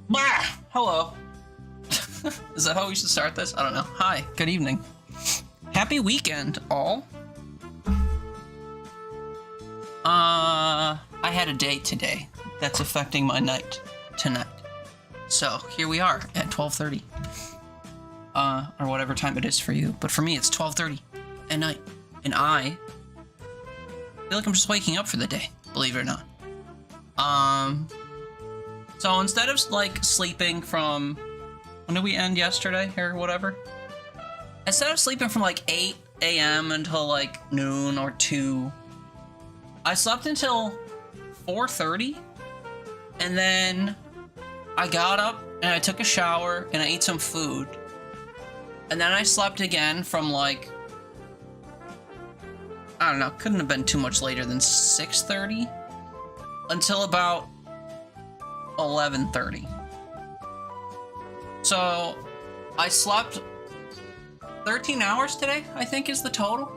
Bah! Hello. Is that how we should start this? I don't know. Hi, good evening. Happy weekend, all. I had a day today that's affecting my night tonight. So, here we are at 12:30. Or whatever time it is for you. But for me, it's 12:30 at night. And I feel like I'm just waking up for the day, believe it or not. So instead of, like, sleeping from... When did we end yesterday, or whatever? Instead of sleeping from, like, 8 a.m. until, like, noon or 2, I slept until 4:30, and then I got up, and I took a shower, and I ate some food. And then I slept again from, like... I don't know, couldn't have been too much later than 6:30, until about 11:30. So, I slept 13 hours today, I think is the total,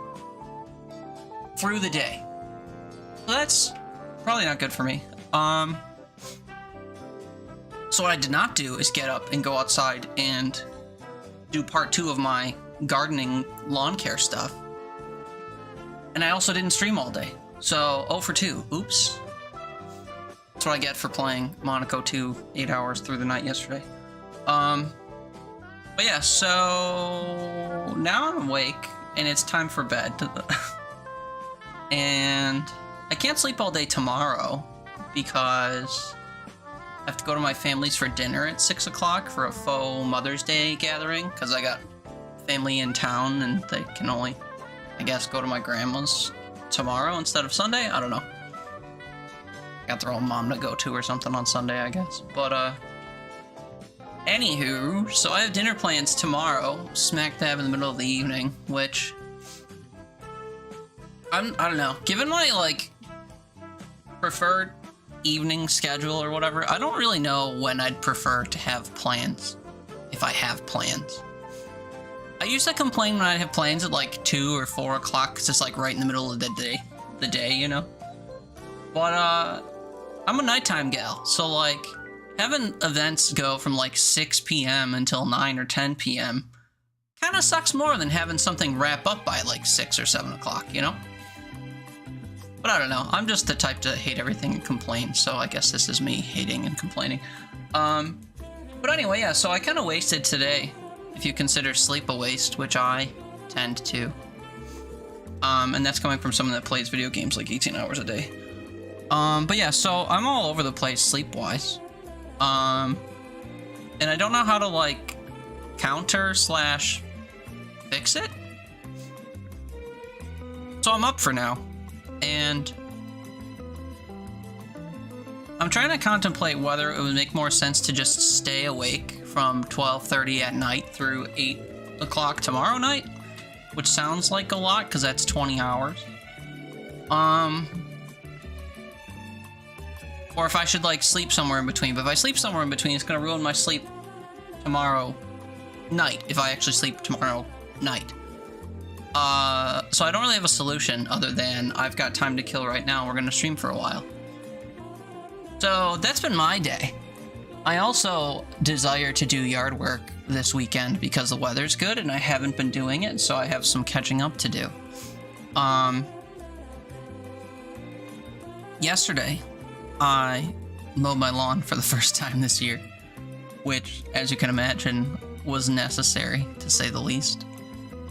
through the day. So that's probably not good for me. So what I did not do is get up and go outside and do part 2 of my gardening lawn care stuff. And I also didn't stream all day. So, 0 for 2. Oops. That's what I get for playing Monaco 2 8 hours through the night yesterday. But yeah, so now I'm awake and it's time for bed. And I can't sleep all day tomorrow because I have to go to my family's for dinner at 6 o'clock for a faux Mother's Day gathering because I got family in town and they can only, I guess, go to my grandma's tomorrow instead of Sunday. I don't know. Got their own mom to go to or something on Sunday, I guess. But, anywho, so I have dinner plans tomorrow, smack dab in the middle of the evening, which... I don't know. Given my, like, preferred evening schedule or whatever, I don't really know when I'd prefer to have plans, if I have plans. I used to complain when I'd have plans at, like, 2 or 4 o'clock, because it's, like, right in the middle of the day, you know? But, I'm a nighttime gal, so, like, having events go from, like, 6 p.m. until 9 or 10 p.m. kind of sucks more than having something wrap up by, like, 6 or 7 o'clock, you know? But I don't know, I'm just the type to hate everything and complain, so I guess this is me hating and complaining. But anyway, yeah, so I kind of wasted today, if you consider sleep a waste, which I tend to. And that's coming from someone that plays video games like 18 hours a day. But yeah, so I'm all over the place sleep-wise. And I don't know how to, like, counter/fix it. So I'm up for now. And I'm trying to contemplate whether it would make more sense to just stay awake from 12:30 at night through 8 o'clock tomorrow night, which sounds like a lot because that's 20 hours. Or if I should, like, sleep somewhere in between. But if I sleep somewhere in between, it's going to ruin my sleep tomorrow night, if I actually sleep tomorrow night. So I don't really have a solution other than I've got time to kill right now and we're going to stream for a while. So that's been my day. I also desire to do yard work this weekend because the weather's good and I haven't been doing it, so I have some catching up to do. Yesterday, I mowed my lawn for the first time this year, which, as you can imagine, was necessary, to say the least.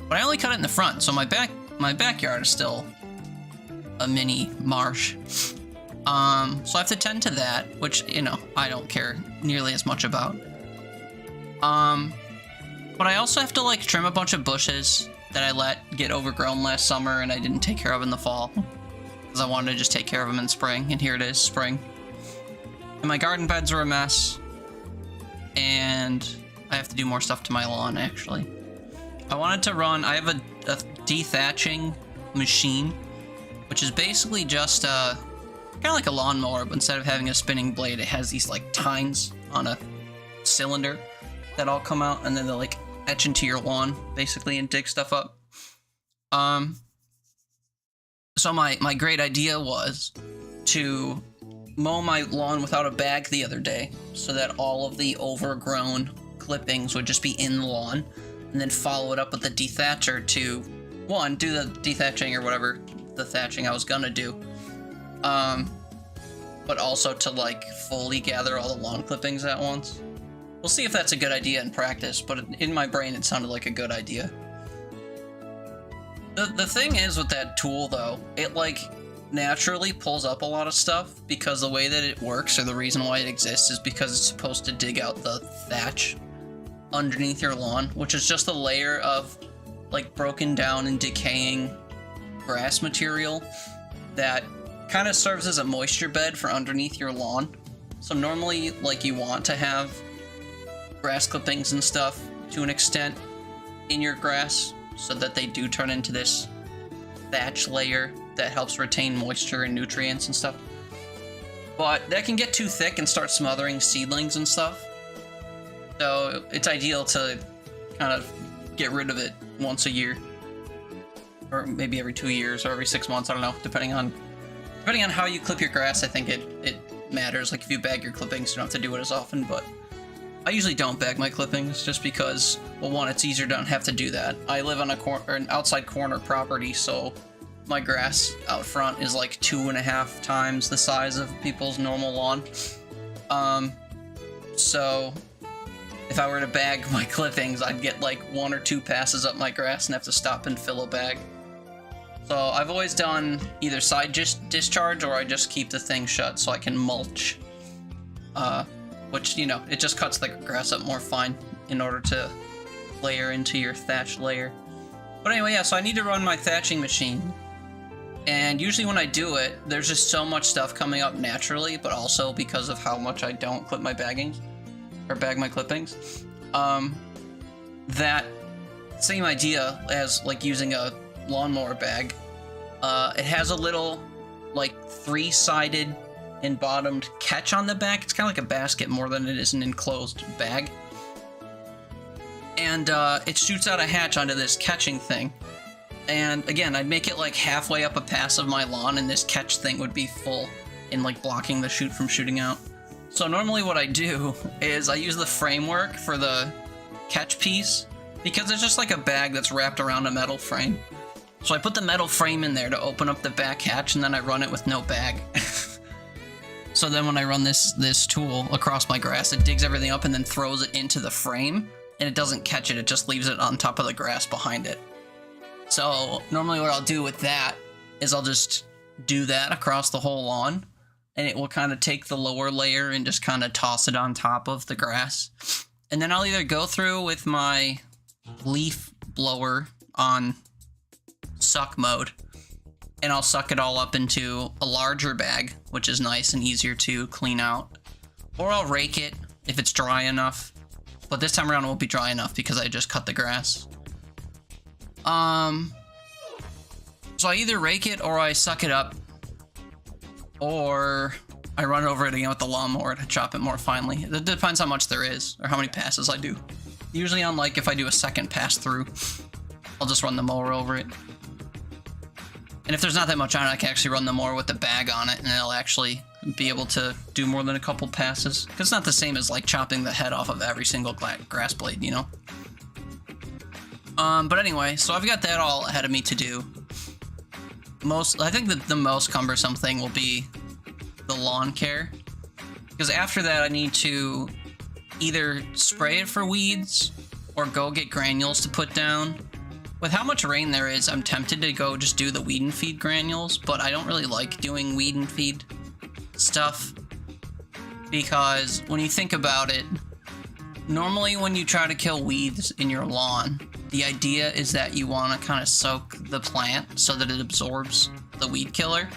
But I only cut it in the front, so my backyard is still a mini marsh. So I have to tend to that, which, you know, I don't care nearly as much about. But I also have to, like, trim a bunch of bushes that I let get overgrown last summer and I didn't take care of in the fall. Because I wanted to just take care of them in spring, and here it is, spring. And my garden beds are a mess. And I have to do more stuff to my lawn, actually. I wanted to run... I have a dethatching machine, which is basically just kind of like a lawnmower, but instead of having a spinning blade, it has these, like, tines on a cylinder that all come out, and then they'll, like, etch into your lawn, basically, and dig stuff up. So my great idea was to mow my lawn without a bag the other day so that all of the overgrown clippings would just be in the lawn, and then follow it up with the dethatcher to, one, do the dethatching or whatever the thatching I was gonna do, but also to like fully gather all the lawn clippings at once. We'll see if that's a good idea in practice, but in my brain it sounded like a good idea. The thing is with that tool though, it like naturally pulls up a lot of stuff because the way that it works, or the reason why it exists, is because it's supposed to dig out the thatch underneath your lawn, which is just a layer of like broken down and decaying grass material that kind of serves as a moisture bed for underneath your lawn. So normally, like, you want to have grass clippings and stuff to an extent in your grass so that they do turn into this thatch layer that helps retain moisture and nutrients and stuff. But that can get too thick and start smothering seedlings and stuff. So it's ideal to kind of get rid of it once a year, or maybe every 2 years, or every 6 months. I don't know, depending on how you clip your grass. I think it matters. Like, if you bag your clippings, you don't have to do it as often, but I usually don't bag my clippings just because, well, one, it's easier to not have to do that. I live on an outside corner property, so my grass out front is like 2.5 times the size of people's normal lawn. So if I were to bag my clippings, I'd get like 1 or 2 passes up my grass and have to stop and fill a bag. So I've always done either side discharge, or I just keep the thing shut so I can mulch. Which, you know, it just cuts the grass up more fine in order to layer into your thatch layer. But anyway, yeah, so I need to run my thatching machine. And usually when I do it, there's just so much stuff coming up naturally, but also because of how much I don't clip my baggings, or bag my clippings. That same idea as like using a lawnmower bag. It has a little like 3-sided and bottomed catch on the back. It's kind of like a basket more than it is an enclosed bag. And it shoots out a hatch onto this catching thing. And again, I'd make it like halfway up a pass of my lawn, and this catch thing would be full and like blocking the chute from shooting out. So normally what I do is I use the framework for the catch piece, because it's just like a bag that's wrapped around a metal frame. So I put the metal frame in there to open up the back hatch, and then I run it with no bag. So then when I run this tool across my grass, it digs everything up and then throws it into the frame, and it doesn't catch it, it just leaves it on top of the grass behind it. So normally what I'll do with that is I'll just do that across the whole lawn, and it will kind of take the lower layer and just kind of toss it on top of the grass. And then I'll either go through with my leaf blower on suck mode, and I'll suck it all up into a larger bag, which is nice and easier to clean out. Or I'll rake it if it's dry enough. But this time around it won't be dry enough because I just cut the grass. So I either rake it, or I suck it up, or I run over it again with the lawnmower to chop it more finely. It depends how much there is, or how many passes I do. Usually on, like, if I do a second pass through, I'll just run the mower over it. And if there's not that much on it, I can actually run the mower with the bag on it, and it'll actually be able to do more than a couple passes. Because it's not the same as, like, chopping the head off of every single grass blade, you know? But anyway, so I've got that all ahead of me to do. I think that the most cumbersome thing will be the lawn care. Because after that, I need to either spray it for weeds, or go get granules to put down. With how much rain there is, I'm tempted to go just do the weed and feed granules, but I don't really like doing weed and feed stuff, because when you think about it, normally when you try to kill weeds in your lawn, the idea is that you want to kind of soak the plant so that it absorbs the weed killer,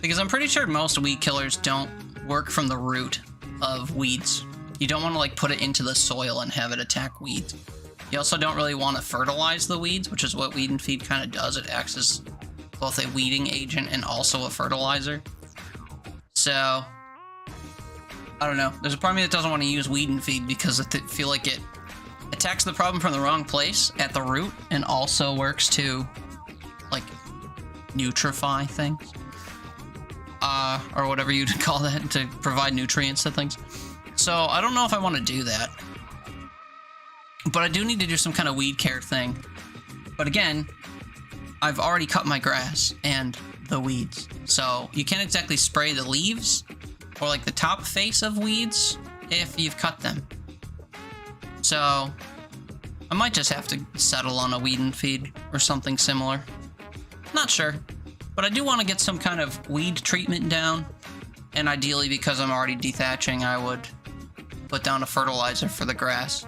because I'm pretty sure most weed killers don't work from the root of weeds. You don't want to like put it into the soil and have it attack weeds. You also don't really want to fertilize the weeds, which is what weed and feed kind of does. It acts as both a weeding agent and also a fertilizer. So, I don't know. There's a part of me that doesn't want to use weed and feed because I feel like it attacks the problem from the wrong place at the root, and also works to, like, nutrify things. or whatever you'd call that, to provide nutrients to things. So I don't know if I want to do that. But I do need to do some kind of weed care thing. But again, I've already cut my grass and the weeds. So you can't exactly spray the leaves or like the top face of weeds if you've cut them. So I might just have to settle on a weed and feed or something similar. Not sure. But I do want to get some kind of weed treatment down. And ideally, because I'm already dethatching, I would put down a fertilizer for the grass.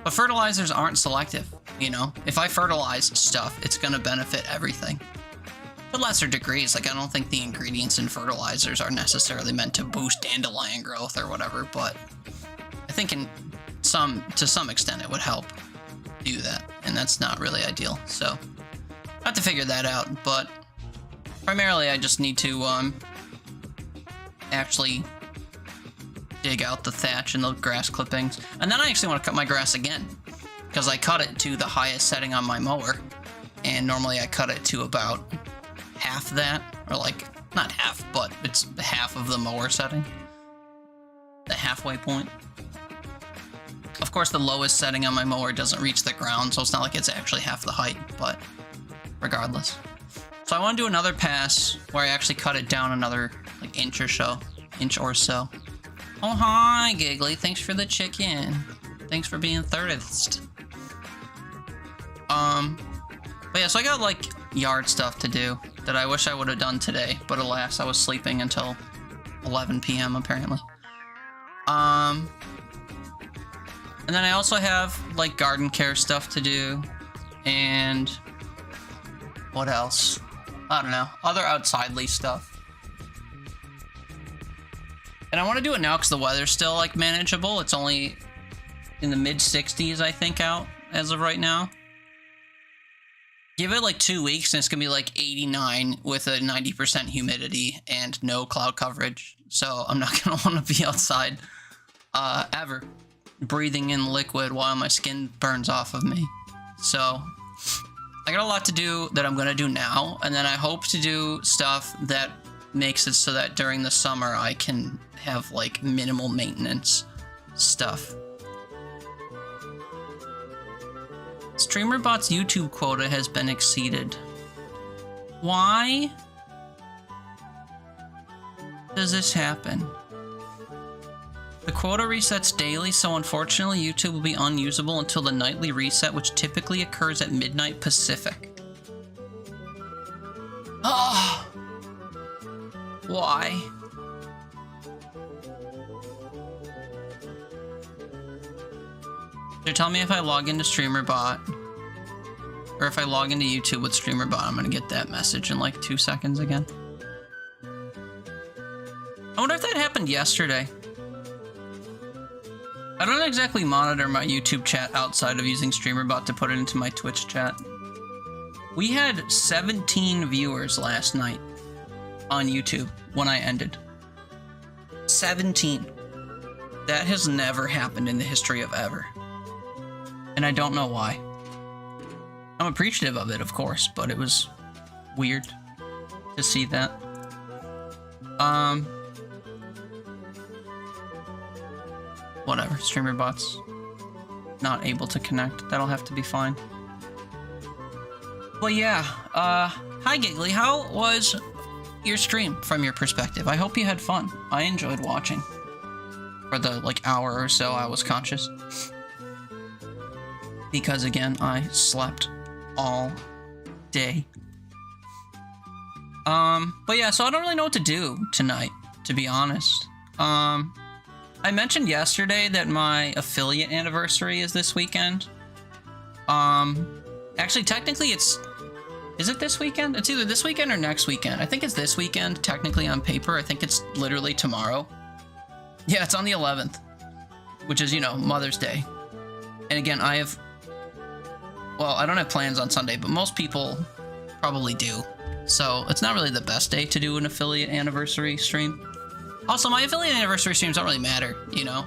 But fertilizers aren't selective, you know? If I fertilize stuff, it's going to benefit everything. To lesser degrees, like I don't think the ingredients in fertilizers are necessarily meant to boost dandelion growth or whatever, but I think to some extent it would help do that, and that's not really ideal. So I have to figure that out, but primarily I just need to actually dig out the thatch and the grass clippings. And then I actually want to cut my grass again, because I cut it to the highest setting on my mower, and normally I cut it to about half that, or like, not half, but it's half of the mower setting. The halfway point. Of course, the lowest setting on my mower doesn't reach the ground, so it's not like it's actually half the height, but regardless. So I want to do another pass where I actually cut it down another like inch or so. Oh, hi, Giggly. Thanks for the chicken. Thanks for being thirdest. But yeah, so I got like yard stuff to do that I wish I would have done today, but alas, I was sleeping until 11 p.m. apparently. And then I also have like garden care stuff to do, and what else? I don't know. Other outsidely stuff. And I want to do it now because the weather's still like manageable. It's only in the mid 60s, I think, out as of right now. Give it like 2 weeks and it's gonna be like 89 with a 90% humidity and no cloud coverage. So I'm not gonna want to be outside ever, breathing in liquid while my skin burns off of me. So I got a lot to do that I'm gonna do now, and then I hope to do stuff that makes it so that during the summer I can have like minimal maintenance stuff. StreamerBot's YouTube quota has been exceeded. Why does this happen? The quota resets daily, so unfortunately YouTube will be unusable until the nightly reset, which typically occurs at midnight Pacific. Ah! Why? So tell me if I log into StreamerBot, or if I log into YouTube with StreamerBot, I'm gonna get that message in like 2 seconds again. I wonder if that happened yesterday. I don't exactly monitor my YouTube chat outside of using StreamerBot to put it into my Twitch chat. We had 17 viewers last night on YouTube when I ended. 17. That has never happened in the history of ever. And I don't know why. I'm appreciative of it, of course, but it was weird to see that. Whatever, StreamerBot's not able to connect. That'll have to be fine. Well, yeah, hi Giggly, how was your stream from your perspective? I hope you had fun. I enjoyed watching. For the, like, hour or so I was conscious. Because, again, I slept all day. But yeah, so I don't really know what to do tonight, to be honest. I mentioned yesterday that my affiliate anniversary is this weekend. Actually, technically it's... Is it this weekend? It's either this weekend or next weekend. I think it's this weekend, technically on paper. I think it's literally tomorrow. Yeah, it's on the 11th. Which is, you know, Mother's Day. And again, I have... Well, I don't have plans on Sunday, but most people probably do. So, it's not really the best day to do an affiliate anniversary stream. Also, my affiliate anniversary streams don't really matter, you know?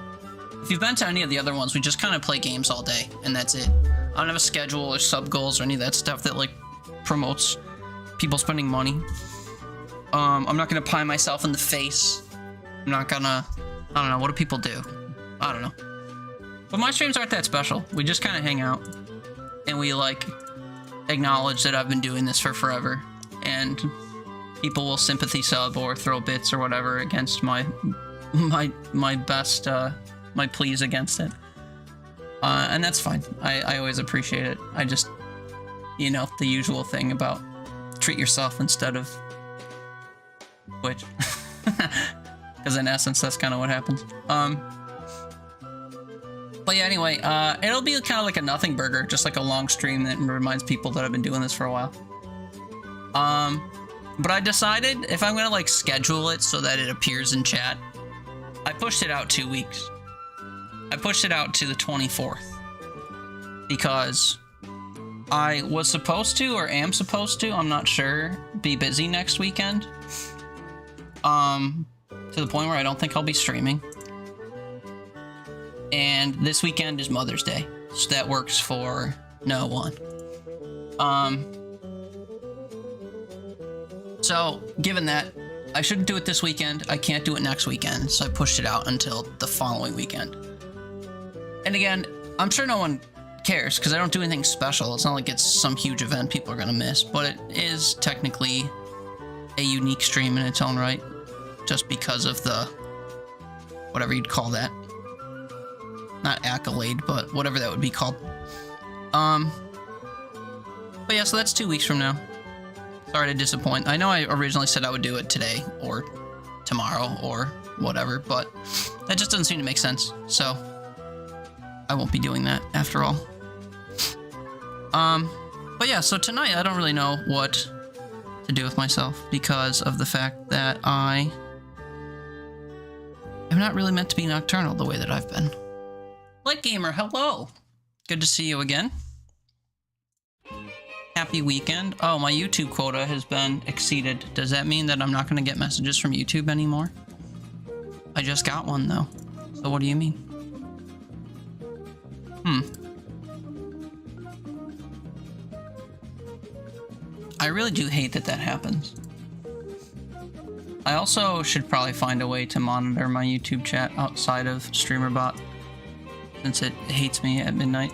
If you've been to any of the other ones, we just kind of play games all day, and that's it. I don't have a schedule or sub goals or any of that stuff that, like, promotes people spending money. I'm not gonna pie myself in the face. I'm not gonna, I don't know, what do people do? I don't know. But my streams aren't that special. We just kind of hang out. And we, like, acknowledge that I've been doing this for forever. And people will sympathy sub or throw bits or whatever against my best, my pleas against it. And that's fine. I always appreciate it. I just, you know, the usual thing about treat yourself instead of Twitch. Because in essence, that's kind of what happens. But yeah, anyway, it'll be kind of like a nothing burger, just like a long stream that reminds people that I've been doing this for a while. But I decided if I'm gonna like schedule it so that it appears in chat, I pushed it out 2 weeks. I pushed it out to the 24th because I was supposed to, or am supposed to, I'm not sure, be busy next weekend. To the point where I don't think I'll be streaming. And this weekend is Mother's Day, so that works for no one. So, given that, I shouldn't do it this weekend, I can't do it next weekend, so I pushed it out until the following weekend. And again, I'm sure no one cares, because I don't do anything special. It's not like it's some huge event people are going to miss, but it is technically a unique stream in its own right, just because of the, whatever you'd call that. Not accolade, but whatever that would be called. But yeah, so that's 2 weeks from now. Sorry to disappoint. I know I originally said I would do it today, or tomorrow, or whatever, but that just doesn't seem to make sense, so I won't be doing that after all. But yeah, so tonight I don't really know what to do with myself because of the fact that I am not really meant to be nocturnal the way that I've been. Light Gamer, hello! Good to see you again. Happy weekend. Oh, my YouTube quota has been exceeded. Does that mean that I'm not going to get messages from YouTube anymore? I just got one, though. So what do you mean? I really do hate that that happens. I also should probably find a way to monitor my YouTube chat outside of StreamerBot, since it hates me at midnight.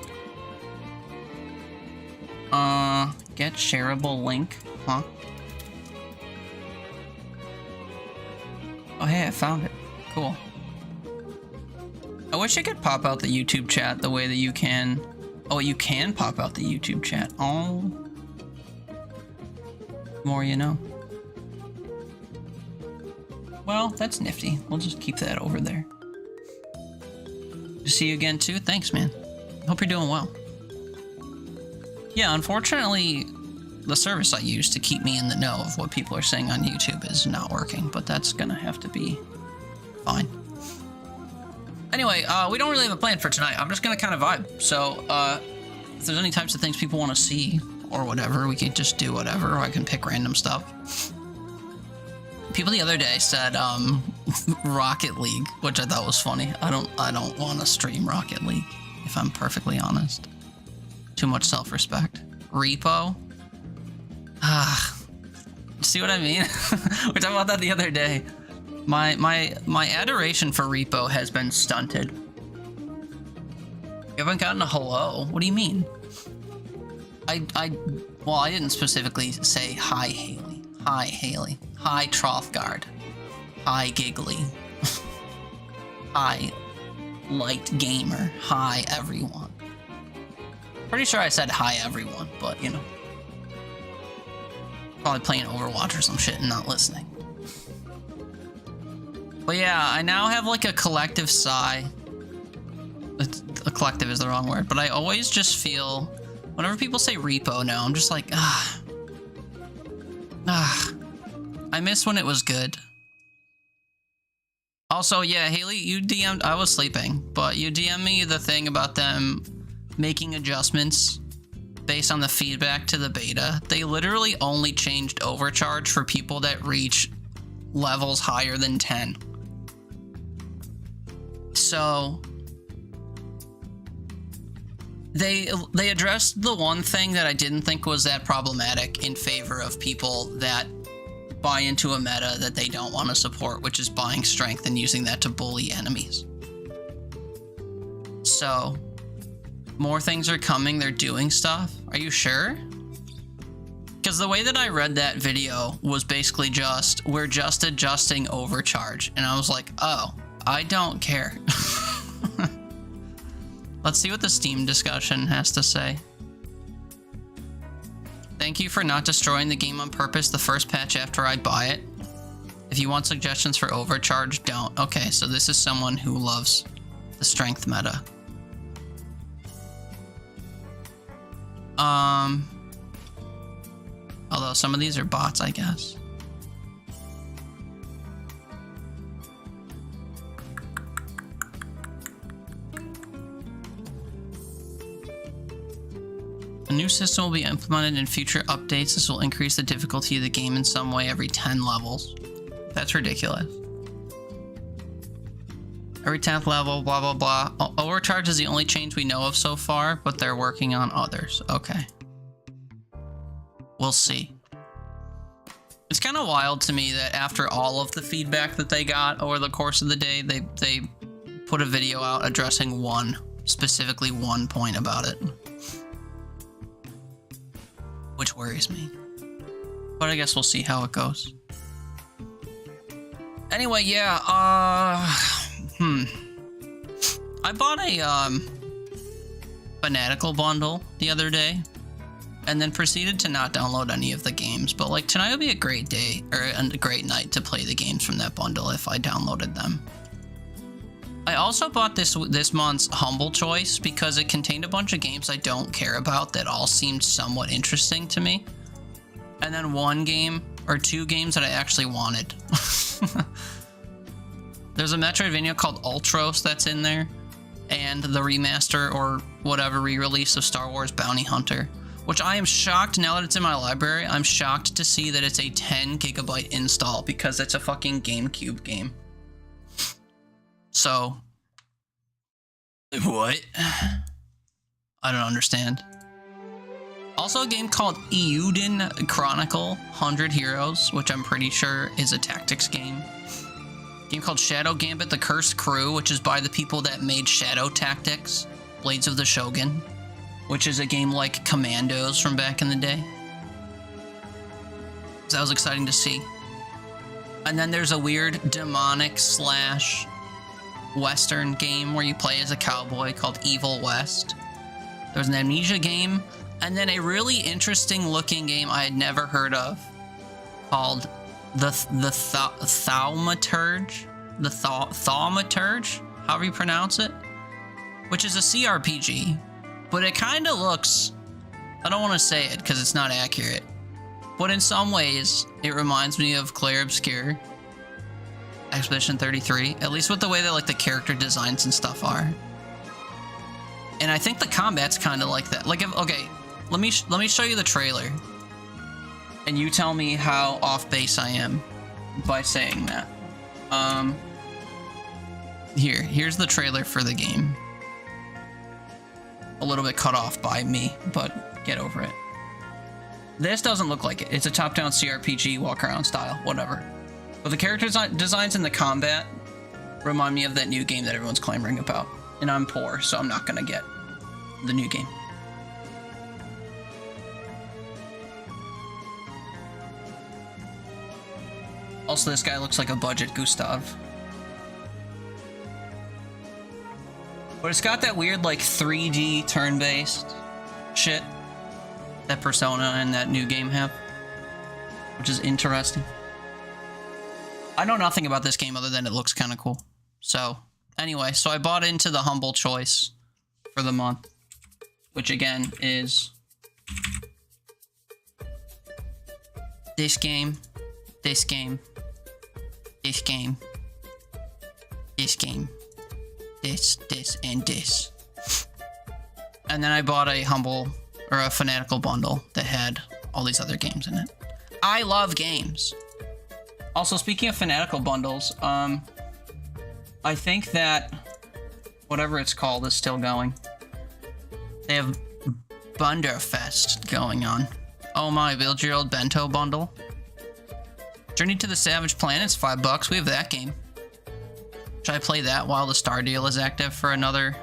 Get shareable link, huh? Oh, hey, I found it. Cool. I wish I could pop out the YouTube chat the way that you can. Oh, you can pop out the YouTube chat. Oh. More you know. Well, that's nifty. We'll just keep that over there. To see you again, too. Thanks, man. Hope you're doing well. Yeah, unfortunately, the service I use to keep me in the know of what people are saying on YouTube is not working, but that's gonna have to be fine. Anyway, we don't really have a plan for tonight. I'm just gonna kind of vibe. So, if there's any types of things people want to see or whatever, we can just do whatever, or I can pick random stuff. People the other day said, Rocket League, which I thought was funny. I don't want to stream Rocket League, if I'm perfectly honest. Too much self-respect. Repo? See what I mean? We talked about that the other day. My adoration for Repo has been stunted. You haven't gotten a hello? What do you mean? Well, I didn't specifically say hi, Haley. Hi, Haley. Hi, Trothgard. Hi, Giggly. Hi, Light Gamer. Hi, everyone. Pretty sure I said hi, everyone, but, you know. Probably playing Overwatch or some shit and not listening. But yeah, I now have like a collective sigh. A collective is the wrong word, but I always just feel, whenever people say repo now, I'm just like, I miss when it was good. Also, yeah, Haley, you DM'd, I was sleeping, but you DM'd me the thing about them making adjustments based on the feedback to the beta. They literally only changed overcharge for people that reach levels higher than 10. So they addressed the one thing that I didn't think was that problematic in favor of people that buy into a meta that they don't want to support, which is buying strength and using that to bully enemies. So, more things are coming, they're doing stuff. Are you sure? Because the way that I read that video was basically just, we're just adjusting overcharge. And I was like, oh, I don't care. Let's see what the Steam discussion has to say. Thank you for not destroying the game on purpose the first patch after I buy it. If you want suggestions for overcharge, don't. Okay, so this is someone who loves the strength meta. Although some of these are bots, I guess. A new system will be implemented in future updates. This will increase the difficulty of the game in some way every 10 levels. That's ridiculous. Every 10th level, blah, blah, blah. Overcharge is the only change we know of so far, but they're working on others. Okay. We'll see. It's kind of wild to me that after all of the feedback that they got over the course of the day, they put a video out addressing specifically one point about it. Which worries me. But I guess we'll see how it goes. Anyway, yeah, I bought a, Fanatical bundle the other day, and then proceeded to not download any of the games, but like tonight would be a great day, or a great night to play the games from that bundle if I downloaded them. I also bought this month's Humble Choice because it contained a bunch of games I don't care about that all seemed somewhat interesting to me. And then one game, or two games that I actually wanted. There's a Metroidvania called Ultros that's in there, and the remaster or whatever re-release of Star Wars Bounty Hunter, which I am shocked, now that it's in my library, I'm shocked to see that it's a 10 gigabyte install because it's a fucking GameCube game. So, what? I don't understand. Also a game called Euden Chronicle 100 Heroes, which I'm pretty sure is a tactics game. A game called Shadow Gambit The Cursed Crew, which is by the people that made Shadow Tactics, Blades of the Shogun, which is a game like Commandos from back in the day. So that was exciting to see. And then there's a weird demonic slash Western game where you play as a cowboy called Evil West. There's an Amnesia game, and then a really interesting looking game I had never heard of called the Thaumaturge, however you pronounce it, which is a CRPG, but it kind of looks, I don't want to say it because it's not accurate, but in some ways it reminds me of Clair Obscur, Expedition 33, at least with the way that like the character designs and stuff are. And I think the combat's kind of like that. Like, okay, let me show you the trailer, and you tell me how off base I am by saying that. Here's the trailer for the game. A little bit cut off by me, but get over it. This doesn't look like it. It's a top-down CRPG walk around style, whatever. But the character designs and the combat remind me of that new game that everyone's clamoring about. And I'm poor, so I'm not gonna get the new game. Also, this guy looks like a budget Gustav. But it's got that weird, like, 3D turn-based shit that Persona and that new game have, which is interesting. I know nothing about this game other than it looks kind of cool. So, anyway, so I bought into the Humble Choice for the month, which again is this game, this game, this game, this game, this, and this. And then I bought a Fanatical bundle that had all these other games in it. I love games. Also, speaking of Fanatical bundles, I think that whatever it's called is still going. They have Bunderfest going on. Oh my, build your old bento bundle. Journey to the Savage Planet's $5. We have that game. Should I play that while the Star Deal is active for another...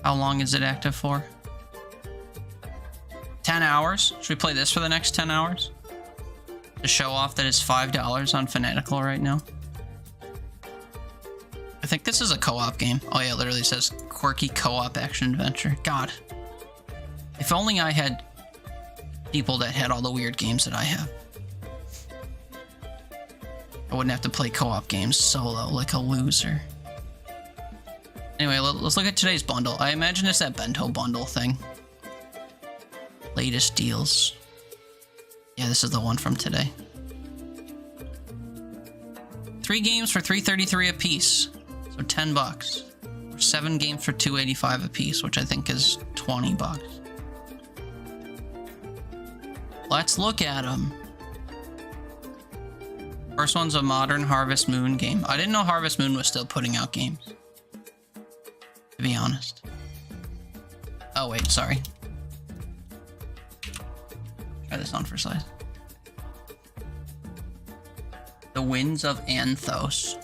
How long is it active for? 10 hours? Should we play this for the next 10 hours? To show off that it's $5 on Fanatical right now. I think this is a co-op game. Oh yeah, it literally says quirky co-op action adventure. God. If only I had people that had all the weird games that I have. I wouldn't have to play co-op games solo like a loser. Anyway, let's look at today's bundle. I imagine it's that bento bundle thing. Latest deals. Yeah, this is the one from today. 3 games for $3.33 a piece. So $10. Or 7 games for $2.85 a piece, which I think is $20. Let's look at them. First one's a modern Harvest Moon game. I didn't know Harvest Moon was still putting out games, to be honest. Oh wait, sorry. Try this on for size. The Winds of Anthos.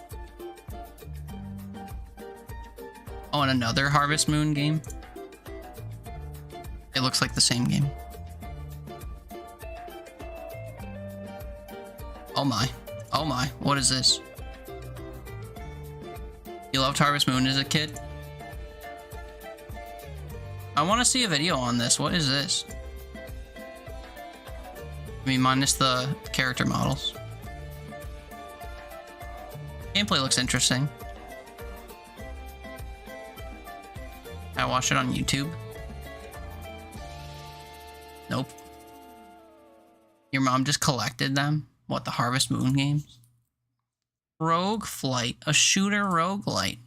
Oh, and another Harvest Moon game. It looks like the same game. Oh my. Oh my. What is this? You loved Harvest Moon as a kid? I want to see a video on this. What is this? I mean, minus the character models. Gameplay looks interesting. I watched it on YouTube. Nope. Your mom just collected them? What, the Harvest Moon games? Rogue Flight, a shooter roguelite.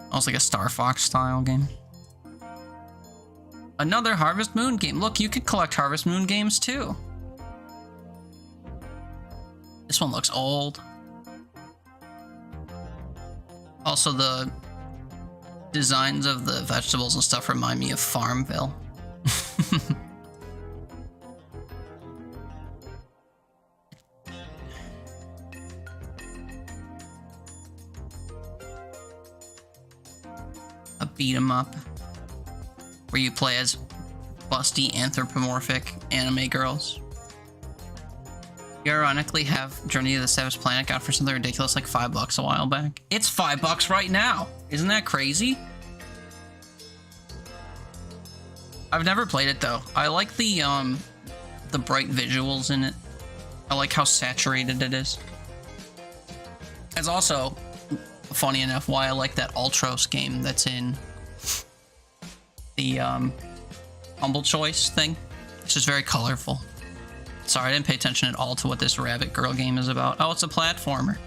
Almost like a Star Fox style game. Another Harvest Moon game. Look, you could collect Harvest Moon games too. This one looks old. Also, the designs of the vegetables and stuff remind me of Farmville. A beat 'em up where you play as busty anthropomorphic anime girls. You ironically have Journey to the Savage Planet got for something ridiculous like $5 a while back. It's $5 right now. Isn't that crazy? I've never played it though. I like the bright visuals in it. I like how saturated it is. It's also, funny enough, why I like that Ultros game that's in the Humble Choice thing. It's just very colorful. Sorry, I didn't pay attention at all to what this rabbit girl game is about. Oh, it's a platformer.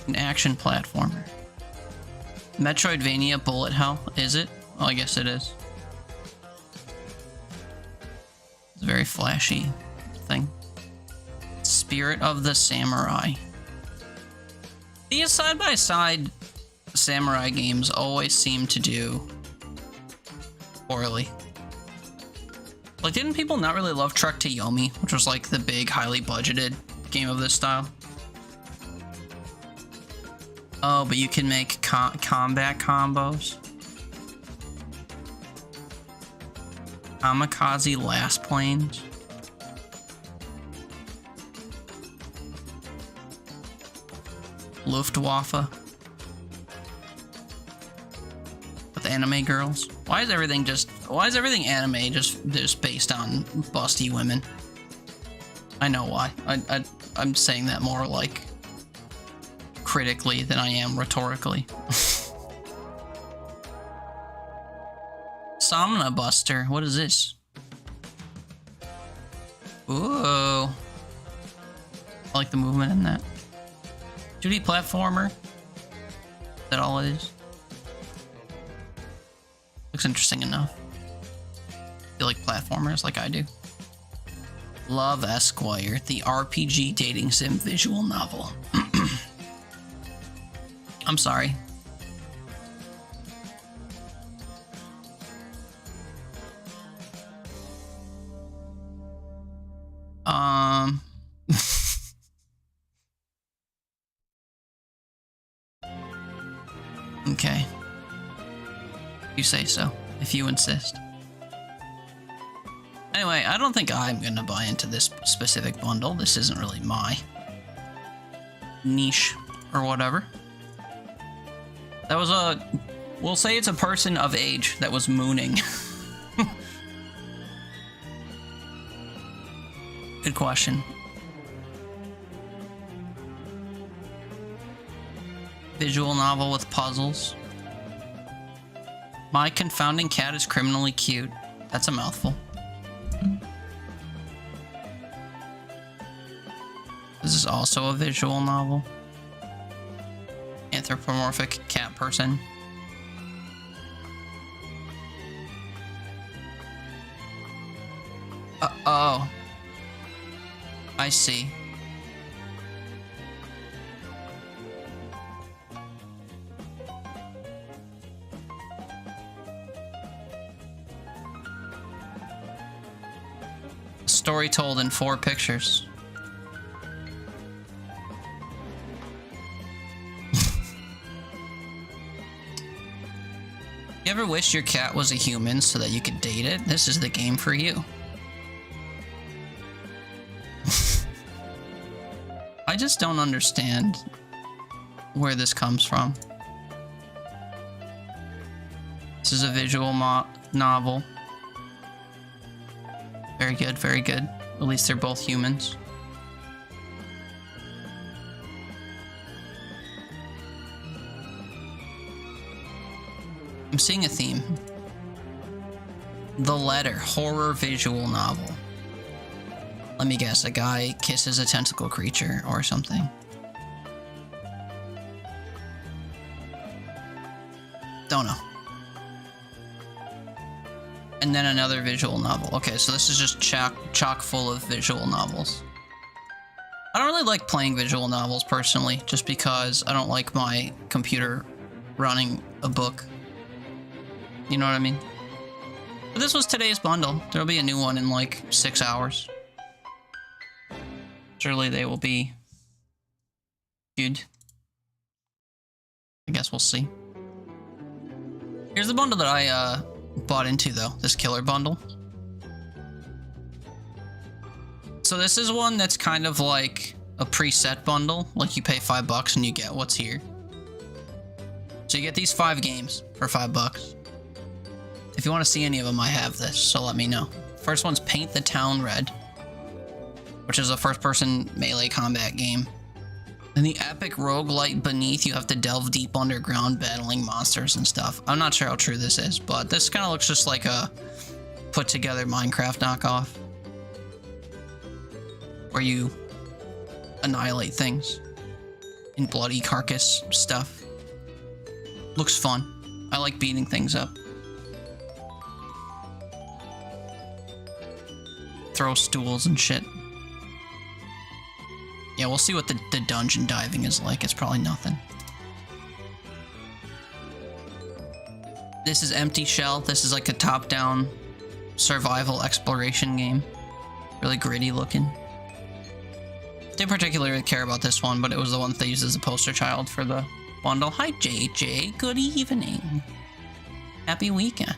An action platformer. Metroidvania Bullet Hell, is it? Oh, I guess it is. It's a very flashy thing. Spirit of the Samurai. These side-by-side samurai games always seem to do poorly. Like, didn't people not really love Trek to Yomi, which was like the big, highly budgeted game of this style? Oh, but you can make combat combos. Kamikaze Last Planes. Luftwaffe. With anime girls. Why is everything anime just based on busty women? I know why. I'm saying that more like critically than I am rhetorically. Somna Buster. What is this? Ooh. I like the movement in that. 2D platformer. Is that all it is? Looks interesting enough. You like platformers like I do. Love Esquire, the RPG dating sim visual novel. I'm sorry. Okay. You say so, if you insist. Anyway, I don't think I'm gonna buy into this specific bundle. This isn't really my niche or whatever. That was we'll say it's a person of age that was mooning. Good question. Visual novel with puzzles. My confounding cat is criminally cute. That's a mouthful. This is also a visual novel. Anthropomorphic cat person. Oh. I see. Story told in 4 pictures. You ever wish your cat was a human so that you could date it? This is the game for you. I just don't understand where this comes from. This is a visual novel. Very good, very good. At least they're both humans. I'm seeing a theme. The Letter, horror visual novel. Let me guess, a guy kisses a tentacle creature or something. Don't know. And then another visual novel. Okay, so this is just chock full of visual novels. I don't really like playing visual novels personally, just because I don't like my computer running a book. You know what I mean? But this was today's bundle. There'll be a new one in like 6 hours. Surely they will be good. I guess we'll see. Here's the bundle that I bought into though, this killer bundle. So this is one that's kind of like a preset bundle, like you pay $5 and you get what's here. So you get these 5 games for $5. If you want to see any of them, I have this, so let me know. First one's Paint the Town Red, which is a first-person melee combat game. In the epic roguelite Beneath, you have to delve deep underground battling monsters and stuff. I'm not sure how true this is, but this kind of looks just like a put-together Minecraft knockoff, where you annihilate things in bloody carcass stuff. Looks fun. I like beating things up. Throw stools and shit. Yeah, we'll see what the dungeon diving is like. It's probably nothing. This is Empty Shell. This is like a top-down survival exploration game. Really gritty looking. Didn't particularly care about this one, but it was the one that they used as a poster child for the bundle. Hi, JJ. Good evening. Happy weekend.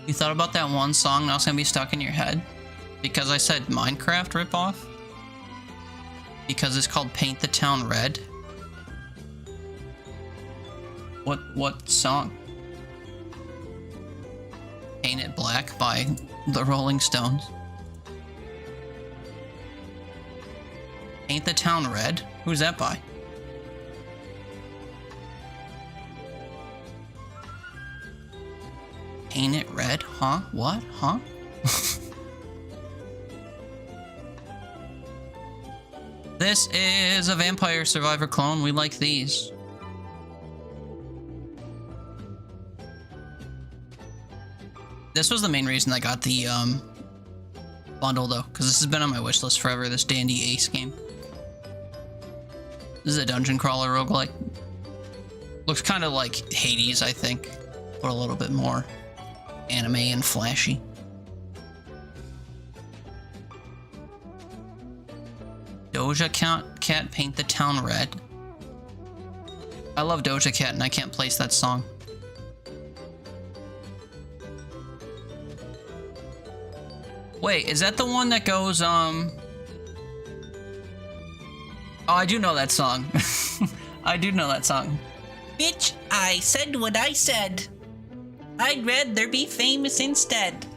You thought about that one song that's gonna be stuck in your head? Because I said Minecraft ripoff? Because it's called Paint the Town Red? What song? Paint It Black by the Rolling Stones. Paint the Town Red? Who's that by? Paint It Red? Huh? What? Huh? This is a Vampire Survivor clone. We like these. This was the main reason I got the bundle though, because this has been on my wish list forever, this Dandy Ace game. This is a dungeon crawler roguelike. Looks kind of like Hades, I think, but a little bit more anime and flashy. Doja Cat Paint the Town Red. I love Doja Cat and I can't place that song. Wait, is that the one that goes, Oh, I do know that song. I do know that song. Bitch, I said what I said. I'd rather be famous instead.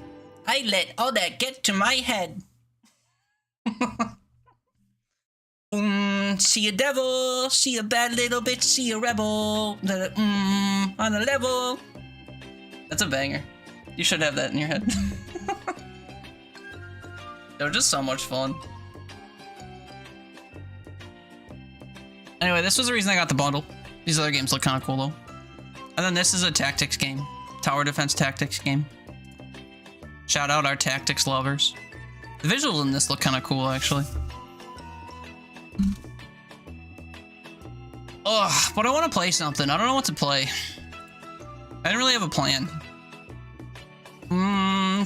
I let all that get to my head. See a devil, see a bad little bitch, see a rebel. On a level. That's a banger. You should have that in your head. They're just so much fun. Anyway, this was the reason I got the bundle. These other games look kind of cool though. And then this is a tactics game. Tower defense tactics game. Shout out our tactics lovers. The visuals in this look kind of cool actually. Ugh, but I want to play something. I don't know what to play. I didn't really have a plan.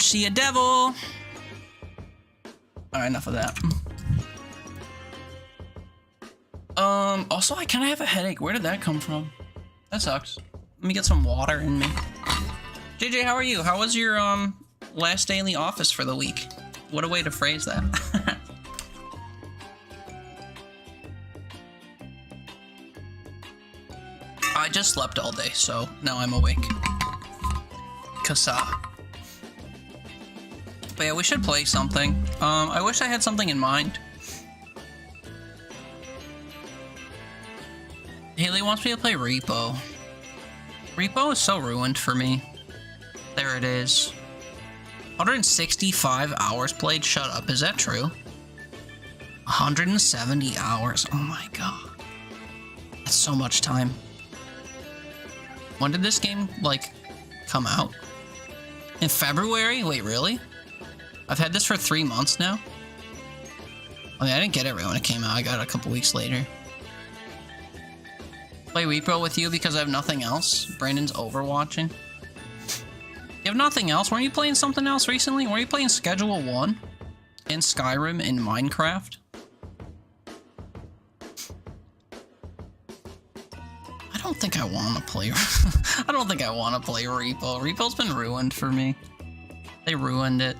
See a devil. Alright, enough of that. Also, I kind of have a headache. Where did that come from? That sucks. Let me get some water in me. JJ, how are you? How was your, last day in the office for the week? What a way to phrase that. I just slept all day, so now I'm awake. Kasa. But yeah, we should play something. I wish I had something in mind. Haley wants me to play Repo. Repo is so ruined for me. There it is. 165 hours played? Shut up, is that true? 170 hours, oh my god. That's so much time. When did this game, like, come out? In February? Wait, really? I've had this for 3 months now? I mean, I didn't get it right when it came out. I got it a couple weeks later. Play Repo with you because I have nothing else? Brandon's overwatching. You have nothing else? Weren't you playing something else recently? Were you playing Schedule 1? In Skyrim? In Minecraft? I don't think I want to play... I don't think I want to play Repo. Repo's been ruined for me. They ruined it.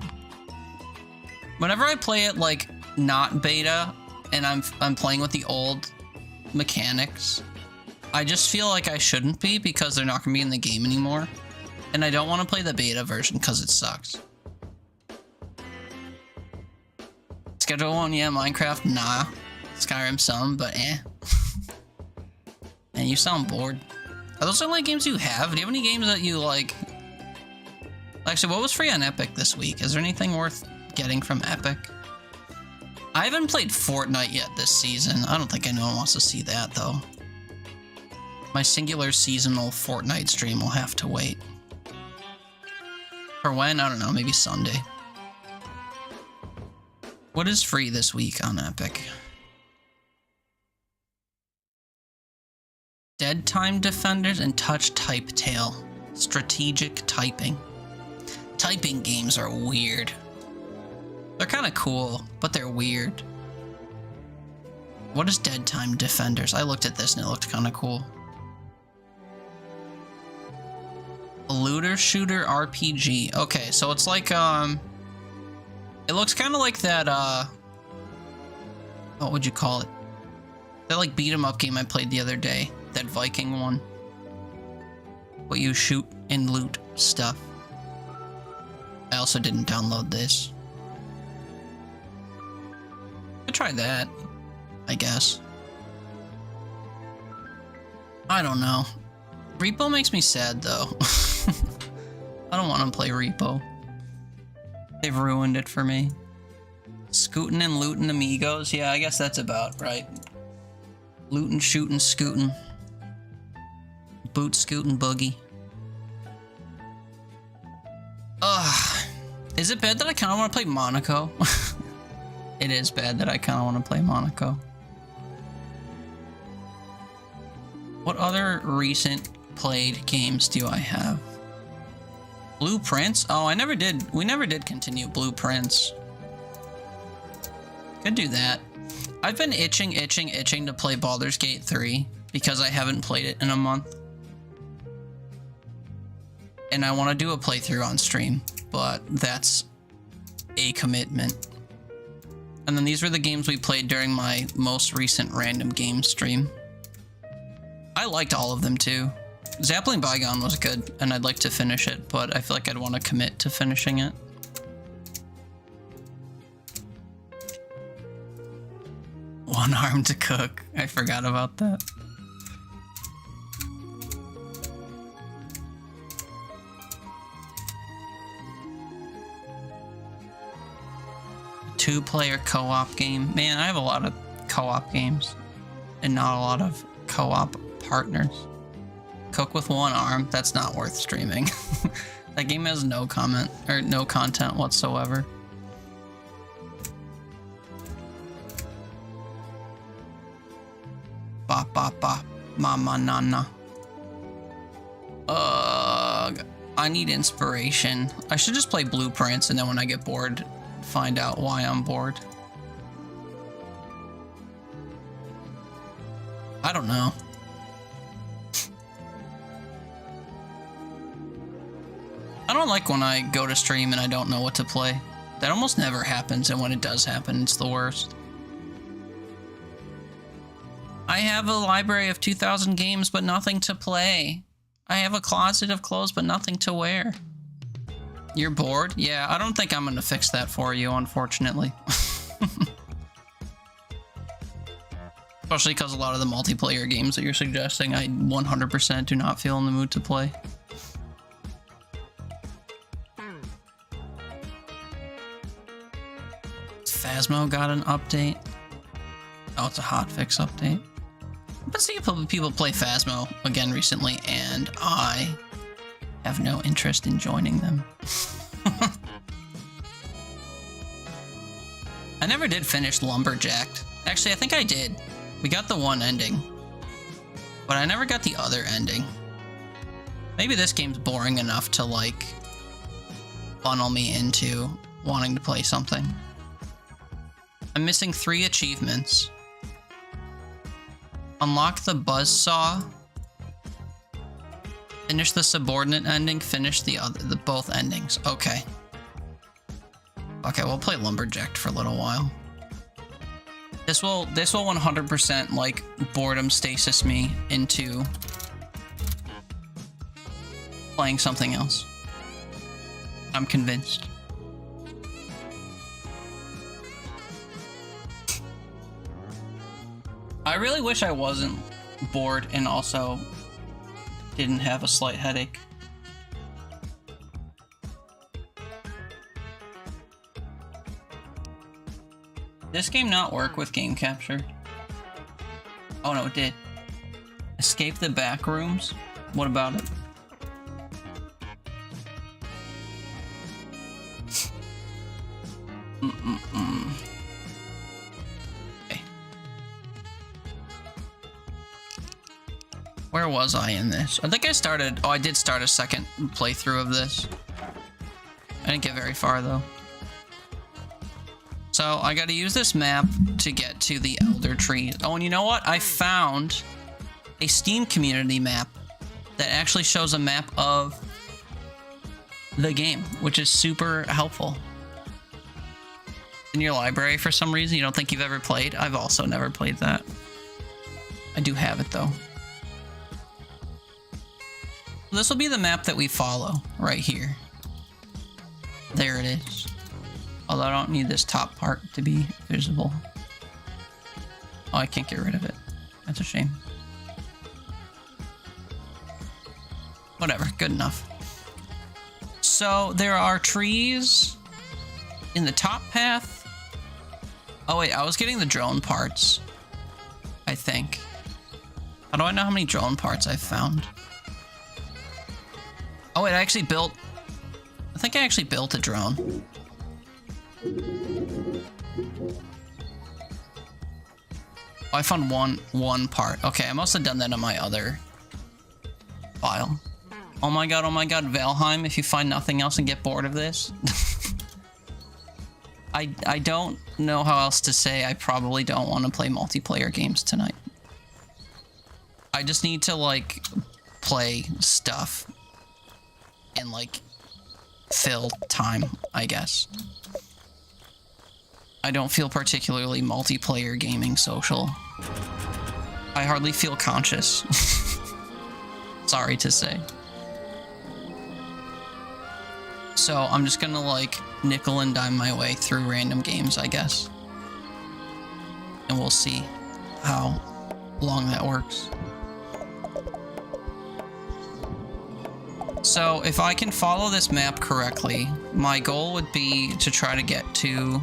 Whenever I play it, like, not beta, and I'm playing with the old mechanics, I just feel like I shouldn't be because they're not going to be in the game anymore. And I don't want to play the beta version because it sucks. Schedule 1, yeah. Minecraft, nah. Skyrim, some, but eh. Man, you sound bored. Are those the only games you have? Do you have any games that you like? Actually, what was free on Epic this week? Is there anything worth getting from Epic? I haven't played Fortnite yet this season. I don't think anyone wants to see that, though. My singular seasonal Fortnite stream will have to wait. For when? I don't know. Maybe Sunday. What is free this week on Epic? Dead Time Defenders and Touch Type Tail. Strategic typing. Typing games are weird. They're kind of cool, but they're weird. What is Dead Time Defenders? I looked at this and it looked kind of cool. A looter shooter RPG. Okay, so it's like, it looks kind of like that, what would you call it? That, like, beat 'em up game I played the other day. That Viking one. But you shoot and loot stuff. I also didn't download this. I tried that, I guess. I don't know. Repo makes me sad, though. I don't want to play Repo. They've ruined it for me. Scootin' and lootin' amigos. Yeah, I guess that's about right. Lootin', shootin', scootin'. Boot scootin' boogie. Ugh. Is it bad that I kind of want to play Monaco? It is bad that I kind of want to play Monaco. What other recent played games do I have? Blueprints? Oh, we never did continue Blueprints. Could do that. I've been itching to play Baldur's Gate 3 because I haven't played it in a month. And I want to do a playthrough on stream, but that's a commitment. And then these were the games we played during my most recent random game stream. I liked all of them too. Zappling Bygone was good, and I'd like to finish it, but I feel like I'd want to commit to finishing it. One arm to cook. I forgot about that. Two-player co-op game. Man, I have a lot of co-op games and not a lot of co-op partners. Cook with one arm. That's not worth streaming. That game has no comment or no content whatsoever. Bop bop bop. Mama nana. I need inspiration. I should just play Blueprints and then when I get bored, find out why I'm bored. I don't know. I don't like when I go to stream and I don't know what to play. That almost never happens, and when it does happen, it's the worst. I have a library of 2,000 games, but nothing to play. I have a closet of clothes, but nothing to wear. You're bored? Yeah, I don't think I'm gonna fix that for you, unfortunately. Especially because a lot of the multiplayer games that you're suggesting, I 100% do not feel in the mood to play. Phasmo got an update. Oh, it's a hotfix update. I've been seeing people play Phasmo again recently, and I have no interest in joining them. I never did finish Lumberjacked. Actually, I think I did. We got the one ending, but I never got the other ending. Maybe this game's boring enough to, like, funnel me into wanting to play something. I'm missing 3 achievements. Unlock the buzzsaw. Finish the subordinate ending. Finish the both endings. Okay. Okay, we'll play Lumberjacked for a little while. This will 100% like boredom stasis me into playing something else. I'm convinced. I really wish I wasn't bored and also didn't have a slight headache. This game not work with game capture? Oh no, it did. Escape the back rooms? What about it? Okay. Where was I in this? I think I started... Oh, I did start a second playthrough of this. I didn't get very far, though. So, I gotta use this map to get to the Elder Tree. Oh, and you know what? I found a Steam community map that actually shows a map of the game, which is super helpful. In your library, for some reason, you don't think you've ever played? I've also never played that. I do have it, though. This will be the map that we follow, right here. There it is. Although I don't need this top part to be visible. Oh, I can't get rid of it. That's a shame. Whatever, good enough. So, there are trees in the top path. Oh wait, I was getting the drone parts, I think. How do I know how many drone parts I've found? Oh wait, I think I actually built a drone. Oh, I found one part. Okay, I must have done that on my other file. Oh my god, Valheim, if you find nothing else and get bored of this. I don't know how else to say. I probably don't want to play multiplayer games tonight. I just need to, like, play stuff and, like, fill time, I guess. I don't feel particularly multiplayer gaming social. I hardly feel conscious. Sorry to say. So I'm just gonna, like, nickel and dime my way through random games, I guess. And we'll see how long that works. So if I can follow this map correctly, my goal would be to try to get to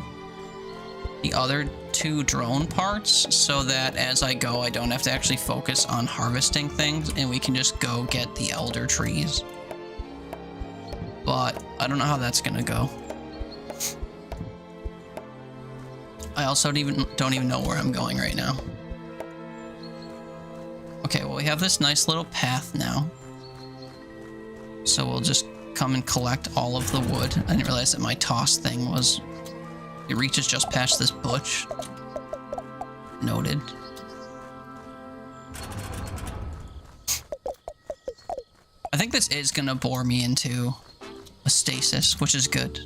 the other 2 drone parts so that as I go, I don't have to actually focus on harvesting things and we can just go get the elder trees. But I don't know how that's gonna go. I also don't even know where I'm going right now. Okay, well, we have this nice little path now. So we'll just come and collect all of the wood. I didn't realize that my toss thing was... It reaches just past this bush. Noted. I think this is gonna bore me into a stasis, which is good.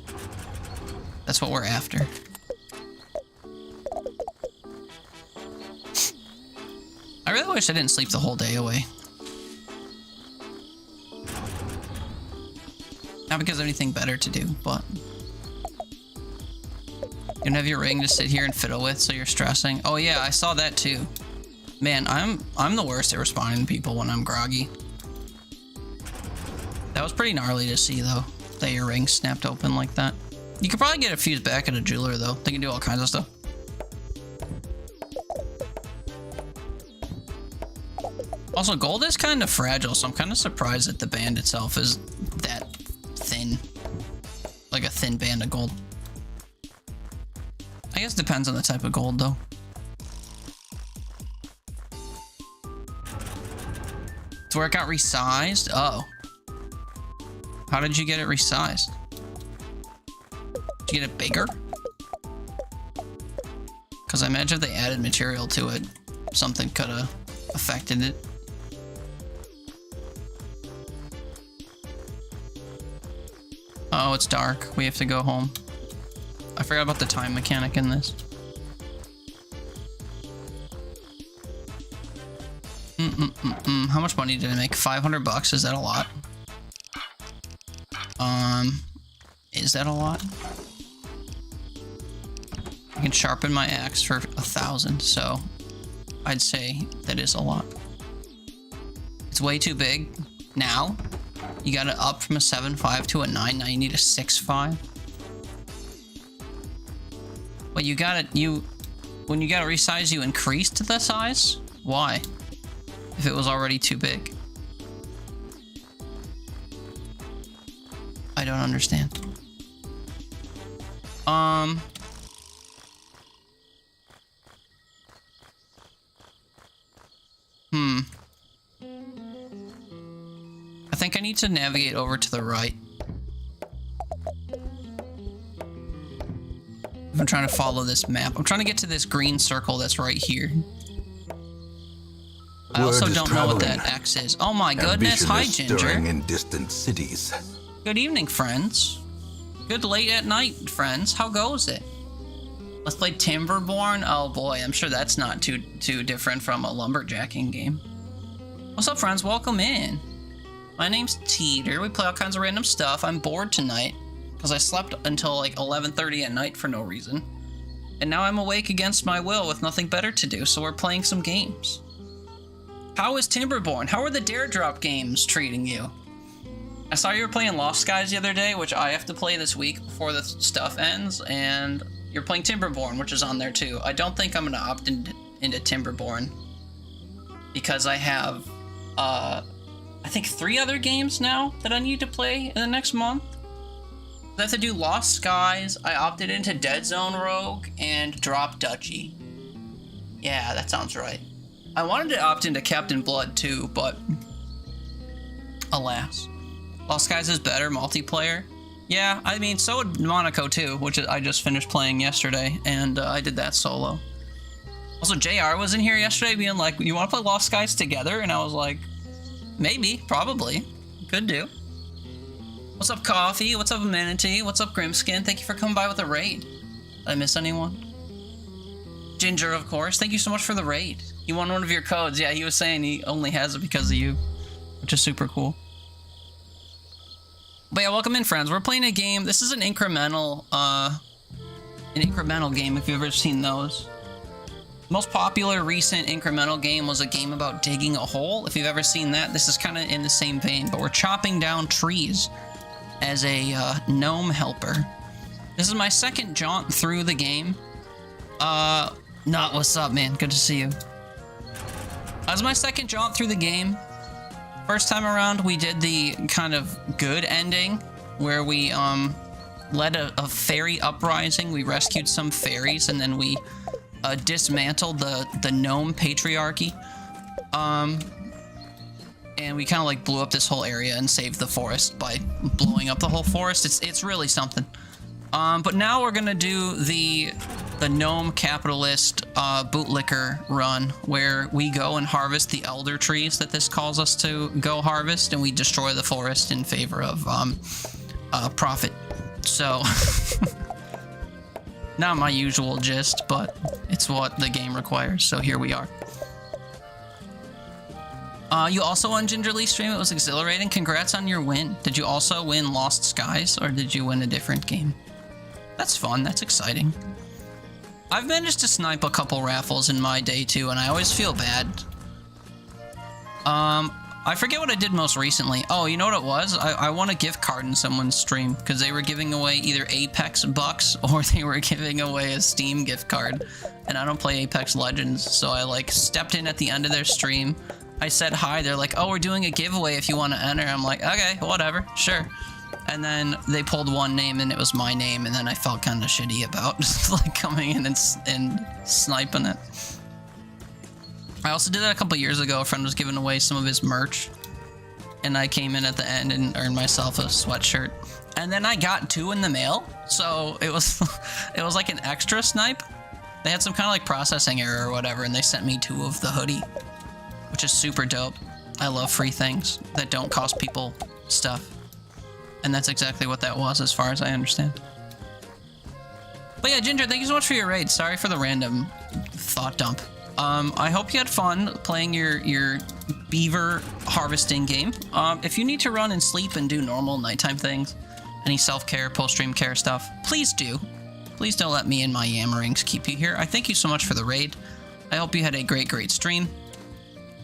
That's what we're after. I really wish I didn't sleep the whole day away. Not because of anything better to do, but... You don't have your ring to sit here and fiddle with, so you're stressing. Oh yeah, I saw that too. Man, I'm the worst at responding to people when I'm groggy. That was pretty gnarly to see, though, that your ring snapped open like that. You could probably get a fuse back at a jeweler, though. They can do all kinds of stuff. Also, gold is kind of fragile, so I'm kind of surprised that the band itself is that thin. Like a thin band of gold. I guess it depends on the type of gold, though. It's where it got resized? Oh. How did you get it resized? Did you get it bigger? Because I imagine if they added material to it, something could have affected it. Oh, it's dark. We have to go home. I forgot about the time mechanic in this. How much money did I make? 500 bucks? Is that a lot? Is that a lot? I can sharpen my axe for 1,000, so I'd say that is a lot. It's way too big. Now, you got it up from a 7.5 to a 9. Now you need a 6.5. But you got it, when you got it resized, you increased the size? Why? If it was already too big. I don't understand. I think I need to navigate over to the right. I'm trying to follow this map. I'm trying to get to this green circle that's right here. I also don't know what that X is. Oh my goodness. Hi, Ginger. In distant cities. Good evening, friends. Good late at night, friends. How goes it? Let's play Timberborn. Oh boy, I'm sure that's not too different from a lumberjacking game. What's up, friends? Welcome in. My name's Teeter. We play all kinds of random stuff. I'm bored tonight because I slept until like 11:30 at night for no reason. And now I'm awake against my will with nothing better to do, so we're playing some games. How is Timberborn? How are the Dare Drop games treating you? I saw you were playing Lost Skies the other day, which I have to play this week before the stuff ends, and you're playing Timberborn, which is on there too. I don't think I'm going to opt into Timberborn because I have, I think 3 other games now that I need to play in the next month. I have to do Lost Skies, I opted into Dead Zone Rogue, and Drop Duchy. Yeah, that sounds right. I wanted to opt into Captain Blood too, but alas. Lost Skies is better multiplayer. Yeah, I mean, so would Monaco too, which I just finished playing yesterday, and I did that solo. Also, JR was in here yesterday being like, you want to play Lost Skies together? And I was like, maybe, probably. Could do. What's up, Coffee? What's up, Manatee? What's up, Grimskin? Thank you for coming by with a raid. Did I miss anyone? Ginger, of course. Thank you so much for the raid. You won one of your codes. Yeah, he was saying he only has it because of you, which is super cool. But yeah, welcome in, friends. We're playing a game. This is an incremental game, if you've ever seen those. The most popular recent incremental game was a game about digging a hole. If you've ever seen that, this is kind of in the same vein, but we're chopping down trees as a gnome helper. This is my second jaunt through the game. Not what's up, man? Good to see you. As my second jaunt through the game. First time around, we did the kind of good ending where we led a fairy uprising. We rescued some fairies, and then we dismantled the gnome patriarchy. And we kind of like blew up this whole area and saved the forest by blowing up the whole forest. It's really something. But now we're gonna do the gnome capitalist bootlicker run, where we go and harvest the elder trees that this calls us to go harvest, and we destroy the forest in favor of profit. So not my usual gist, but it's what the game requires, so here we are. You also won Gingerly Stream. It was exhilarating. Congrats on your win. Did you also win Lost Skies, or did you win a different game? That's fun. That's exciting. I've managed to snipe a couple raffles in my day too, and I always feel bad. I forget what I did most recently. Oh, you know what it was? I won a gift card in someone's stream because they were giving away either Apex bucks or they were giving away a Steam gift card. And I don't play Apex Legends, so I like stepped in at the end of their stream. I said hi. They're like, "Oh, we're doing a giveaway if you want to enter." I'm like, "Okay, whatever, sure." And then they pulled one name, and it was my name, and then I felt kind of shitty about like coming in and sniping it. I also did that a couple years ago. A friend was giving away some of his merch, and I came in at the end and earned myself a sweatshirt. And then I got 2 in the mail, so it was it was like an extra snipe. They had some kind of like processing error or whatever, and they sent me 2 of the hoodie, which is super dope. I love free things that don't cost people stuff. And that's exactly what that was, as far as I understand. But yeah, Ginger, thank you so much for your raid. Sorry for the random thought dump. I hope you had fun playing your beaver harvesting game. If you need to run and sleep and do normal nighttime things, any self-care, post-stream care stuff, please do. Please don't let me and my yammerings keep you here. I thank you so much for the raid. I hope you had a great stream.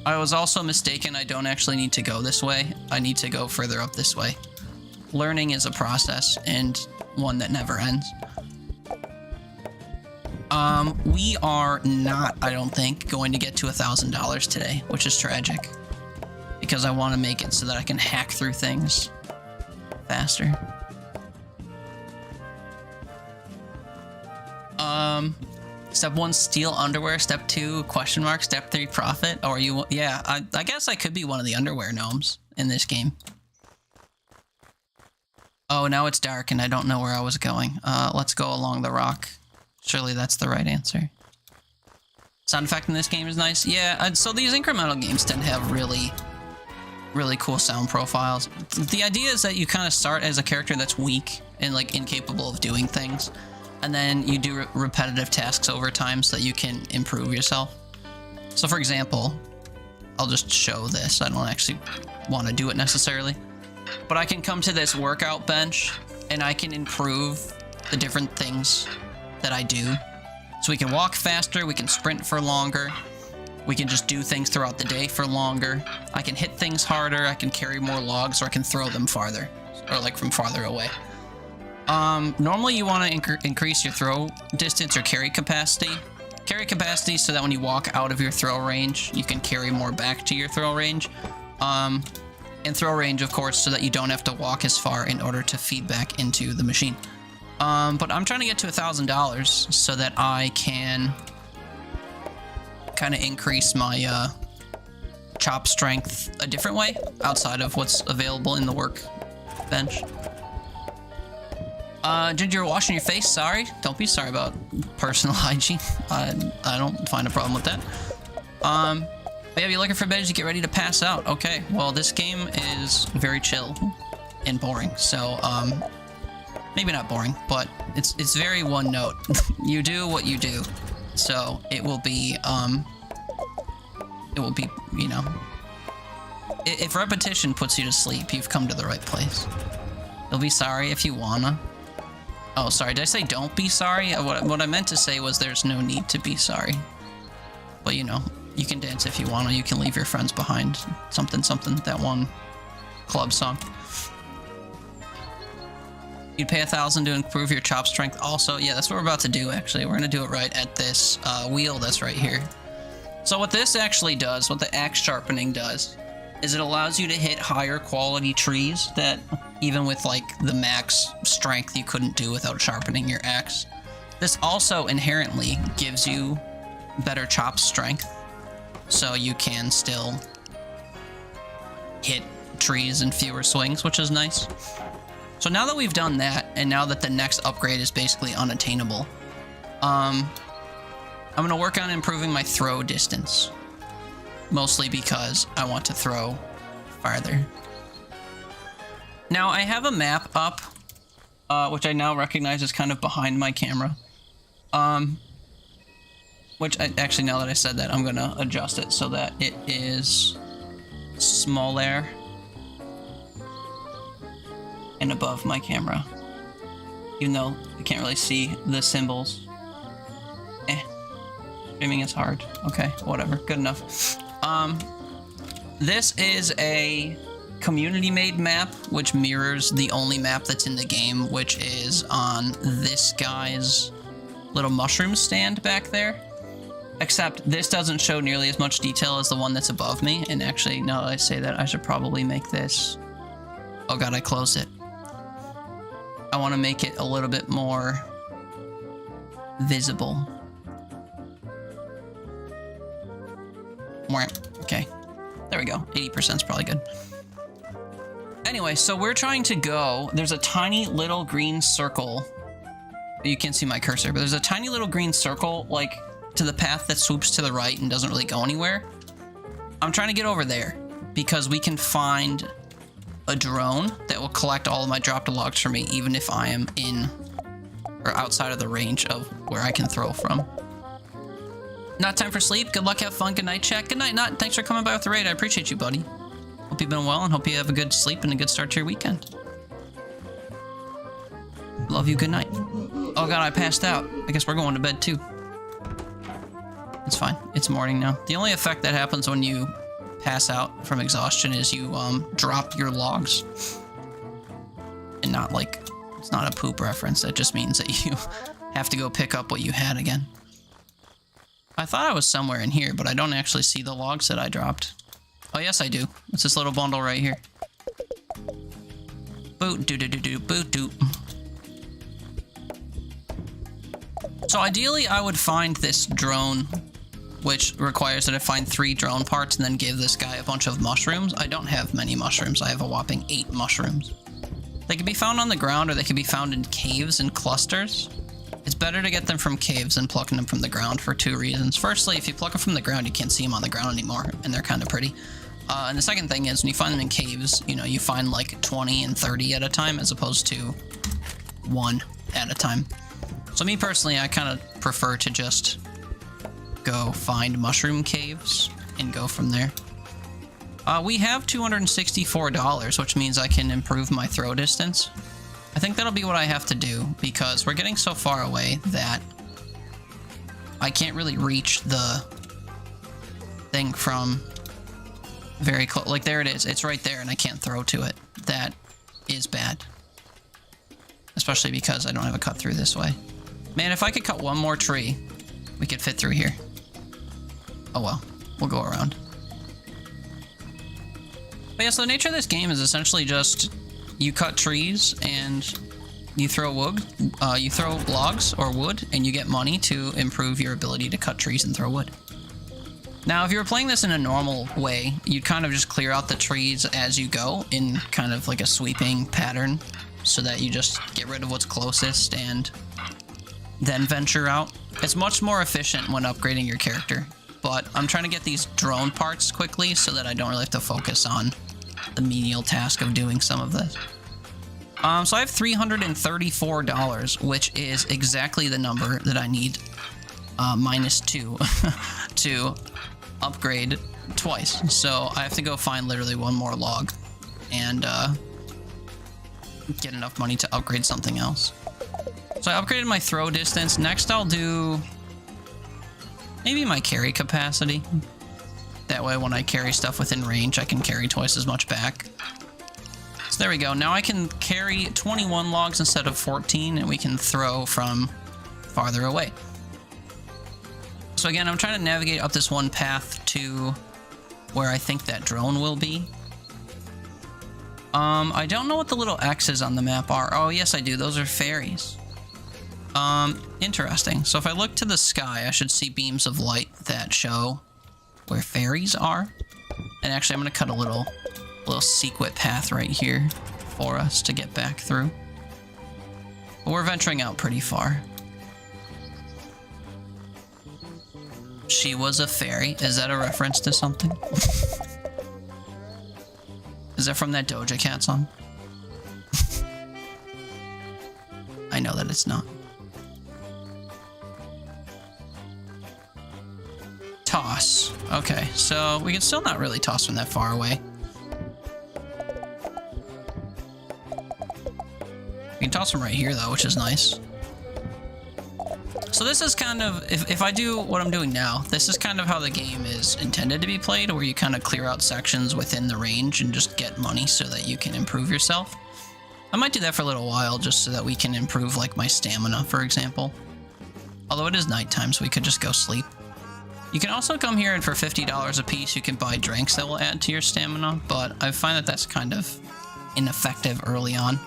I was also mistaken. I don't actually need to go this way. I need to go further up this way. Learning is a process, and one that never ends. We are not, I don't think, going to get to $1,000 today, which is tragic. Because I want to make it so that I can hack through things faster. Step 1, steal underwear. Step 2, question mark. Step 3, profit. Or you, yeah, I guess I could be one of the underwear gnomes in this game. Oh, now it's dark and I don't know where I was going. Let's go along the rock. Surely that's the right answer. Sound effect in this game is nice. Yeah, so these incremental games tend to have really cool sound profiles. The idea is that you kind of start as a character that's weak and like incapable of doing things. And then you do repetitive tasks over time so that you can improve yourself. So for example, I'll just show this. I don't actually want to do it necessarily. But I can come to this workout bench and I can improve the different things that I do. So we can walk faster, we can sprint for longer, we can just do things throughout the day for longer. I can hit things harder, I can carry more logs, or I can throw them farther, or like from farther away. Normally you want to increase your throw distance or carry capacity. Carry capacity so that when you walk out of your throw range, you can carry more back to your throw range. And throw range, of course, so that you don't have to walk as far in order to feed back into the machine. But I'm trying to get to $1,000 so that I can kind of increase my chop strength a different way outside of what's available in the workbench. Ginger, you're washing your face. Sorry. Don't be sorry about personal hygiene. I don't find a problem with that. But yeah, you're looking for beds, you get ready to pass out. Okay, well, this game is very chill and boring. So, maybe not boring, but it's very one note. You do what you do. So, it will be, you know, if repetition puts you to sleep, you've come to the right place. You'll be sorry if you wanna. Oh, sorry, did I say don't be sorry? What I meant to say was there's no need to be sorry. But, you know, you can dance if you want, or you can leave your friends behind. Something, something, that one club song. You'd pay 1,000 to improve your chop strength. Also, yeah, that's what we're about to do, actually. We're gonna do it right at this wheel that's right here. So what this actually does, what the axe sharpening does, is it allows you to hit higher quality trees that even with like the max strength you couldn't do without sharpening your axe. This also inherently gives you better chop strength, so you can still hit trees in fewer swings, which is nice. So now that we've done that, and now that the next upgrade is basically unattainable, I'm gonna work on improving my throw distance. Mostly because I want to throw farther. Now, I have a map up, which I now recognize is kind of behind my camera. Which, actually, now that I said that, I'm gonna adjust it so that it is smaller and above my camera. Even though I can't really see the symbols. Streaming is hard. Okay, whatever. Good enough. This is a community-made map, which mirrors the only map that's in the game, which is on this guy's little mushroom stand back there. Except this doesn't show nearly as much detail as the one that's above me. And actually, now that I say that, I should probably make this... Oh god, I closed it. I want to make it a little bit more visible. Okay, there we go. 80% is probably good. Anyway, so we're trying to go. There's a tiny little green circle. You can't see my cursor, but there's a tiny little green circle, like, to the path that swoops to the right and doesn't really go anywhere. I'm trying to get over there because we can find a drone that will collect all of my dropped logs for me, even if I am in or outside of the range of where I can throw from. Not time for sleep. Good luck, have fun. Good night, chat. Good night, Not. Thanks for coming by with the raid. I appreciate you, buddy. Hope you've been well and hope you have a good sleep and a good start to your weekend. Love you. Good night. Oh god, I passed out. I guess we're going to bed too. It's fine. It's morning now. The only effect that happens when you pass out from exhaustion is you drop your logs. And not like, it's not a poop reference. That just means that you have to go pick up what you had again. I thought I was somewhere in here, but I don't actually see the logs that I dropped. Oh, yes, I do. It's this little bundle right here. Boot, doo-doo-doo-doo, boot, doot. So ideally, I would find this drone, which requires that I find 3 drone parts and then give this guy a bunch of mushrooms. I don't have many mushrooms. I have a whopping 8 mushrooms. They can be found on the ground, or they can be found in caves and clusters. It's better to get them from caves than plucking them from the ground for 2 reasons. Firstly, if you pluck them from the ground, you can't see them on the ground anymore, and they're kind of pretty. And the second thing is, when you find them in caves, you know, you find like 20 and 30 at a time, as opposed to 1 at a time. So me personally, I kind of prefer to just go find mushroom caves and go from there. We have $264, which means I can improve my throw distance. I think that'll be what I have to do, because we're getting so far away that I can't really reach the thing from very close. Like, there it is. It's right there, and I can't throw to it. That is bad. Especially because I don't have a cut through this way. Man, if I could cut one more tree, we could fit through here. Oh well, we'll go around. But yeah, so the nature of this game is essentially just you cut trees and you throw wood, you throw logs or wood, and you get money to improve your ability to cut trees and throw wood. Now, if you were playing this in a normal way, you'd kind of just clear out the trees as you go in kind of like a sweeping pattern so that you just get rid of what's closest and then venture out. It's much more efficient when upgrading your character, but I'm trying to get these drone parts quickly so that I don't really have to focus on the menial task of doing some of this. So I have $334, which is exactly the number that I need, -2, to upgrade twice. So I have to go find literally one more log and get enough money to upgrade something else. So I upgraded my throw distance. Next I'll do maybe my carry capacity. That way when I carry stuff within range, I can carry twice as much back. So there we go. Now I can carry 21 logs instead of 14, and we can throw from farther away. So again, I'm trying to navigate up this one path to where I think that drone will be. I don't know what the little X's on the map are. Oh, yes, I do. Those are fairies. Interesting. So if I look to the sky, I should see beams of light that show where fairies are. And actually, I'm going to cut a little sequit path right here for us to get back through. But we're venturing out pretty far. She was a fairy. Is that a reference to something? Is that from that Doja Cat song? I know that it's not. Toss. Okay, so we can still not really toss from that far away. We can toss from right here, though, which is nice. So this is kind of, if I do what I'm doing now, this is kind of how the game is intended to be played, where you kind of clear out sections within the range and just get money so that you can improve yourself. I might do that for a little while just so that we can improve, like, my stamina, for example. Although it is nighttime, so we could just go sleep. You can also come here and for $50 a piece, you can buy drinks that will add to your stamina, but I find that that's kind of ineffective early on.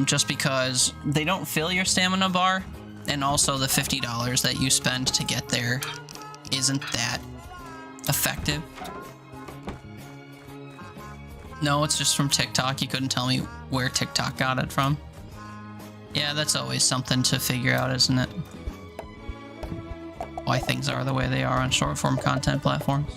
Just because they don't fill your stamina bar, and also the $50 that you spend to get there isn't that effective. No, it's just from TikTok. You couldn't tell me where TikTok got it from. Yeah, that's always something to figure out, isn't it? Why things are the way they are on short-form content platforms.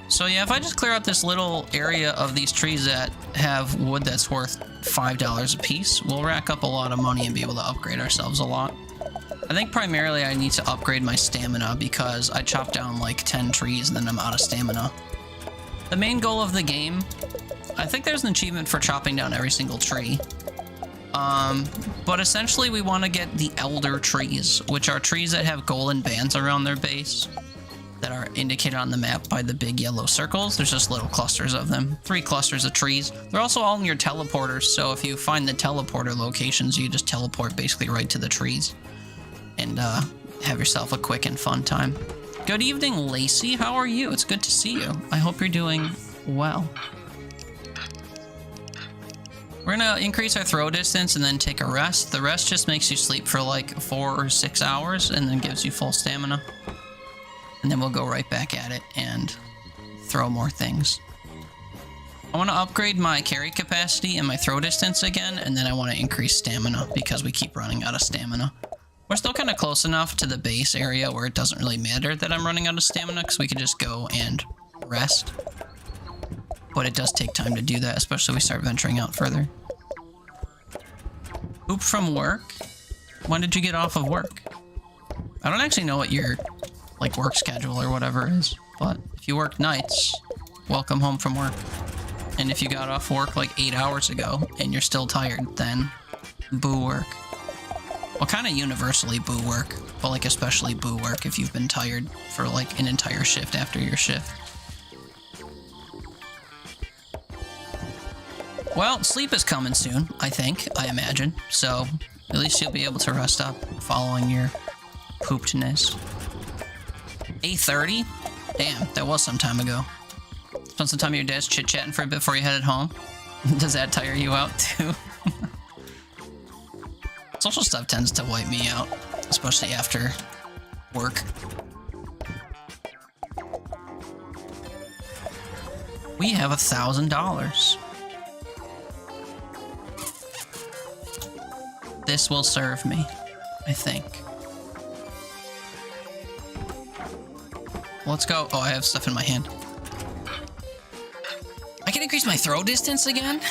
So yeah, if I just clear out this little area of these trees that have wood that's worth $5 a piece, we'll rack up a lot of money and be able to upgrade ourselves a lot. I think primarily I need to upgrade my stamina because I chopped down like 10 trees and then I'm out of stamina. The main goal of the game, I think there's an achievement for chopping down every single tree. But essentially we want to get the elder trees, which are trees that have golden bands around their base that are indicated on the map by the big yellow circles. There's just little clusters of them, 3 clusters of trees. They're also all in your teleporters, so if you find the teleporter locations, you just teleport basically right to the trees and have yourself a quick and fun time. Good evening, Lacey. How are you? It's good to see you. I hope you're doing well. We're gonna increase our throw distance and then take a rest. The rest just makes you sleep for like 4 or 6 hours and then gives you full stamina. And then we'll go right back at it and throw more things. I want to upgrade my carry capacity and my throw distance again, and then I want to increase stamina because we keep running out of stamina. We're still kind of close enough to the base area where it doesn't really matter that I'm running out of stamina because we can just go and rest. But it does take time to do that, especially if we start venturing out further. Oop from work? When did you get off of work? I don't actually know what your like work schedule or whatever is, but if you work nights, welcome home from work. And if you got off work like 8 hours ago and you're still tired, then boo work. Well, kind of universally boo work, but like especially boo work if you've been tired for like an entire shift after your shift. Well, sleep is coming soon, I think, I imagine. So at least you'll be able to rest up following your poopedness. 8:30? Damn, that was some time ago. Spend some time with your dad's chit-chatting for a bit before you headed home. Does that tire you out too? Social stuff tends to wipe me out, especially after work. We have $1,000. This will serve me, I think. Let's go. Oh, I have stuff in my hand. I can increase my throw distance again?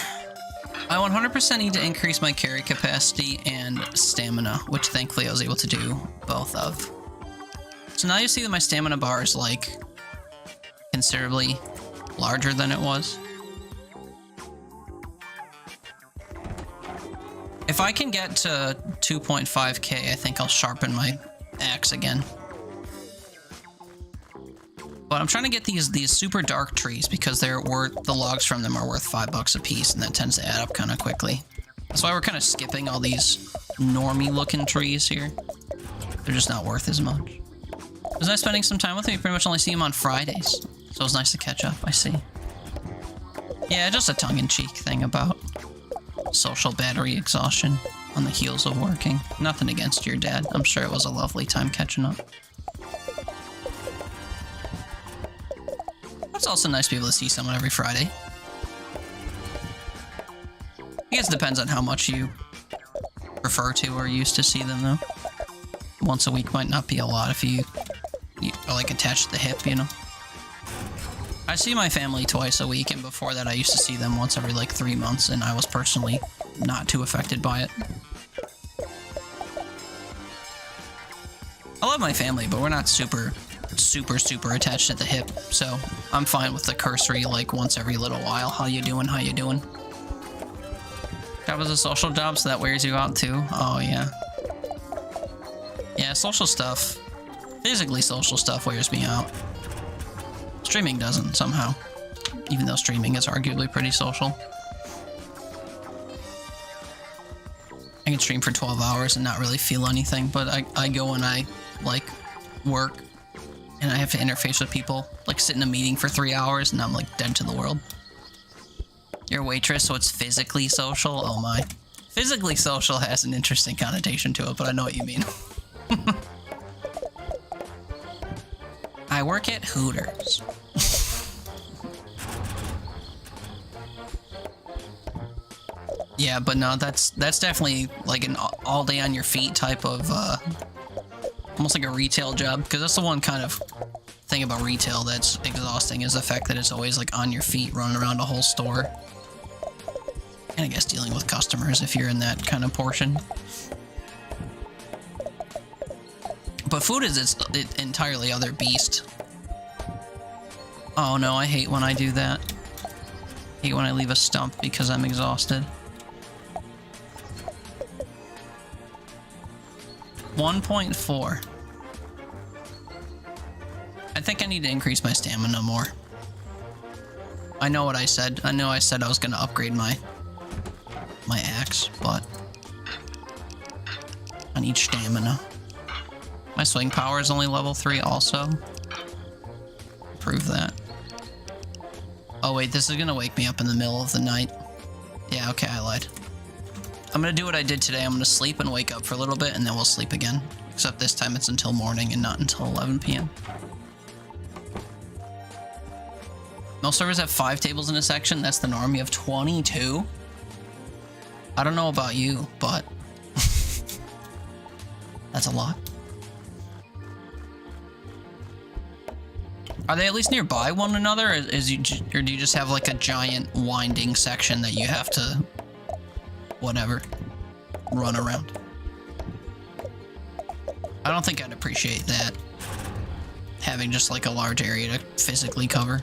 I 100% need to increase my carry capacity and stamina, which thankfully I was able to do both of. So now you see that my stamina bar is like considerably larger than it was. If I can get to 2.5k, I think I'll sharpen my axe again. But I'm trying to get these super dark trees because they're worth, the logs from them are worth $5 a piece, and that tends to add up kind of quickly. That's why we're kind of skipping all these normie looking trees here. They're just not worth as much. It was nice spending some time with him. You pretty much only see him on Fridays, so it was nice to catch up, I see. Yeah, just a tongue-in-cheek thing about social battery exhaustion on the heels of working. Nothing against your dad. I'm sure it was a lovely time catching up. It's also nice to be able to see someone every Friday. I guess it depends on how much you prefer to or used to see them, though. Once a week might not be a lot if you are, like, attached to the hip, you know? I see my family twice a week, and before that I used to see them once every, like, 3 months, and I was personally not too affected by it. I love my family, but we're not super attached at the hip, so I'm fine with the cursory, like, once every little while. How you doing? How you doing? That was a social job, so that wears you out too. Oh, yeah. Yeah, social stuff, physically social stuff wears me out. Streaming doesn't, somehow. Even though streaming is arguably pretty social. I can stream for 12 hours and not really feel anything, but I go and I, like, work. And I have to interface with people, like sit in a meeting for 3 hours, and I'm like dead to the world. You're a waitress, so it's physically social? Oh my. Physically social has an interesting connotation to it, but I know what you mean. I work at Hooters. Yeah, but no, that's definitely like an all day on your feet type of almost like a retail job, because that's the one kind of thing about retail that's exhausting, is the fact that it's always like on your feet running around a whole store. And I guess dealing with customers if you're in that kind of portion. But food is its entirely other beast. Oh no, I hate when I do that. I hate when I leave a stump because I'm exhausted. 1.4. I think I need to increase my stamina more. I know what I said. I know I said I was going to upgrade my axe, but I need stamina. My swing power is only level 3 also. Prove that. Oh wait, this is going to wake me up in the middle of the night. Yeah, okay, I lied. I'm going to do what I did today. I'm going to sleep and wake up for a little bit, and then we'll sleep again. Except this time it's until morning and not until 11 p.m. Most servers have 5 tables in a section. That's the norm. You have 22? I don't know about you, but that's a lot. Are they at least nearby one another, or do you just have like a giant winding section that you have to, whatever, run around? I don't think I'd appreciate that, having just like a large area to physically cover.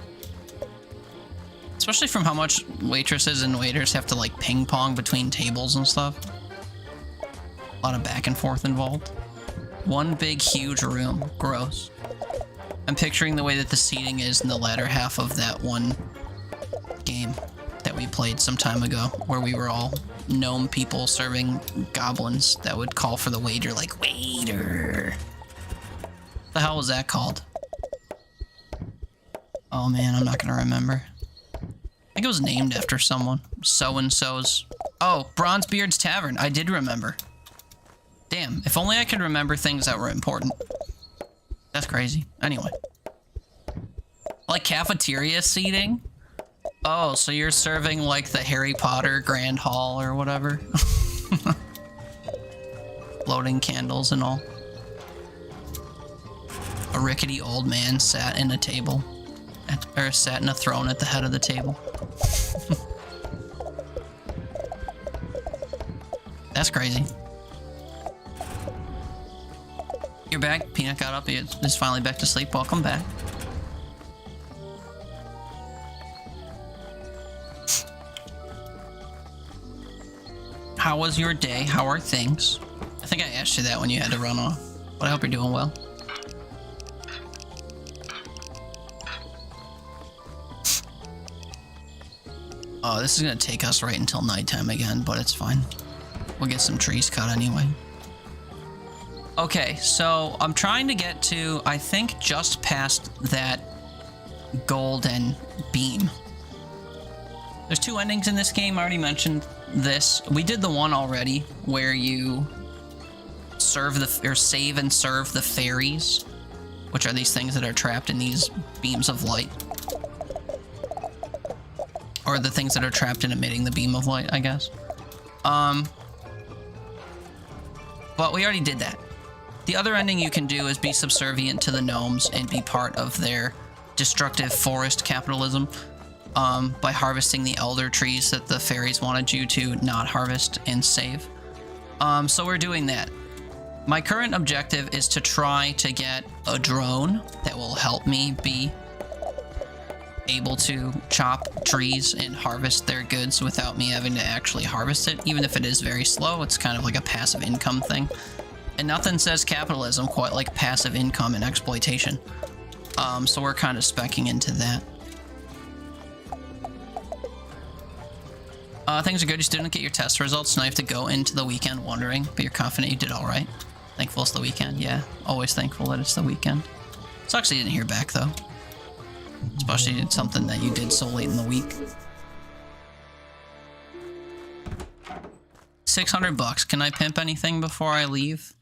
Especially from how much waitresses and waiters have to like ping pong between tables and stuff. A lot of back and forth involved. One big huge room. Gross. I'm picturing the way that the seating is in the latter half of that one game that we played some time ago, where we were all gnome people serving goblins that would call for the waiter, like, waiter. The hell was that called? Oh man, I'm not gonna remember. I think it was named after someone. So-and-so's. Oh, Bronzebeard's Tavern. I did remember. Damn, if only I could remember things that were important. That's crazy. Anyway. Like cafeteria seating? Oh, so you're serving like the Harry Potter Grand Hall or whatever? Floating candles and all. A rickety old man sat in a table. Or sat in a throne at the head of the table. That's crazy. You're back. Peanut got up. He's finally back to sleep. Welcome back. How was your day? How are things? I think I asked you that when you had to run off. But I hope you're doing well. Oh, this is going to take us right until nighttime again, but it's fine. We'll get some trees cut anyway. Okay, so I'm trying to get to, I think, just past that golden beam. There's 2 endings in this game. I already mentioned this. We did the one already where you save and serve the fairies, which are these things that are trapped in these beams of light. Or the things that are trapped in emitting the beam of light, I guess. But we already did that. The other ending you can do is be subservient to the gnomes and be part of their destructive forest capitalism by harvesting the elder trees that the fairies wanted you to not harvest and save. So we're doing that. My current objective is to try to get a drone that will help me be able to chop trees and harvest their goods without me having to actually harvest it. Even if it is very slow, it's kind of like a passive income thing. And nothing says capitalism quite like passive income and exploitation. So we're kind of speccing into that. Things are good. You still didn't get your test results. Now you have to go into the weekend wondering, but you're confident you did all right. Thankful it's the weekend. Yeah, always thankful that it's the weekend. Sucks you didn't hear back though. Especially it's something that you did so late in the week. 600 bucks. Can I pimp anything before I leave?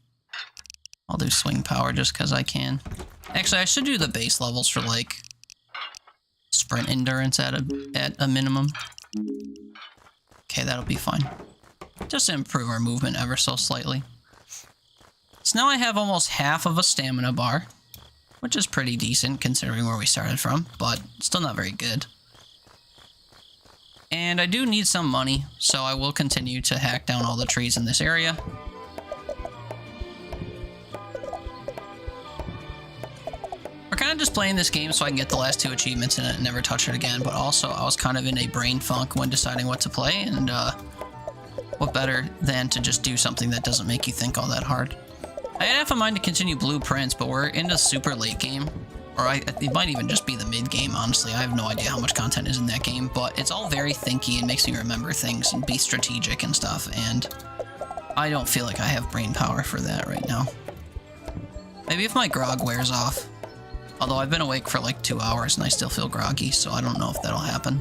I'll do swing power just because I can. Actually, I should do the base levels for like sprint endurance at a minimum. Okay, that'll be fine. Just to improve our movement ever so slightly. So now I have almost half of a stamina bar, which is pretty decent considering where we started from, but still not very good. And I do need some money, so I will continue to hack down all the trees in this area. We're kind of just playing this game so I can get the last 2 achievements in it and never touch it again, but also I was kind of in a brain funk when deciding what to play, and what better than to just do something that doesn't make you think all that hard. I had half a mind to continue Blueprints, but we're into super late game. Or it might even just be the mid game, honestly. I have no idea how much content is in that game, but it's all very thinky and makes me remember things and be strategic and stuff, and I don't feel like I have brain power for that right now. Maybe if my grog wears off. Although I've been awake for like 2 hours and I still feel groggy, so I don't know if that'll happen.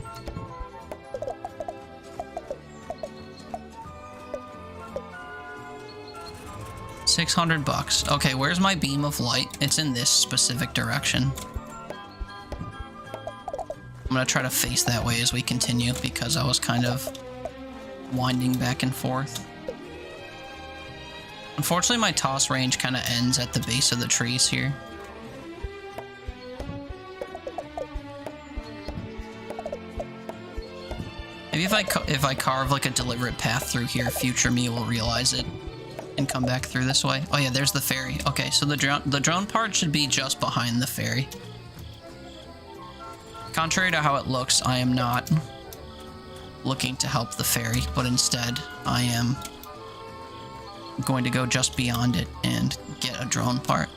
$600. Okay, where's my beam of light? It's in this specific direction. I'm gonna try to face that way as we continue because I was kind of winding back and forth. Unfortunately, my toss range kind of ends at the base of the trees here. Maybe if I carve like a deliberate path through here, future me will realize it and come back through this way. Oh yeah, there's the ferry. Okay, so the drone part should be just behind the ferry. Contrary to how it looks, I am not looking to help the ferry, but instead I am going to go just beyond it and get a drone part.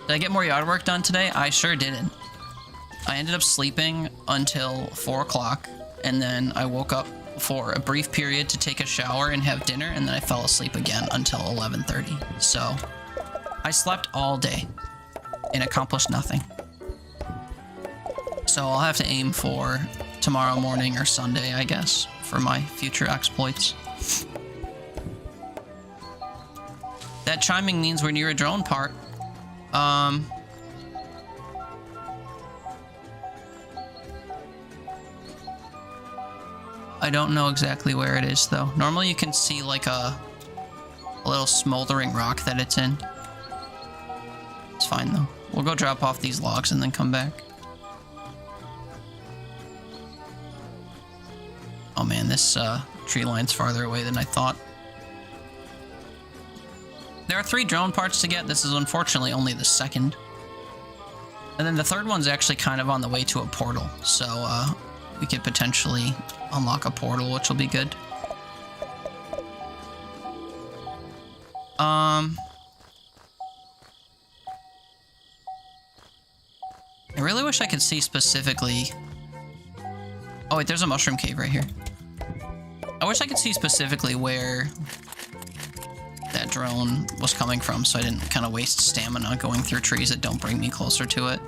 Did I get more yard work done today? I sure didn't. I ended up sleeping until 4 o'clock, and then I woke up for a brief period to take a shower and have dinner, and then I fell asleep again until 11:30. So I slept all day and accomplished nothing. So I'll have to aim for tomorrow morning or Sunday, I guess, for my future exploits. that chiming means we're near a drone part. I don't know exactly where it is, though. Normally you can see, like, a little smoldering rock that it's in. It's fine, though. We'll go drop off these logs and then come back. Oh, man, this tree line's farther away than I thought. There are 3 drone parts to get. This is unfortunately only the second. And then the third one's actually kind of on the way to a portal. So, we could potentially unlock a portal, which will be good. I really wish I could see specifically... Oh, wait, there's a mushroom cave right here. I wish I could see specifically where that drone was coming from, so I didn't kind of waste stamina going through trees that don't bring me closer to it.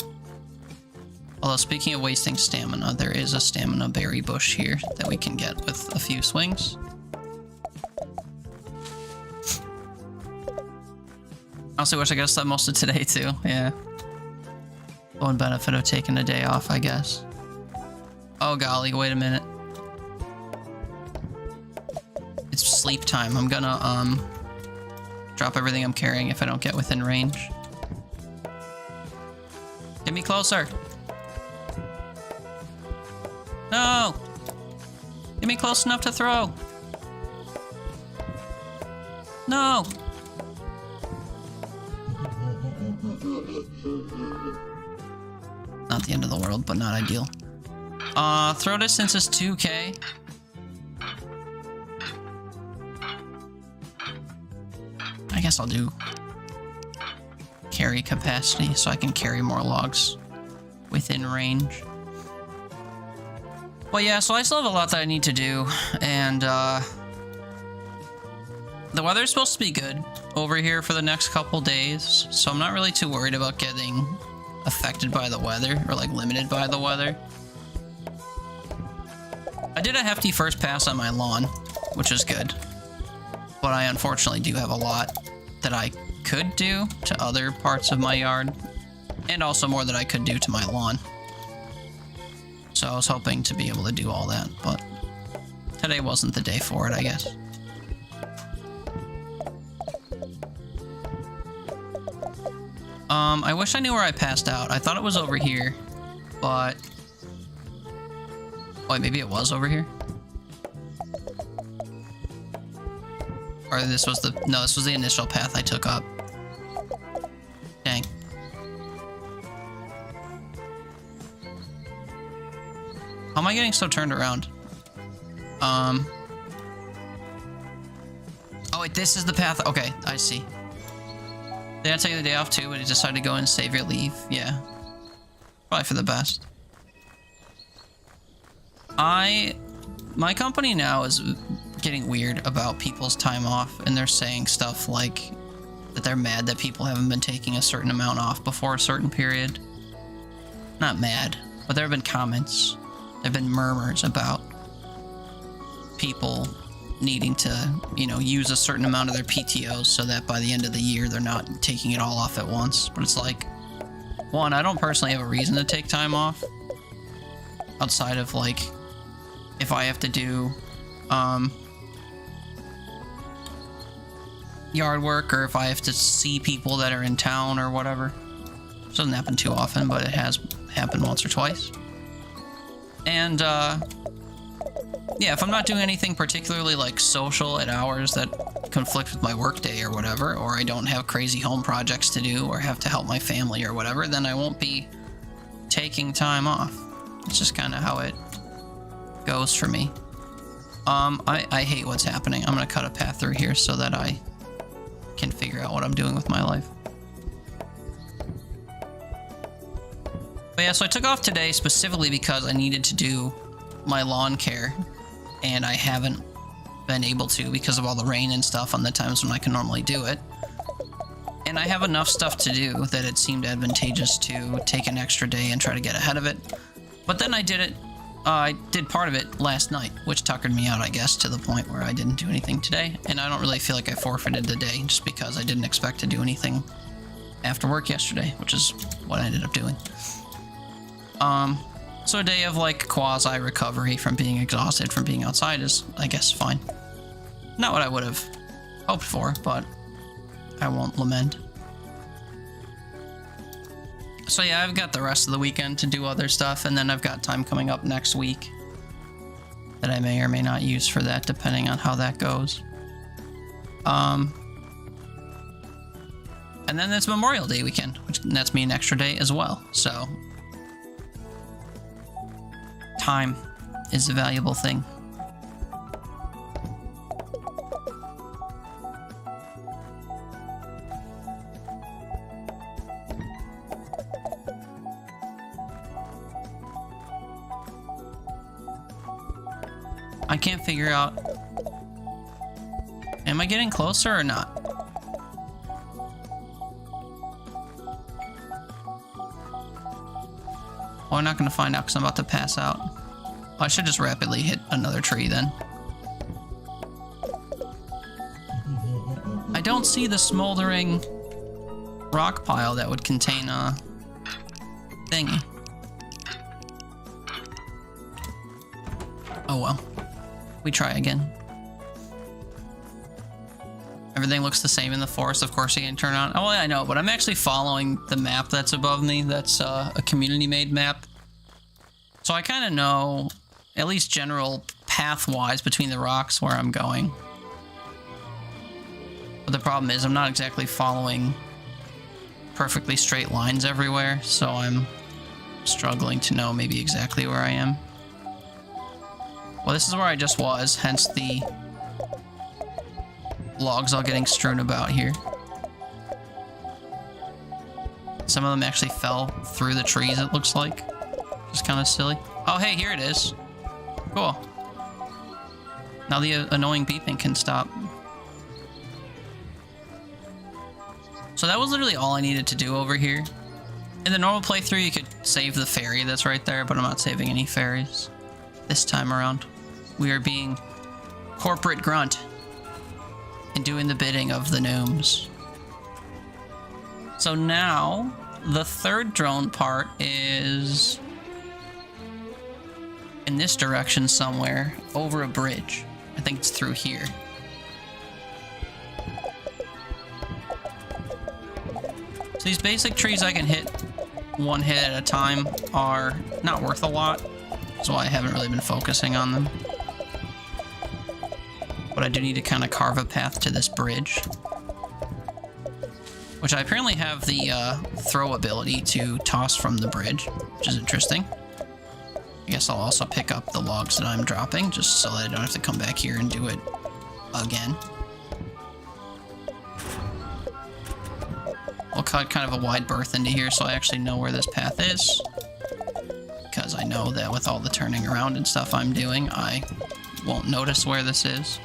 Although, speaking of wasting stamina, there is a stamina berry bush here that we can get with a few swings. I also wish I got slept most of today, too. Yeah. One benefit of taking a day off, I guess. Oh, golly, wait a minute. It's sleep time. I'm gonna, drop everything I'm carrying if I don't get within range. Get me closer. No! Get me close enough to throw. No! Not the end of the world, but not ideal. Throw distance is 2K. I guess I'll do carry capacity so I can carry more logs within range. Well, yeah, so I still have a lot that I need to do, and the weather's supposed to be good over here for the next couple days, so I'm not really too worried about getting affected by the weather, or like limited by the weather. I did a hefty first pass on my lawn, which is good, but I unfortunately do have a lot that I could do to other parts of my yard, and also more that I could do to my lawn. So I was hoping to be able to do all that, but today wasn't the day for it, I guess. I wish I knew where I passed out. I thought it was over here, but... Wait, maybe it was over here? Or this was the... No, this was the initial path I took up. Dang. How am I getting so turned around? Oh wait, this is the path. Okay, I see. Did I take the day off too, but you decided to go and save your leave? Yeah. Probably for the best. My company now is getting weird about people's time off, and they're saying stuff like that they're mad that people haven't been taking a certain amount off before a certain period. Not mad, but there have been comments. There have been murmurs about people needing to, you know, use a certain amount of their PTOs so that by the end of the year they're not taking it all off at once. But it's like, one, I don't personally have a reason to take time off outside of like if I have to do yard work, or if I have to see people that are in town or whatever. It doesn't happen too often, but it has happened once or twice. And yeah, if I'm not doing anything particularly like social at hours that conflict with my workday or whatever, or I don't have crazy home projects to do or have to help my family or whatever, then I won't be taking time off. It's just kind of how it goes for me. I hate what's happening. I'm gonna cut a path through here so that I can figure out what I'm doing with my life. But yeah, so I took off today specifically because I needed to do my lawn care, and I haven't been able to because of all the rain and stuff on the times when I can normally do it. And I have enough stuff to do that it seemed advantageous to take an extra day and try to get ahead of it. But then I did it I did part of it last night, which tuckered me out, I guess, to the point where I didn't do anything today. And I don't really feel like I forfeited the day just because I didn't expect to do anything after work yesterday, which is what I ended up doing. So a day of like quasi recovery from being exhausted from being outside is, I guess, fine. Not what I would have hoped for, but I won't lament. So yeah, I've got the rest of the weekend to do other stuff, and then I've got time coming up next week that I may or may not use for that, depending on how that goes. And then it's Memorial Day weekend, which nets me an extra day as well. So time is a valuable thing. I can't figure out, am I getting closer or not? Oh, I'm not going to find out because I'm about to pass out. Oh, I should just rapidly hit another tree then. I don't see the smoldering rock pile that would contain a thingy. Oh well. We try again. Everything looks the same in the forest. Of course, you can turn on. Oh, yeah, I know, but I'm actually following the map that's above me. That's a community-made map. So I kind of know, at least general path-wise, between the rocks where I'm going. But the problem is I'm not exactly following perfectly straight lines everywhere, so I'm struggling to know maybe exactly where I am. Well, this is where I just was, hence the logs all getting strewn about here. Some of them actually fell through the trees, it looks like. Just kind of silly. Oh, hey, here it is. Cool. Now the annoying beeping can stop. So that was literally all I needed to do over here. In the normal playthrough, you could save the ferry that's right there, but I'm not saving any ferries this time around. We are being corporate grunt and doing the bidding of the gnomes. So now, the third drone part is in this direction somewhere, over a bridge. I think it's through here. So these basic trees I can hit one hit at a time are not worth a lot, so I haven't really been focusing on them. But I do need to kind of carve a path to this bridge, which I apparently have the throw ability to toss from the bridge, which is interesting. I guess I'll also pick up the logs that I'm dropping, just so that I don't have to come back here and do it again. We'll cut kind of a wide berth into here so I actually know where this path is, because I know that with all the turning around and stuff I'm doing, I won't notice where this is.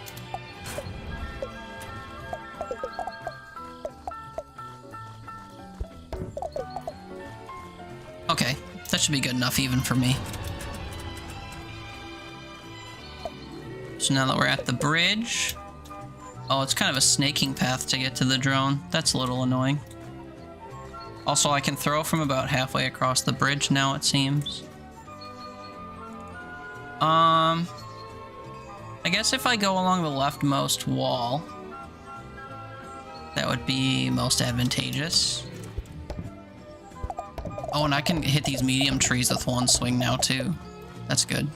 Okay, that should be good enough even for me. So now that we're at the bridge... Oh, it's kind of a snaking path to get to the drone. That's a little annoying. Also, I can throw from about halfway across the bridge now, it seems. I guess if I go along the leftmost wall, that would be most advantageous. Oh, and I can hit these medium trees with one swing now, too. That's good.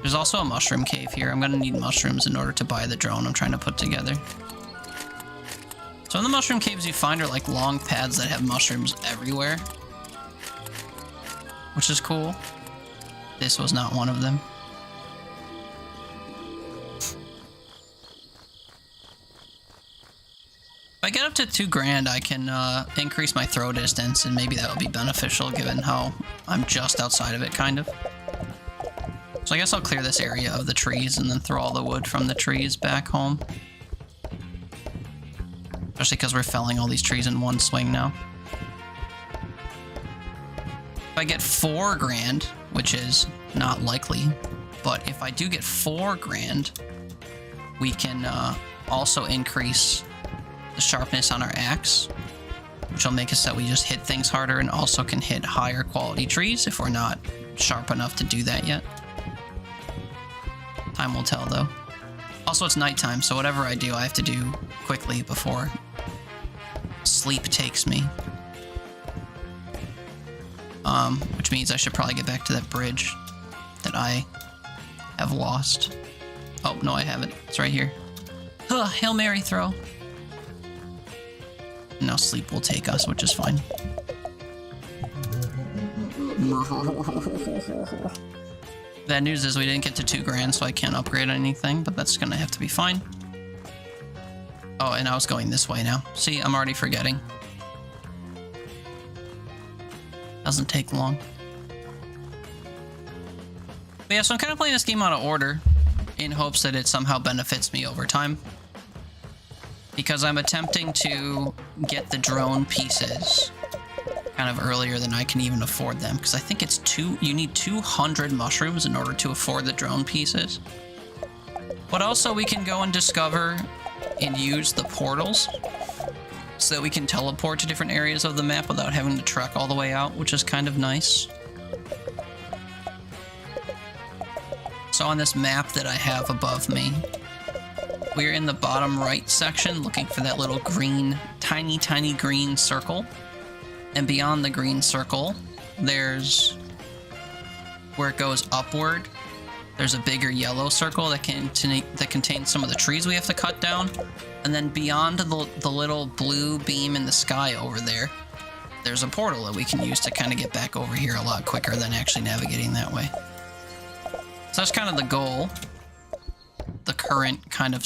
There's also a mushroom cave here. I'm going to need mushrooms in order to buy the drone I'm trying to put together. So in the mushroom caves you find are like long paths that have mushrooms everywhere, which is cool. This was not one of them. If I get up to 2 grand, I can increase my throw distance, and maybe that would be beneficial given how I'm just outside of it, kind of. So I guess I'll clear this area of the trees and then throw all the wood from the trees back home. Especially because we're felling all these trees in one swing now. If I get 4 grand, which is not likely, but if I do get 4 grand, we can also increase the sharpness on our axe, which will make it so we just hit things harder and also can hit higher quality trees if we're not sharp enough to do that yet. Time will tell, though. Also, it's nighttime, so whatever I do, I have to do quickly before sleep takes me. Which means I should probably get back to that bridge that I have lost. Oh, no, I haven't. It's right here. Ugh, Hail Mary throw. Now sleep will take us, which is fine. Bad news is we didn't get to 2 grand, so I can't upgrade anything, but that's gonna have to be fine. Oh, and I was going this way now. See, I'm already forgetting. Doesn't take long. But yeah, so I'm kind of playing this game out of order in hopes that it somehow benefits me over time. Because I'm attempting to get the drone pieces kind of earlier than I can even afford them. Because I think it's you need 200 mushrooms in order to afford the drone pieces. But also we can go and discover and use the portals so that we can teleport to different areas of the map without having to trek all the way out, which is kind of nice. So on this map that I have above me, we're in the bottom right section looking for that little green, tiny green circle. And beyond the green circle, there's where it goes upward. There's a bigger yellow circle that contains some of the trees we have to cut down. And then beyond the little blue beam in the sky over there, there's a portal that we can use to kind of get back over here a lot quicker than actually navigating that way. So that's kind of the goal. The current kind of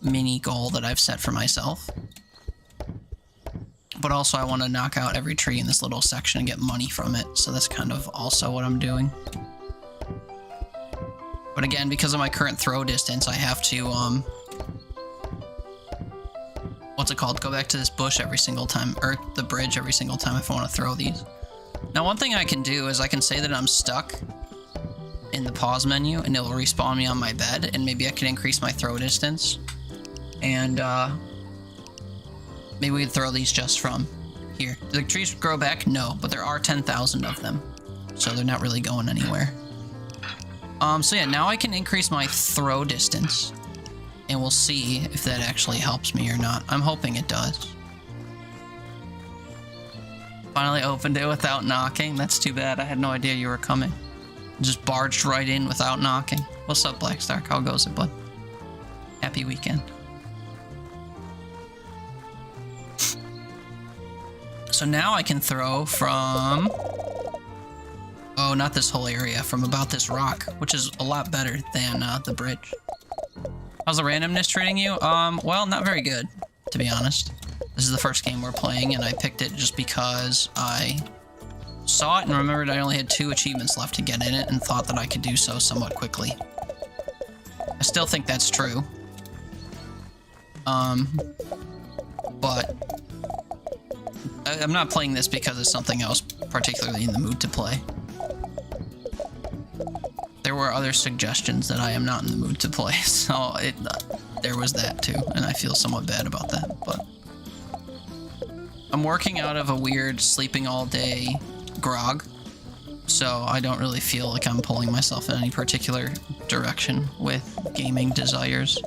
mini goal that I've set for myself. But also I want to knock out every tree in this little section and get money from it. So that's kind of also what I'm doing. But again, because of my current throw distance, I have to, what's it called? Go back to this bush every single time, or the bridge every single time if I want to throw these. Now, one thing I can do is I can say that I'm stuck in the pause menu and it'll respawn me on my bed, and maybe I can increase my throw distance. And, maybe we could throw these just from here. Do the trees grow back? No, but there are 10,000 of them, so they're not really going anywhere. So yeah, now I can increase my throw distance, and we'll see if that actually helps me or not. I'm hoping it does. Finally opened it without knocking. That's too bad. I had no idea you were coming. Just barged right in without knocking. What's up, Blackstark? How goes it, bud? Happy weekend. So now I can throw from... Oh, not this whole area, from about this rock, which is a lot better than the bridge. How's the randomness treating you? Well, not very good, to be honest. This is the first game we're playing, and I picked it just because I saw it and remembered I only had 2 achievements left to get in it and thought that I could do so somewhat quickly. I still think that's true. But I'm not playing this because it's something I was particularly in the mood to play. There were other suggestions that I am not in the mood to play, so there was that too, and I feel somewhat bad about that, but... I'm working out of a weird sleeping all day grog, so I don't really feel like I'm pulling myself in any particular direction with gaming desires.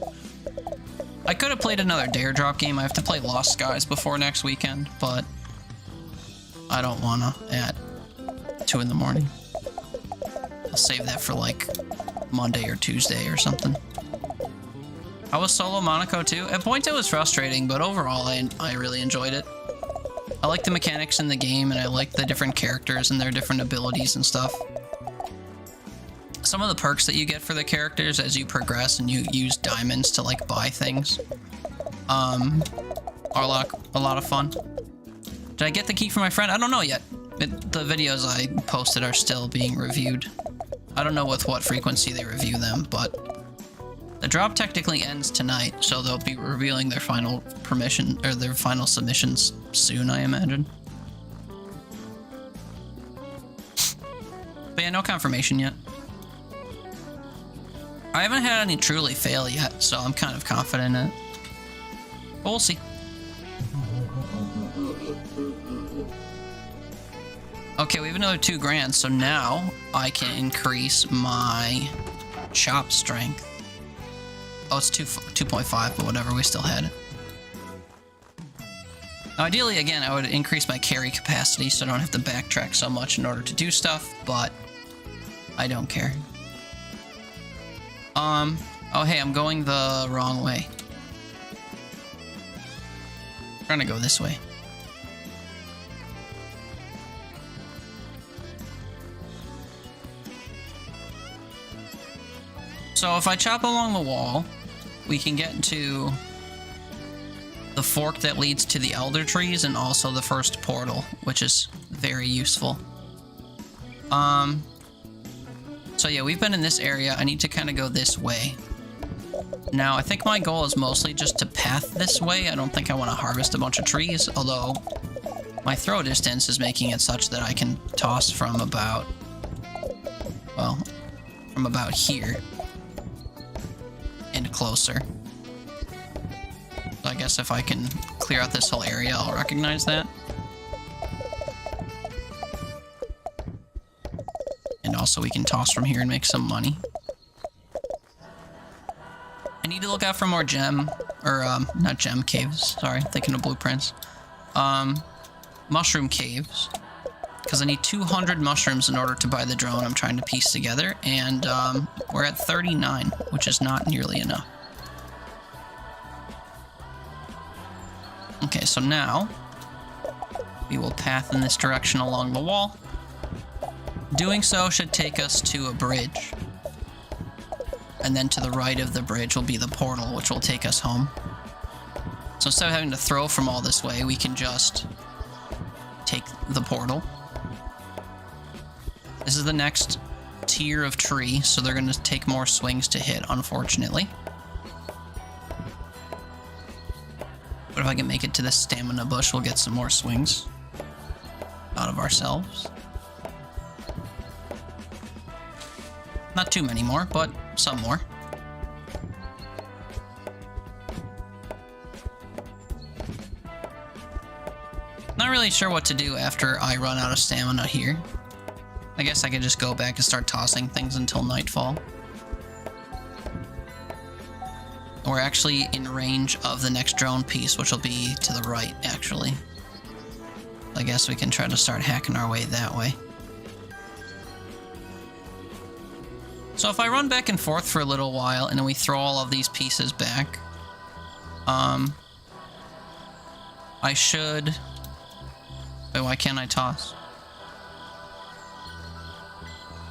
I could have played another Dare Drop game. I have to play Lost Skies before next weekend, but I don't wanna at 2 in the morning. I'll save that for like Monday or Tuesday or something. I was solo Monaco too. At points it was frustrating, but overall I really enjoyed it. I like the mechanics in the game, and I like the different characters and their different abilities and stuff. Some of the perks that you get for the characters as you progress and you use diamonds to like buy things are a lot of fun. Did I get the key from my friend? I don't know yet. The videos I posted are still being reviewed. I don't know with what frequency they review them, but the drop technically ends tonight, so they'll be revealing their final permission or their final submissions soon, I imagine. But yeah, no confirmation yet. I haven't had any truly fail yet, so I'm kind of confident in it. But we'll see. Okay, we have another 2 grand, so now I can increase my chop strength. Oh, it's 2.5, but whatever, we still had it. Now, ideally, again, I would increase my carry capacity so I don't have to backtrack so much in order to do stuff, but I don't care. Oh hey, I'm going the wrong way. I'm trying to go this way. So if I chop along the wall, we can get to the fork that leads to the elder trees and also the first portal, which is very useful. So yeah, we've been in this area. I need to kind of go this way. Now, I think my goal is mostly just to path this way. I don't think I want to harvest a bunch of trees, although my throw distance is making it such that I can toss from about, well, from about here and closer. So I guess if I can clear out this whole area, I'll recognize that. And also we can toss from here and make some money. I need to look out for more gem, or not gem caves, sorry, thinking of blueprints. Mushroom caves. Because I need 200 mushrooms in order to buy the drone I'm trying to piece together, and we're at 39, which is not nearly enough. Okay, so now we will path in this direction along the wall. Doing so should take us to a bridge. And then to the right of the bridge will be the portal, which will take us home. So instead of having to throw from all this way, we can just take the portal. This is the next tier of tree, so they're going to take more swings to hit, unfortunately. But if I can make it to the stamina bush, we'll get some more swings out of ourselves. Not too many more, but some more. Not really sure what to do after I run out of stamina here. I guess I could just go back and start tossing things until nightfall. We're actually in range of the next drone piece, which will be to the right, actually. I guess we can try to start hacking our way that way. So if I run back and forth for a little while and then we throw all of these pieces back, I should... Wait, why can't I toss?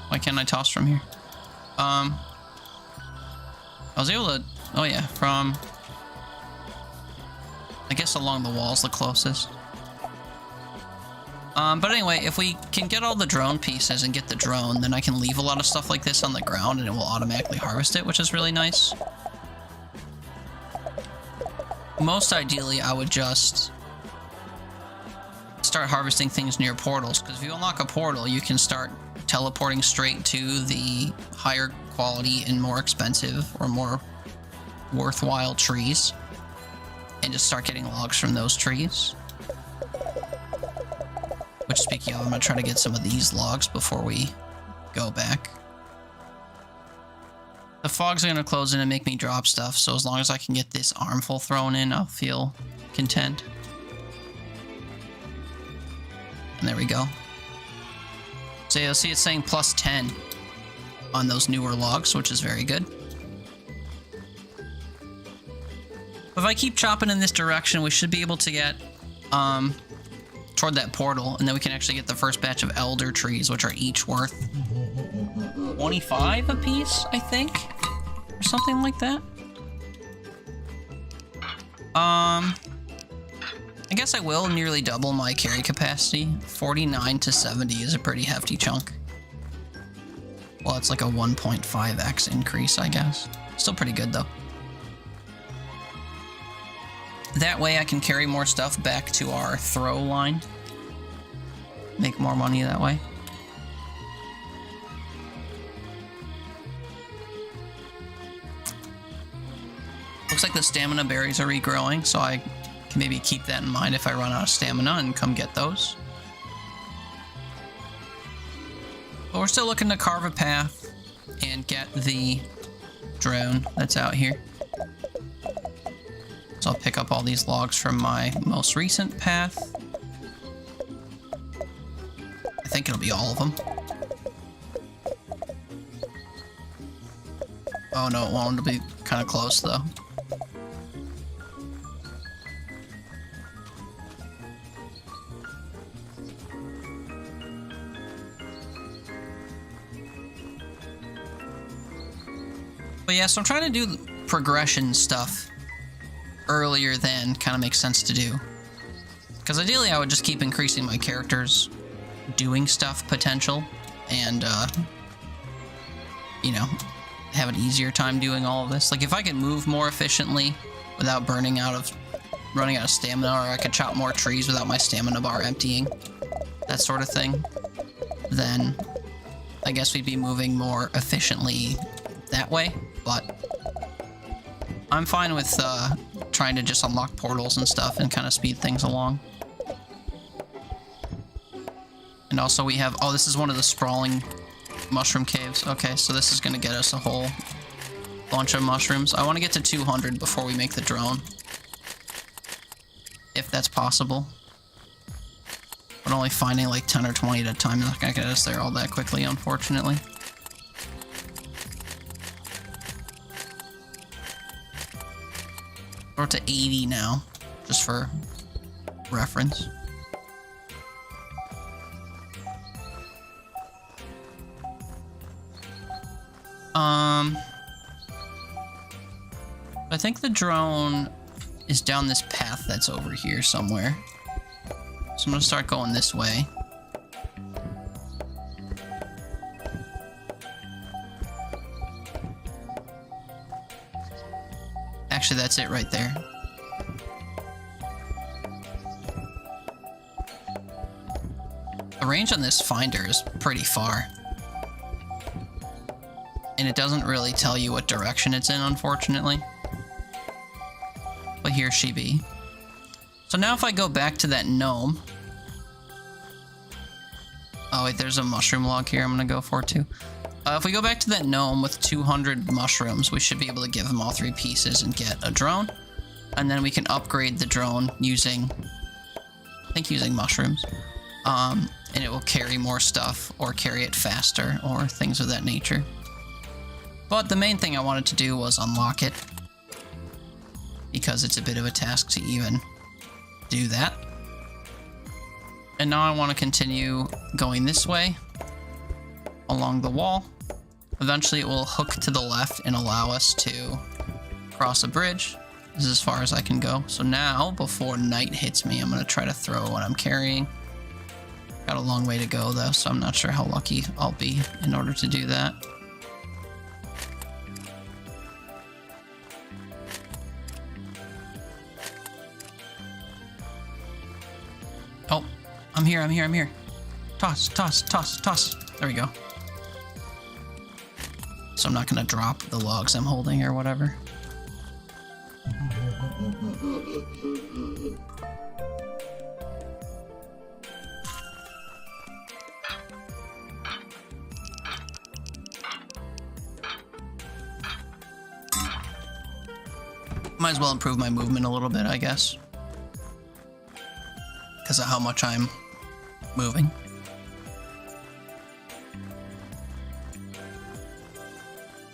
Why can't I toss from here? I was able to... Oh yeah, from... I guess along the walls the closest. But anyway, if we can get all the drone pieces and get the drone, then I can leave a lot of stuff like this on the ground and it will automatically harvest it, which is really nice. Most ideally, I would just start harvesting things near portals, because if you unlock a portal, you can start teleporting straight to the higher quality and more expensive or more worthwhile trees and just start getting logs from those trees. Which, speaking of, I'm going to try to get some of these logs before we go back. The fogs are going to close in and make me drop stuff, so as long as I can get this armful thrown in, I'll feel content. And there we go. So you'll see it's saying plus 10 on those newer logs, which is very good. If I keep chopping in this direction, we should be able to get toward that portal, and then we can actually get the first batch of elder trees, which are each worth 25 apiece, I think, or something like that. I guess I will nearly double my carry capacity. 49 to 70 is a pretty hefty chunk. Well, it's like a 1.5x increase, I guess. Still pretty good, though. That way I can carry more stuff back to our throw line. Make more money that way. looks like the stamina berries are regrowing, so I can maybe keep that in mind if I run out of stamina and come get those. But we're still looking to carve a path and get the drone that's out here. So I'll pick up all these logs from my most recent path. I think it'll be all of them. Oh no, it won't. It'll be kind of close though. But yeah, so I'm trying to do progression stuff earlier than kind of makes sense to do. Because ideally I would just keep increasing my character's doing stuff potential and, you know, have an easier time doing all of this. Like if I could move more efficiently without running out of stamina, or I could chop more trees without my stamina bar emptying, that sort of thing, then I guess we'd be moving more efficiently that way. But I'm fine with trying to just unlock portals and stuff and kind of speed things along. And also we have, oh, this is one of the sprawling mushroom caves. Okay, so this is going to get us a whole bunch of mushrooms. I want to get to 200 before we make the drone, if that's possible. But only finding like 10 or 20 at a time is not going to get us there all that quickly, unfortunately. We're up to 80 now, just for reference. I think the drone is down this path that's over here somewhere. So I'm gonna start going this way. Actually, that's it right there. The range on this finder is pretty far. And it doesn't really tell you what direction it's in, unfortunately. But here she be. So now if I go back to that gnome... Oh wait, there's a mushroom log here I'm gonna go for too. If we go back to that gnome with 200 mushrooms, we should be able to give him all 3 pieces and get a drone. And then we can upgrade the drone using... I think using mushrooms. And it will carry more stuff, or carry it faster, or things of that nature. But the main thing I wanted to do was unlock it, because it's a bit of a task to even do that. And now I want to continue going this way along the wall. Eventually it will hook to the left and allow us to cross a bridge. This is as far as I can go. So now, before night hits me, I'm going to try to throw what I'm carrying. Got a long way to go though, so I'm not sure how lucky I'll be in order to do that. Oh, I'm here, I'm here, I'm here. Toss, toss, toss, toss. There we go. So I'm not gonna drop the logs I'm holding or whatever. Might as well improve my movement a little bit, I guess, because of how much I'm moving.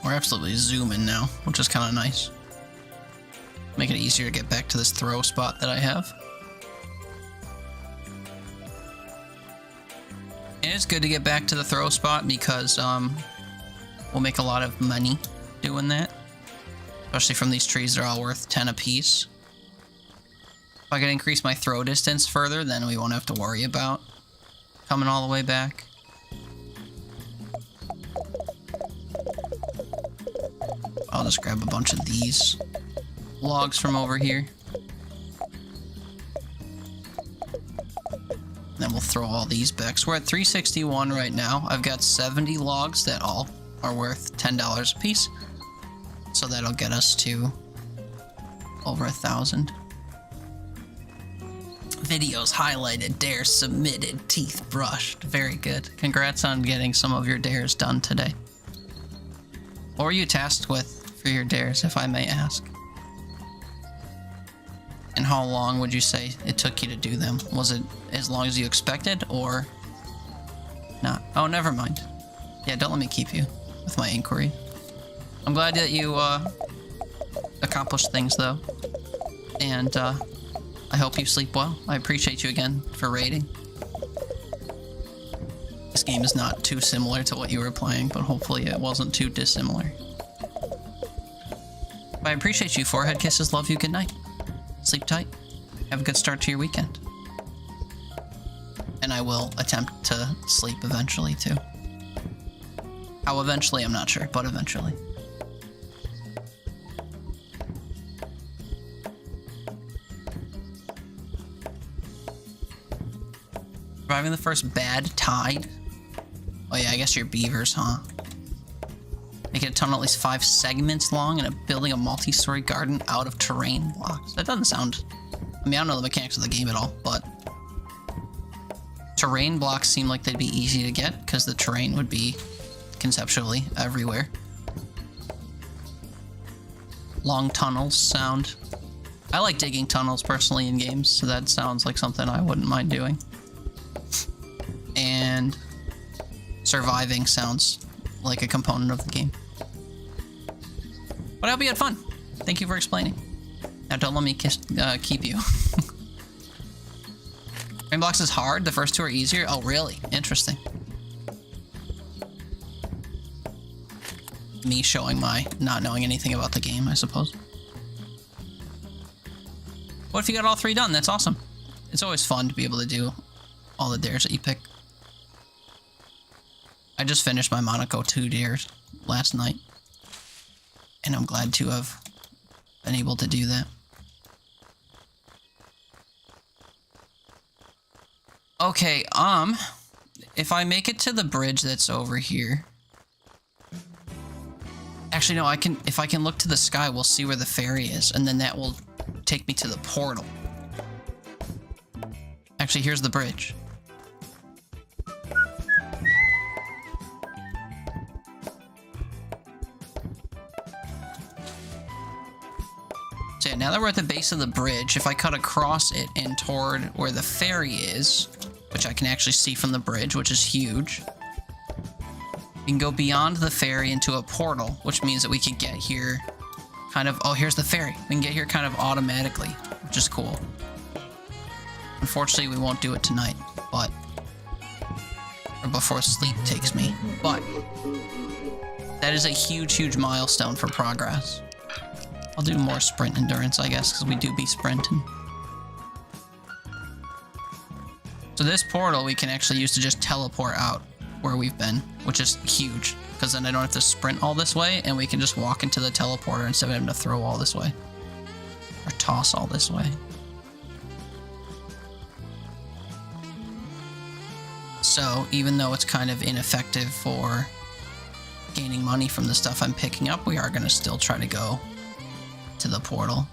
We're absolutely zooming now, which is kind of nice. Make it easier to get back to this throw spot that I have. And it's good to get back to the throw spot because we'll make a lot of money doing that. Especially from these trees, they're all worth 10 apiece. If I can increase my throw distance further, then we won't have to worry about coming all the way back. I'll just grab a bunch of these logs from over here. Then we'll throw all these back. So we're at 361 right now. I've got 70 logs that all are worth $10 a piece. So that'll get us to over 1,000. Videos highlighted, dares submitted, teeth brushed. Very good. Congrats on getting some of your dares done today. What were you tasked with for your dares, if I may ask? And how long would you say it took you to do them? Was it as long as you expected, or not? Oh, never mind. Yeah, don't let me keep you with my inquiry. I'm glad that you accomplished things, though. And I hope you sleep well. I appreciate you again for raiding. This game is not too similar to what you were playing, but hopefully it wasn't too dissimilar. But I appreciate you. Forehead kisses, love you, good night. Sleep tight. Have a good start to your weekend. And I will attempt to sleep eventually, too. How eventually, I'm not sure, but eventually. Surviving the first bad tide? Oh yeah, I guess you're beavers, huh? Making a tunnel at least 5 segments long and building a multi-story garden out of terrain blocks. That doesn't sound... I mean, I don't know the mechanics of the game at all, but... Terrain blocks seem like they'd be easy to get, because the terrain would be, conceptually, everywhere. Long tunnels sound... I like digging tunnels, personally, in games, so that sounds like something I wouldn't mind doing. And... surviving sounds like a component of the game. But I hope you had fun. Thank you for explaining. Now don't let me keep you. Terrain blocks is hard. The first 2 are easier. Oh, really? Interesting. Me showing my not knowing anything about the game, I suppose. What if you got all 3 done? That's awesome. It's always fun to be able to do all the dares that you pick. I just finished my Monaco 2 dares last night. And I'm glad to have been able to do that. Okay, if I make it to the bridge that's over here... Actually, no, if I can look to the sky, we'll see where the ferry is, and then that will take me to the portal. Actually, here's the bridge. So yeah, now that we're at the base of the bridge, if I cut across it and toward where the ferry is, which I can actually see from the bridge, which is huge, we can go beyond the ferry into a portal, which means that we can get here kind of... Oh, here's the ferry. We can get here kind of automatically, which is cool. Unfortunately, we won't do it tonight, but... or before sleep takes me. But that is a huge, huge milestone for progress. I'll do more sprint endurance, I guess, because we do be sprinting. So this portal we can actually use to just teleport out where we've been, which is huge, because then I don't have to sprint all this way, and we can just walk into the teleporter instead of having to throw all this way. Or toss all this way. So, even though it's kind of ineffective for gaining money from the stuff I'm picking up, we are going to still try to go to the portal.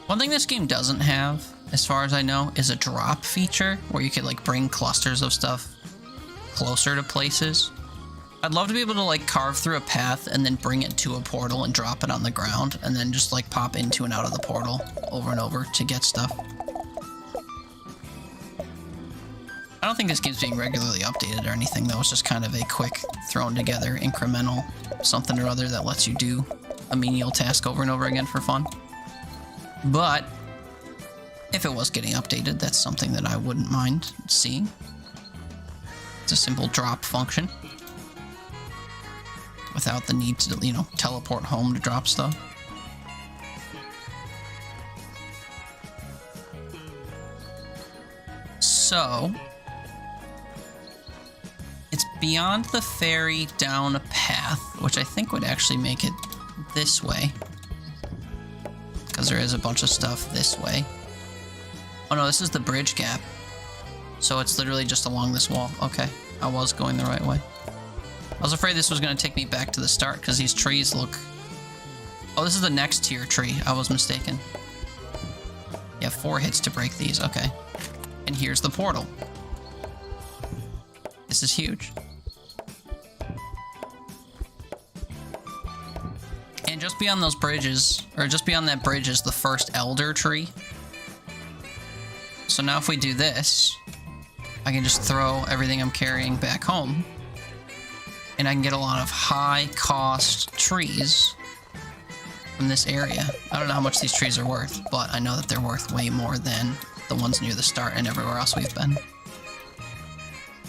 One thing this game doesn't have, as far as I know, is a drop feature where you could like bring clusters of stuff closer to places. I'd love to be able to like carve through a path and then bring it to a portal and drop it on the ground and then just like pop into and out of the portal over and over to get stuff. I don't think this game's being regularly updated or anything though. It's just kind of a quick thrown together incremental something or other that lets you do a menial task over and over again for fun. But if it was getting updated, that's something that I wouldn't mind seeing. It's a simple drop function without the need to, you know, teleport home to drop stuff. So it's beyond the ferry down a path, which I think would actually make it this way, because there is a bunch of stuff this way. Oh no, this is the bridge gap. So it's literally just along this wall. Okay, I was going the right way. I was afraid this was going to take me back to the start, because these trees look Oh, this is the next tier tree. I was mistaken. You have 4 hits to break these. Okay. And here's the portal. This is huge. And just beyond those bridges, or just beyond that bridge is the first elder tree. So now if we do this, I can just throw everything I'm carrying back home. And I can get a lot of high-cost trees from this area. I don't know how much these trees are worth, but I know that they're worth way more than the ones near the start and everywhere else we've been.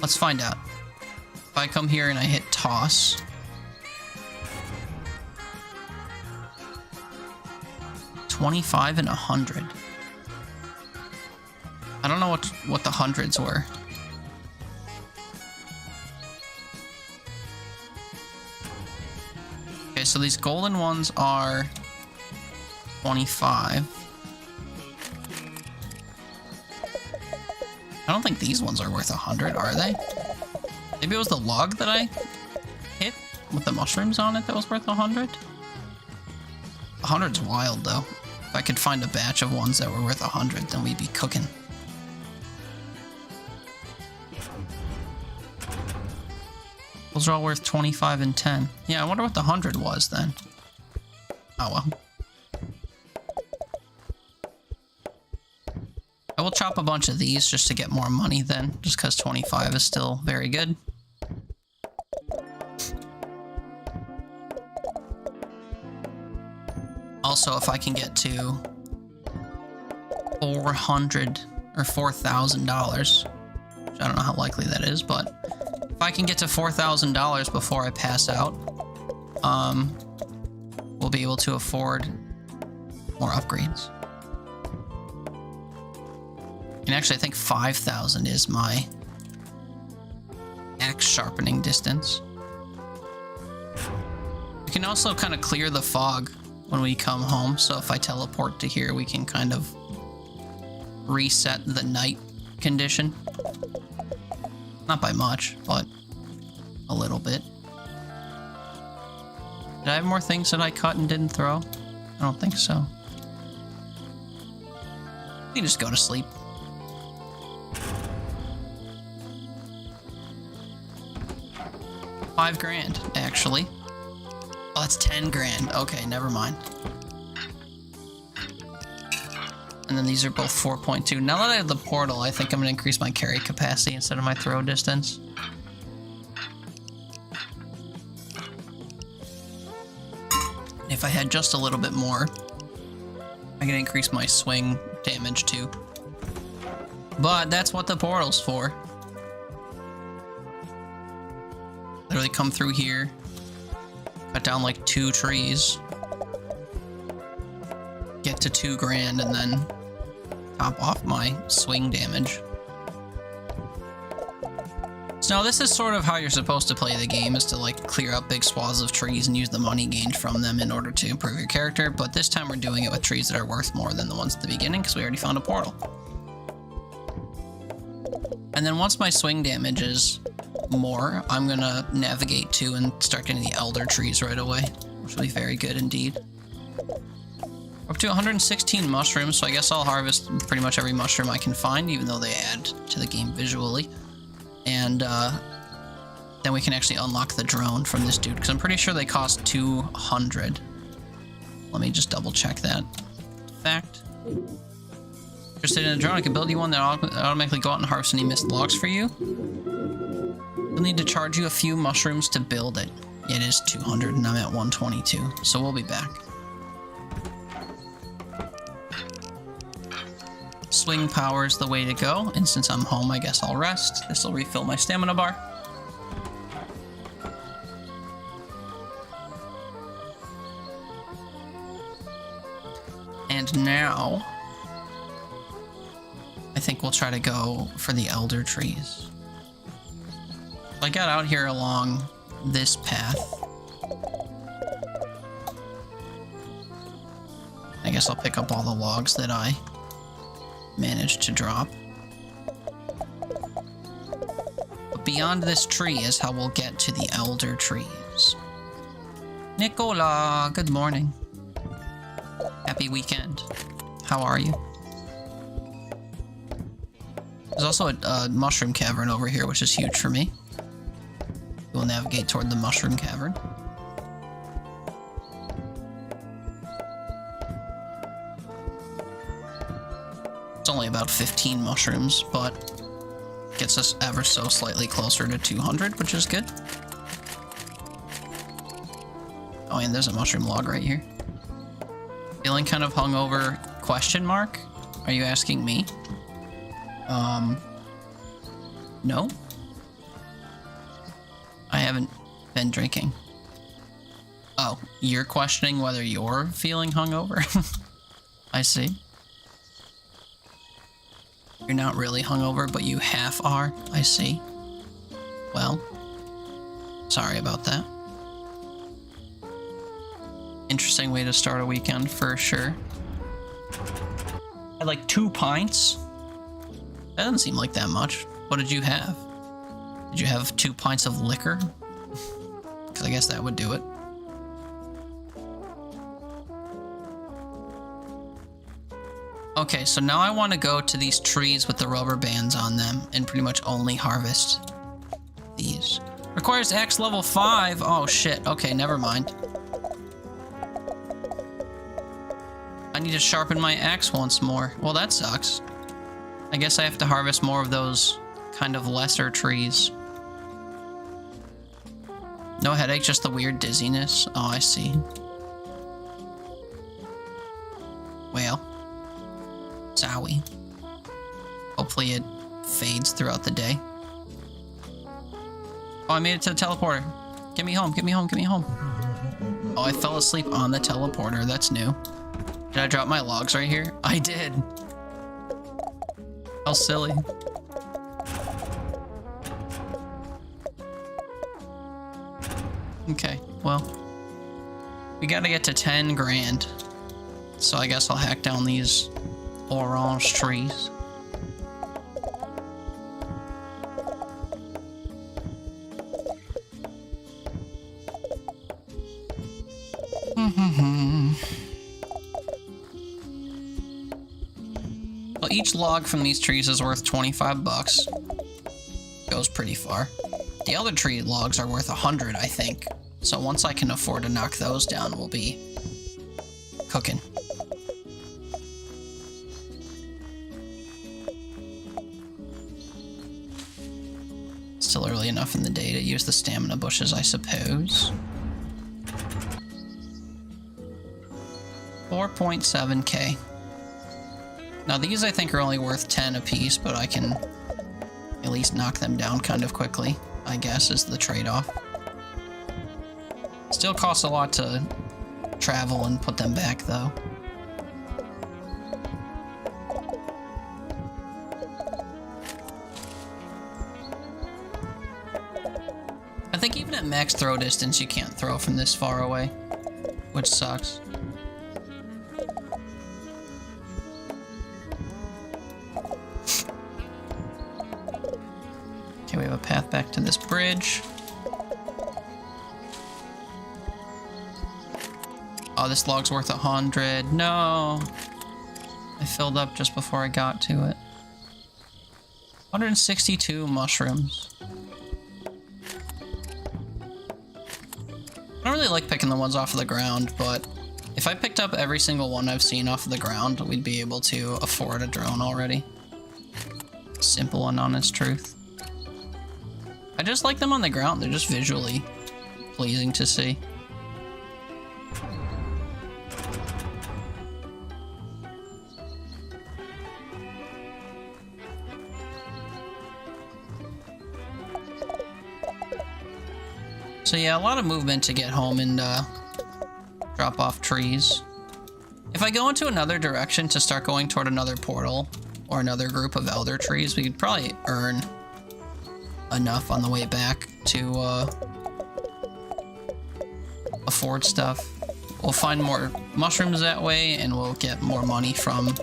Let's find out. If I come here and I hit toss... $25 and $100. I don't know what the hundreds were. Okay, so these golden ones are 25. I don't think these ones are worth 100, are they? Maybe it was the log that I hit with the mushrooms on it that was worth 100? 100's wild, though. If I could find a batch of ones that were worth 100, then we'd be cooking. Those are all worth 25 and 10. Yeah, I wonder what the 100 was then. Oh well. I will chop a bunch of these just to get more money then, just because 25 is still very good. Also, if I can get to $400 or $4,000, which I don't know how likely that is, but if I can get to $4,000 before I pass out, we'll be able to afford more upgrades. And actually, I think 5,000 is my axe sharpening distance. We can also kind of clear the fog when we come home, so if I teleport to here, we can kind of reset the night condition. Not by much, but a little bit. Did I have more things that I cut and didn't throw? I don't think so. You can just go to sleep. $5,000, actually. Oh, that's 10 grand. Okay, never mind. And then these are both 4.2. Now that I have the portal, I think I'm going to increase my carry capacity instead of my throw distance. If I had just a little bit more, I can increase my swing damage too. But that's what the portal's for. Literally come through here, cut down like 2 trees, get to $2,000, and then top off my swing damage. So this is sort of how you're supposed to play the game, is to like clear up big swaths of trees and use the money gained from them in order to improve your character, but this time we're doing it with trees that are worth more than the ones at the beginning because we already found a portal. And then once my swing damage is more, I'm gonna navigate to and start getting the elder trees right away, which will be very good indeed. Up to 116 mushrooms, so I guess I'll harvest pretty much every mushroom I can find, even though they add to the game visually. And then we can actually unlock the drone from this dude, because I'm pretty sure they cost 200. Let me just double check that fact. Interested in a drone? I can build you one that automatically go out and harvest any missed logs for you. We'll need to charge you a few mushrooms to build it. It is 200 and I'm at 122, so we'll be back. Swing power is the way to go, and since I'm home, I guess I'll rest. This will refill my stamina bar. And now, I think we'll try to go for the elder trees. I got out here along this path. I guess I'll pick up all the logs that I managed to drop. But beyond this tree is how we'll get to the elder trees. Nicola, good morning. happy weekend. How are you? There's also a mushroom cavern over here, which is huge for me. We'll navigate toward the mushroom cavern. It's only about 15 mushrooms, but gets us ever so slightly closer to 200, which is good. Oh, and there's a mushroom log right here. Feeling kind of hungover, question mark? Are you asking me? No. I haven't been drinking. Oh, you're questioning whether you're feeling hungover? I see. You're not really hungover, but you half are. I see. Well, sorry about that. Interesting way to start a weekend for sure. I had like 2 pints. That doesn't seem like that much. What did you have? Did you have 2 pints of liquor? Because I guess that would do it. Okay, so now I want to go to these trees with the rubber bands on them and pretty much only harvest these. Requires X level 5. Oh shit. Okay, never mind. I need to sharpen my axe once more. Well, that sucks. I guess I have to harvest more of those kind of lesser trees. No headache, just the weird dizziness. Oh, I see. Well. Zowie. Hopefully it fades throughout the day. Oh, I made it to the teleporter. Get me home, get me home, get me home. Oh, I fell asleep on the teleporter. That's new. Did I drop my logs right here? I did. How silly. Okay, well. We gotta get to 10 grand. So I guess I'll hack down these orange trees. Well, each log from these trees is worth 25 bucks. Goes pretty far. The other tree logs are worth 100, I think. So once I can afford to knock those down, we'll be cooking. Still early enough in the day to use the stamina bushes, I suppose. 4.7k. Now these I think are only worth 10 apiece, but I can at least knock them down kind of quickly, I guess, is the trade-off. Still costs a lot to travel and put them back, though. I think even at max throw distance, you can't throw from this far away, which sucks. Okay, we have a path back to this bridge. Oh, this log's worth 100. No! I filled up just before I got to it. 162 mushrooms. I don't really like picking the ones off of the ground, but if I picked up every single one I've seen off of the ground, we'd be able to afford a drone already. Simple and honest truth. I just like them on the ground. They're just visually pleasing to see. So yeah, a lot of movement to get home and drop off trees. If I go into another direction to start going toward another portal or another group of elder trees, we could probably earn enough on the way back to afford stuff. We'll find more mushrooms that way and we'll get more money from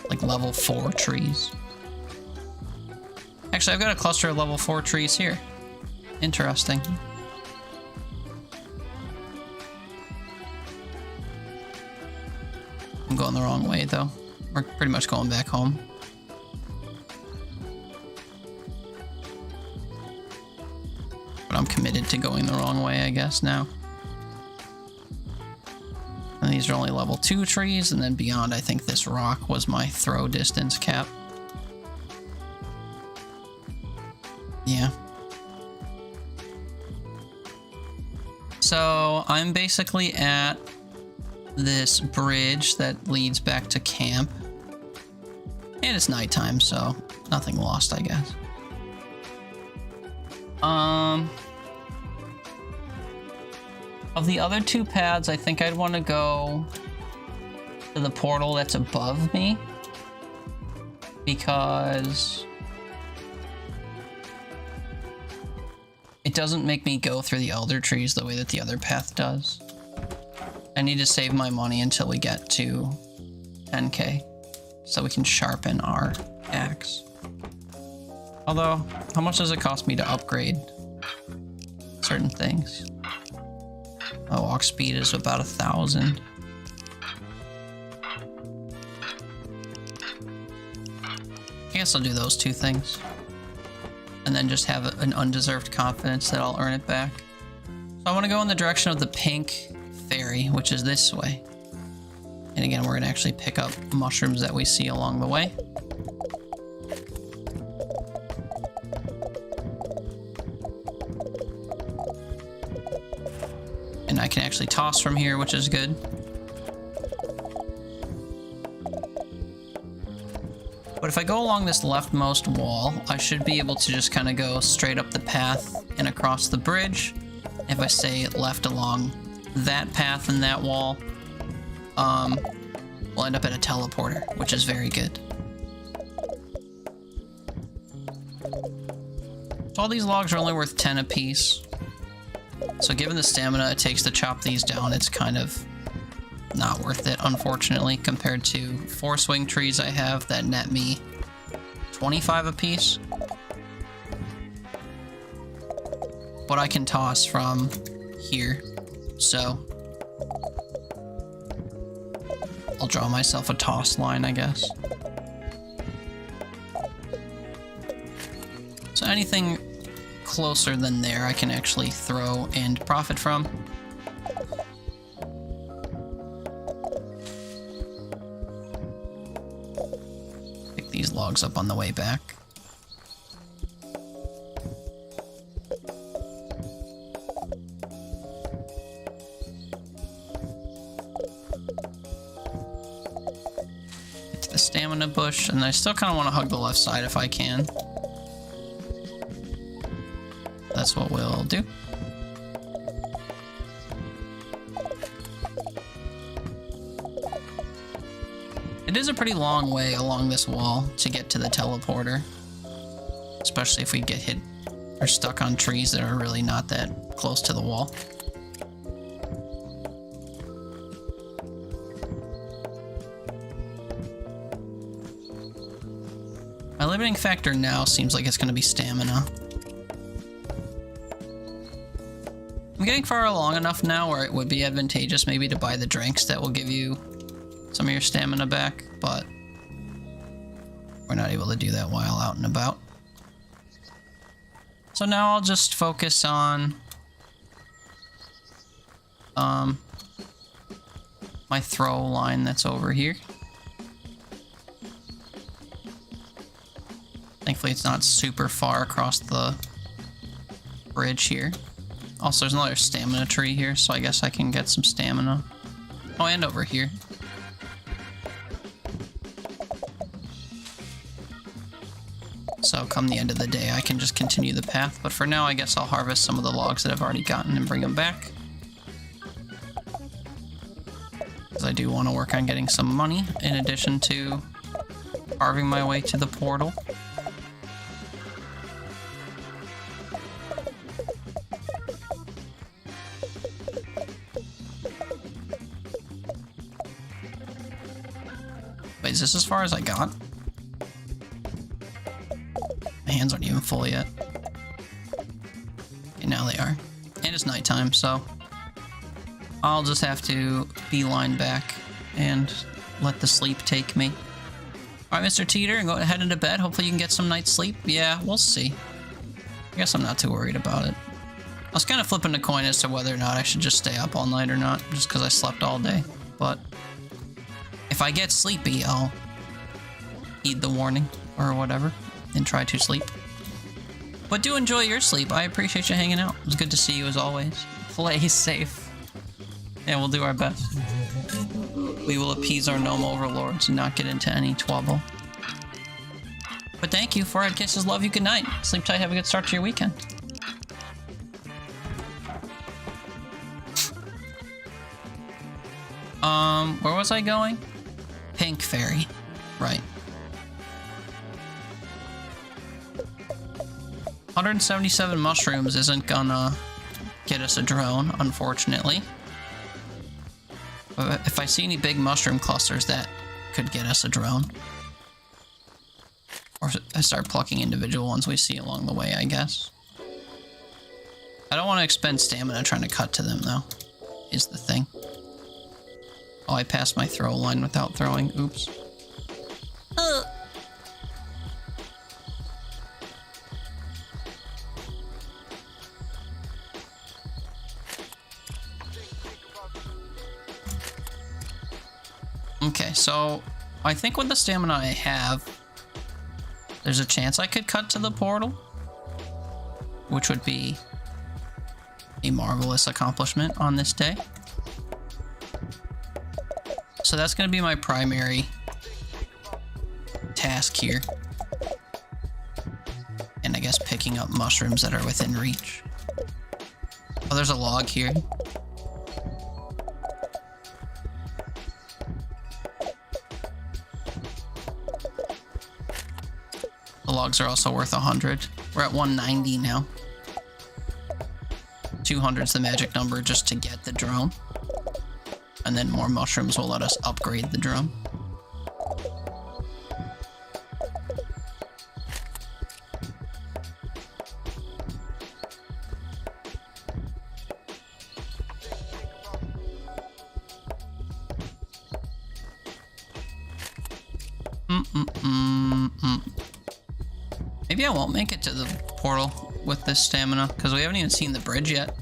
like level 4 trees. Actually, I've got a cluster of level 4 trees here. Interesting. I'm going the wrong way, though. We're pretty much going back home. But I'm committed to going the wrong way, I guess, now. And these are only level 2 trees, and then beyond, I think this rock was my throw distance cap. Yeah. So I'm basically at this bridge that leads back to camp. And it's nighttime, so nothing lost, I guess. Of the other 2 paths, I think I'd want to go to the portal that's above me, because it doesn't make me go through the elder trees the way that the other path does. I need to save my money until we get to 10k, so we can sharpen our axe. Although, how much does it cost me to upgrade certain things? My walk speed is about 1,000. I guess I'll do those 2 things. And then just have an undeserved confidence that I'll earn it back. So I want to go in the direction of the pink fairy, which is this way. And again, we're going to actually pick up mushrooms that we see along the way. And I can actually toss from here, which is good. But if I go along this leftmost wall, I should be able to just kind of go straight up the path and across the bridge. If I stay left along that path and that wall, we'll end up at a teleporter, which is very good. So all these logs are only worth 10 apiece. So given the stamina it takes to chop these down, it's kind of not worth it, unfortunately, compared to 4 swing trees I have that net me 25 apiece. But I can toss from here, so I'll draw myself a toss line, I guess. So anything closer than there I can actually throw and profit from. Pick these logs up on the way back. Get to the stamina bush, and I still kind of want to hug the left side if I can. That's what we'll do. It is a pretty long way along this wall to get to the teleporter, especially if we get hit or stuck on trees that are really not that close to the wall. My limiting factor now seems like it's going to be stamina. I'm getting far along enough now where it would be advantageous maybe to buy the drinks that will give you some of your stamina back, but we're not able to do that while out and about. So now I'll just focus on my throw line that's over here. Thankfully it's not super far across the bridge here. Also, there's another stamina tree here, so I guess I can get some stamina. Oh, and over here. So come the end of the day, I can just continue the path. But for now, I guess I'll harvest some of the logs that I've already gotten and bring them back. Because I do want to work on getting some money, in addition to carving my way to the portal. Wait, is this as far as I got? My hands aren't even full yet. Okay, now they are. And it's nighttime, so I'll just have to beeline back and let the sleep take me. All right, Mr. Teeter, go ahead into bed. Hopefully you can get some night's sleep. Yeah, we'll see. I guess I'm not too worried about it. I was kind of flipping a coin as to whether or not I should just stay up all night or not, just because I slept all day. But if I get sleepy, I'll heed the warning or whatever and try to sleep. But do enjoy your sleep. I appreciate you hanging out. It was good to see you as always. Play safe. And we'll do our best. We will appease our gnome overlords and not get into any trouble. But thank you. Forehead kisses. Love you. Good night. Sleep tight. Have a good start to your weekend. Where was I going? Pink Fairy. Right. 177 mushrooms isn't gonna get us a drone, unfortunately. But if I see any big mushroom clusters, that could get us a drone. Or I start plucking individual ones we see along the way, I guess. I don't want to expend stamina trying to cut to them, though, is the thing. Oh, I passed my throw line without throwing. Oops. Okay, so I think with the stamina I have, there's a chance I could cut to the portal, which would be a marvelous accomplishment on this day. So that's going to be my primary task here. And I guess picking up mushrooms that are within reach. Oh, there's a log here. The logs are also worth 100. We're at 190 now. 200's the magic number just to get the drone. And then more mushrooms will let us upgrade the drone. Maybe I won't make it to the portal with this stamina, because we haven't even seen the bridge yet.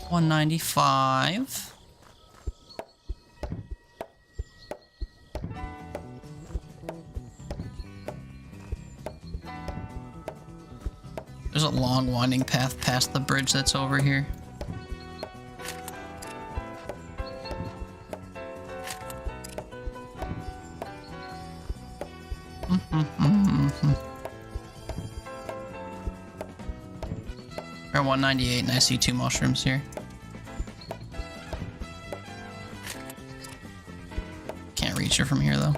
$195. There's a long winding path past the bridge that's over here. We're 198 and I see 2 mushrooms here. Can't reach her from here though.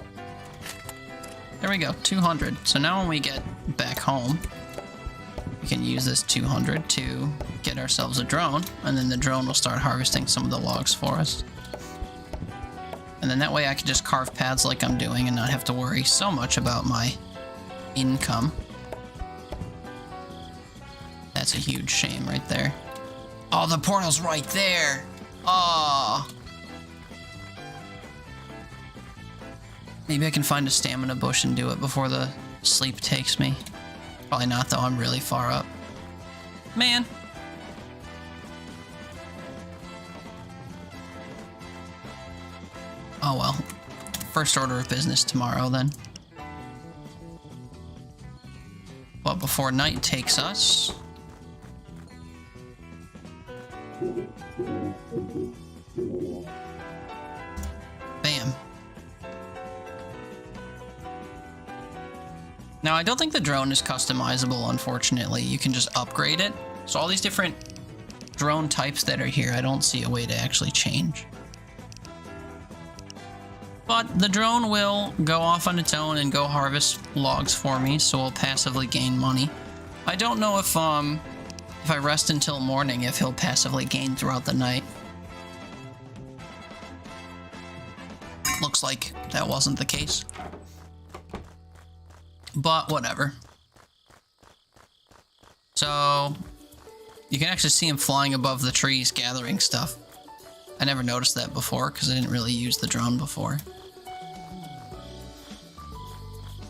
There we go, 200. So now when we get back home, we can use this 200 to get ourselves a drone, and then the drone will start harvesting some of the logs for us. And then that way I can just carve paths like I'm doing and not have to worry so much about my income. That's a huge shame right there. Oh, the portal's right there. Oh. Maybe I can find a stamina bush and do it before the sleep takes me. Probably not though, I'm really far up. Man. Oh well. First order of business tomorrow then. But before night takes us... Bam. Now, I don't think the drone is customizable, unfortunately. You can just upgrade it. So all these different drone types that are here, I don't see a way to actually change. But the drone will go off on its own and go harvest logs for me, so we'll passively gain money. I don't know if I rest until morning, if he'll passively gain throughout the night. Looks like that wasn't the case. But whatever. So, You can actually see him flying above the trees gathering stuff. I never noticed that before because I didn't really use the drone before.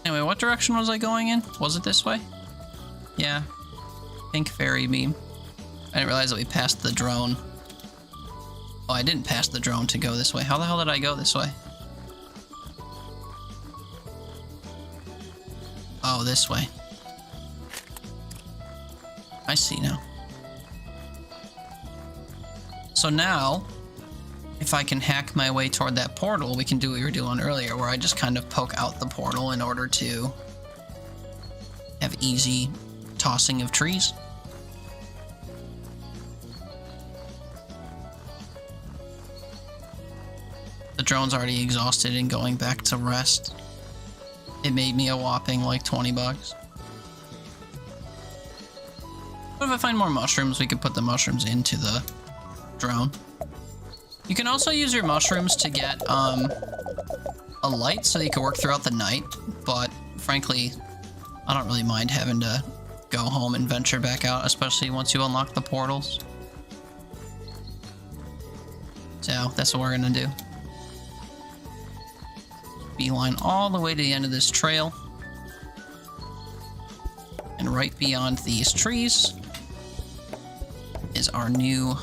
Anyway, what direction was I going in? Was it this way? Yeah. Pink fairy beam. I didn't realize that we passed the drone. Oh, I didn't pass the drone to go this way. How the hell did I go this way? Oh, this way. I see now. So now, if I can hack my way toward that portal, we can do what we were doing earlier, where I just kind of poke out the portal in order to have easy tossing of trees. The drone's already exhausted and going back to rest. It made me a whopping like 20 bucks. But if I find more mushrooms, we could put the mushrooms into the drone. You can also use your mushrooms to get a light so you can work throughout the night, but frankly, I don't really mind having to go home and venture back out, especially once you unlock the portals. So that's what we're gonna do. Beeline all the way to the end of this trail. And right beyond these trees is our new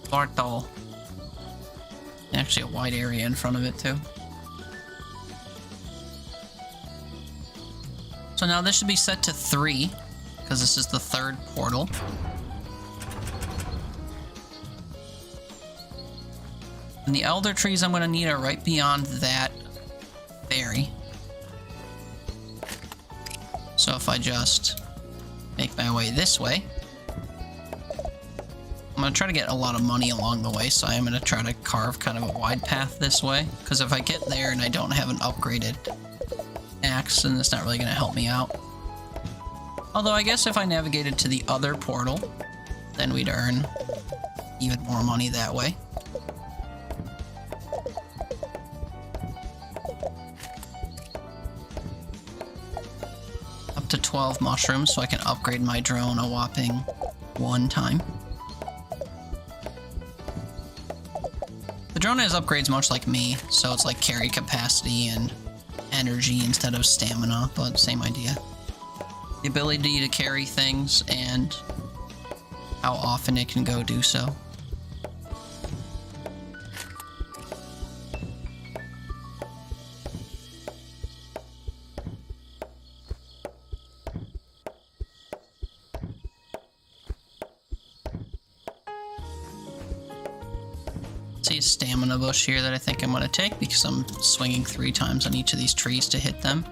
portal. Actually, a wide area in front of it, too. So now this should be set to 3, because this is the 3rd portal. And the elder trees I'm going to need are right beyond that fairy. So if I just make my way this way, I'm going to try to get a lot of money along the way, so I am going to try to carve kind of a wide path this way, because if I get there and I don't have an upgraded axe, then it's not really going to help me out. Although I guess if I navigated to the other portal, then we'd earn even more money that way. Up to 12 mushrooms, so I can upgrade my drone a whopping 1 time. The drone has upgrades much like me, so it's like carry capacity and energy instead of stamina, but same idea. The ability to carry things and how often it can go do so. See a stamina bush here that I think I'm going to take because I'm swinging 3 times on each of these trees to hit them.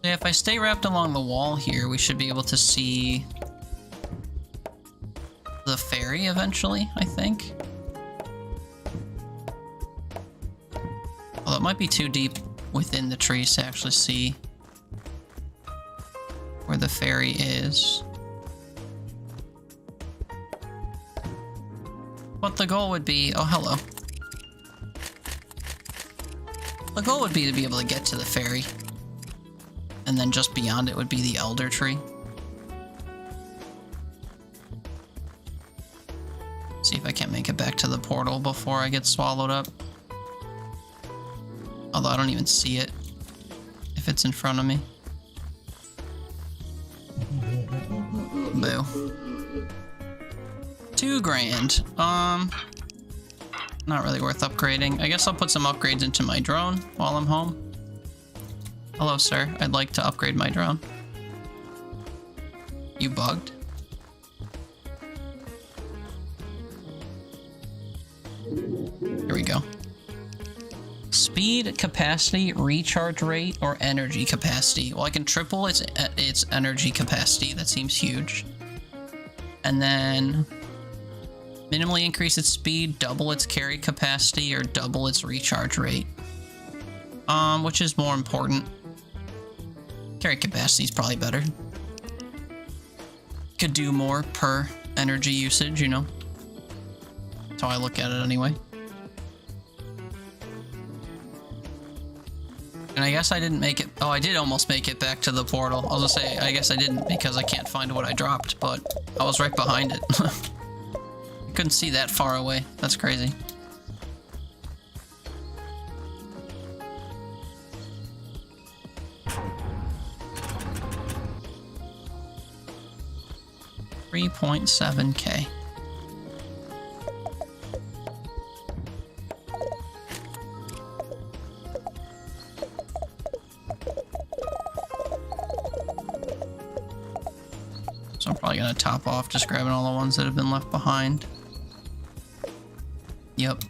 Yeah, if I stay wrapped along the wall here, we should be able to see the fairy eventually, I think. Although it might be too deep within the trees to actually see where the fairy is. But the goal would be... oh, hello. The goal would be to be able to get to the fairy. And then just beyond it would be the elder tree. See if I can't make it back to the portal before I get swallowed up. Although I don't even see it if it's in front of me. Boo. 2 grand. Not really worth upgrading. I guess I'll put some upgrades into my drone while I'm home. Hello, sir. I'd like to upgrade my drone. You bugged? Here we go. Speed, capacity, recharge rate, or energy capacity. Well, I can triple its energy capacity. That seems huge. And then minimally increase its speed, double its carry capacity, or double its recharge rate. Which is more important? Carry capacity is probably better. Could do more per energy usage, you know? That's how I look at it anyway. And I guess I didn't make it. Oh, I did almost make it back to the portal. I was gonna say, I guess I didn't because I can't find what I dropped, but I was right behind it. I couldn't see that far away. That's crazy. $3.7K. So I'm probably gonna top off just grabbing all the ones that have been left behind. Yep.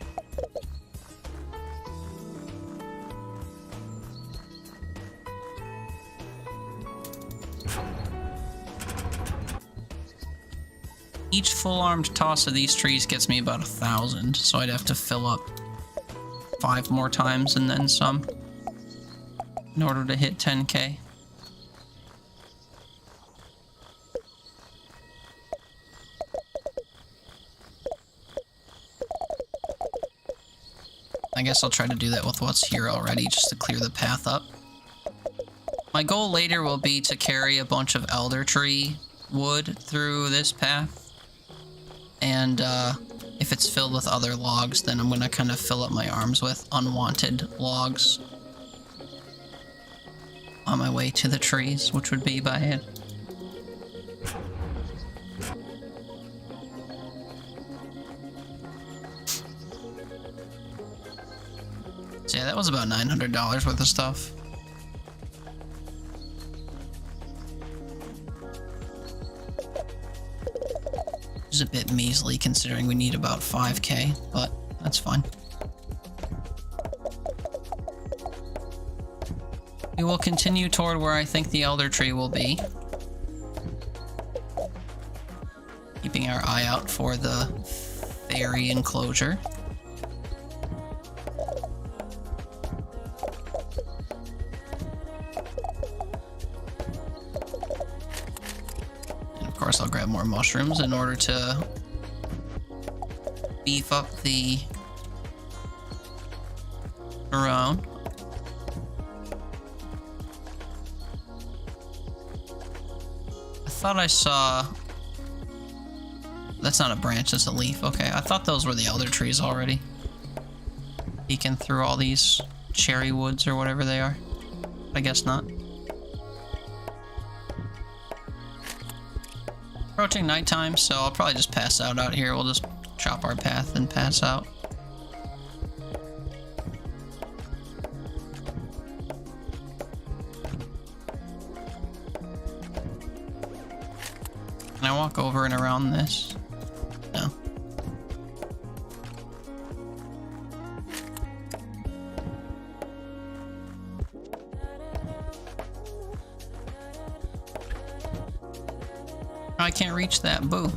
Each full-armed toss of these trees gets me about 1,000, so I'd have to fill up 5 more times and then some in order to hit 10K. I guess I'll try to do that with what's here already, just to clear the path up. My goal later will be to carry a bunch of elder tree wood through this path. And if it's filled with other logs, then I'm gonna kind of fill up my arms with unwanted logs on my way to the trees, which would be by it. So yeah, that was about $900 worth of stuff. Which is a bit measly considering we need about 5K, but that's fine. We will continue toward where I think the elder tree will be. Keeping our eye out for the fairy enclosure. And of course I'll grab more mushrooms in order to beef up the drone. I thought I saw... That's not a branch, that's a leaf. Okay, I thought those were the elder trees already. Peeking through all these cherry woods or whatever they are. I guess not. Approaching nighttime, so I'll probably just pass out here. We'll just chop our path and pass out. Can I walk over and around this? No. I can't reach that. Boo.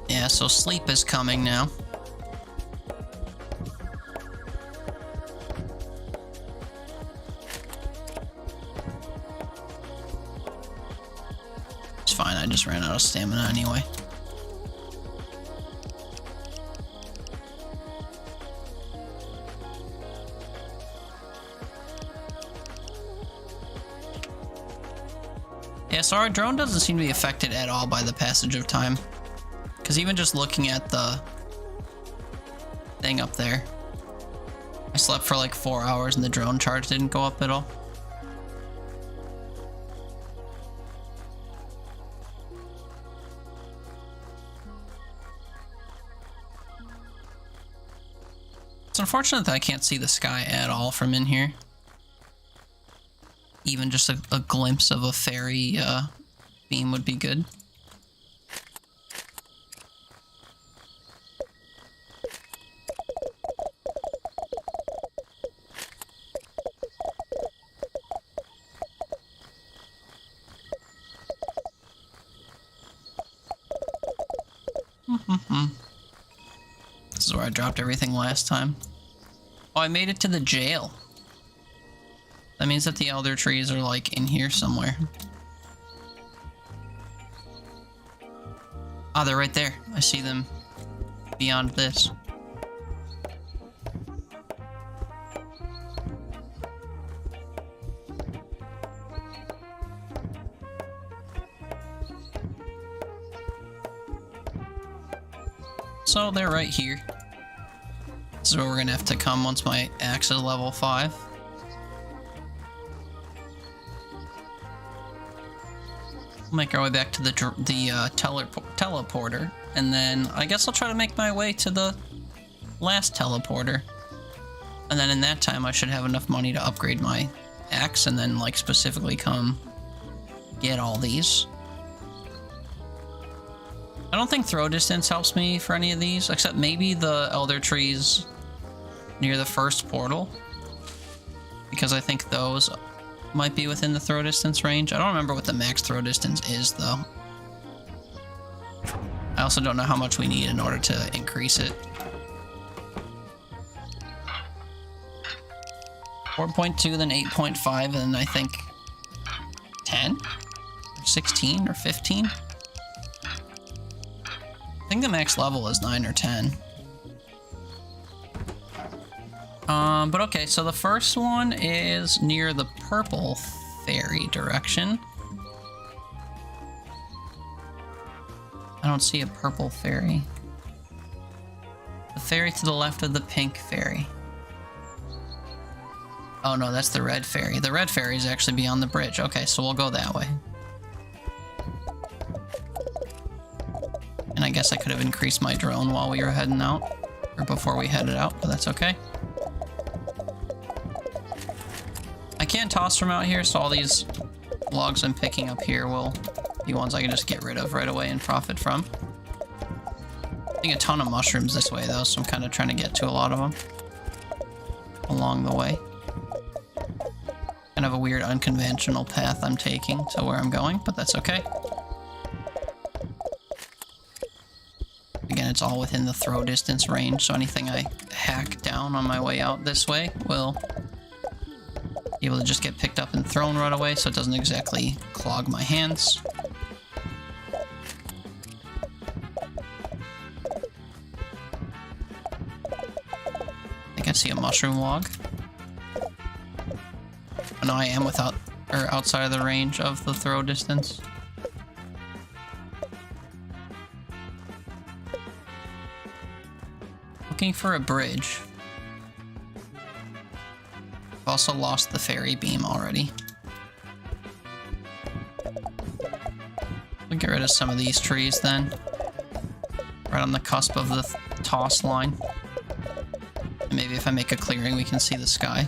Yeah, so sleep is coming now. It's fine, I just ran out of stamina anyway. Yeah, so our drone doesn't seem to be affected at all by the passage of time. Because even just looking at the thing up there, I slept for like 4 hours and the drone charge didn't go up at all. It's unfortunate that I can't see the sky at all from in here. Even just a glimpse of a fairy beam would be good. This is where I dropped everything last time. Oh, I made it to the jail. That means that the elder trees are like in here somewhere. Ah, they're right there. I see them beyond this. So they're right here. This is where we're gonna have to come once my axe is level 5. We'll make our way back to the teleporter, and then I guess I'll try to make my way to the last teleporter. And then in that time I should have enough money to upgrade my axe and then like specifically come get all these. I don't think throw distance helps me for any of these, except maybe the elder trees near the first portal, because I think those might be within the throw distance range. I don't remember what the max throw distance is, though. I also don't know how much we need in order to increase it. 4.2, then 8.5, and then I think 10? Or 16 or 15? I think the max level is 9 or 10. But okay, so the first one is near the purple fairy direction. I don't see a purple fairy. The fairy to the left of the pink fairy. Oh no, that's the red fairy. The red fairy is actually beyond the bridge. Okay, so we'll go that way. And I guess I could have increased my drone while we were heading out. Or before we headed out, but that's okay. I can't toss from out here, so all these logs I'm picking up here will be ones I can just get rid of right away and profit from. I think a ton of mushrooms this way, though, so I'm kind of trying to get to a lot of them along the way. Kind of a weird, unconventional path I'm taking to where I'm going, but that's okay. Again, it's all within the throw distance range, so anything I hack down on my way out this way will be able to just get picked up and thrown right away, so it doesn't exactly clog my hands. I think I see a mushroom log. Oh, no, I am outside of the range of the throw distance. Looking for a bridge. I've also lost the fairy beam already. We'll get rid of some of these trees then. Right on the cusp of the toss line. And maybe if I make a clearing we can see the sky.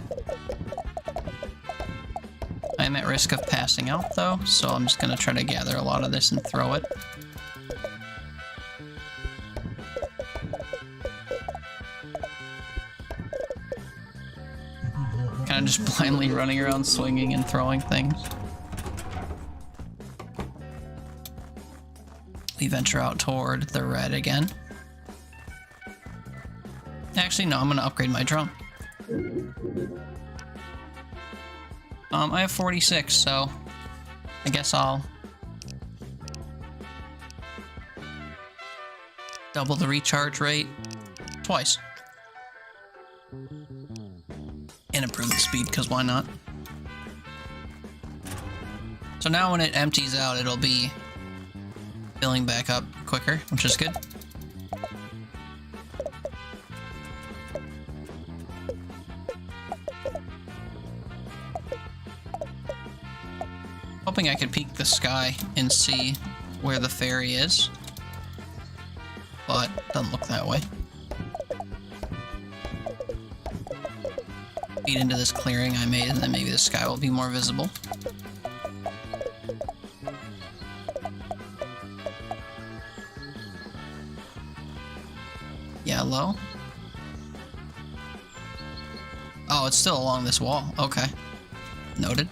I am at risk of passing out though, so I'm just gonna try to gather a lot of this and throw it. Kind of just blindly running around swinging and throwing things. We venture out toward the red again. Actually, no, I'm gonna upgrade my drum. I have 46, so I guess I'll double the recharge rate twice. And improve the speed, because why not? So now when it empties out, it'll be filling back up quicker, which is good. Hoping I could peek the sky and see where the fairy is, but doesn't look that way. Feed into this clearing I made, and then maybe the sky will be more visible. Yellow. Oh, it's still along this wall. Okay. Noted.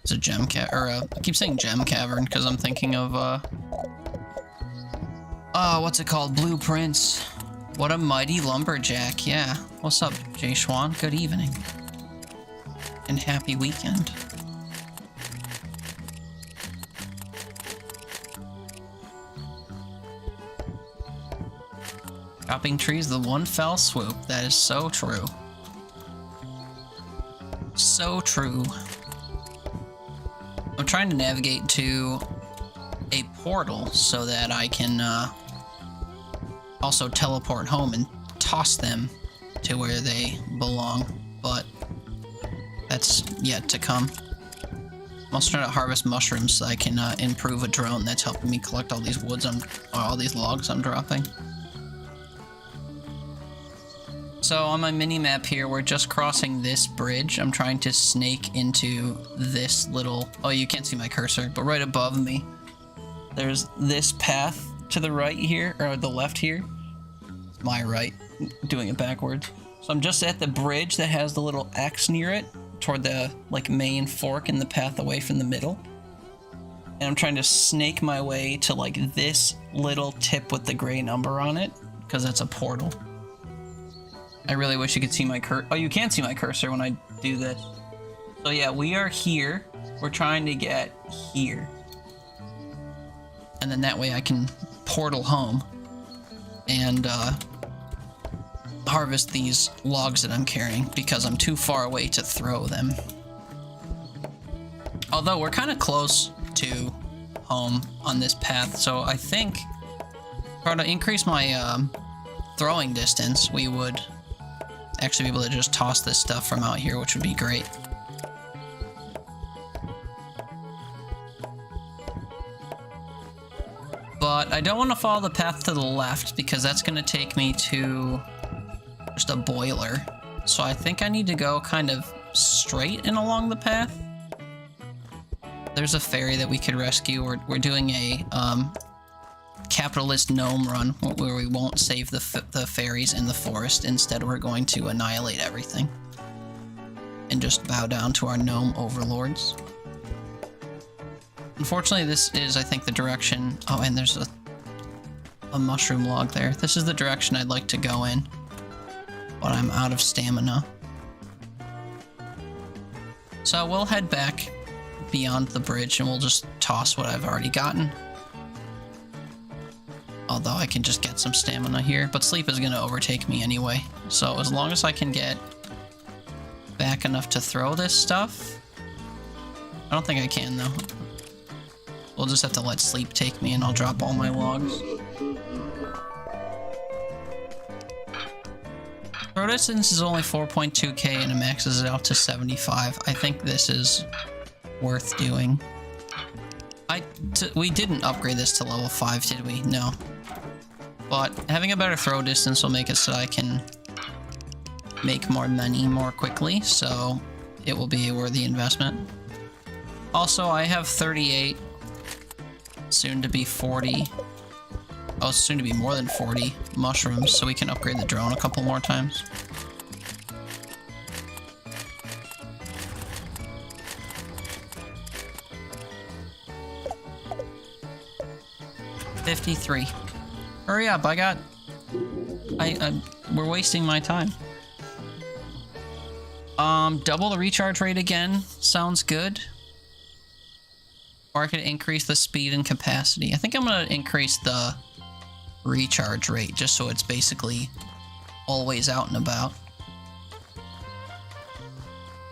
It's a gem I keep saying gem cavern because I'm thinking of, what's it called? Blueprints. What a mighty lumberjack, yeah. What's up, Jay Schwan? Good evening. And happy weekend. Chopping trees, the one fell swoop. That is so true. So true. I'm trying to navigate to a portal so that I can also teleport home and toss them to where they belong, but that's yet to come. I'm also trying to harvest mushrooms so I can improve a drone that's helping me collect all these all these logs I'm dropping. So on my mini-map here, we're just crossing this bridge. I'm trying to snake into this little... Oh, you can't see my cursor, but right above me, there's this path to the right here, or the left here. My right, doing it backwards. So I'm just at the bridge that has the little X near it, toward the, like, main fork in the path away from the middle. And I'm trying to snake my way to, like, this little tip with the gray number on it, because that's a portal. I really wish you could see my cursor. Oh, you can't see my cursor when I do this. So yeah, we are here. We're trying to get here. And then that way I can portal home and harvest these logs that I'm carrying because I'm too far away to throw them. Although we're kind of close to home on this path, so I think for to increase my throwing distance, we would actually be able to just toss this stuff from out here, which would be great. But I don't want to follow the path to the left because that's going to take me to just a boiler. So I think I need to go kind of straight and along the path. There's a fairy that we could rescue. We're doing a capitalist gnome run where we won't save the fairies in the forest. Instead, we're going to annihilate everything and just bow down to our gnome overlords. Unfortunately, this is, I think, the direction... Oh, and there's a mushroom log there. This is the direction I'd like to go in, but I'm out of stamina. So we'll head back beyond the bridge and we'll just toss what I've already gotten. Although I can just get some stamina here, but sleep is going to overtake me anyway. So as long as I can get back enough to throw this stuff... I don't think I can, though. We'll just have to let sleep take me and I'll drop all my logs. Throw distance is only 4.2k and it maxes it out to 75. I think this is worth doing. We didn't upgrade this to level 5, did we? No. But having a better throw distance will make it so I can make more money more quickly, so it will be a worthy investment. Also, I have 38, soon to be 40. Oh, soon to be more than 40 mushrooms, so we can upgrade the drone a couple more times. $53. Hurry up, we're wasting my time. Double the recharge rate again, sounds good. Or I could increase the speed and capacity. I think I'm gonna increase the recharge rate, just so it's basically always out and about.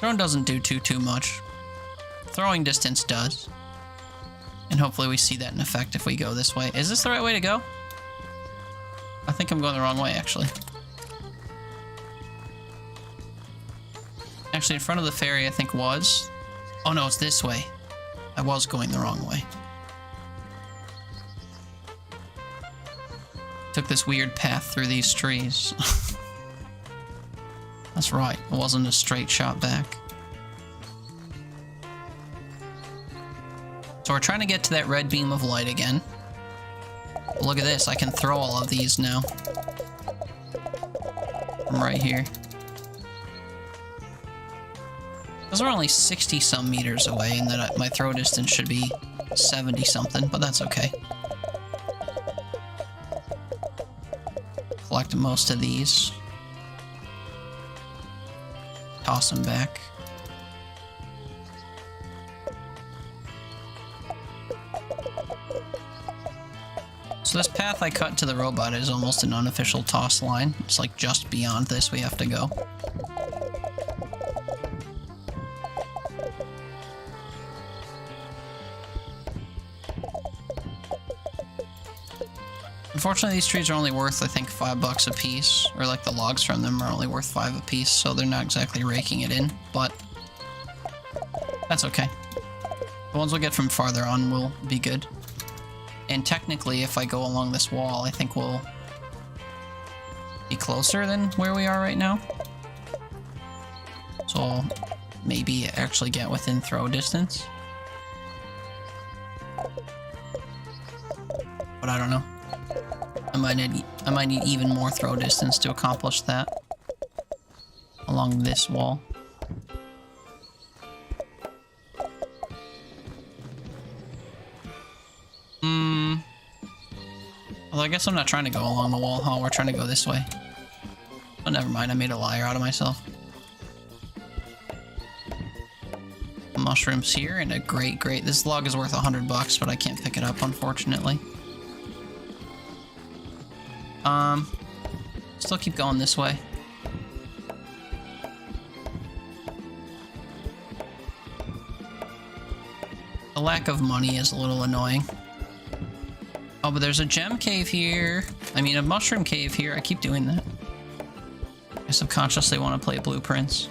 Drone doesn't do too much. Throwing distance does. And hopefully we see that in effect if we go this way. Is this the right way to go? I think I'm going the wrong way, actually. Actually, in front of the ferry, I think was... Oh no, it's this way. I was going the wrong way. Took this weird path through these trees. That's right, it wasn't a straight shot back. So we're trying to get to that red beam of light again. Look at this, I can throw all of these now. From right here. Those are only 60-some meters away, and that my throw distance should be 70-something, but that's okay. collect most of these. Toss them back. So this path I cut to the robot is almost an unofficial toss line. It's like just beyond this we have to go. Unfortunately, these trees are only worth, I think, $5 a piece, or like the logs from them are only worth 5 a piece, so they're not exactly raking it in, but that's okay. The ones we'll get from farther on will be good. And technically, if I go along this wall, I think we'll be closer than where we are right now. So I'll maybe actually get within throw distance. But I don't know. I might need even more throw distance to accomplish that along this wall. Although I guess I'm not trying to go along the wall, huh? We're trying to go this way. Oh, never mind. I made a liar out of myself. Mushrooms here and a great. This log is worth $100, but I can't pick it up, unfortunately. Still keep going this way. The lack of money is a little annoying. Oh, but there's a gem cave here. I mean, a mushroom cave here. I keep doing that. I subconsciously want to play Blueprints.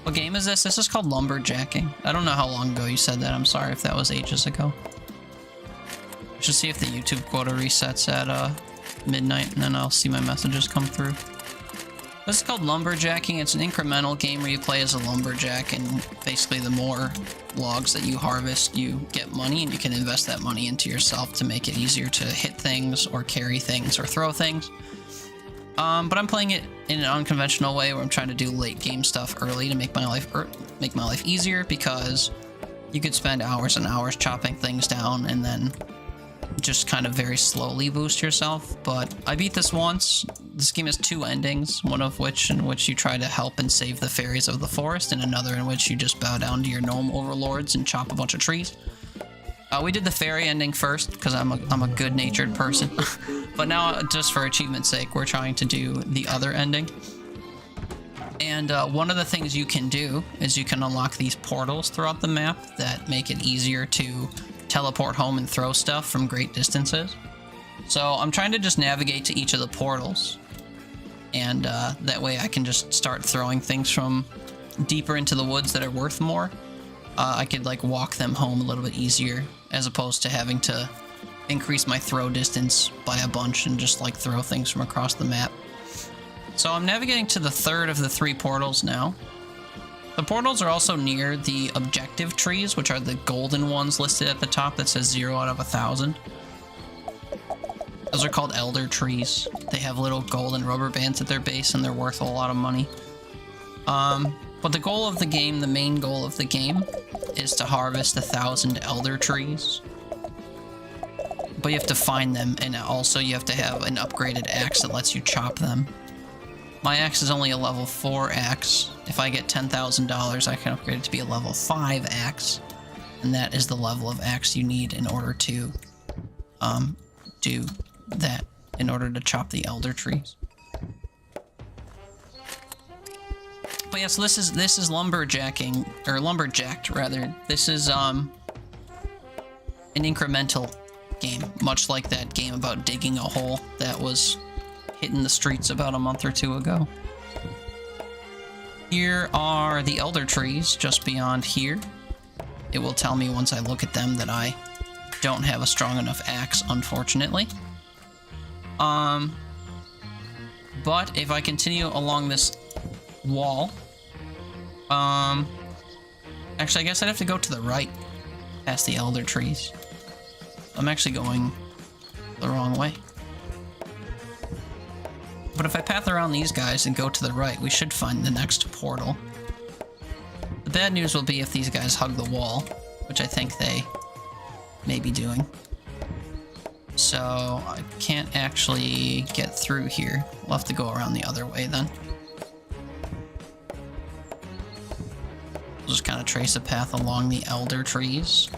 What game is this? This is called Lumberjacking. I don't know how long ago you said that. I'm sorry if that was ages ago. I should see if the YouTube quota resets at midnight, and then I'll see my messages come through. This is called Lumberjacking. It's an incremental game where you play as a lumberjack, and basically the more logs that you harvest, you get money, and you can invest that money into yourself to make it easier to hit things, or carry things, or throw things. But I'm playing it in an unconventional way where I'm trying to do late game stuff early to make my life easier, because you could spend hours and hours chopping things down and then just kind of very slowly boost yourself. But I beat this once. This game has 2 endings, one of which in which you try to help and save the fairies of the forest, and another in which you just bow down to your gnome overlords and chop a bunch of trees. We did the fairy ending first because I'm a good-natured person. But now, just for achievement's sake, we're trying to do the other ending. And one of the things you can do is you can unlock these portals throughout the map that make it easier to teleport home and throw stuff from great distances. So I'm trying to just navigate to each of the portals, and that way I can just start throwing things from deeper into the woods that are worth more. I could like walk them home a little bit easier, as opposed to having to increase my throw distance by a bunch and just like throw things from across the map. So I'm navigating to the 3rd of the 3 portals now. The portals are also near the objective trees, which are the golden ones listed at the top that says 0 out of 1,000. Those are called elder trees. They have little golden rubber bands at their base, and they're worth a lot of money. But the goal of the game, the main goal of the game, is to harvest 1,000 elder trees. But you have to find them, and also you have to have an upgraded axe that lets you chop them. My axe is only a level 4 axe. If I get $10,000, I can upgrade it to be a level 5 axe. And that is the level of axe you need in order to do that, in order to chop the elder trees. But yeah, so this is lumberjacking, or lumberjacked rather. This is an incremental game, much like that game about digging a hole that was hitting the streets about a month or 2 ago. Here are the elder trees just beyond here. It will tell me once I look at them that I don't have a strong enough axe, unfortunately. But if I continue along this wall, actually I guess I'd have to go to the right past the elder trees. I'm actually going the wrong way. But if I path around these guys and go to the right, we should find the next portal. The bad news will be if these guys hug the wall, which I think they may be doing. So I can't actually get through here. We'll have to go around the other way then. We'll just kind of trace a path along the elder trees.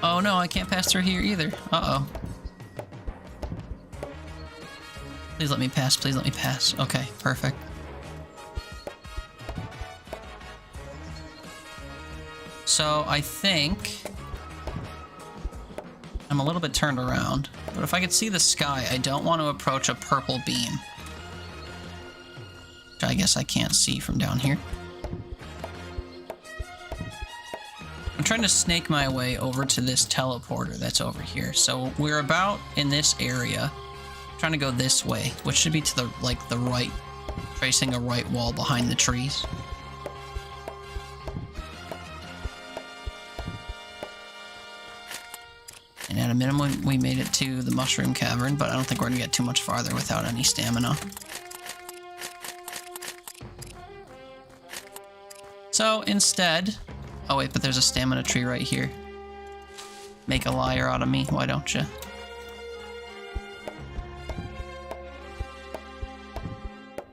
Oh no, I can't pass through here either. Uh-oh. Please let me pass, please let me pass. Okay, perfect. So I think I'm a little bit turned around, but if I could see the sky, I don't want to approach a purple beam. Which I guess I can't see from down here. I'm trying to snake my way over to this teleporter that's over here. So we're about in this area. I'm trying to go this way, which should be to the the right, tracing a right wall behind the trees. And at a minimum, we made it to the mushroom cavern, but I don't think we're gonna get too much farther without any stamina. So instead, oh wait, but there's a stamina tree right here. Make a liar out of me, why don't you?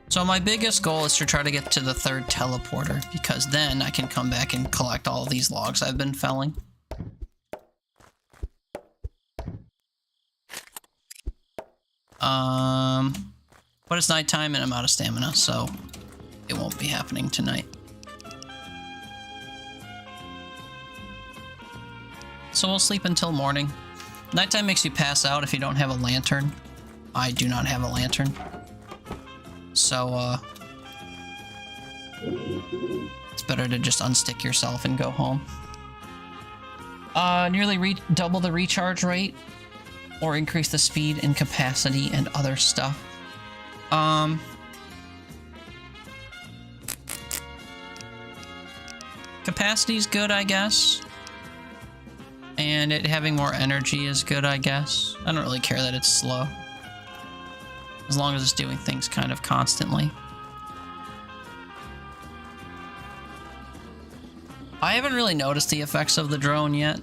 So my biggest goal is to try to get to the third teleporter, because then I can come back and collect all of these logs I've been felling. But it's nighttime and I'm out of stamina, so it won't be happening tonight. So we'll sleep until morning. Nighttime makes you pass out if you don't have a lantern. I do not have a lantern. So, it's better to just unstick yourself and go home. Nearly double the recharge rate, or increase the speed and capacity and other stuff. Capacity's good, I guess. And it having more energy is good, I guess. I don't really care that it's slow, as long as it's doing things kind of constantly. I haven't really noticed the effects of the drone yet.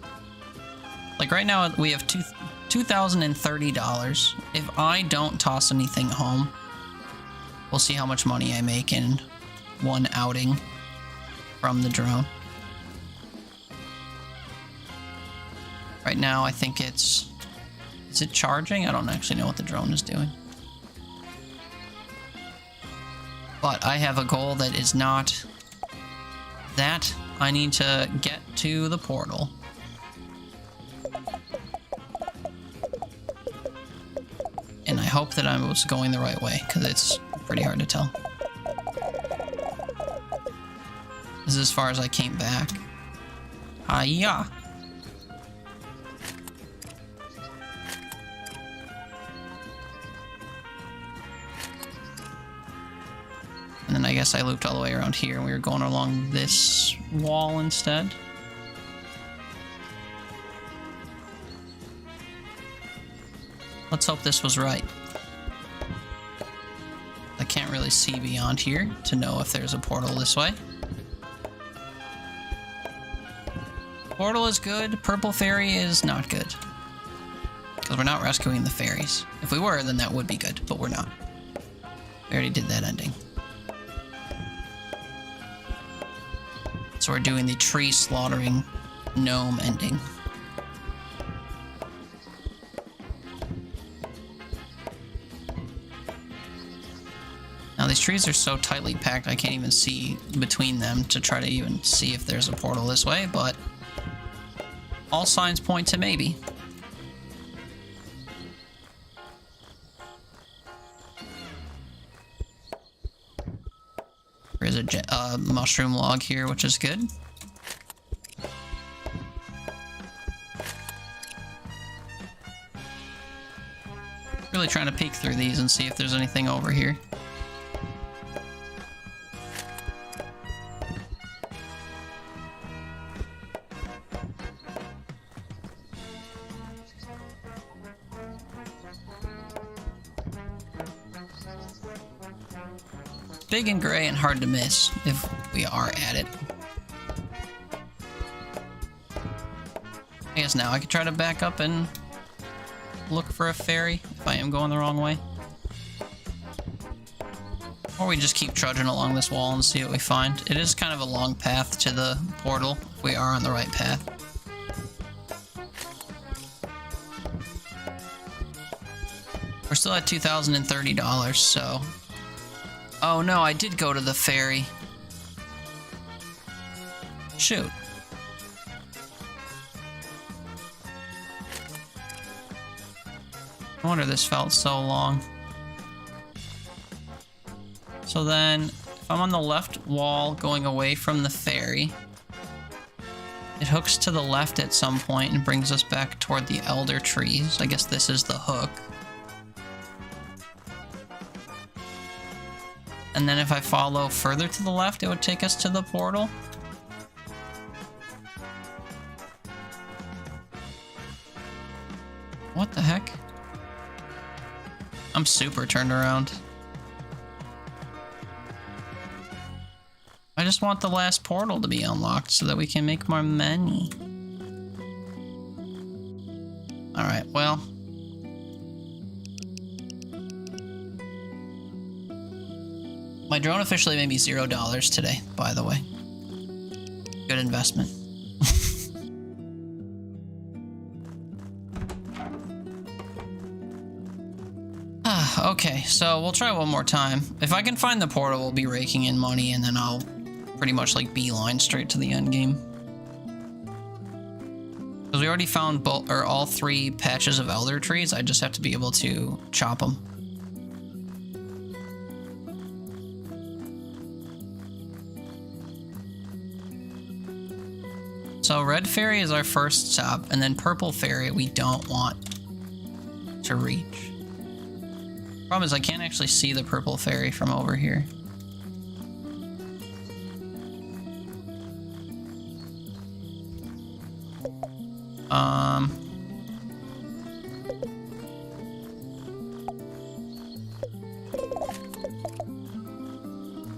Like right now we have $2,030. If I don't toss anything home, we'll see how much money I make in one outing from the drone. Right now I think it's... Is it charging? I don't actually know what the drone is doing. But I have a goal that is not that. I need to get to the portal. And I hope that I was going the right way, because it's pretty hard to tell. This is as far as I came back. Hiya! And then I guess I looped all the way around here, and we were going along this wall instead. Let's hope this was right. I can't really see beyond here to know if there's a portal this way. Portal is good, Purple Fairy is not good. Because we're not rescuing the fairies. If we were, then that would be good, but we're not. We already did that ending. So we're doing the tree slaughtering gnome ending. Now these trees are so tightly packed I can't even see between them to try to even see if there's a portal this way, but all signs point to maybe. There's a mushroom log here, which is good. Really trying to peek through these and see if there's anything over here. big and gray and hard to miss if we are at it. I guess now I could try to back up and look for a ferry if I am going the wrong way. Or we just keep trudging along this wall and see what we find. It is kind of a long path to the portal if we are on the right path. We're still at $2,030, so... Oh no, I did go to the ferry. Shoot. No wonder this felt so long. So then, if I'm on the left wall going away from the ferry, it hooks to the left at some point and brings us back toward the elder trees. I guess this is the hook. And then if I follow further to the left, it would take us to the portal. What the heck? I'm super turned around. I just want the last portal to be unlocked so that we can make more money. Alright, well. My drone officially made me $0 today, by the way. Good investment. Okay, so we'll try one more time. If I can find the portal, we'll be raking in money, and then I'll pretty much like beeline straight to the end game. Because we already found both or all 3 patches of elder trees. I just have to be able to chop them. So red fairy is our first stop, and then purple fairy we don't want to reach. Problem is I can't actually see the purple fairy from over here.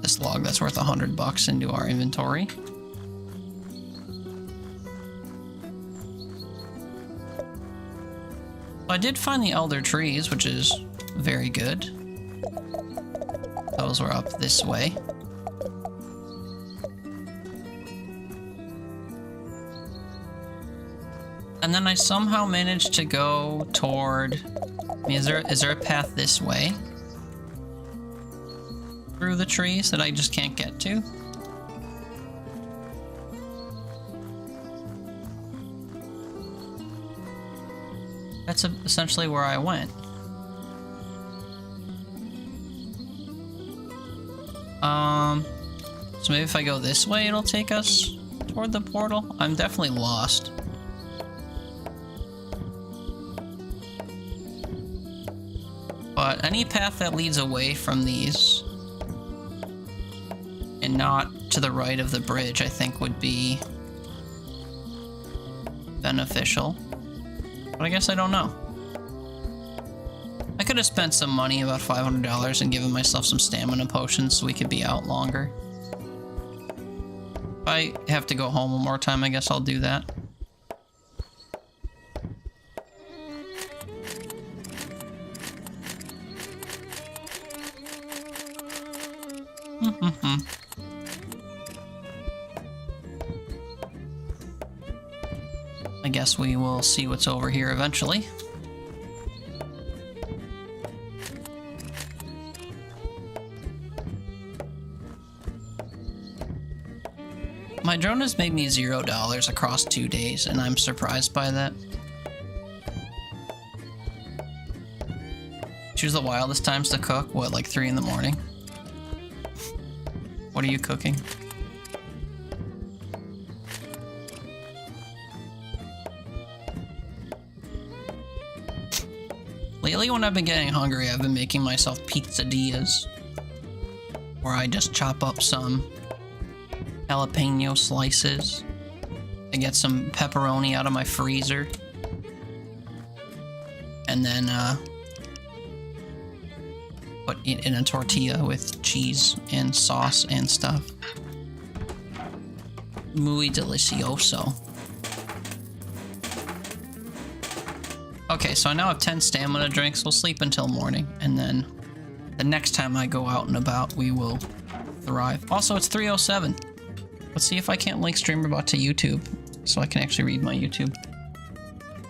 This log that's worth $100 into our inventory. I did find the elder trees, which is very good. Those were up this way. And then I somehow managed to go toward... I mean, is there a path this way? Through the trees that I just can't get to? That's essentially where I went. So maybe if I go this way, it'll take us toward the portal? I'm definitely lost. But any path that leads away from these and not to the right of the bridge, I think would be beneficial. But I guess I don't know. I could have spent some money, about $500, and given myself some stamina potions so we could be out longer. If I have to go home one more time, I guess I'll do that. I guess we will see what's over here eventually. My drone has made me $0 across 2 days, and I'm surprised by that. Choose the wildest times to cook. What, like 3 in the morning? What are you cooking? Lately, when I've been getting hungry, I've been making myself pizzadillas, where I just chop up some jalapeno slices. I get some pepperoni out of my freezer, put it in a tortilla with cheese and sauce and stuff. Muy delicioso. Okay, so I now have 10 stamina drinks. We'll sleep until morning, and then the next time I go out and about, we will thrive. Also, it's 3:07. Let's see if I can't link StreamerBot to YouTube, so I can actually read my YouTube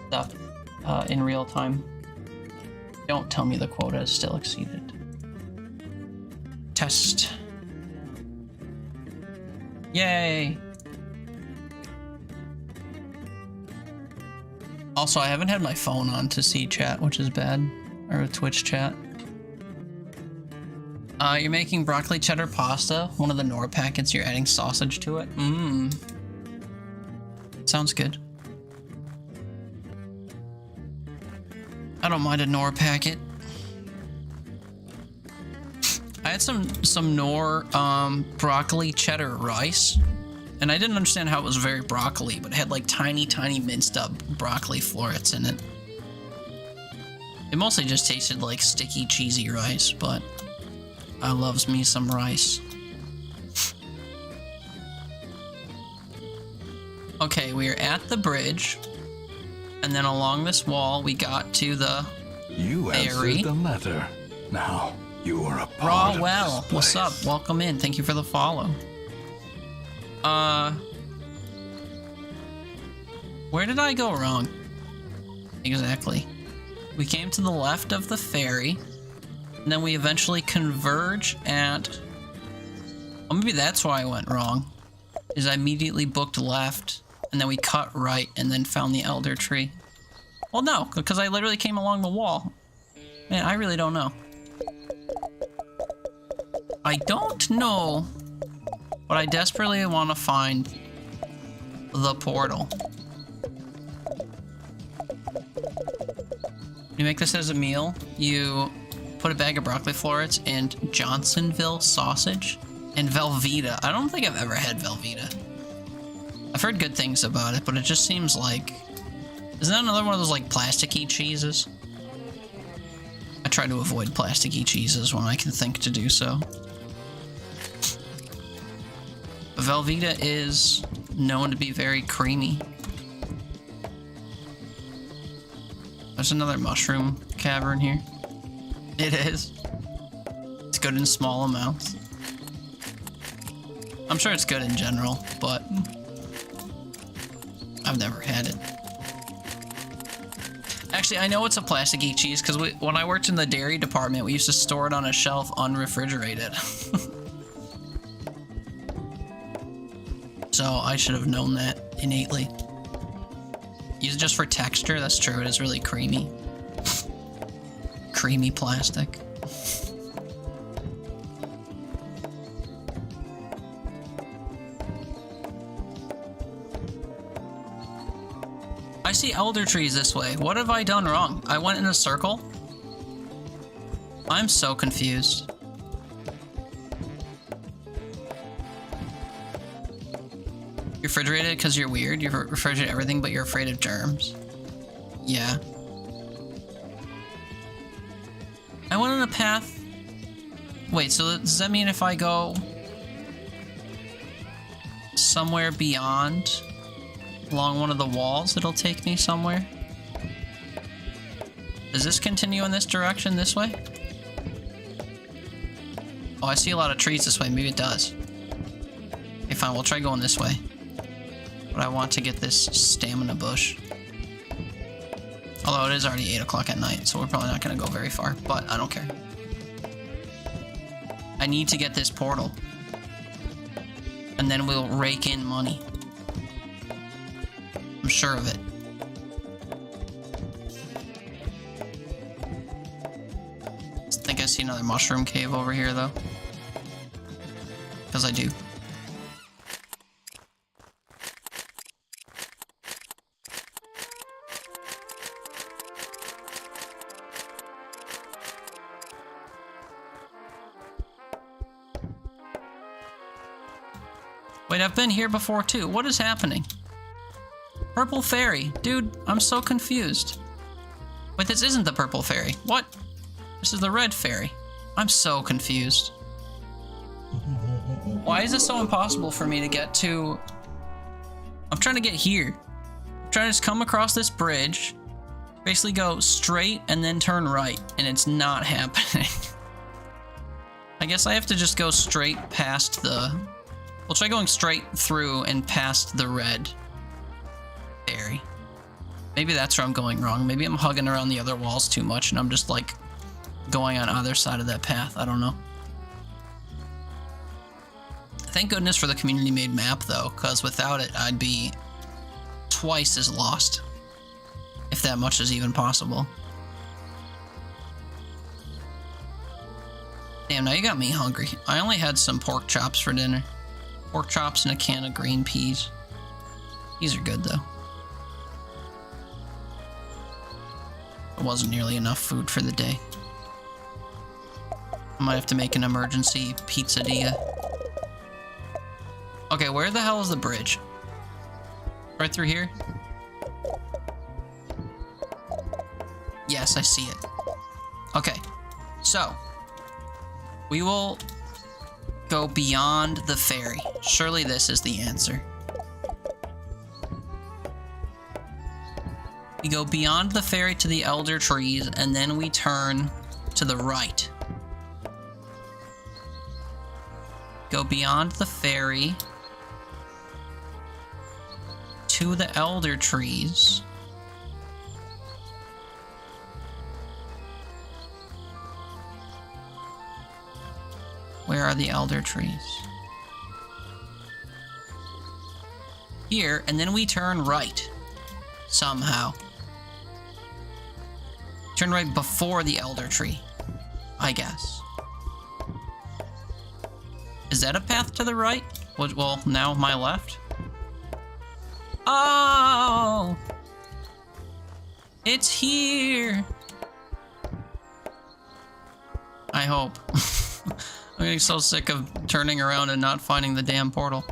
stuff in real time. Don't tell me the quota is still exceeded. Test. Yay! Also, I haven't had my phone on to see chat, which is bad. Or Twitch chat. You're making broccoli cheddar pasta. One of the Knorr packets, you're adding sausage to it. Mmm. Sounds good. I don't mind a Knorr packet. I had some Knorr broccoli cheddar rice, and I didn't understand how it was very broccoli, but it had like tiny minced up broccoli florets in it. It mostly just tasted like sticky, cheesy rice, but I loves me some rice. Okay, we are at the bridge, and then along this wall we got to the You ferry. answered the letter. Now you are a part of Well, this what's up? place. Welcome in. Thank you for the follow. Where did I go wrong? Exactly. We came to the left of the ferry, and then we eventually converge at... Well, maybe that's why I went wrong. Is I immediately booked left, and then we cut right, and then found the elder tree. Well, no, because I literally came along the wall. Man, I really don't know. I don't know, but I desperately want to find the portal. You make this as a meal. You put a bag of broccoli florets and Johnsonville sausage and Velveeta. I don't think I've ever had Velveeta. I've heard good things about it, but it just seems like... Isn't that another one of those like plasticky cheeses? I try to avoid plasticky cheeses when I can think to do so. Velveeta is known to be very creamy. There's another mushroom cavern here. It is. It's good in small amounts. I'm sure it's good in general, but I've never had it. Actually, I know it's a plasticky cheese because when I worked in the dairy department, we used to store it on a shelf unrefrigerated. So I should have known that innately. Use it just for texture, that's true, it is really creamy. Creamy plastic. I see elder trees this way. What have I done wrong? I went in a circle? I'm so confused. You refrigerate it because you're weird? You refrigerate everything but you're afraid of germs? Yeah. I went on a path... Wait, so does that mean if I go... somewhere beyond... along one of the walls, it'll take me somewhere? Does this continue in this direction, this way? Oh, I see a lot of trees this way. Maybe it does. Okay, fine. We'll try going this way. But I want to get this stamina bush. Although it is already 8 o'clock at night, so we're probably not going to go very far. But I don't care. I need to get this portal. And then we'll rake in money. I'm sure of it. I think I see another mushroom cave over here, though. Because I do. Wait, I've been here before, too. What is happening? Purple fairy. Dude, I'm so confused. Wait, this isn't the purple fairy. What? This is the red fairy. I'm so confused. Why is it so impossible for me to get to... I'm trying to get here. I'm trying to just come across this bridge, basically go straight and then turn right, and it's not happening. I guess I have to just go straight past the... We'll try going straight through and past the red fairy. Maybe that's where I'm going wrong. Maybe I'm hugging around the other walls too much and I'm just like going on either side of that path. I don't know. Thank goodness for the community made map though, because without it I'd be twice as lost, if that much is even possible. Damn, now you got me hungry. I only had some pork chops for dinner. Pork chops and a can of green peas. These are good though. It wasn't nearly enough food for the day. I might have to make an emergency pizzadilla. Okay, where the hell is the bridge? Right through here? Yes, I see it. Okay, so we will go beyond the ferry. Surely this is the answer. We go beyond the ferry to the elder trees, and then we turn to the right. Go beyond the ferry to the elder trees. Where are the elder trees? Here, and then we turn right. Somehow. Turn right before the elder tree, I guess. Is that a path to the right? Well, now my left? Oh! It's here! I hope. I'm getting so sick of turning around and not finding the damn portal.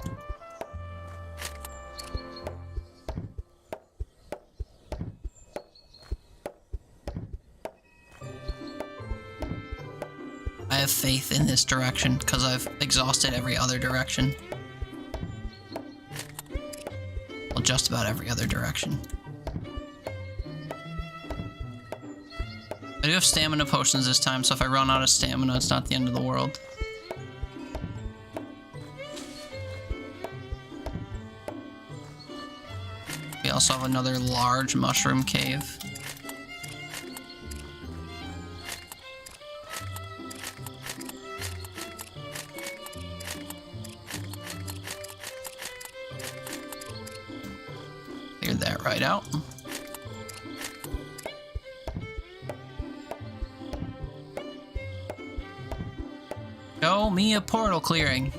I have faith in this direction because I've exhausted every other direction. Well, just about every other direction. I do have stamina potions this time, so if I run out of stamina, it's not the end of the world. We also have another large mushroom cave. Clear that right out. Show me a portal clearing.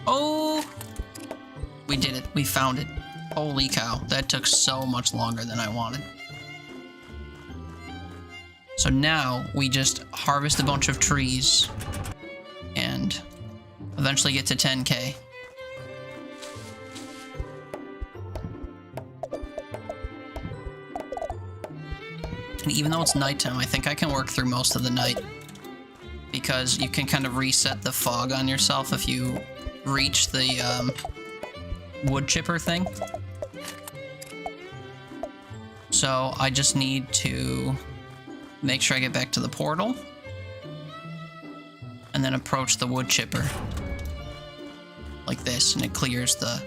Oh! We did it. We found it. Holy cow. That took so much longer than I wanted. So now we just harvest a bunch of trees and eventually get to 10K. And even though it's nighttime, I think I can work through most of the night because you can kind of reset the fog on yourself if you reach the wood chipper thing. So I just need to make sure I get back to the portal and then approach the wood chipper like this, and it clears the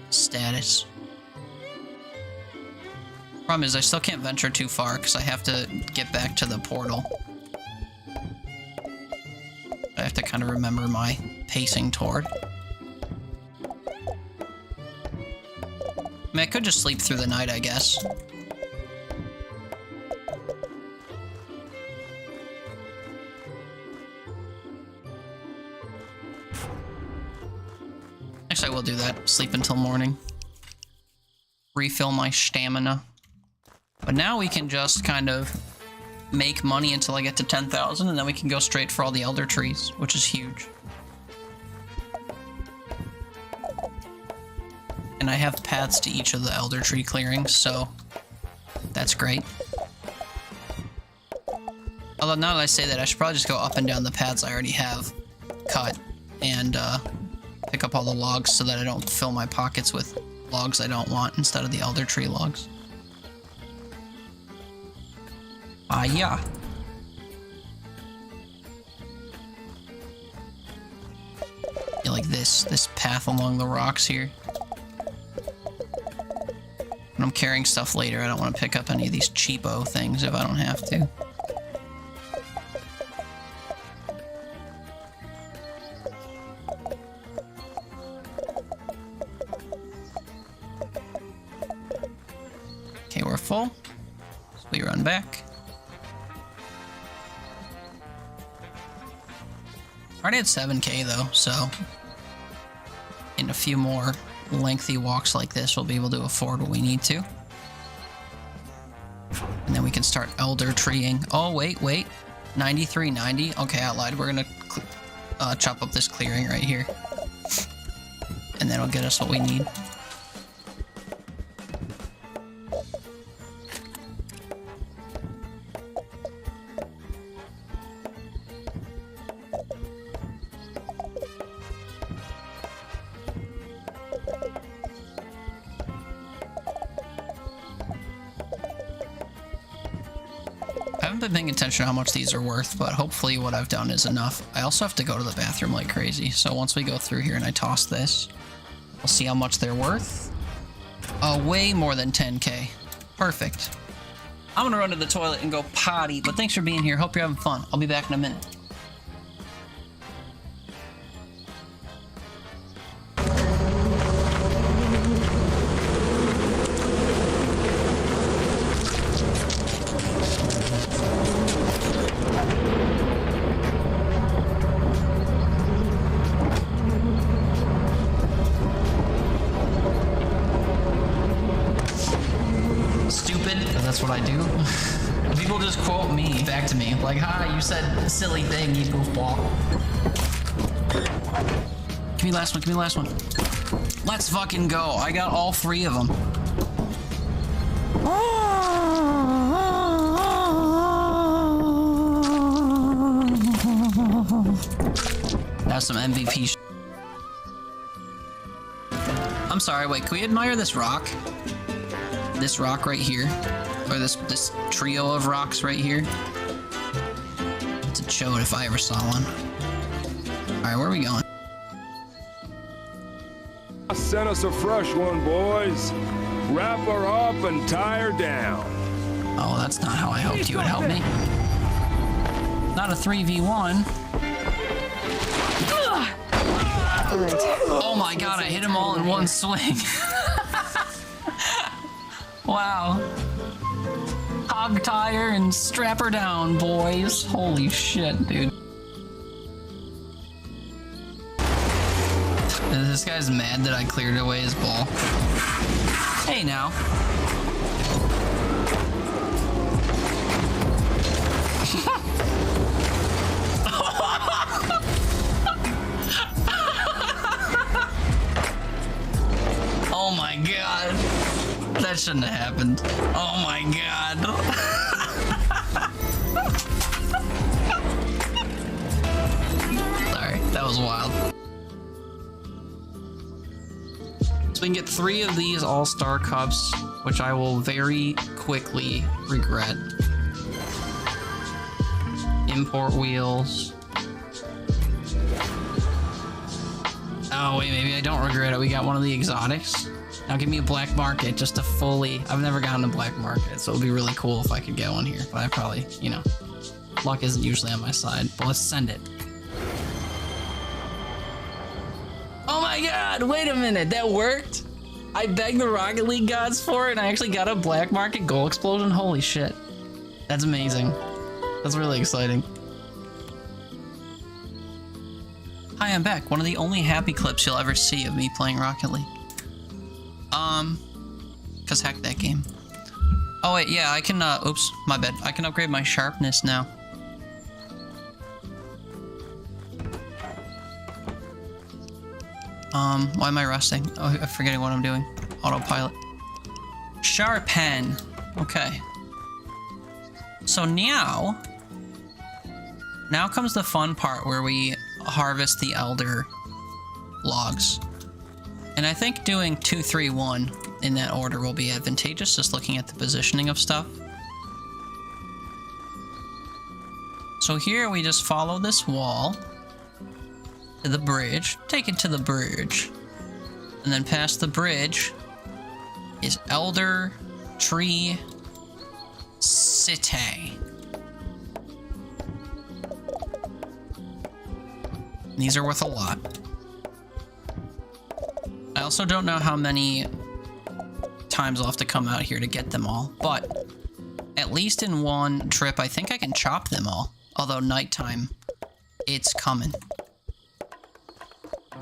status. Problem is I still can't venture too far because I have to get back to the portal. I have to kind of remember my pacing toward. I mean, I could just sleep through the night, I guess. Actually, I will do that. Sleep until morning. Refill my stamina. But now we can just kind of make money until I get to 10,000, and then we can go straight for all the elder trees, which is huge. And I have paths to each of the elder tree clearings, so that's great. Although now that I say that, I should probably just go up and down the paths I already have cut and pick up all the logs so that I don't fill my pockets with logs I don't want instead of the elder tree logs. Yeah. Yeah, like this path along the rocks here. When I'm carrying stuff later, I don't want to pick up any of these cheapo things if I don't have to. Okay, we're full. So we run back. Already at 7K though, so in a few more lengthy walks like this, we'll be able to afford what we need to. And then we can start elder treeing. Oh, wait. 9390. Okay, I lied. We're gonna chop up this clearing right here. And that'll get us what we need. I haven't been paying attention to how much these are worth, but hopefully what I've done is enough. I also have to go to the bathroom like crazy, so once we go through here and I toss this, we'll see how much they're worth. Way more than 10K. Perfect. I'm gonna run to the toilet and go potty, but thanks for being here. Hope you're having fun. I'll be back in a minute. That's what I do. People just quote me back to me, like, "Hi, you said a silly thing, you goofball." Give me the last one, give me the last one. Let's fucking go. I got all 3 of them. That's some MVP sh. I'm sorry, wait, can we admire this rock? This rock right here? Or this trio of rocks right here? It's a chode if I ever saw one. Alright, where are we going? Send us a fresh one, boys. Wrap her up and tie her down. Oh, that's not how I hoped you would help me. Not a 3v1. Oh my god, I hit them all in one swing. Wow. Hog tire and strap her down, boys. Holy shit, dude. This guy's mad that I cleared away his ball. Hey now. Oh my god. That shouldn't have happened. Oh my god. Sorry, that was wild. So we can get 3 of these all-star cups, which I will very quickly regret. Import wheels. Oh wait, maybe I don't regret it. We got one of the exotics. Now give me a black market just to fully... I've never gotten a black market, so it would be really cool if I could get one here. But I probably, you know, luck isn't usually on my side. But let's send it. Oh my god, wait a minute, that worked? I begged the Rocket League gods for it and I actually got a black market goal explosion? Holy shit. That's amazing. That's really exciting. Hi, I'm back. One of the only happy clips you'll ever see of me playing Rocket League. Cause heck that game. Oh wait, yeah, I can, oops, my bad. I can upgrade my sharpness now. Why am I resting? Oh, I'm forgetting what I'm doing. Autopilot. Sharpen. Okay. So now comes the fun part where we harvest the elder logs. And I think doing 2, 3, 1 in that order will be advantageous, just looking at the positioning of stuff. So here we just follow this wall to the bridge, take it to the bridge, and then past the bridge is Elder Tree City. These are worth a lot. I also don't know how many times I'll have to come out here to get them all, but at least in one trip, I think I can chop them all. Although nighttime, it's coming.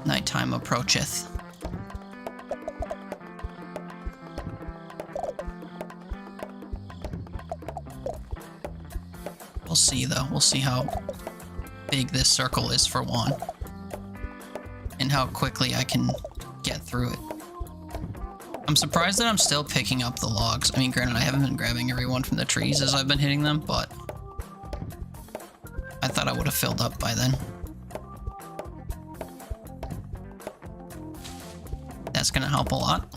Nighttime approacheth. We'll see, though. We'll see how big this circle is for one. And how quickly I can get through it. I'm surprised that I'm still picking up the logs. I mean, granted, I haven't been grabbing every one from the trees as I've been hitting them, but I thought I would have filled up by then. That's gonna help a lot.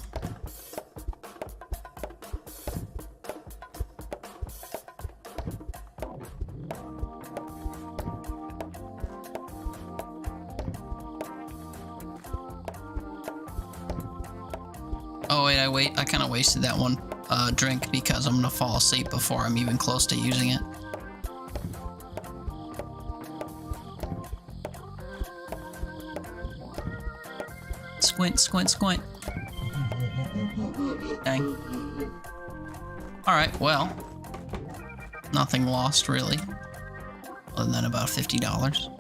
Oh wait, I kind of wasted that one drink because I'm gonna fall asleep before I'm even close to using it. Squint, squint, squint. Dang. Alright, well. Nothing lost, really. Other than about $50.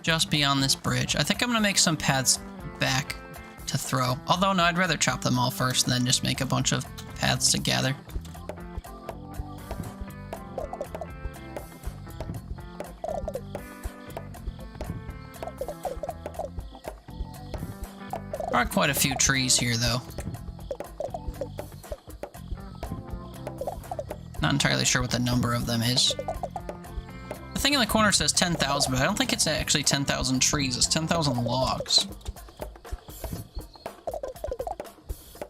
Just beyond this bridge. I think I'm gonna make some paths back to throw. Although, no, I'd rather chop them all first and then just make a bunch of paths to gather. There are quite a few trees here, though. Not entirely sure what the number of them is. The thing in the corner says 10,000, but I don't think it's actually 10,000 trees. It's 10,000 logs.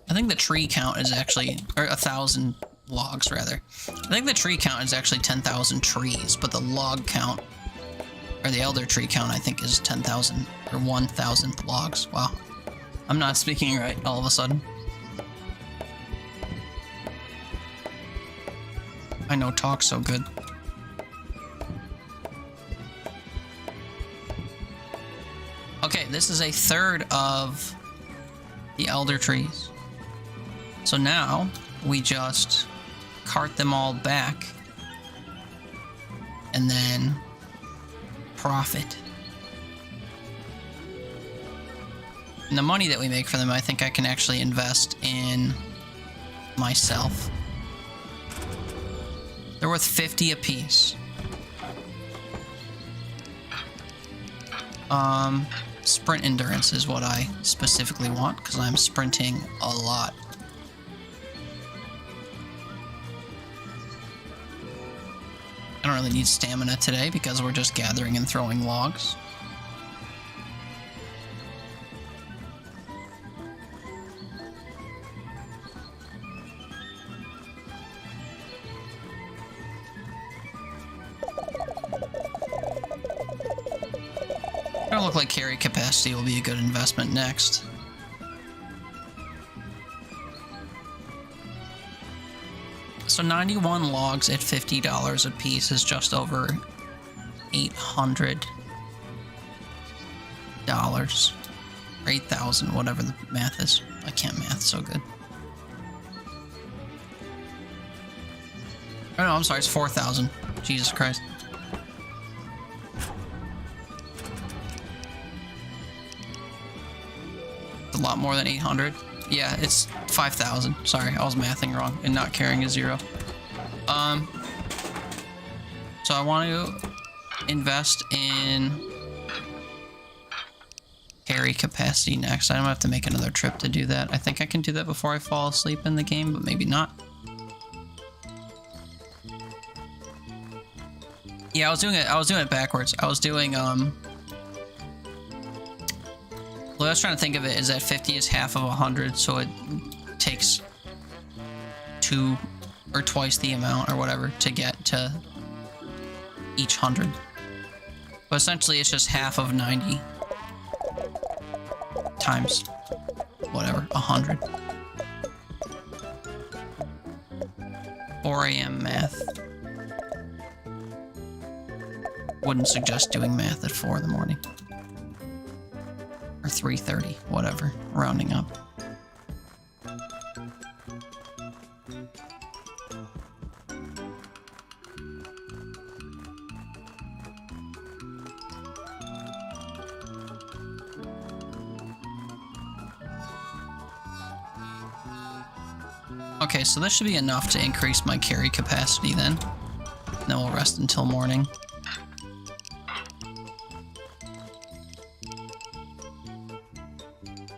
I think the tree count is actually, or 1,000 logs, rather. I think the tree count is actually 10,000 trees, but the log count, or the elder tree count, I think is 10,000, or 1,000 logs. Wow. I'm not speaking right all of a sudden. I know talk so good. Okay, this is a third of the elder trees. So now we just cart them all back and then profit. And the money that we make for them, I think I can actually invest in myself. They're worth 50 apiece. Sprint endurance is what I specifically want, because I'm sprinting a lot. I don't really need stamina today, because we're just gathering and throwing logs. It'll look like carry capacity will be a good investment next. So 91 logs at $50 a piece is just over $800. Or 8,000, whatever the math is. I can't math so good. Oh no, I'm sorry, it's 4,000. Jesus Christ. A lot more than 800. Yeah, it's 5,000. Sorry, I was mathing wrong and not carrying a zero. So I want to invest in carry capacity next. I don't have to make another trip to do that. I think I can do that before I fall asleep in the game, but maybe not. Yeah, I was doing it backwards. I was doing what I was trying to think of it is that 50 is half of 100, so it takes 2 or twice the amount or whatever to get to each 100. But essentially it's just half of 90 times whatever, 100. 4 a.m. math. Wouldn't suggest doing math at 4 in the morning. Or 3:30, whatever, rounding up. Okay, so this should be enough to increase my carry capacity then. Then we'll rest until morning.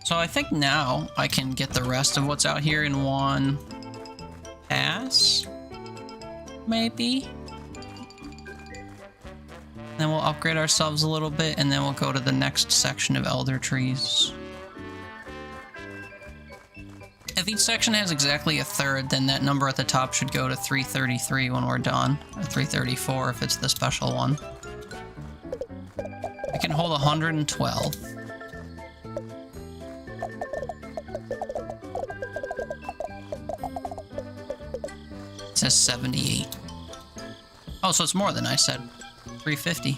So I think now I can get the rest of what's out here in one pass, maybe? Then we'll upgrade ourselves a little bit, and then we'll go to the next section of Elder Trees. If each section has exactly a third, then that number at the top should go to 333 when we're done, or 334 if it's the special one. I can hold 112. It says 78. Oh, so it's more than I said. 350.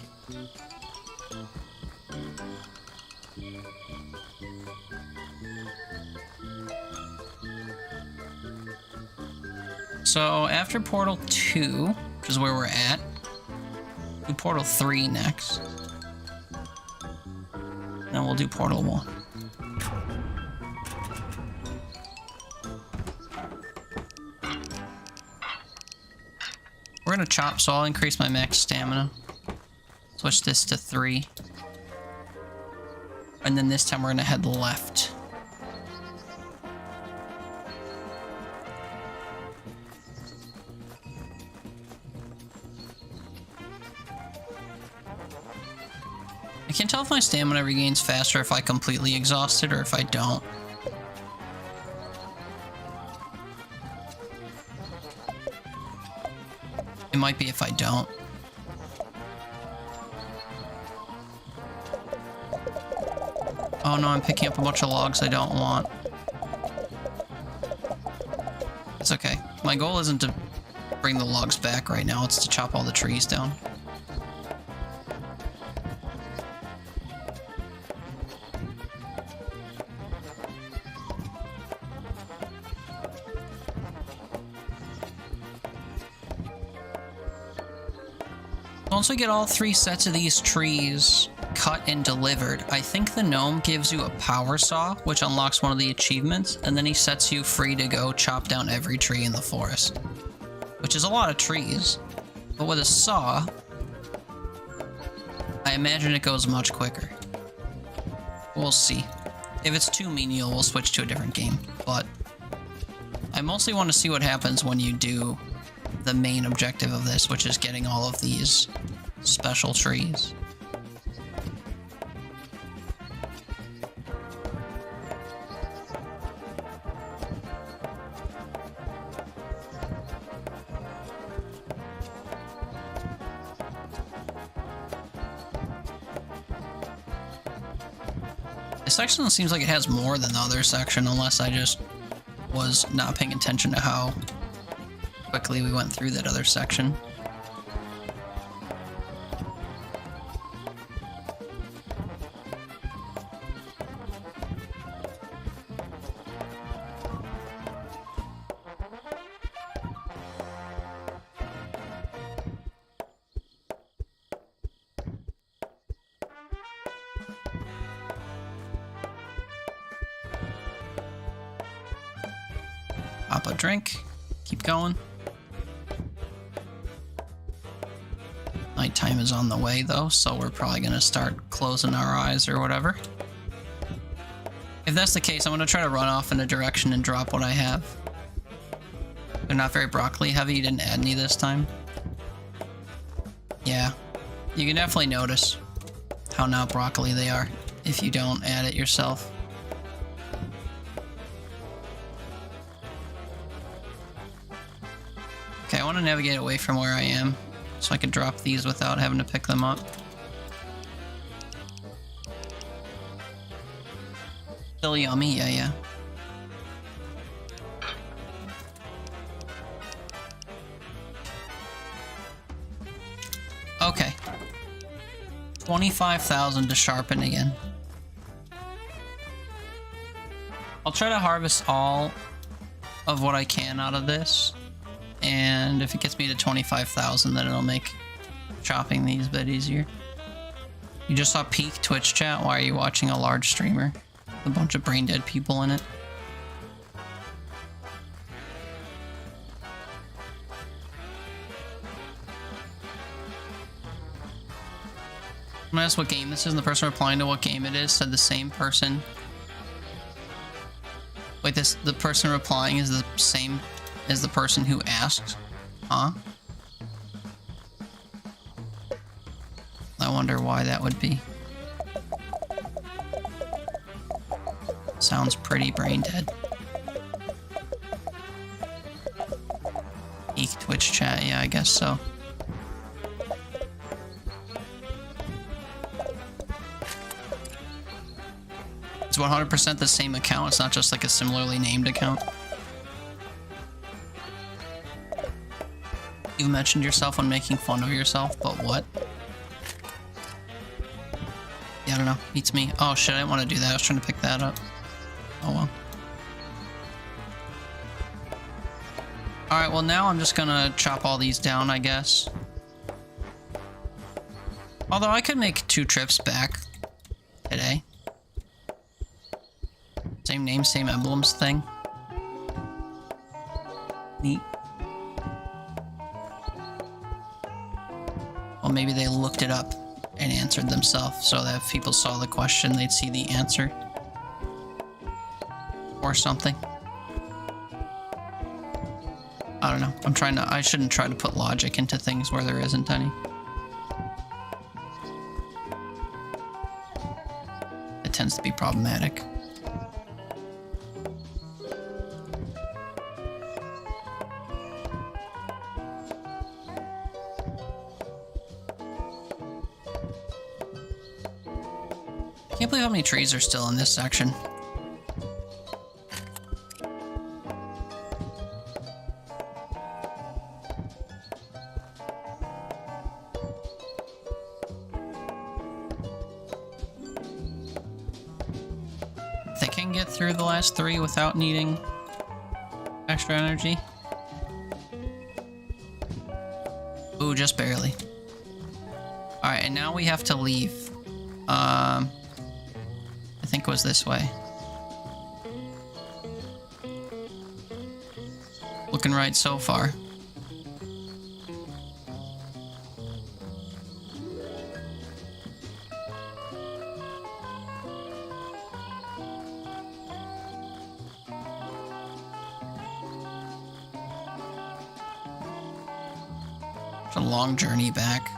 So after Portal 2, which is where we're at, do Portal 3 next. Then we'll do Portal 1. We're gonna chop, so I'll increase my max stamina. Switch this to 3. And then this time we're gonna head left. I can't tell if my stamina regains faster if I completely exhaust it or if I don't. It might be if I don't. Oh no, I'm picking up a bunch of logs I don't want. It's okay. My goal isn't to bring the logs back right now, it's to chop all the trees down. Once we get all 3 sets of these trees cut and delivered, I think the gnome gives you a power saw, which unlocks one of the achievements, and then he sets you free to go chop down every tree in the forest. Which is a lot of trees, but with a saw, I imagine it goes much quicker. We'll see. If it's too menial, we'll switch to a different game, but I mostly want to see what happens when you do the main objective of this, which is getting all of these special trees. This section seems like it has more than the other section, unless I just was not paying attention to how quickly we went through that other section. Pop a drink, keep going. Nighttime is on the way though, so we're probably gonna start closing our eyes or whatever. If that's the case, I'm gonna try to run off in a direction and drop what I have. They're not very broccoli heavy. You didn't add any this time. Yeah, you can definitely notice how not broccoli they are if you don't add it yourself. Okay, I want to navigate away from where I am so I can drop these without having to pick them up. Still yummy, yeah. Okay. 25,000 to sharpen again. I'll try to harvest all of what I can out of this. And if it gets me to 25,000, then it'll make chopping these a bit easier. You just saw peak Twitch chat. Why are you watching a large streamer? A bunch of brain dead people in it. I'm gonna ask what game this is, and the person replying to what game it is said the same person. Wait, the person replying is the same as the person who asked? Huh? I wonder why that would be. Sounds pretty brain dead. Peak Twitch chat, yeah, I guess so. It's 100% the same account, it's not just like a similarly named account. You've mentioned yourself when making fun of yourself, but what? Yeah, I don't know. Beats me. Oh shit, I didn't want to do that. I was trying to pick that up. Oh well. Alright, well now I'm just gonna chop all these down, I guess. Although I could make 2 trips back today. Same name, same emblems thing. Neat. Well, maybe they looked it up and answered themselves so that if people saw the question, they'd see the answer. Or something. I don't know. I shouldn't try to put logic into things where there isn't any. It tends to be problematic. I can't believe how many trees are still in this section. If they can get through the last 3 without needing extra energy. Ooh, just barely. Alright, and now we have to leave. I think it was this way. Looking right so far. It's a long journey back.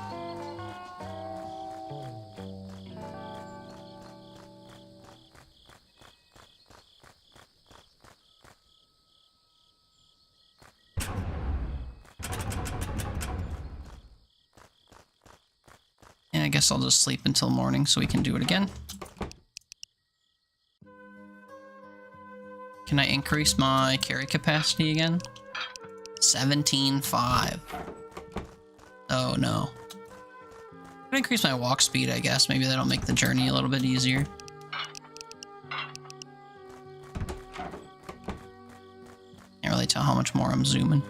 I guess I'll just sleep until morning so we can do it again. Can I increase my carry capacity again? 17.5. Oh no. I'm gonna increase my walk speed, I guess. Maybe that'll make the journey a little bit easier. Can't really tell how much more I'm zooming.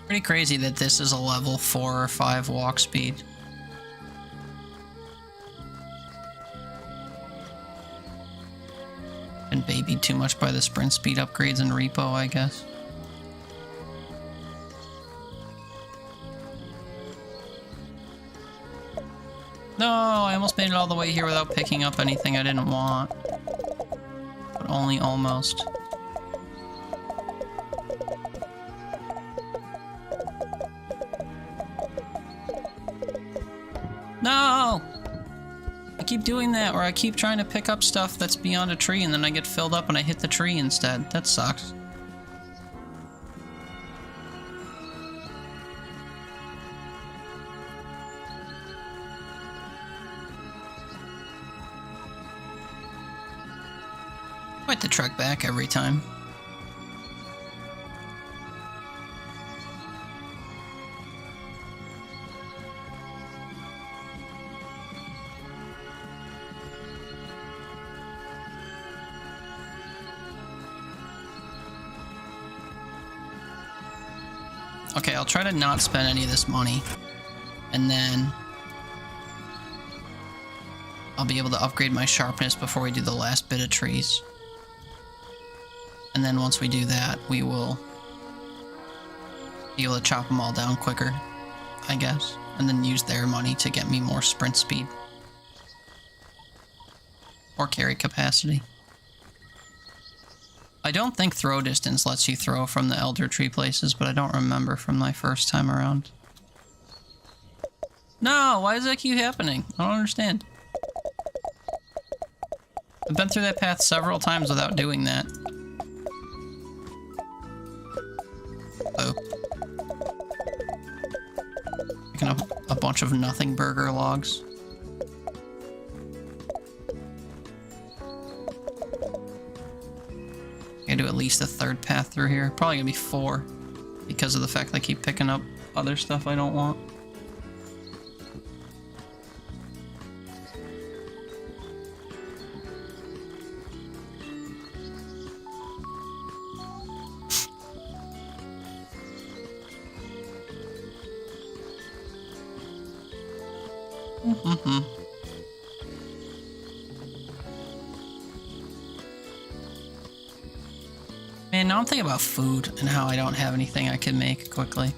Pretty crazy that this is a level 4 or 5 walk speed. be too much by the sprint speed upgrades in repo, I guess. No, I almost made it all the way here without picking up anything I didn't want. But only almost. No! I keep doing that, or I keep trying to pick up stuff that's beyond a tree and then I get filled up and I hit the tree instead. That sucks. I have to trek back every time. Okay, I'll try to not spend any of this money, and then I'll be able to upgrade my sharpness before we do the last bit of trees. And then once we do that, we will be able to chop them all down quicker, I guess, and then use their money to get me more sprint speed. Or carry capacity. I don't think throw distance lets you throw from the elder tree places, but I don't remember from my first time around. No, why does that keep happening? I don't understand. I've been through that path several times without doing that. Oh. Picking up a bunch of nothing burger logs. I do at least a third path through here. Probably gonna be 4 because of the fact that I keep picking up other stuff I don't want. Man, now I'm thinking about food and how I don't have anything I can make quickly.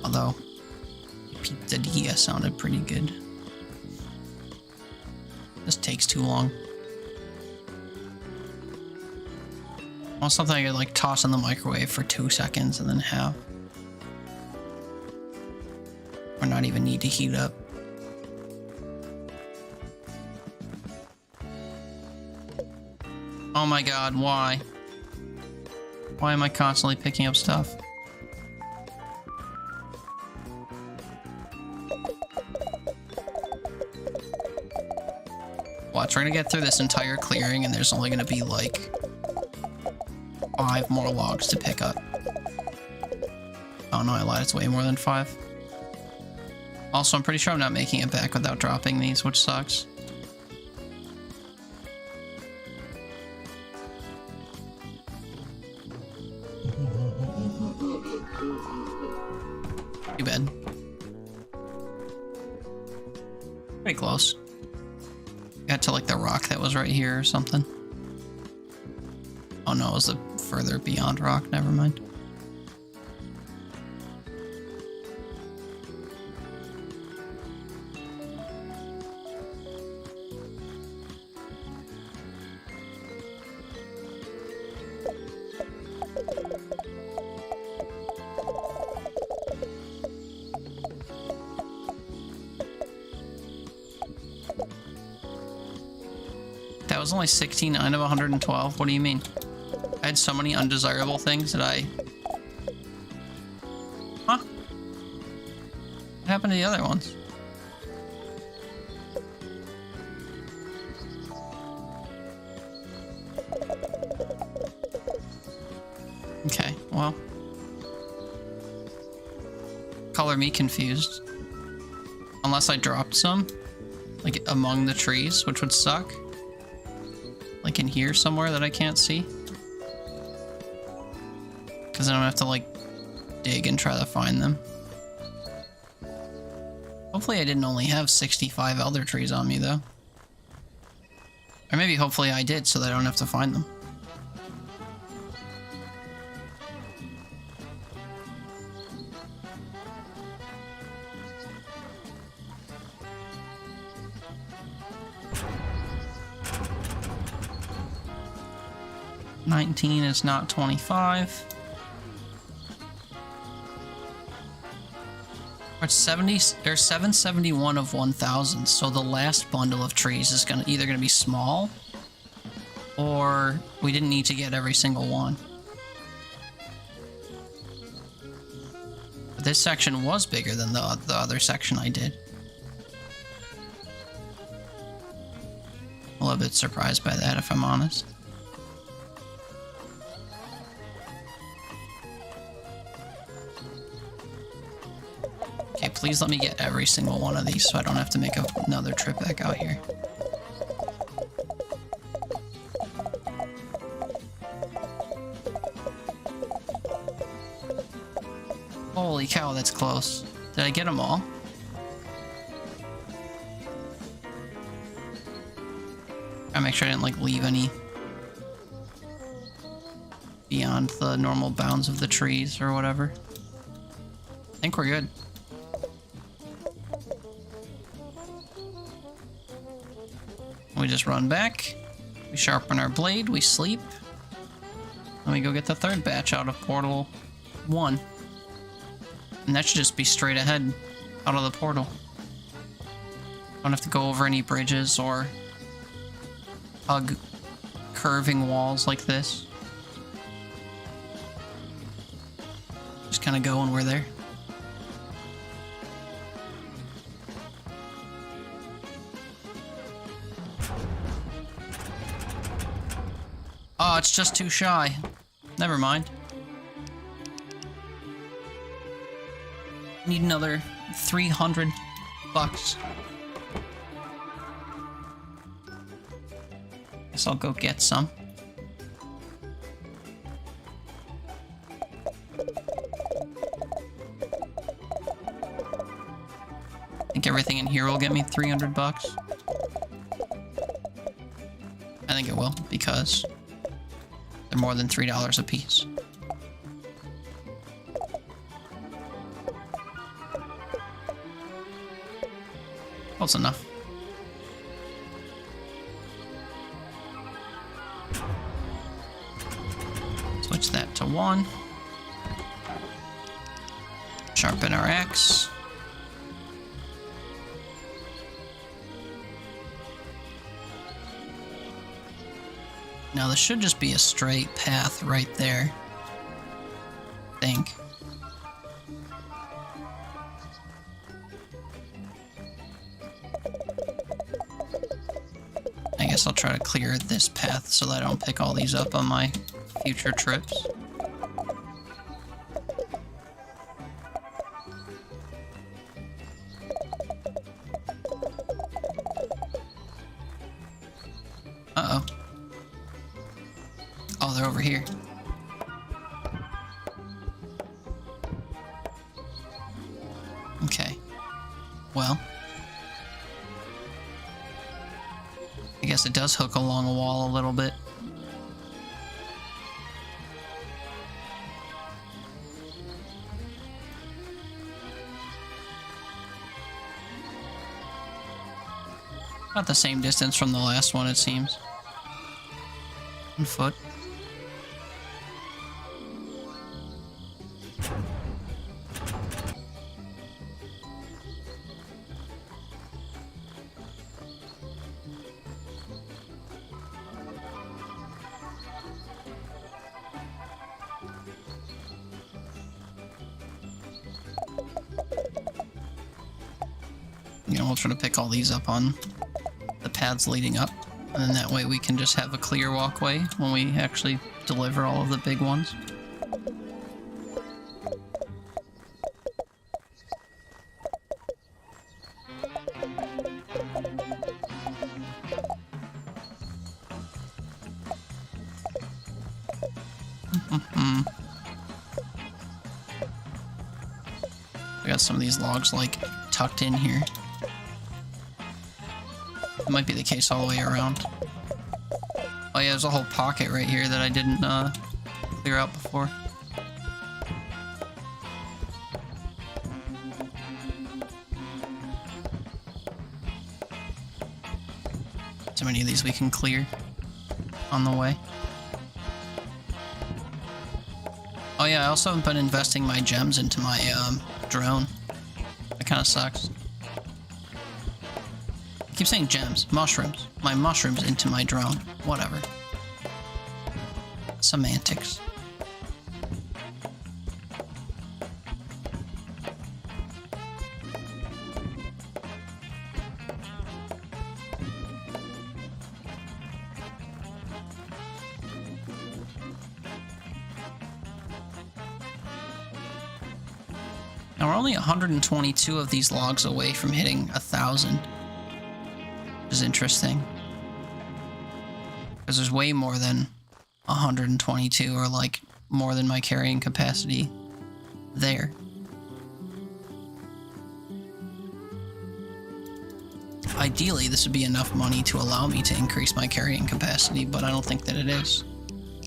Although, pizzeria sounded pretty good. This takes too long. I want something I could like toss in the microwave for 2 seconds and then have. Or not even need to heat up. Oh my god, why? Why am I constantly picking up stuff? Watch, we're gonna get through this entire clearing and there's only gonna be like 5 more logs to pick up. Oh no, I lied, it's way more than 5. Also, I'm pretty sure I'm not making it back without dropping these, which sucks. Too bad. Pretty close. Got to like the rock that was right here or something. Oh no, it was the further beyond rock, never mind. That was only 16 out of 112. What do you mean? I had so many undesirable things that I... Huh? What happened to the other ones? Okay, well. Color me confused. Unless I dropped some, like among the trees, which would suck. Like in here somewhere that I can't see. Because then I'm gonna have to like dig and try to find them. Hopefully I didn't only have 65 elder trees on me though. Or maybe hopefully I did so that I don't have to find them. $19 is not $25. It's 70 or 771 of 1,000. So the last bundle of trees is either gonna be small, or we didn't need to get every single one. But this section was bigger than the other section I did. A little bit surprised by that, if I'm honest. Okay, please let me get every single one of these so I don't have to make another trip back out here. Holy cow, that's close. Did I get them all? I make sure I didn't like leave any beyond the normal bounds of the trees or whatever. I think we're good. We just run back, we sharpen our blade, we sleep, and we go get the third batch out of Portal 1. And that should just be straight ahead out of the portal. Don't have to go over any bridges or hug curving walls like this. Just kind of go when we're there. Oh, it's just too shy. Never mind. Need another $300. Guess I'll go get some. Think everything in here will get me $300. I think it will, because they're more than $3 a piece. Close enough. Switch that to 1. Sharpen our axe. Now this should just be a straight path right there. I think. I guess I'll try to clear this path so that I don't pick all these up on my future trips. Uh-oh. Oh, they're over here. Okay. Well. I guess it does hook along a wall a little bit. About the same distance from the last one, it seems. On foot. You know, we'll try to pick all these up on the paths leading up, and then that way we can just have a clear walkway when we actually deliver all of the big ones. We got some of these logs like tucked in here. It might be the case all the way around. Oh yeah, there's a whole pocket right here that I didn't clear out before. So many of these we can clear on the way. Oh yeah, I also haven't been investing my gems into my drone. That kind of sucks. I keep saying gems, mushrooms. My mushrooms into my drone. Whatever. Semantics. Now we're only 122 of these logs away from hitting 1,000. Which is interesting. Because there's way more than 122, or like more than my carrying capacity there. Ideally, this would be enough money to allow me to increase my carrying capacity, but I don't think that it is.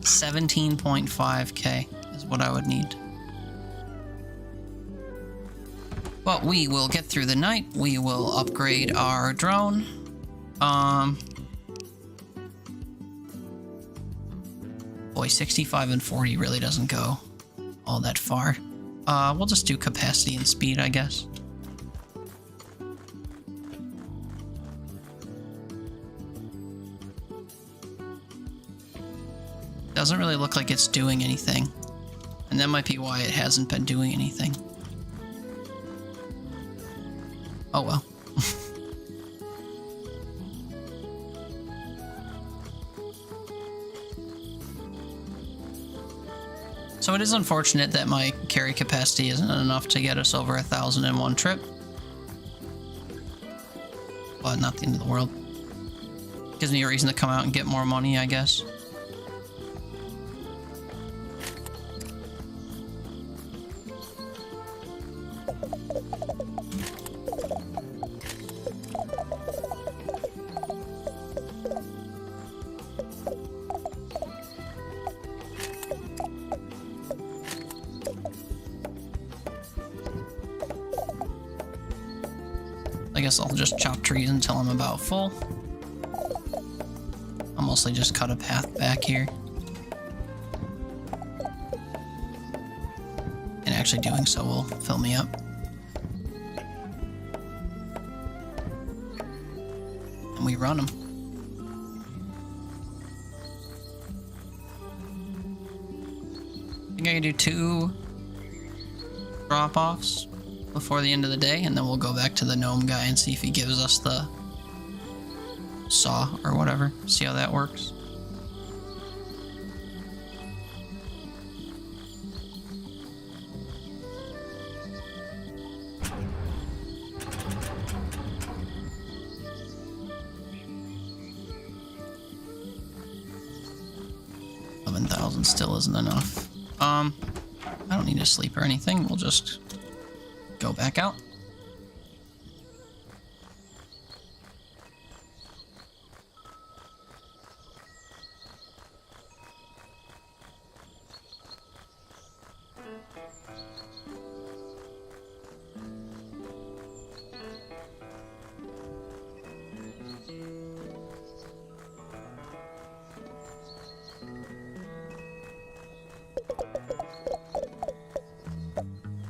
17.5k is what I would need. But we will get through the night. We will upgrade our drone. Boy, 65 and 40 really doesn't go all that far. We'll just do capacity and speed, I guess. Doesn't really look like it's doing anything. And that might be why it hasn't been doing anything. Oh well. So it is unfortunate that my carry capacity isn't enough to get us over 1,000 in one trip. But not the end of the world. Gives me a reason to come out and get more money, I guess. I guess I'll just chop trees until I'm about full. I'll mostly just cut a path back here. And actually doing so will fill me up. And we run them. I think I can do 2 drop-offs before the end of the day, and then we'll go back to the gnome guy and see if he gives us the saw or whatever. See how that works. $11,000 still isn't enough. I don't need to sleep or anything. We'll just go back out.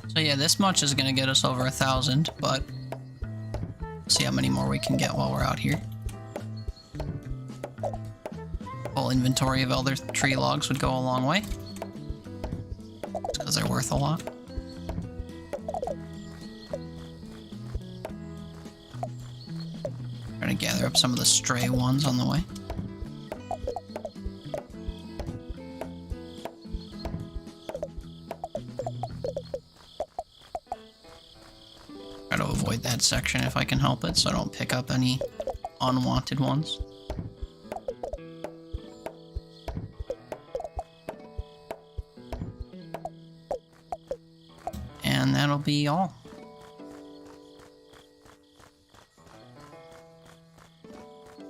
So yeah, this much is gonna get us over 1,000, but see how many more we can get while we're out here. Full inventory of elder tree logs would go a long way. Just because they're worth a lot. Trying to gather up some of the stray ones on the way. Try to avoid that section if I can help it, so I don't pick up any unwanted ones. And that'll be all.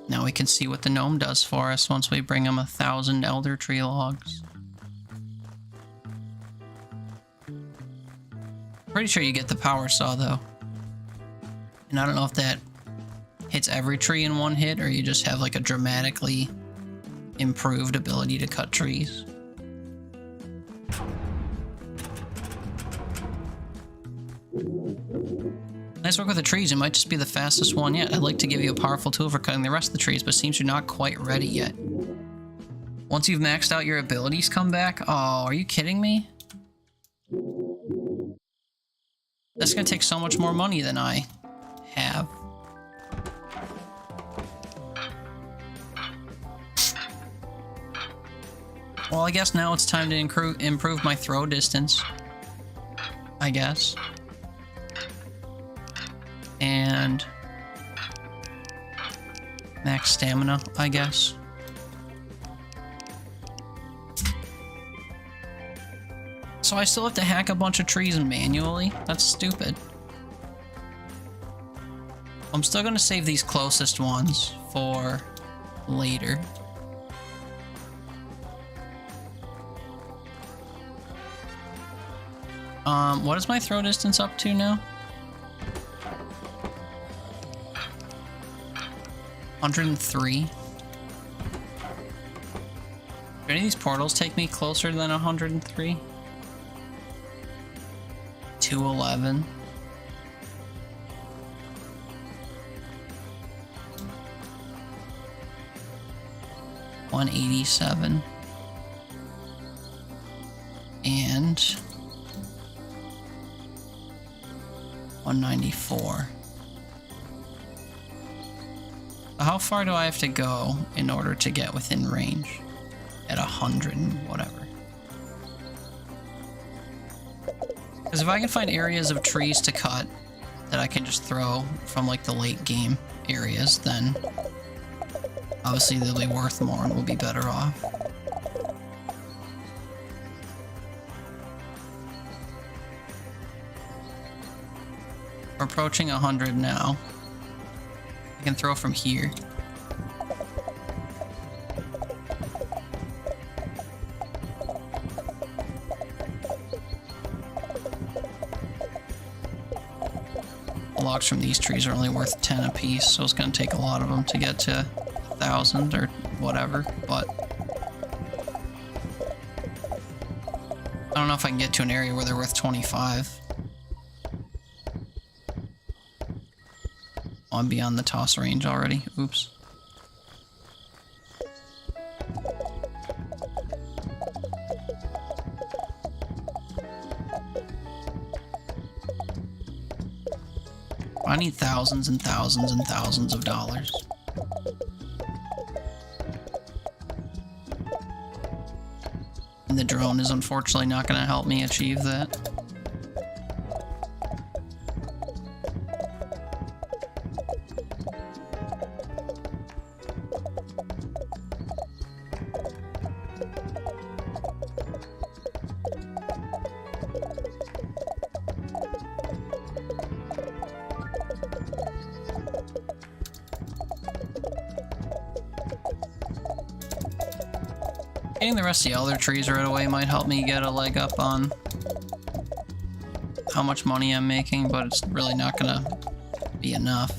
Now we can see what the gnome does for us once we bring him 1,000 elder tree logs. Pretty sure you get the power saw though. And I don't know if that hits every tree in one hit or you just have like a dramatically improved ability to cut trees. Nice work with the trees. It might just be the fastest one yet. I'd like to give you a powerful tool for cutting the rest of the trees, but it seems you're not quite ready yet. Once you've maxed out your abilities, come back. Oh, are you kidding me? That's gonna take so much more money than I have. Well, I guess now it's time to improve my throw distance. I guess. And max stamina, I guess. So I still have to hack a bunch of trees manually? That's stupid. I'm still gonna save these closest ones for later. What is my throw distance up to now? 103. Do any of these portals take me closer than 103? 211. $187. And $194. How far do I have to go in order to get within range? At 100 and whatever. Because if I can find areas of trees to cut that I can just throw from like the late game areas, then obviously they'll be worth more and we'll be better off. We're approaching 100 now. I can throw from here. Logs from these trees are only worth 10 apiece, so it's going to take a lot of them to get to 1,000 or whatever, but I don't know if I can get to an area where they're worth 25. Oh, I'm beyond the toss range already. Oops. I need thousands and thousands and thousands of dollars. And the drone is unfortunately not going to help me achieve that. Getting the rest of the elder trees right away might help me get a leg up on how much money I'm making, but it's really not gonna be enough.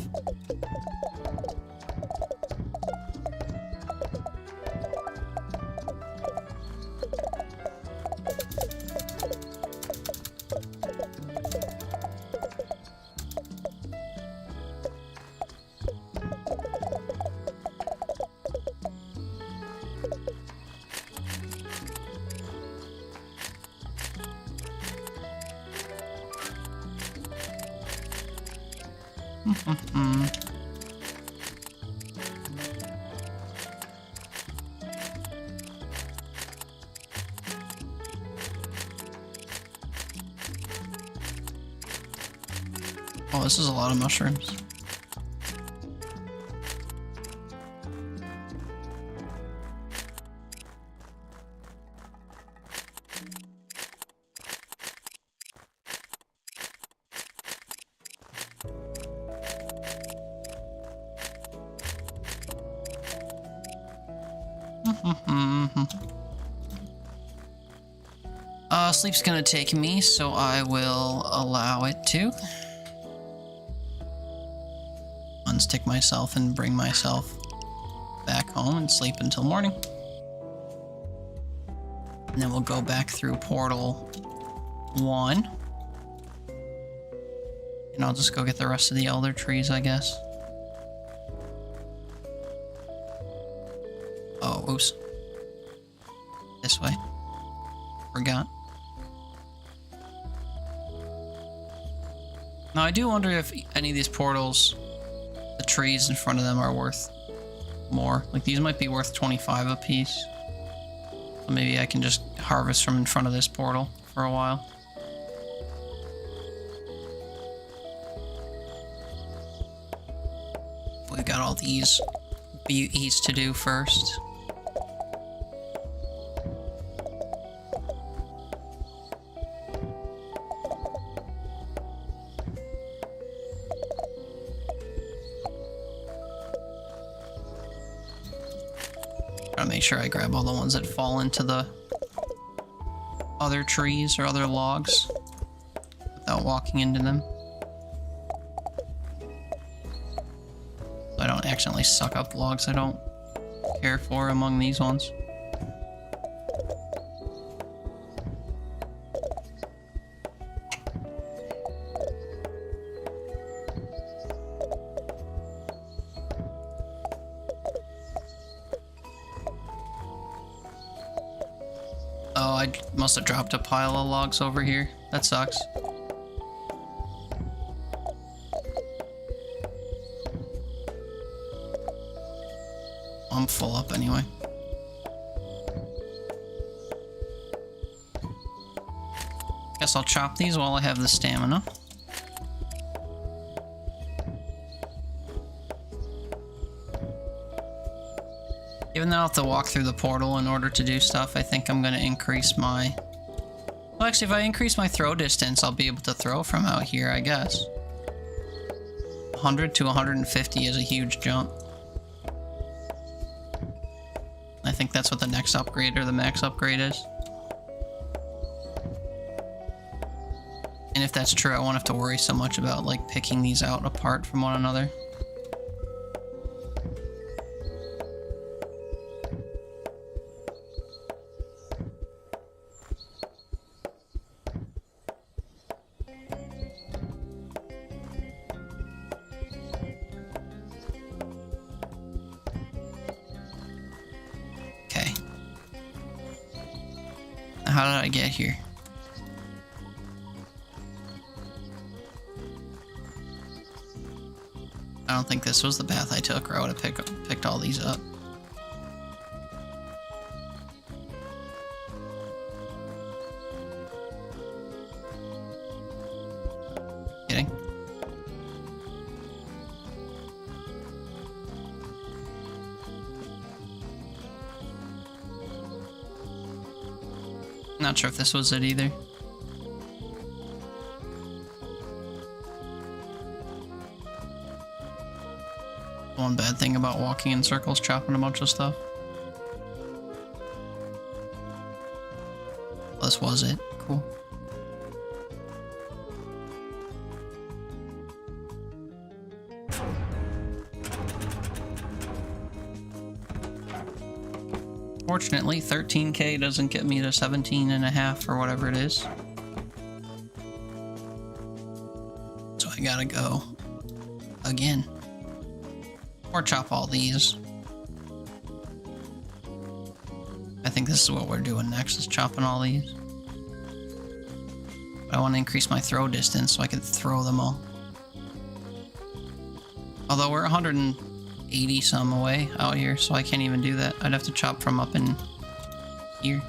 Oh, this is a lot of mushrooms. Sleep's gonna take me, so I will allow it to. Unstick myself and bring myself back home and sleep until morning. And then we'll go back through portal 1. And I'll just go get the rest of the elder trees, I guess. Oh, oops. This way. Forgot. Now, I do wonder if any of these portals, the trees in front of them are worth more. Like, these might be worth 25 apiece. So maybe I can just harvest from in front of this portal for a while. We've got all these beauties to do first. Gotta make sure I grab all the ones that fall into the other trees or other logs without walking into them. So I don't accidentally suck up logs I don't care for among these ones. Oh, I must have dropped a pile of logs over here. That sucks. I'm full up anyway. Guess I'll chop these while I have the stamina. Even though I'll have to walk through the portal in order to do stuff, I think I'm going to increase my... Well, actually, if I increase my throw distance, I'll be able to throw from out here, I guess. 100 to 150 is a huge jump. I think that's what the next upgrade or the max upgrade is. And if that's true, I won't have to worry so much about, like, picking these out apart from one another. How did I get here? I don't think this was the path I took, or I would have picked all these up. Kidding. Not sure if this was it either. One bad thing about walking in circles, chopping a bunch of stuff. This was it. Cool. Fortunately, 13k doesn't get me to 17.5 or whatever it is. So I gotta go again. Or chop all these. I think this is what we're doing next, is chopping all these. But I want to increase my throw distance so I can throw them all. Although we're 180 some away out here, so I can't even do that. I'd have to chop from up in here.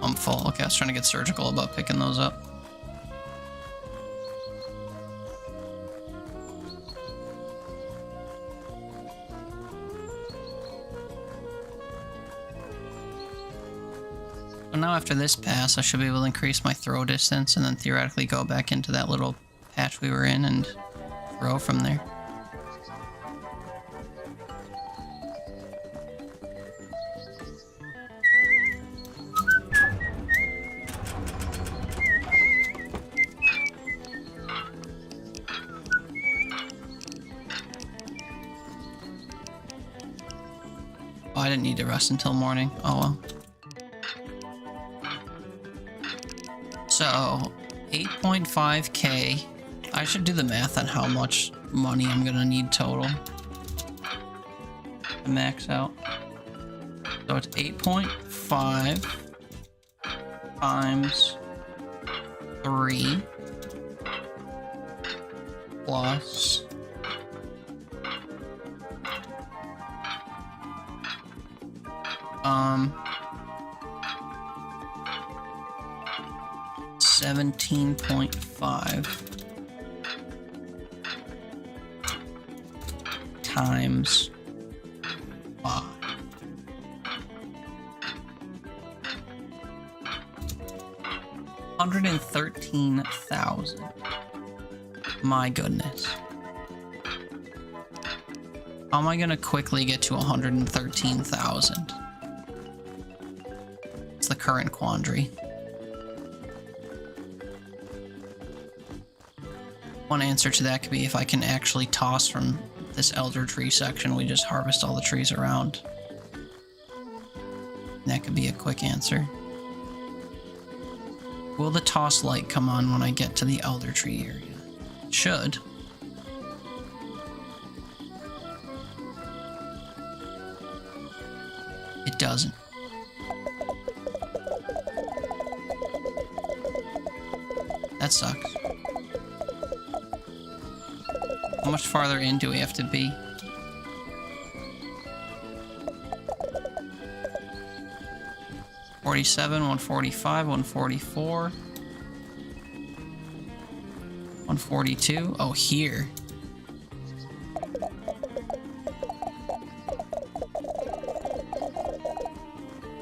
I'm full. Okay, I was trying to get surgical about picking those up. So now after this pass, I should be able to increase my throw distance and then theoretically go back into that little patch we were in and throw from there. Oh, I didn't need to rest until morning. Oh well. So, 8.5k. I should do the math on how much money I'm gonna need total to max out. So it's 8.5 times 3 plus 17.5 times 5. $113,000. My goodness. How am I gonna quickly get to 113,000? It's the current quandary. One answer to that could be if I can actually toss from this elder tree section, we just harvest all the trees around. That could be a quick answer. Will the toss light come on when I get to the elder tree area? It should. It doesn't. That sucks. How much farther in do we have to be? $47, $145, $144, $142. Oh, here.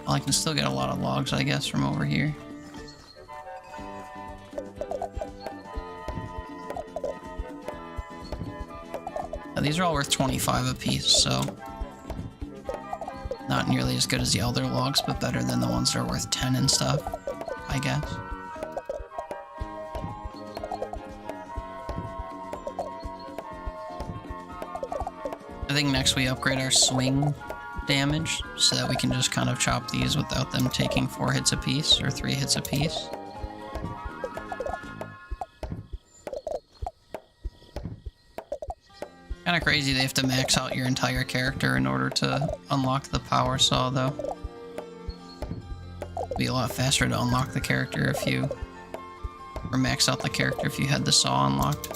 Well, I can still get a lot of logs, I guess, from over here. Now, these are all worth 25 apiece, so not nearly as good as the elder logs, but better than the ones that are worth 10 and stuff, I guess. I think next we upgrade our swing damage so that we can just kind of chop these without them taking 4 hits apiece or 3 hits apiece. Kind of crazy they have to max out your entire character in order to unlock the power saw, though. It'd be a lot faster to unlock the character if you... or max out the character if you had the saw unlocked.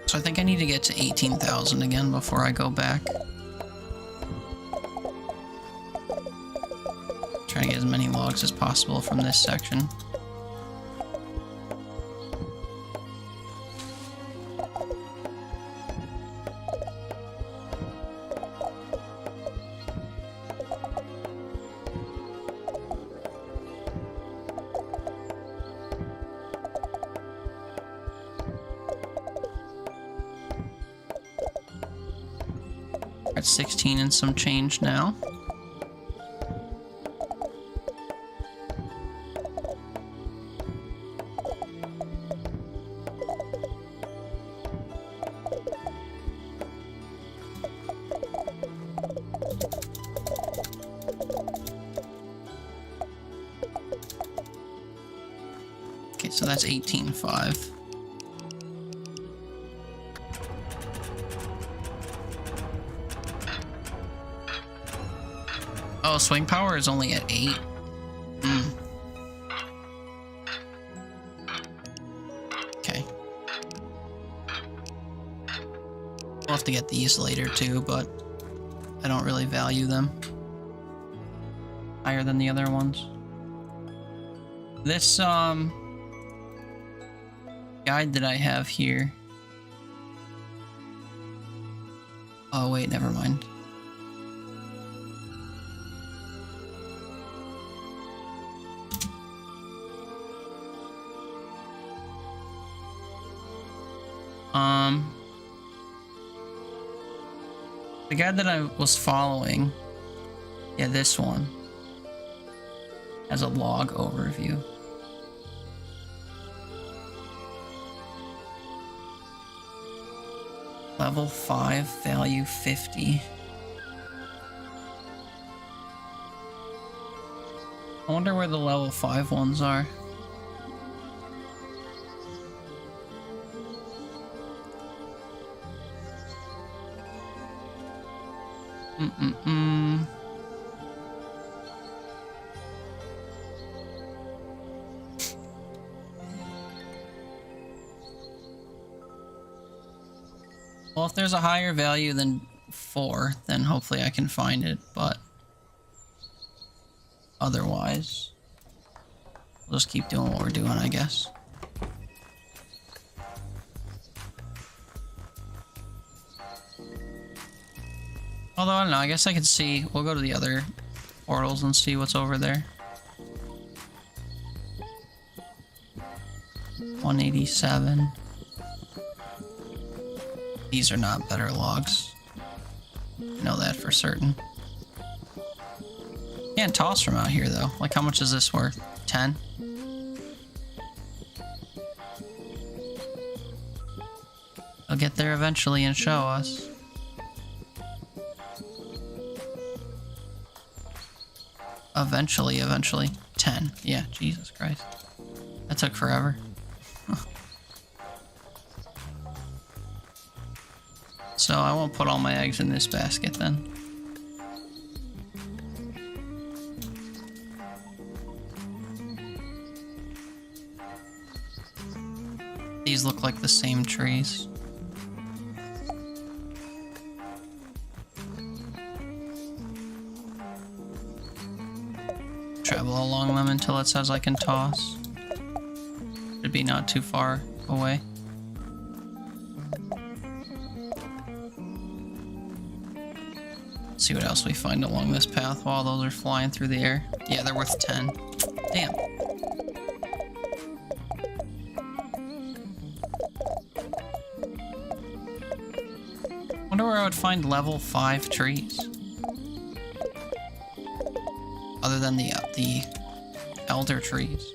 So I think I need to get to 18,000 again before I go back. Try to get as many logs as possible from this section. At 16 and some change now. Okay, so that's 18.5. Oh, swing power is only at 8. Hmm. Okay. We'll have to get these later too, but I don't really value them higher than the other ones. This guide that I have here. Oh wait, never mind. The guide that I was following, yeah, this one, has a log overview. Level 5, value 50. I wonder where the level 5 ones are. Well, if there's a higher value than 4, then hopefully I can find it, but otherwise, we'll just keep doing what we're doing, I guess. Although, I don't know, I guess I could see, we'll go to the other portals and see what's over there. 187. These are not better logs. I know that for certain. Can't toss from out here though. Like, how much is this worth? 10? I'll get there eventually and show us. Eventually. 10. Yeah, Jesus Christ. That took forever. So I won't put all my eggs in this basket then. These look like the same trees. Travel along them until it says I can toss. Should be not too far away. See what else we find along this path while those are flying through the air. Yeah, they're worth 10. Damn. Wonder where I would find level 5 trees. Other than the elder trees.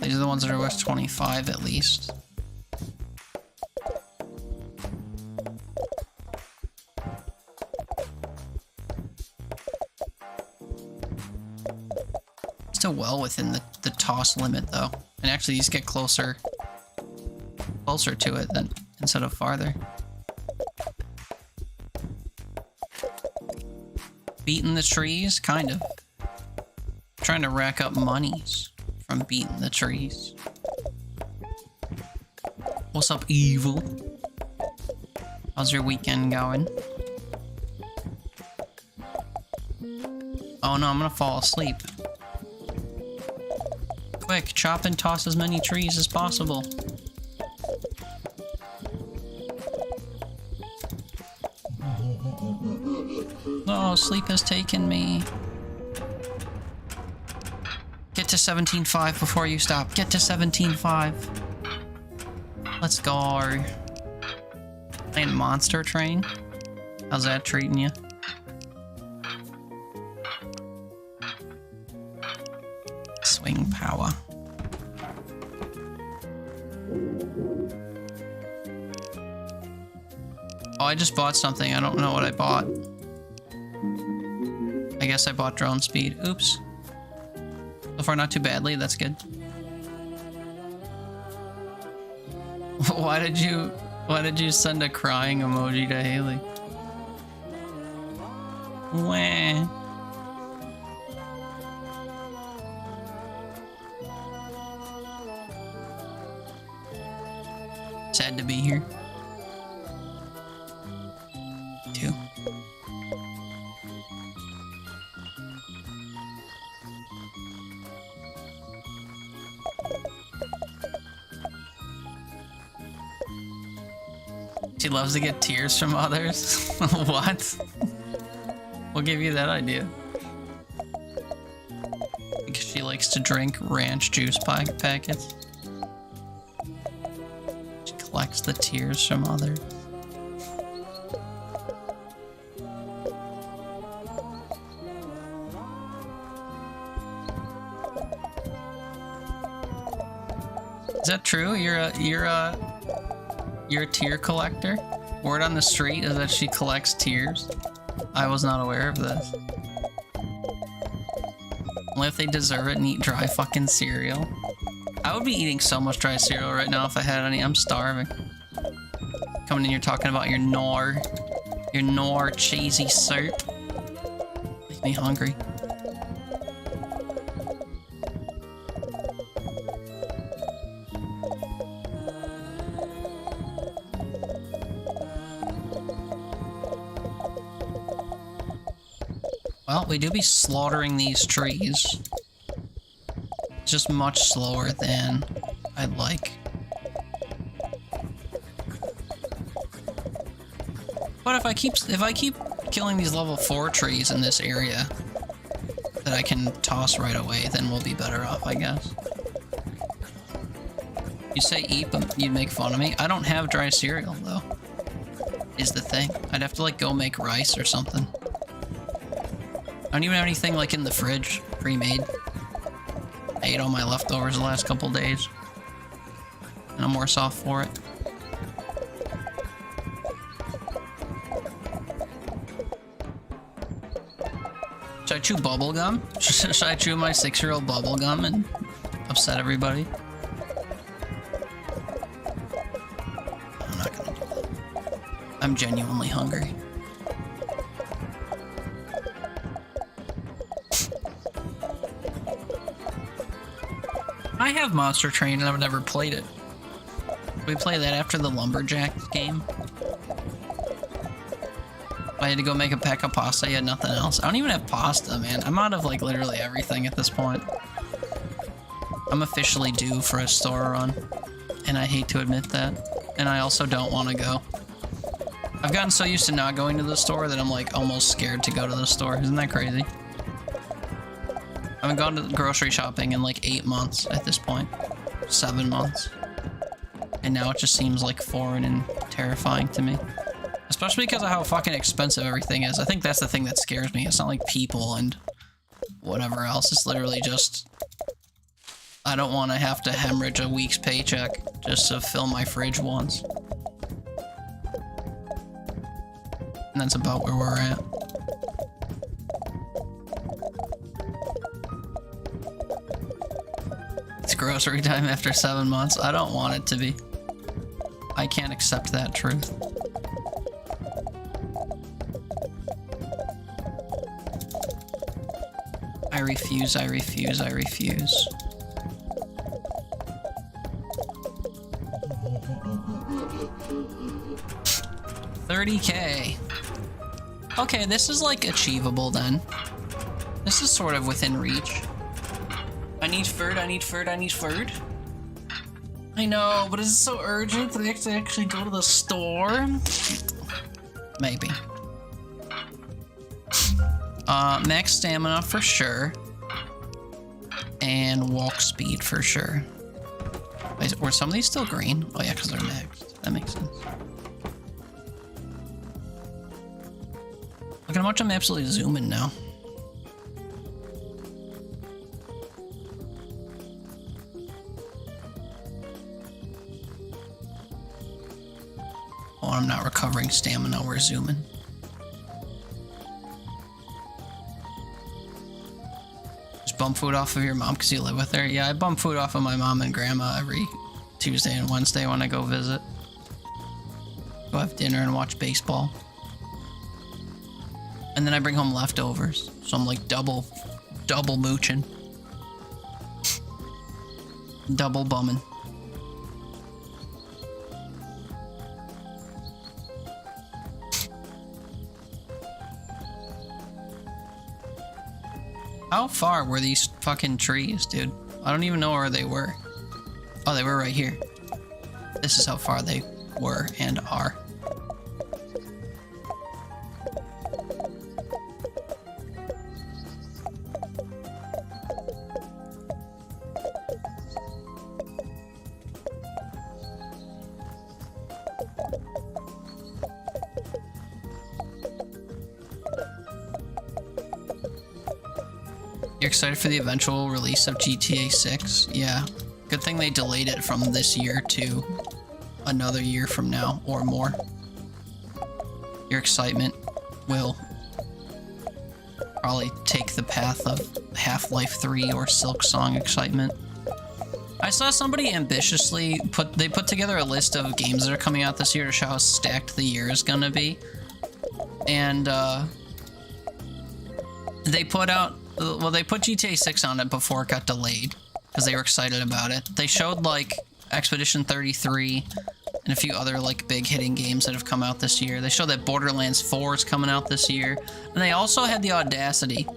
These are the ones that are worth 25 at least. Still well within the toss limit though. And actually these get closer to it than instead of farther. Beating the trees? Kind of. Trying to rack up monies from beating the trees. What's up, evil? How's your weekend going? Oh no, I'm gonna fall asleep. Quick, chop and toss as many trees as possible. Oh, sleep has taken me. Get to 17.5 before you stop. Get to 17.5. Let's go. Playing Monster Train. How's that treating you? Swing power. Oh, I just bought something. I don't know what I bought. I guess I bought drone speed. Oops. So far, not too badly. That's good. Why did you send a crying emoji to Haley? Wah. Sad to be here. Too. She loves to get tears from others. What? What gave you that idea? Because she likes to drink ranch juice packets. She collects the tears from others. Is that true? You're a tear collector? Word on the street is that she collects tears. I was not aware of this. Only if they deserve it and eat dry fucking cereal. I would be eating so much dry cereal right now if I had any. I'm starving. Coming in here talking about your Knorr cheesy syrup. Make me hungry. Well, we do be slaughtering these trees. It's just much slower than I'd like. But if I keep killing these level 4 trees in this area that I can toss right away, then we'll be better off, I guess. You say eat, but you'd make fun of me. I don't have dry cereal though. Is the thing. I'd have to like go make rice or something. I don't even have anything like in the fridge, pre-made. I ate all my leftovers the last couple days. And I'm worse off for it. Should I chew bubble gum? Should I chew my 6-year-old bubble gum and upset everybody? I'm not gonna do that. I'm genuinely hungry. I have Monster Train and I've never played it. We play that after the Lumberjack game. I had to go make a pack of pasta, I had nothing else. I don't even have pasta, man. I'm out of like literally everything at this point. I'm officially due for a store run. And I hate to admit that. And I also don't want to go. I've gotten so used to not going to the store that I'm like almost scared to go to the store. Isn't that crazy? I haven't gone to grocery shopping in like 8 months at this point. 7 months. And now it just seems like foreign and terrifying to me. Especially because of how fucking expensive everything is. I think that's the thing that scares me. It's not like people and whatever else. It's literally just... I don't want to have to hemorrhage a week's paycheck just to fill my fridge once. And that's about where we're at. It's grocery time after 7 months. I don't want it to be. I can't accept that truth. I refuse, I refuse, I refuse. $30K. Okay, this is like achievable then. This is sort of within reach. I need food, I need food, I need food. I know, but is it so urgent that I have to actually go to the store? Maybe. Max stamina for sure. And walk speed for sure. Were some of these still green? Oh yeah, because they're maxed. That makes sense. Look at how much I'm absolutely zooming now. I'm not recovering stamina, we're zooming. Just bump food off of your mom because you live with her? Yeah, I bump food off of my mom and grandma every Tuesday and Wednesday when I go visit. Go have dinner and watch baseball. And then I bring home leftovers. So I'm like double mooching. Double bumming. How far were these fucking trees, dude? I don't even know where they were. Oh, they were right here. This is how far they were and are. You're excited for the eventual release of GTA 6? Yeah. Good thing they delayed it from this year to another year from now or more. Your excitement will probably take the path of Half-Life 3 or Silksong excitement. I saw somebody ambitiously put together a list of games that are coming out this year to show how stacked the year is gonna be. And they put GTA 6 on it before it got delayed because they were excited about it. They showed like Expedition 33 and a few other like big hitting games that have come out this year. They showed that Borderlands 4 is coming out this year. And they also had the audacity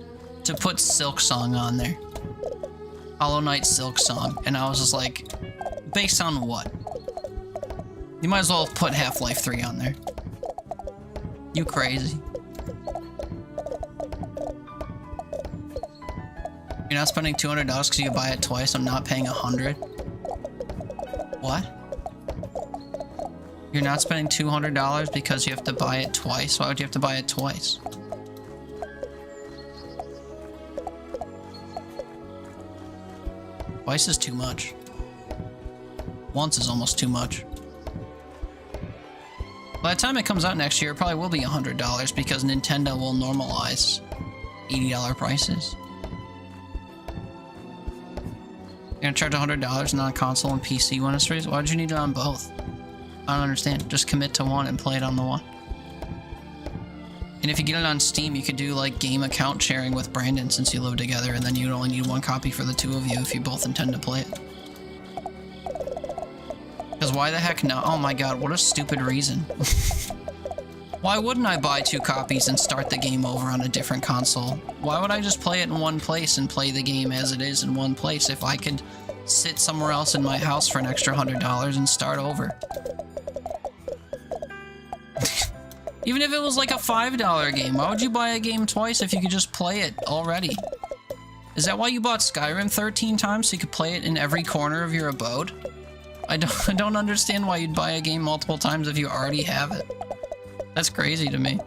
to put Silksong on there. Hollow Knight Silksong. And I was just like, based on what? You might as well put Half-Life 3 on there. You crazy. You're not spending $200 because you buy it twice. I'm not paying $100. What? You're not spending $200 because you have to buy it twice? Why would you have to buy it twice? Twice is too much. Once is almost too much. By the time it comes out next year, it probably will be $100 because Nintendo will normalize $80 prices. You're gonna charge $100 non-console and PC when it's released? Why'd you need it on both? I don't understand. Just commit to one and play it on the one. And if you get it on Steam, you could do like game account sharing with Brandon since you live together, and then you'd only need one copy for the two of you if you both intend to play it. Because why the heck not? Oh my god, what a stupid reason. Why wouldn't I buy 2 copies and start the game over on a different console? Why would I just play it in one place and play the game as it is in one place if I could sit somewhere else in my house for an extra $100 and start over? Even if it was like a $5 game, why would you buy a game twice if you could just play it already? Is that why you bought Skyrim 13 times so you could play it in every corner of your abode? I don't understand why you'd buy a game multiple times if you already have it. That's crazy to me.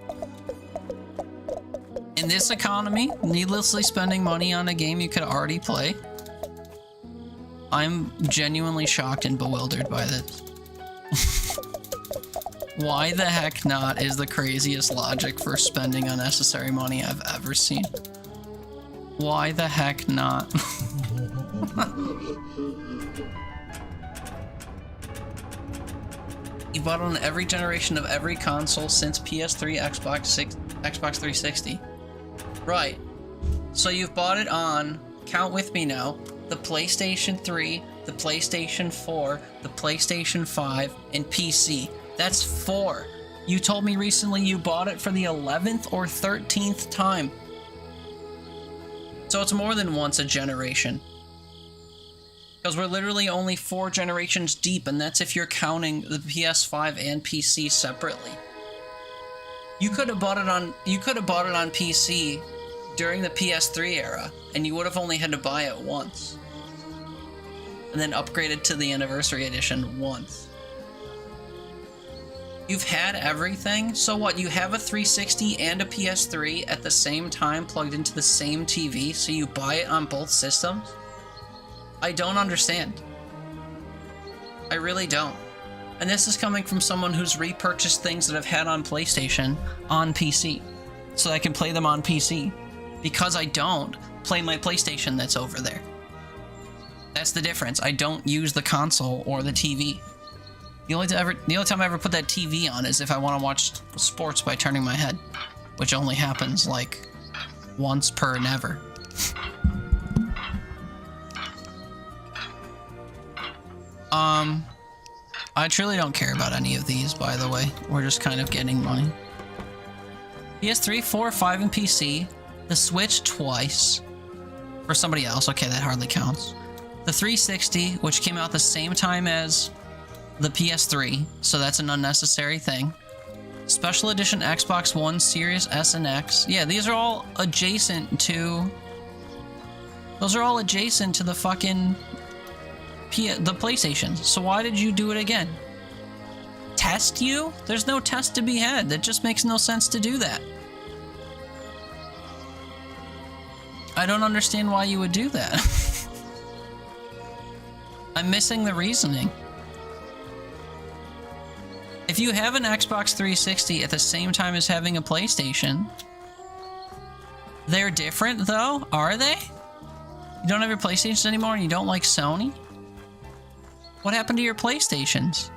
In this economy, needlessly spending money on a game you could already play? I'm genuinely shocked and bewildered by this. Why the heck not is the craziest logic for spending unnecessary money I've ever seen. Why the heck not? You bought on every generation of every console since PS3, Xbox 360. Right. So you've bought it on, count with me now, the PlayStation 3, the PlayStation 4, the PlayStation 5, and PC. That's 4. You told me recently you bought it for the 11th or 13th time. So it's more than once a generation. Because we're literally only 4 generations deep, and that's if you're counting the PS5 and PC separately. You could have bought it on PC during the PS3 era, and you would have only had to buy it once. And then upgraded to the Anniversary Edition once. You've had everything, so what, you have a 360 and a PS3 at the same time plugged into the same TV, so you buy it on both systems? I don't understand. I really don't. And this is coming from someone who's repurchased things that I've had on PlayStation on PC. So I can play them on PC. Because I don't play my PlayStation that's over there. That's the difference. I don't use the console or the TV. The only time I ever put that TV on is if I want to watch sports by turning my head. Which only happens like once per never. I truly don't care about any of these, by the way. We're just kind of getting money. PS3, 4, 5, and PC. The Switch twice. For somebody else. Okay, that hardly counts. The 360, which came out the same time as the PS3, so that's an unnecessary thing. Special Edition Xbox One, Series S and X. Yeah, these are all adjacent to... Those are all adjacent to the fucking... the PlayStation. So why did you do it again? Test you? There's no test to be had. That just makes no sense to do that. I don't understand why you would do that. I'm missing the reasoning. If you have an Xbox 360 at the same time as having a PlayStation, they're different though, are they? You don't have your PlayStations anymore and you don't like Sony? What happened to your PlayStations?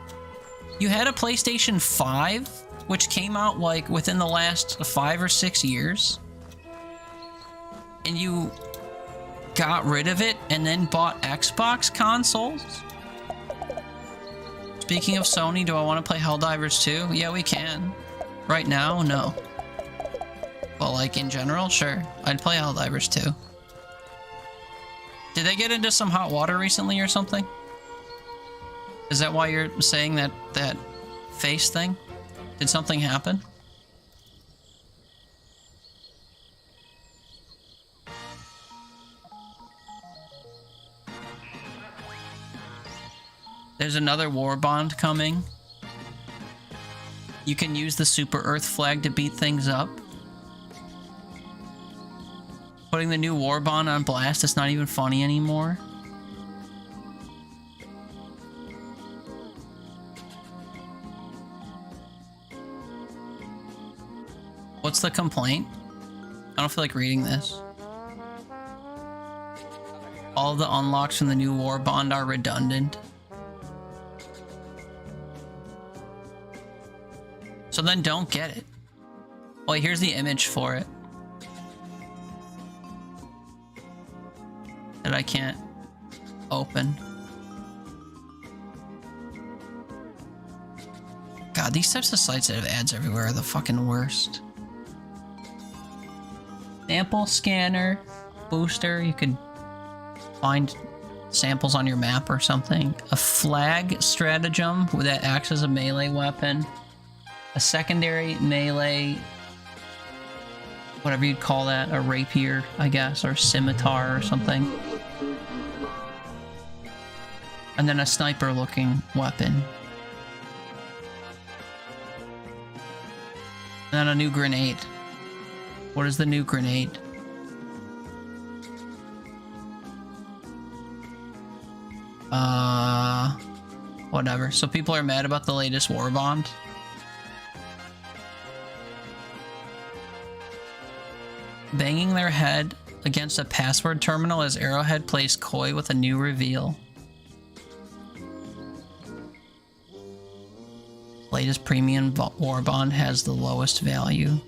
You had a PlayStation 5, which came out like within the last 5 or 6 years, and you got rid of it and then bought Xbox consoles? Speaking of Sony, do I want to play Helldivers 2? Yeah, we can. Right now, no. But like in general, sure. I'd play Helldivers 2. Did they get into some hot water recently or something? Is that why you're saying that face thing? Did something happen? There's another war bond coming. You can use the Super Earth flag to beat things up. Putting the new war bond on blast, it's not even funny anymore. What's the complaint? I don't feel like reading this. All the unlocks from the new war bond are redundant. So then don't get it. Wait, here's the image for it. That I can't open. God, these types of sites that have ads everywhere are the fucking worst. Sample scanner, booster, you could find samples on your map or something. A flag stratagem that acts as a melee weapon. A secondary melee, whatever you'd call that, a rapier, I guess, or scimitar or something. And then a sniper-looking weapon. And then a new grenade. What is the new grenade? Whatever. So people are mad about the latest war bond? Banging their head against a password terminal as Arrowhead plays coy with a new reveal. Latest premium war bond has the lowest value.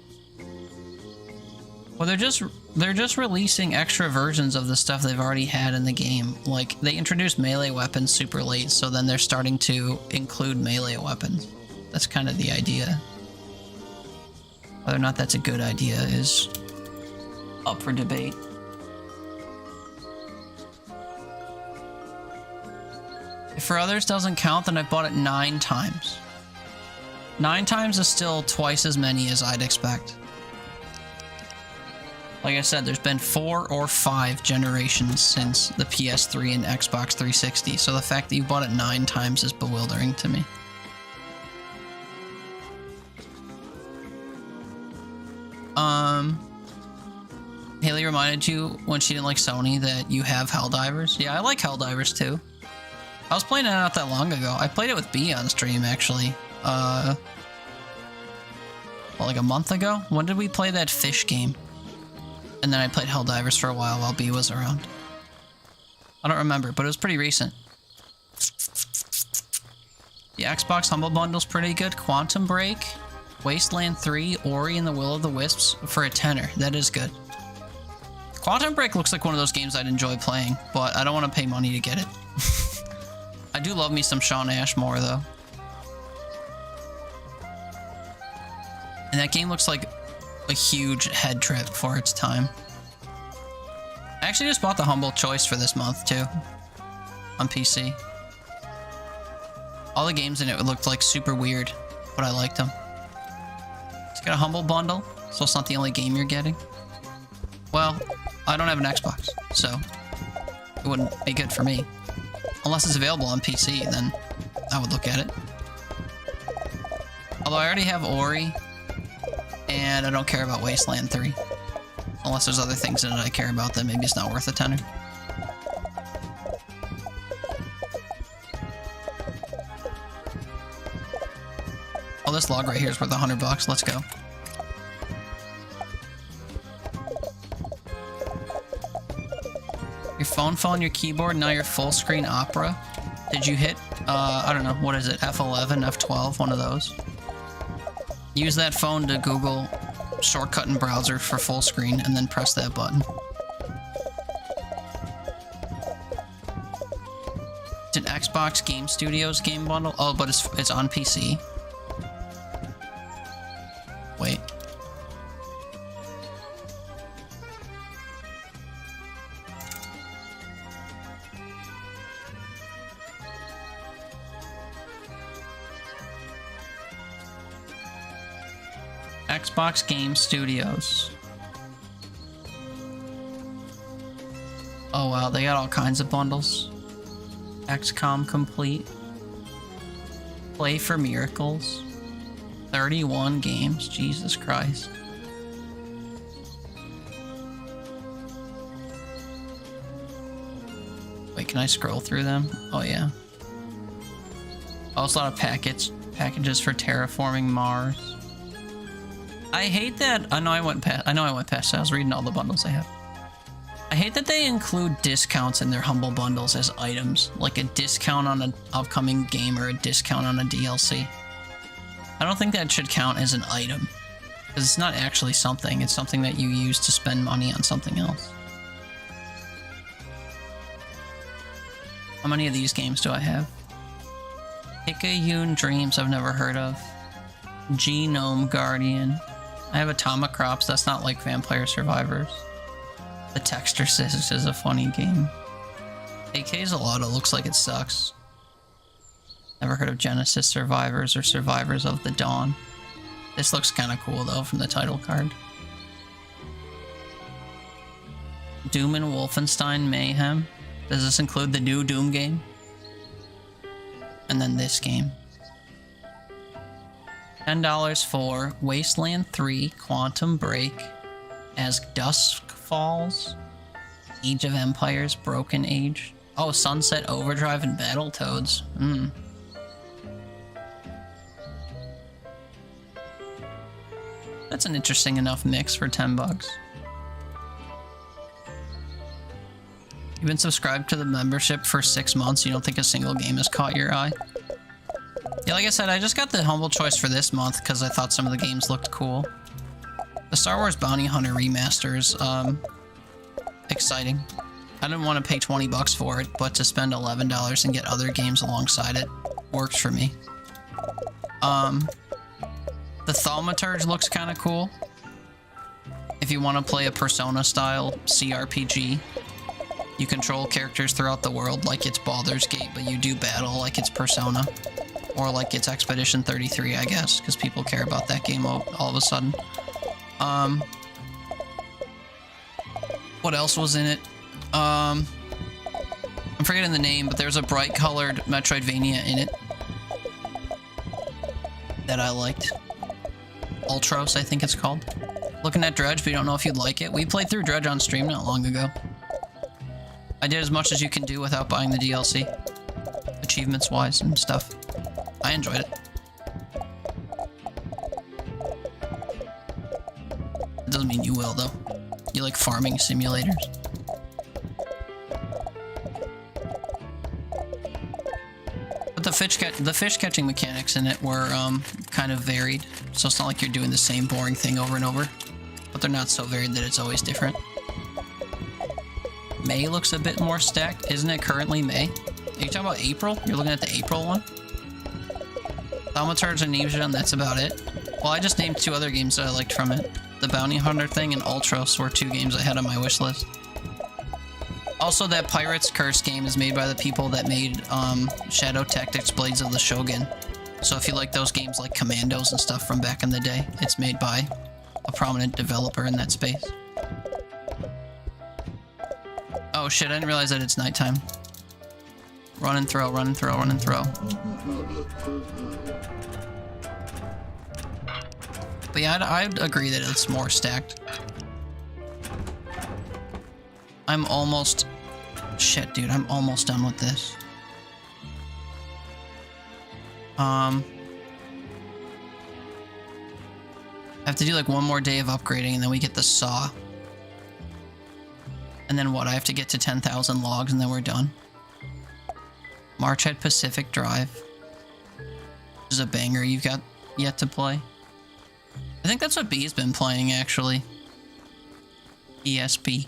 Well, they're just releasing extra versions of the stuff they've already had in the game. Like, they introduced melee weapons super late, so then they're starting to include melee weapons. That's kind of the idea. Whether or not that's a good idea is up for debate. If for others doesn't count, then I bought it 9 times. 9 times is still twice as many as I'd expect. Like I said, there's been 4 or 5 generations since the PS3 and Xbox 360, so the fact that you bought it 9 times is bewildering to me. Haley reminded you when she didn't like Sony that you have Helldivers. Yeah, I like Helldivers too. I was playing it not that long ago. I played it with B on stream, actually. Well, like a month ago? When did we play that fish game? And then I played Helldivers for a while B was around. I don't remember, but it was pretty recent. The Xbox Humble Bundle's pretty good. Quantum Break, Wasteland 3, Ori and the Will of the Wisps for a tenner. That is good. Quantum Break looks like one of those games I'd enjoy playing, but I don't want to pay money to get it. I do love me some Sean Ashmore, though. And that game looks like a huge head trip for its time. I actually just bought the Humble Choice for this month, too. On PC. All the games in it looked like super weird, but I liked them. It's got a Humble Bundle, so it's not the only game you're getting. Well, I don't have an Xbox, so it wouldn't be good for me. Unless it's available on PC, then I would look at it. Although I already have Ori, and I don't care about Wasteland 3. Unless there's other things in it I care about, then maybe it's not worth a tenner. Oh, this log right here is worth $100. Let's go. Your phone fell on your keyboard, now you're full screen Opera. Did you hit, I don't know, what is it, F11, F12, one of those? Use that phone to Google shortcut in browser for full screen, and then press that button. It's an Xbox Game Studios game bundle. Oh, but it's on PC. Wait. Xbox Game Studios. Oh wow, they got all kinds of bundles. XCOM Complete. Play for Miracles. 31 games, Jesus Christ. Wait, can I scroll through them? Oh yeah. Oh, it's a lot of packages for terraforming Mars. I hate that. I know I went past that. I was reading all the bundles they have. I hate that they include discounts in their Humble Bundles as items, like a discount on an upcoming game or a discount on a DLC. I don't think that should count as an item, because it's not actually something. It's something that you use to spend money on something else. How many of these games do I have? Picayune Dreams I've never heard of. Genome Guardian. I have Atomic Crops. That's not like Vampire Survivors. The Texture Sis is a funny game. AK's a lot. It looks like it sucks. Never heard of Genesis Survivors or Survivors of the Dawn. This looks kind of cool though from the title card. Doom and Wolfenstein Mayhem. Does this include the new Doom game? And then this game. $10 for Wasteland 3, Quantum Break, As Dusk Falls, Age of Empires, Broken Age. Oh, Sunset Overdrive and Battletoads. That's an interesting enough mix for $10. You've been subscribed to the membership for 6 months. You don't think a single game has caught your eye? Yeah, like I said, I just got the Humble Choice for this month because I thought some of the games looked cool. The Star Wars Bounty Hunter remaster is exciting. I didn't want to pay $20 for it, but to spend $11 and get other games alongside it works for me. The Thaumaturge looks kind of cool. If you want to play a Persona-style CRPG, you control characters throughout the world like it's Baldur's Gate, but you do battle like it's Persona. Or like it's Expedition 33, I guess, because people care about that game all of a sudden. What else was in it? I'm forgetting the name, but there's a bright-colored Metroidvania in it that I liked. Ultros, I think it's called. Looking at Dredge, but you don't know if you'd like it. We played through Dredge on stream not long ago. I did as much as you can do without buying the DLC. achievements wise and stuff. I enjoyed it. It doesn't mean you will though. You like farming simulators. But the fish catching mechanics in it were kind of varied, so it's not like you're doing the same boring thing over and over. But they're not so varied that it's always different. May looks a bit more stacked, isn't it? Currently May. Are you talking about April? You're looking at the April one. Thaumaturge and Amnesia, and that's about it. Well, I just named 2 other games that I liked from it. The Bounty Hunter thing and Ultros were 2 games I had on my wish list. Also, that Pirate's Curse game is made by the people that made Shadow Tactics Blades of the Shogun. So if you like those games like Commandos and stuff from back in the day, it's made by a prominent developer in that space. Oh shit, I didn't realize that it's nighttime. Run and throw, run and throw, run and throw. But yeah, I'd agree that it's more stacked. I'm almost... Shit, dude, I'm almost done with this. I have to do like 1 more day of upgrading and then we get the saw. And then what? I have to get to 10,000 logs and then we're done. March at Pacific Drive. Which is a banger you've got yet to play. I think that's what B's been playing actually. ESP.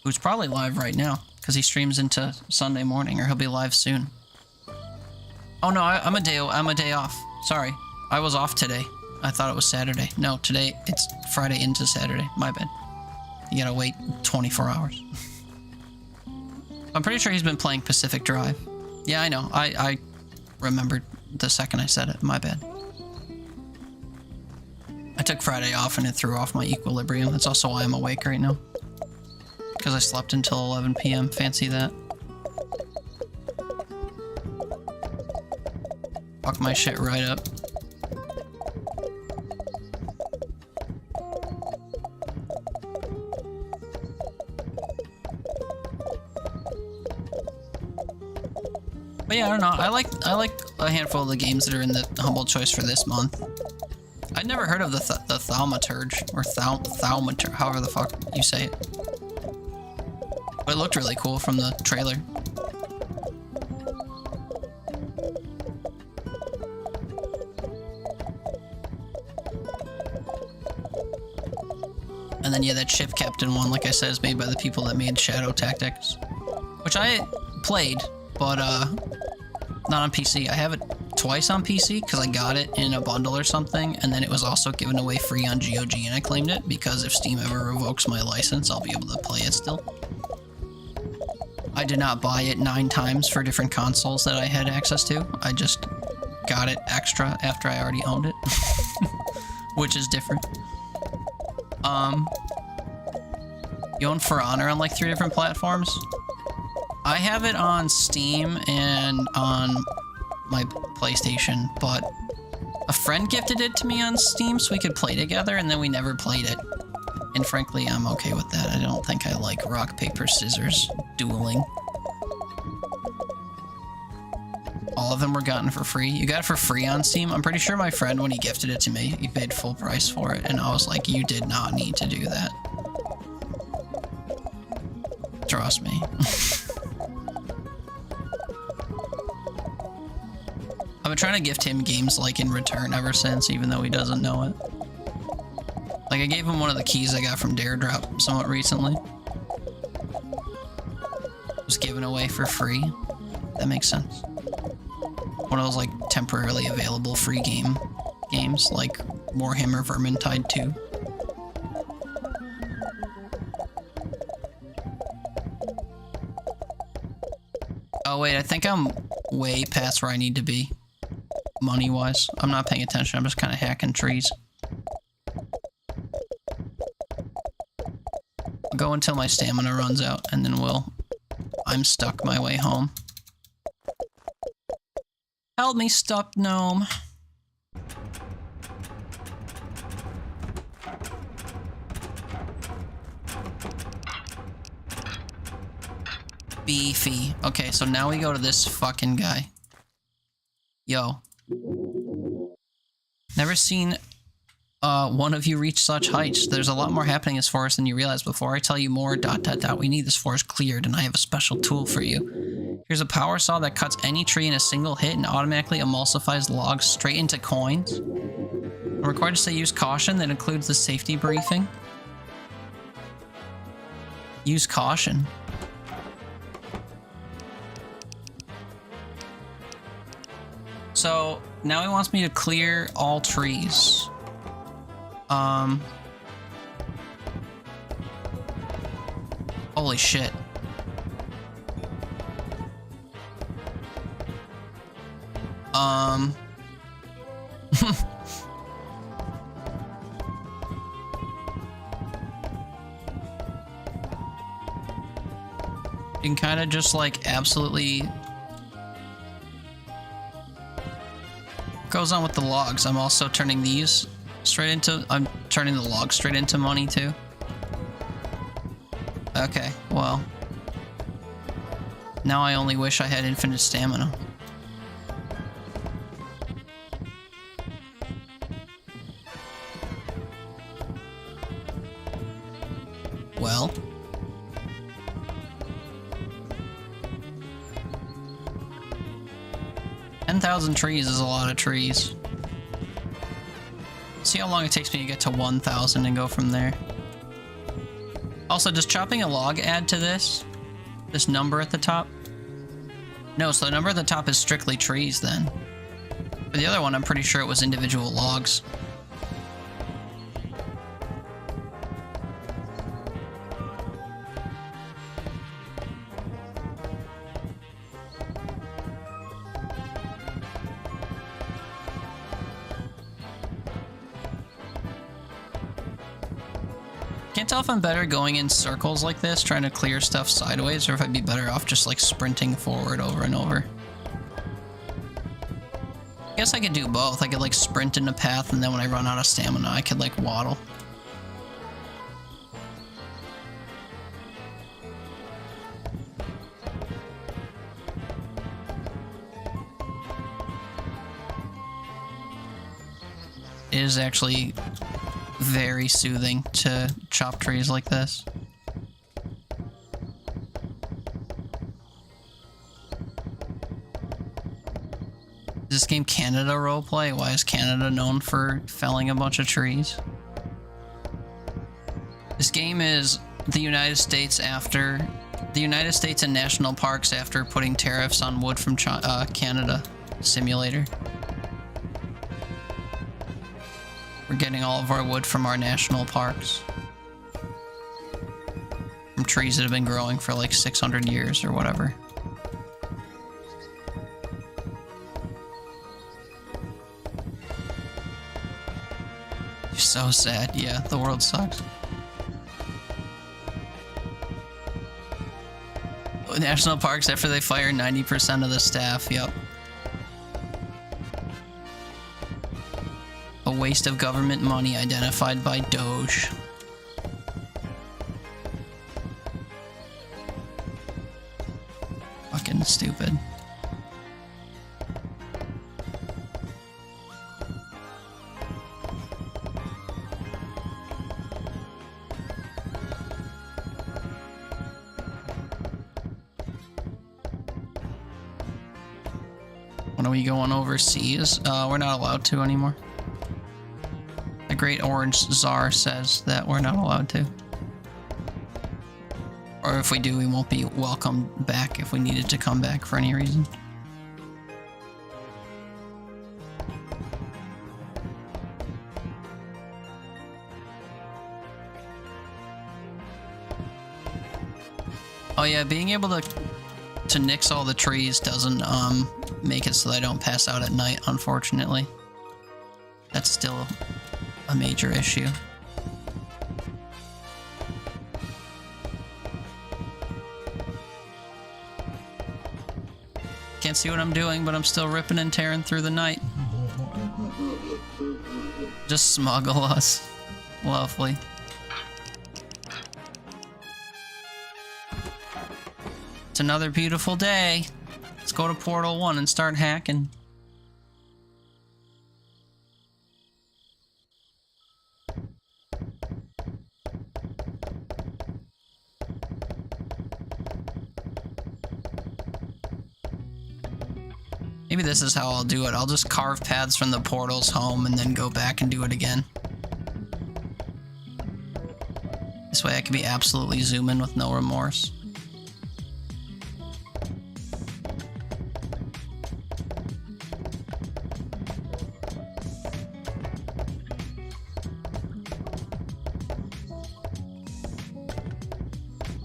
Who's probably live right now because he streams into Sunday morning, or he'll be live soon. Oh no, I'm a day off. Sorry, I was off today. I thought it was Saturday. No, today it's Friday into Saturday. My bad. You gotta wait 24 hours. I'm pretty sure he's been playing Pacific Drive. Yeah, I know. I remembered the second I said it. My bad. I took Friday off and it threw off my equilibrium. That's also why I'm awake right now. Because I slept until 11 p.m. Fancy that. Fuck my shit right up. But yeah, I don't know. I like a handful of the games that are in the humble choice for this month. I'd never heard of the Thaumaturge, or Thaumaturge, however the fuck you say it. But it looked really cool from the trailer. And then yeah, that Ship Captain one, like I said, is made by the people that made Shadow Tactics. Which I played, but not on PC. I have it twice on PC because I got it in a bundle or something, and then it was also given away free on GOG, and I claimed it because if Steam ever revokes my license, I'll be able to play it still. I did not buy it 9 times for different consoles that I had access to. I just got it extra after I already owned it, which is different. You own For Honor on like 3 different platforms? I have it on Steam and on my PlayStation, but a friend gifted it to me on Steam so we could play together, and then we never played it. And frankly, I'm okay with that. I don't think I like rock, paper, scissors dueling. All of them were gotten for free. You got it for free on Steam? I'm pretty sure my friend, when he gifted it to me, he paid full price for it, and I was like, you did not need to do that. Trust me. I've been trying to gift him games like in return ever since, even though he doesn't know it. Like I gave him one of the keys I got from Daredrop somewhat recently. It was given away for free. That makes sense. One of those like temporarily available free games like Warhammer Vermintide 2. Oh wait, I think I'm way past where I need to be. Money-wise. I'm not paying attention, I'm just kind of hacking trees. I'll go until my stamina runs out, and then I'm stuck my way home. Help me, stuck gnome. Beefy. Okay, so now we go to this fucking guy. Yo. Never seen one of you reach such heights. There's a lot more happening in this forest than you realize. Before I tell you more, ... we need this forest cleared, and I have a special tool for you. Here's a power saw that cuts any tree in a single hit and automatically emulsifies logs straight into coins. I'm required to say use caution. That includes the safety briefing. Use caution. So now he wants me to clear all trees. Holy shit. You can kind of just like absolutely goes on with the logs. I'm also turning these straight into, I'm turning the logs straight into money too. Okay, well, now I only wish I had infinite stamina. Well, $10,000 trees is a lot of trees. See how long it takes me to get to 1,000 and go from there. Also, does chopping a log add to this? This number at the top? No, so the number at the top is strictly trees then. For the other one, I'm pretty sure it was individual logs. Can't tell if I'm better going in circles like this, trying to clear stuff sideways, or if I'd be better off just like sprinting forward over and over. I guess I could do both. I could like sprint in a path, and then when I run out of stamina, I could like waddle. It is actually very soothing to chop trees like this. Is this game Canada roleplay? Why is Canada known for felling a bunch of trees? This game is the United States after... the United States and national parks after putting tariffs on wood from Canada simulator. We're getting all of our wood from our national parks. From trees that have been growing for like 600 years or whatever. You're so sad. Yeah, the world sucks. National parks after they fire 90% of the staff, yep. A waste of government money identified by Doge. Fucking stupid. When are we going overseas? We're not allowed to anymore. The Great Orange Czar says that we're not allowed to. Or if we do, we won't be welcomed back if we needed to come back for any reason. Oh yeah, being able to nix all the trees doesn't make it so that I don't pass out at night, unfortunately. That's still a major issue. Can't see what I'm doing, but I'm still ripping and tearing through the night. Just smuggle us. Lovely. It's another beautiful day. Let's go to Portal 1 and start hacking. Maybe this is how I'll do it. I'll just carve paths from the portals home and then go back and do it again. This way I can be absolutely zooming with no remorse.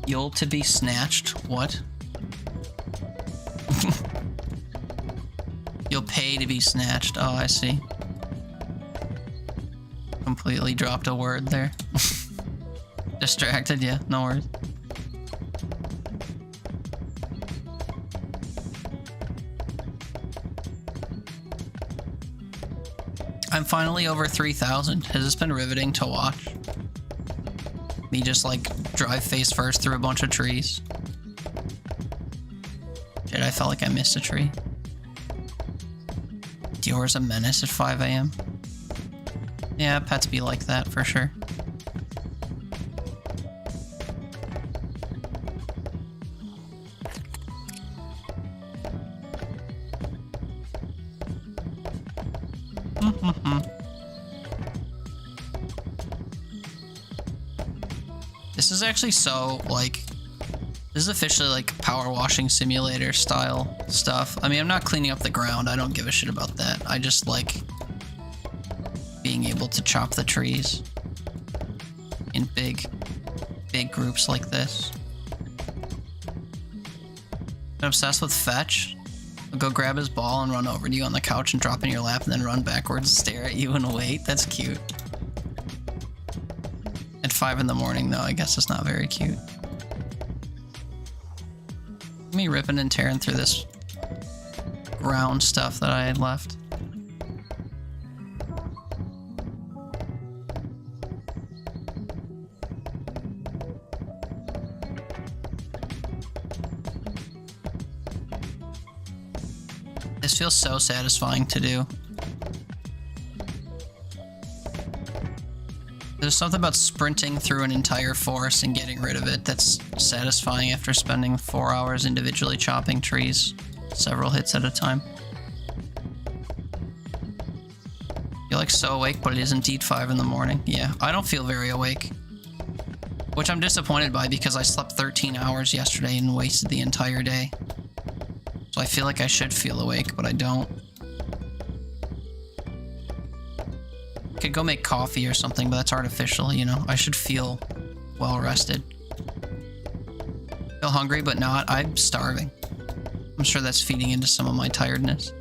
You'll to be snatched? What? You'll pay to be snatched. Oh, I see. Completely dropped a word there. Distracted, yeah, no worries. I'm finally over 3,000. Has this been riveting to watch? Me just like drive face first through a bunch of trees. Shit, I felt like I missed a tree. Dior's a menace at 5 a.m. Yeah, pets be like that for sure. This is actually so, like, this is officially like power washing simulator style stuff. I mean, I'm not cleaning up the ground. I don't give a shit about that. I just like being able to chop the trees in big groups like this. I'm obsessed with fetch. I'll go grab his ball and run over to you on the couch and drop in your lap and then run backwards and stare at you and wait. That's cute. At 5 in the morning, though, I guess it's not very cute. Me ripping and tearing through this ground stuff that I had left. This feels so satisfying to do. There's something about sprinting through an entire forest and getting rid of it that's satisfying after spending 4 hours individually chopping trees, several hits at a time. You're like so awake, but it is indeed 5 in the morning. Yeah, I don't feel very awake. Which I'm disappointed by because I slept 13 hours yesterday and wasted the entire day. So I feel like I should feel awake, but I don't. Could go make coffee or something, but that's artificial, you know. I should feel well rested. Feel hungry, but not. I'm starving. I'm sure that's feeding into some of my tiredness.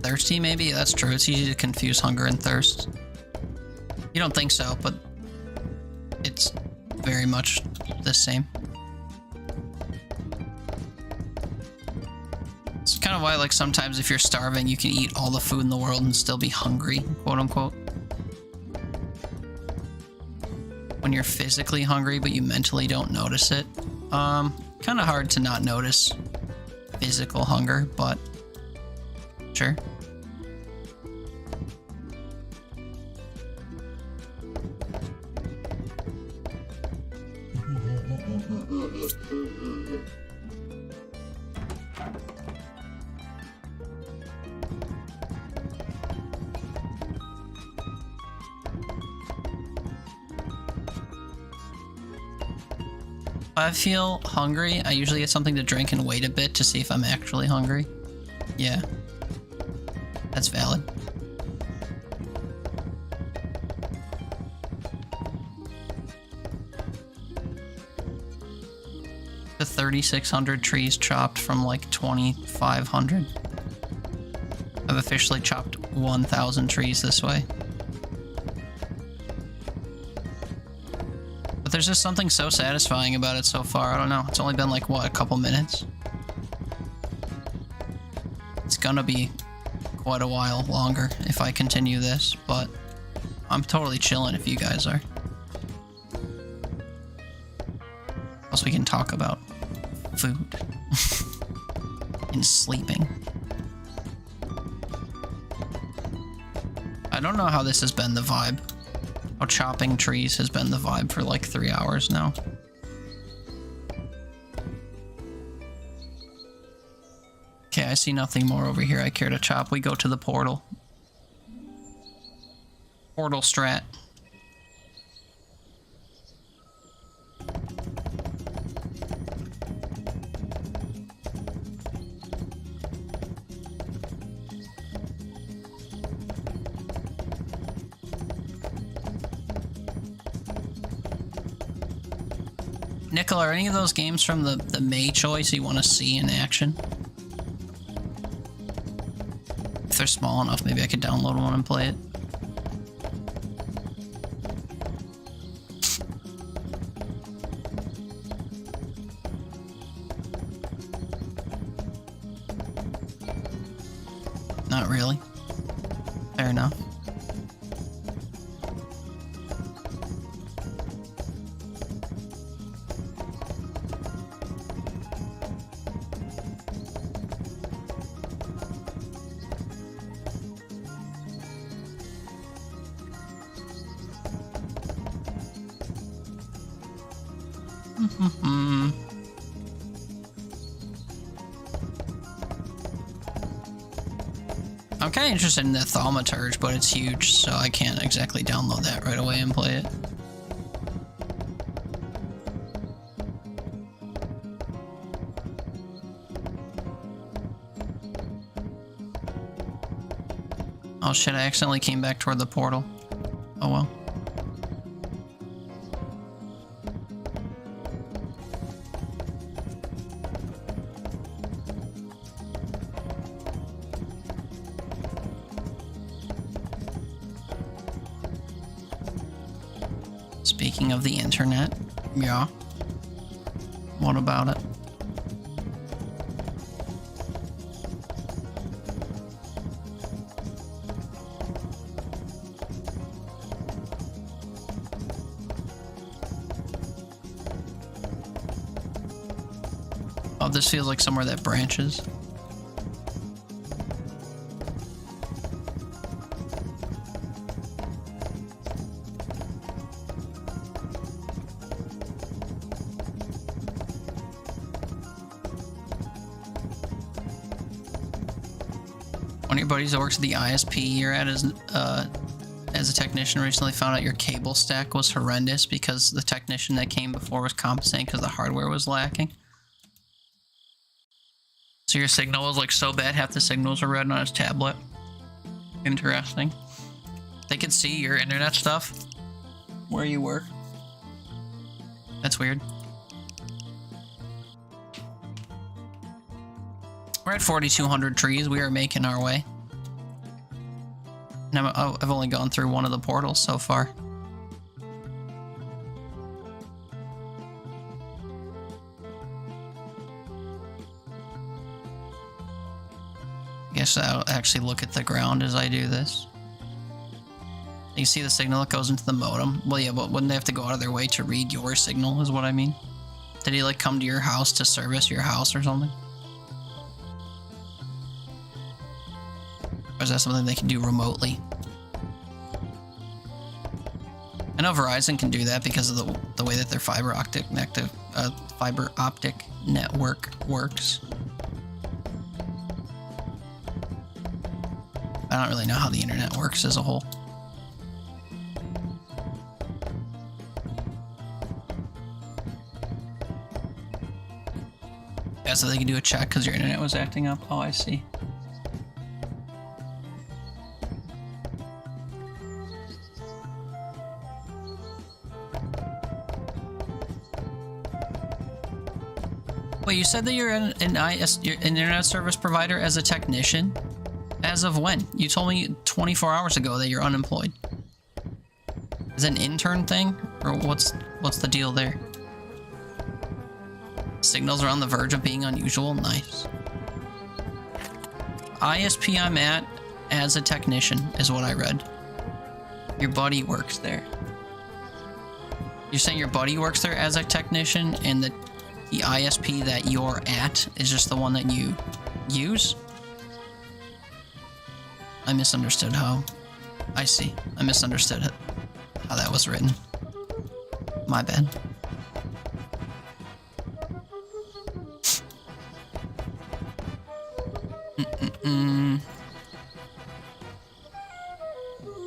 Thirsty, maybe? That's true. It's easy to confuse hunger and thirst. You don't think so, but it's very much the same. It's kind of why, like, sometimes if you're starving, you can eat all the food in the world and still be hungry, quote unquote. When you're physically hungry, but you mentally don't notice it. Kind of hard to not notice physical hunger, but sure. If I feel hungry, I usually get something to drink and wait a bit to see if I'm actually hungry. Yeah. That's valid. The 3,600 trees chopped from like 2,500. I've officially chopped 1,000 trees this way. But there's just something so satisfying about it so far. I don't know. It's only been like, what, a couple minutes? It's gonna be quite a while longer if I continue this, but I'm totally chilling if you guys are. Plus we can talk about food and sleeping. I don't know how this has been the vibe. How chopping trees has been the vibe for like 3 hours now. Okay, I see nothing more over here I care to chop. We go to the portal. Portal strat. Nickel, are any of those games from the May choice you want to see in action? If they're small enough, maybe I could download one and play it. Not really. Fair enough. I'm kind of interested in the Thaumaturge, but it's huge, so I can't exactly download that right away and play it. Oh shit, I accidentally came back toward the portal. Oh well. Speaking of the internet, yeah. What about it? Oh, this feels like somewhere that branches. One of your buddies that works at the ISP you're at as a technician recently found out your cable stack was horrendous because the technician that came before was compensating because the hardware was lacking. So your signal was like so bad, half the signals were red on his tablet. Interesting. They could see your internet stuff where you were. That's weird. We're at 4,200 trees. We are making our way. And I've only gone through one of the portals so far. I guess I'll actually look at the ground as I do this. You see the signal that goes into the modem? Well, yeah, but wouldn't they have to go out of their way to read your signal, is what I mean? Did he, like, come to your house to service your house or something? Or is that something they can do remotely? I know Verizon can do that because of the way that their fiber optic network works. I don't really know how the internet works as a whole. Yeah, so they can do a check because your internet was acting up. Oh, I see. Wait, you said that you're an internet service provider as a technician? As of when? You told me 24 hours ago that you're unemployed. Is it an intern thing? Or what's the deal there? Signals are on the verge of being unusual. Nice. ISP I'm at as a technician, is what I read. Your buddy works there. You're saying your buddy works there as a technician, and the ISP that you're at is just the one that you use? I misunderstood how... I see. I misunderstood how that was written. My bad.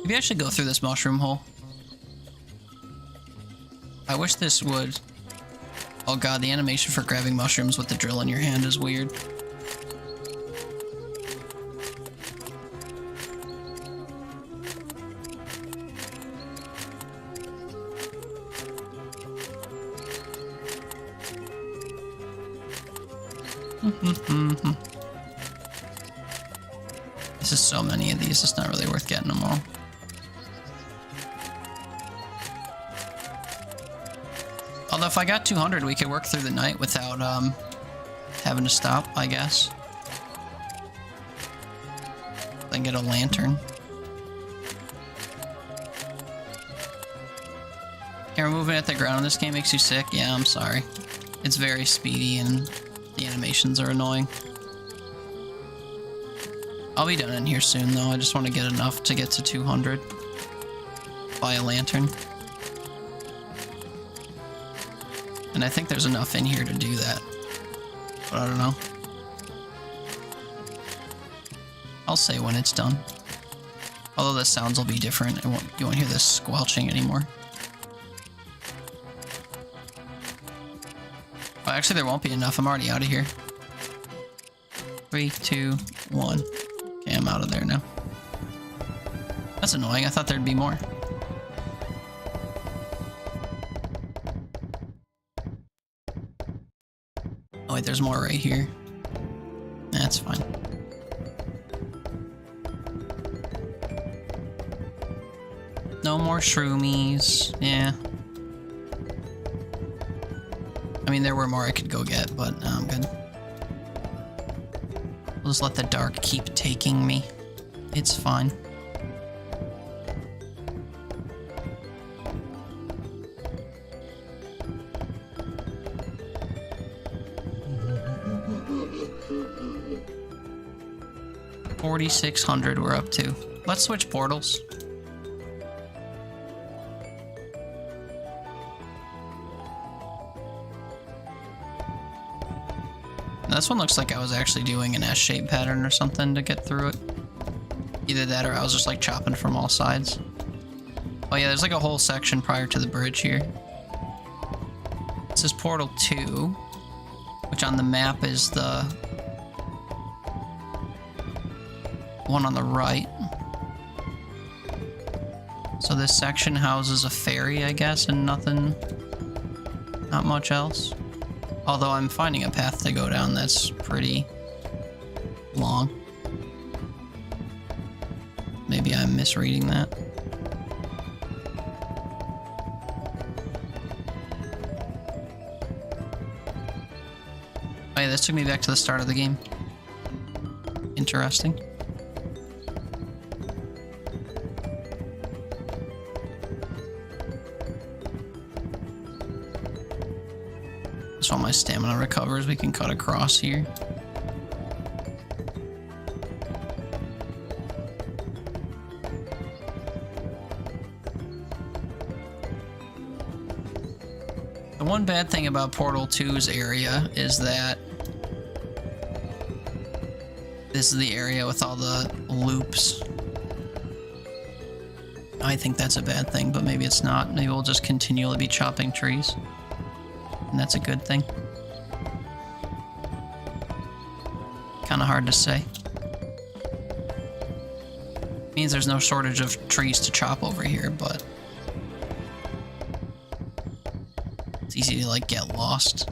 Maybe I should go through this mushroom hole. I wish this would... Oh god, the animation for grabbing mushrooms with the drill in your hand is weird. This is so many of these, it's not really worth getting them all. Although if I got 200, we could work through the night without having to stop, I guess. Then get a lantern. Camera movement at the ground in this game makes you sick? Yeah, I'm sorry. It's very speedy and the animations are annoying. I'll be done in here soon though, I just want to get enough to get to 200. Buy a lantern. And I think there's enough in here to do that. But I don't know. I'll say when it's done. Although the sounds will be different, you won't hear this squelching anymore. Oh, actually there won't be enough, I'm already out of here. 3, 2, 1. Okay, I'm out of there now. That's annoying, I thought there'd be more. Oh wait, there's more right here. That's fine. No more shroomies. Yeah. I mean, there were more I could go get, but no, I'm good. We'll just let the dark keep taking me. It's fine. $4,600 we're up to. Let's switch portals. This one looks like I was actually doing an S-shaped pattern or something to get through it. Either that or I was just like chopping from all sides. Oh yeah, there's like a whole section prior to the bridge here. This is portal 2, which on the map is the one on the right. So this section houses a ferry, I guess, and nothing, not much else. Although I'm finding a path to go down that's pretty long. Maybe I'm misreading that. Oh yeah, this took me back to the start of the game. Interesting. So while my stamina recovers, we can cut across here. The one bad thing about Portal 2's area is that this is the area with all the loops. I think that's a bad thing, but maybe it's not. Maybe we'll just continually be chopping trees. And that's a good thing. Kind of hard to say. Means there's no shortage of trees to chop over here, but it's easy to like get lost.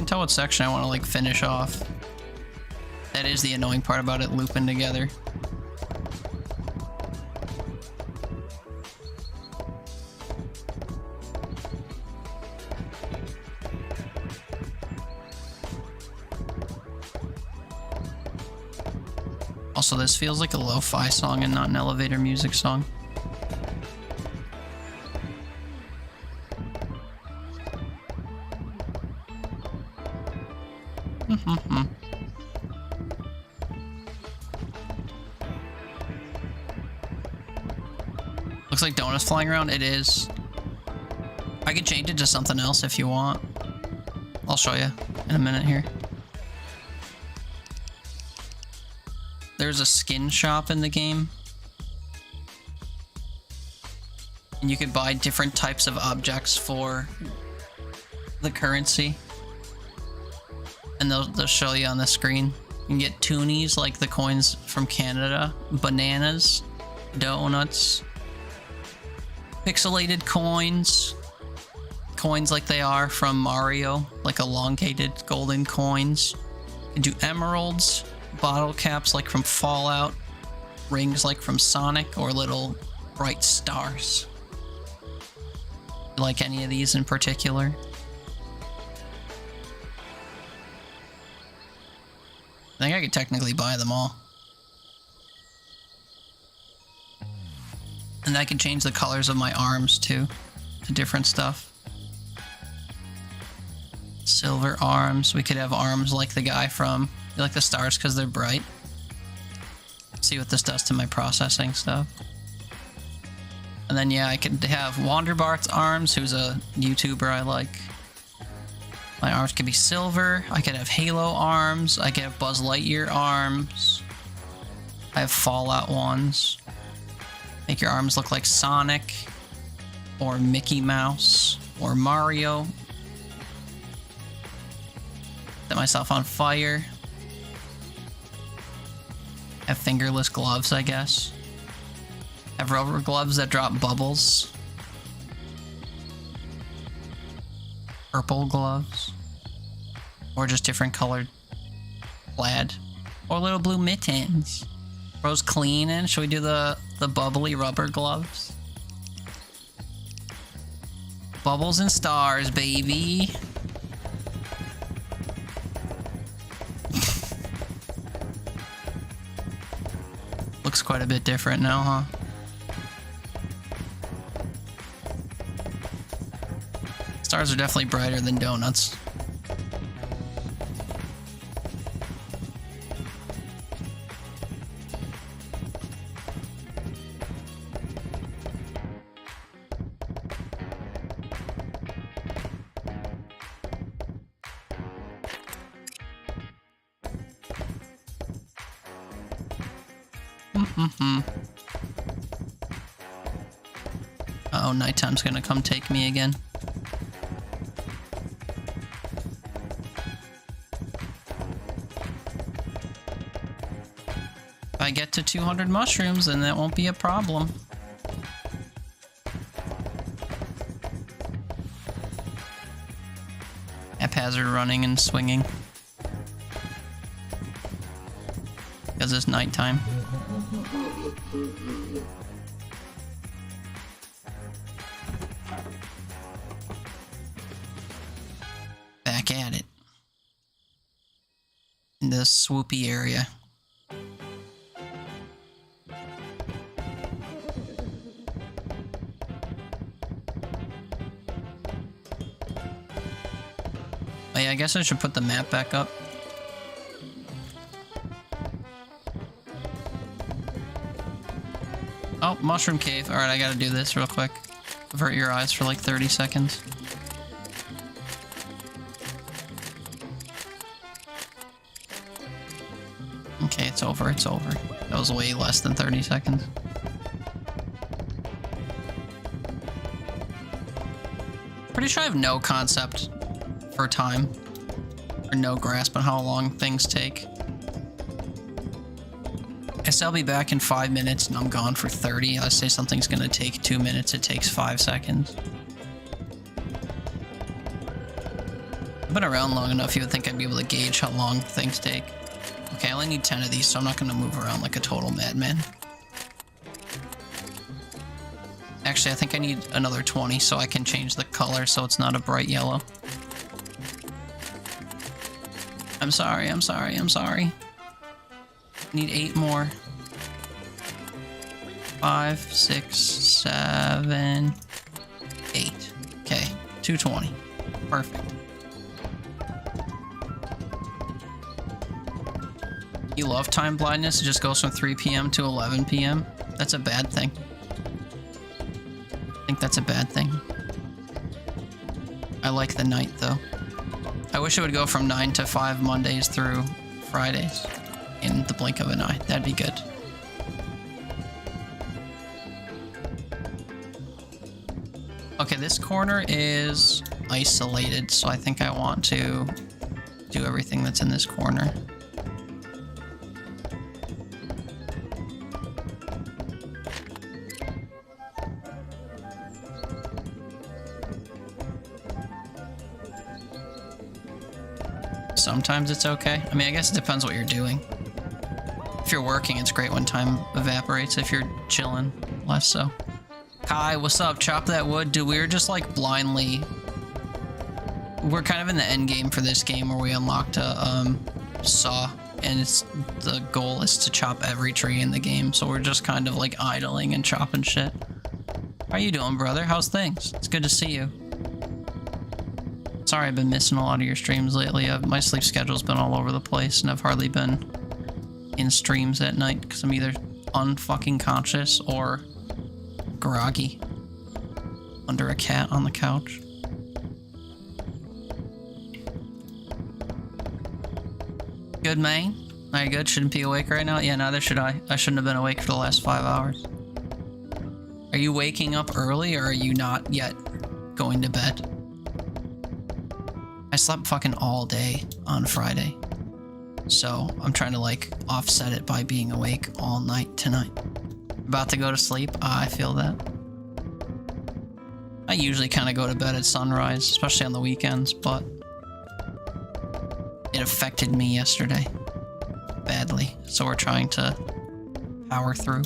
tell what section I want to like finish off. That is the annoying part about it looping together. Also, this feels like a lo-fi song and not an elevator music song. Looks like donuts flying around. It is. I can change it to something else if you want. I'll show you in a minute here. There's a skin shop in the game. And you can buy different types of objects for the currency. And they'll show you on the screen. You can get toonies like the coins from Canada, bananas, donuts, pixelated coins, coins like they are from Mario, like elongated golden coins. You can do emeralds, bottle caps like from Fallout, rings like from Sonic, or little bright stars. You like any of these in particular? I think I could technically buy them all. And I can change the colors of my arms too, to different stuff. Silver arms. We could have arms like the guy from... You like the stars because they're bright. See what this does to my processing stuff. And then yeah, I could have Wanderbart's arms, who's a YouTuber I like. My arms could be silver. I could have Halo arms. I could have Buzz Lightyear arms. I have Fallout ones. Make your arms look like Sonic, or Mickey Mouse, or Mario. Set myself on fire. Have fingerless gloves, I guess. Have rubber gloves that drop bubbles. Purple gloves. Or just different colored plaid. Or little blue mittens. Rose cleaning. Should we do the bubbly rubber gloves? Bubbles and stars, baby. Looks quite a bit different now, huh? Stars are definitely brighter than donuts. Uh-oh, nighttime's gonna come take me again. If I get to 200 mushrooms, then that won't be a problem. Haphazard running and swinging. Because it's nighttime. Back at it. In this swoopy area. Oh yeah, I guess I should put the map back up. Oh, mushroom cave. Alright, I gotta do this real quick. Avert your eyes for like 30 seconds. Okay, it's over, it's over. That was way less than 30 seconds. Pretty sure I have no concept for time. Or no grasp on how long things take. I guess I'll be back in 5 minutes and I'm gone for 30. I say something's gonna take 2 minutes, it takes 5 seconds. I've been around long enough, you would think I'd be able to gauge how long things take. Okay, I only need 10 of these, so I'm not going to move around like a total madman. Actually, I think I need another 20 so I can change the color so it's not a bright yellow. I'm sorry, I'm sorry, I'm sorry. Need 8 more. 5, 6, 7, 8. Okay, 220. Perfect. You love time blindness? It just goes from 3 p.m. to 11 p.m. That's a bad thing. I think that's a bad thing. I like the night, though. I wish it would go from 9 to 5 Mondays through Fridays in the blink of an eye. That'd be good. Okay, this corner is isolated, so I think I want to do everything that's in this corner. Sometimes it's okay. I mean, I guess it depends what you're doing. If you're working, it's great when time evaporates. If you're chilling, less so. Kai, what's up? Chop that wood. Dude, we were just like blindly... We're kind of in the end game for this game where we unlocked a saw. And the goal is to chop every tree in the game. So we're just kind of like idling and chopping shit. How you doing, brother? How's things? It's good to see you. Sorry, I've been missing a lot of your streams lately. My sleep schedule's been all over the place, and I've hardly been in streams at night because I'm either unfucking conscious or groggy under a cat on the couch. Good, man? Are you good? Shouldn't be awake right now? Yeah, neither should I. I shouldn't have been awake for the last 5 hours. Are you waking up early, or are you not yet going to bed? I slept fucking all day on Friday, so I'm trying to like offset it by being awake all night tonight. About to go to sleep? I feel that. I usually kind of go to bed at sunrise, especially on the weekends, but it affected me yesterday badly, so we're trying to power through.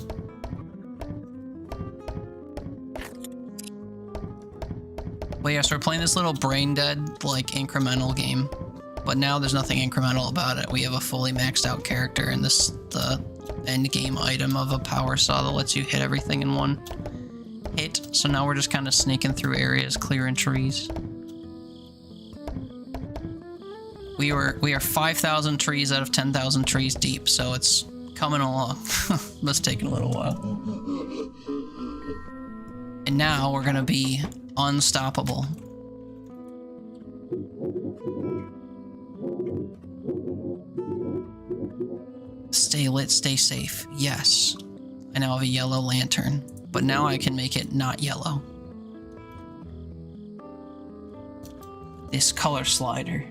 Well, yeah, so we're playing this little brain dead, like, incremental game. But now there's nothing incremental about it. We have a fully maxed out character, and the end game item of a power saw that lets you hit everything in one hit. So now we're just kind of sneaking through areas, clearing trees. We are 5,000 trees out of 10,000 trees deep, so it's coming along. That's taking a little while. And now we're gonna be unstoppable. Stay lit, stay safe. Yes. I now have a yellow lantern, but now I can make it not yellow. This color slider.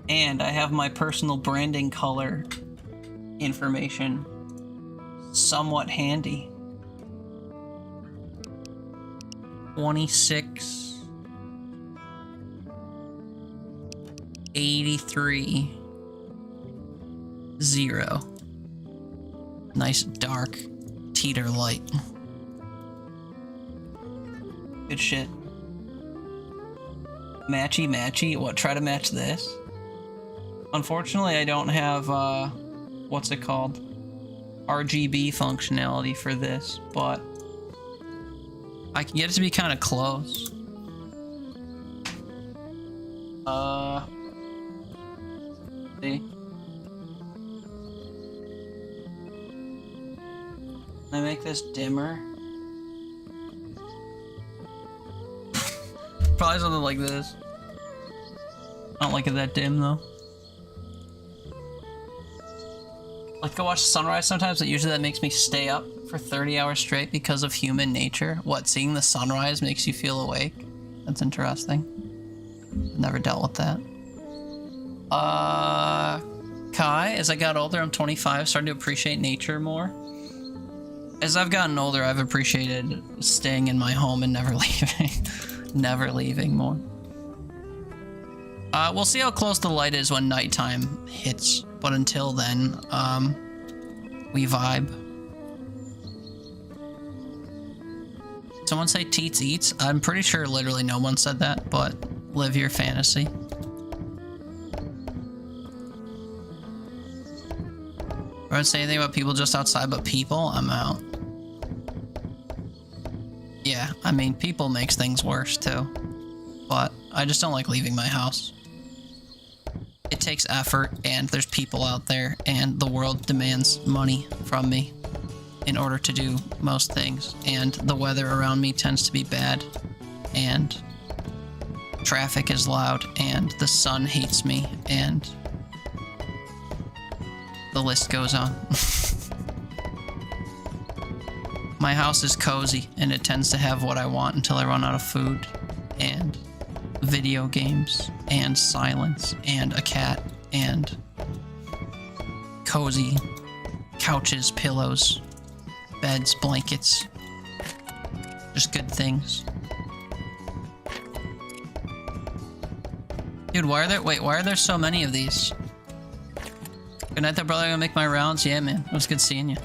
And I have my personal branding color information somewhat handy. 26 83 0. Nice dark teeter light. Good shit. Matchy matchy. What? Try to match this? Unfortunately, I don't have what's it called? RGB functionality for this, but I can get it to be kind of close. See? Can I make this dimmer? Probably something like this. I don't like it that dim though. Like go watch the sunrise sometimes, but usually that makes me stay up for 30 hours straight because of human nature. What, seeing the sunrise makes you feel awake? That's interesting. Never dealt with that. Kai, as I got older, I'm 25, starting to appreciate nature more. As I've gotten older, I've appreciated staying in my home and never leaving. Never leaving more. We'll see how close the light is when nighttime hits, but until then, we vibe. Someone say Teets Eats? I'm pretty sure literally no one said that, but live your fantasy. I don't say anything about people just outside, but people, I'm out. Yeah, I mean, people makes things worse too, but I just don't like leaving my house. It takes effort, and there's people out there, and the world demands money from me in order to do most things, and the weather around me tends to be bad, and traffic is loud, and the sun hates me, and the list goes on. My house is cozy, and it tends to have what I want until I run out of food, and video games, and silence, and a cat, and cozy couches, pillows, beds, blankets, just good things. Dude, why are there so many of these? Good night there, brother. I'm gonna make my rounds. Yeah, man. It was good seeing you.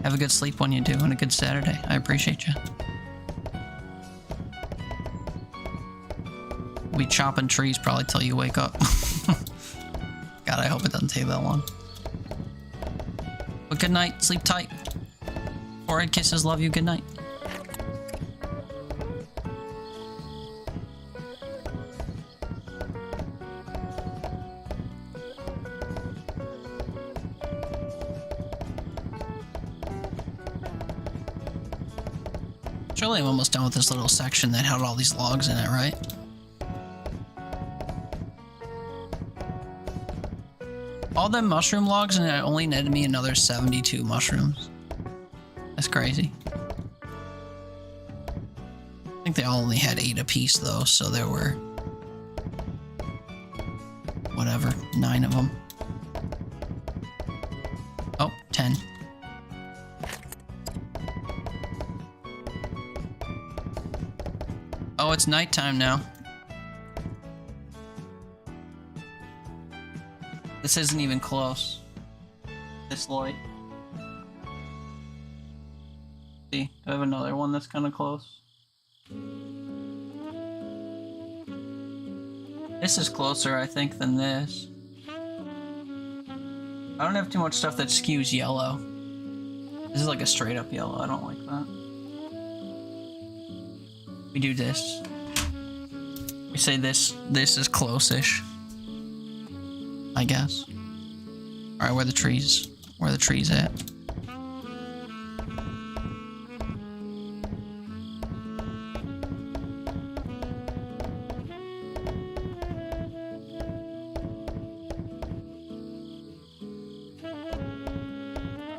Have a good sleep when you do, and a good Saturday. I appreciate you. We chopping trees probably till you wake up. God, I hope it doesn't take that long. But good night. Sleep tight. Forehead kisses. Love you. Good night. Surely I'm almost done with this little section that had all these logs in it, right? All them mushroom logs, and it only netted me another 72 mushrooms. That's crazy. I think they all only had 8 apiece though, so there were... whatever, 9 of them. Oh, 10. Oh, it's nighttime now. This isn't even close. This light. See, do I have another one that's kind of close? This is closer, I think, than this. I don't have too much stuff that skews yellow. This is like a straight up yellow. I don't like that. We do this. We say this is close-ish. I guess. Alright, where the trees at?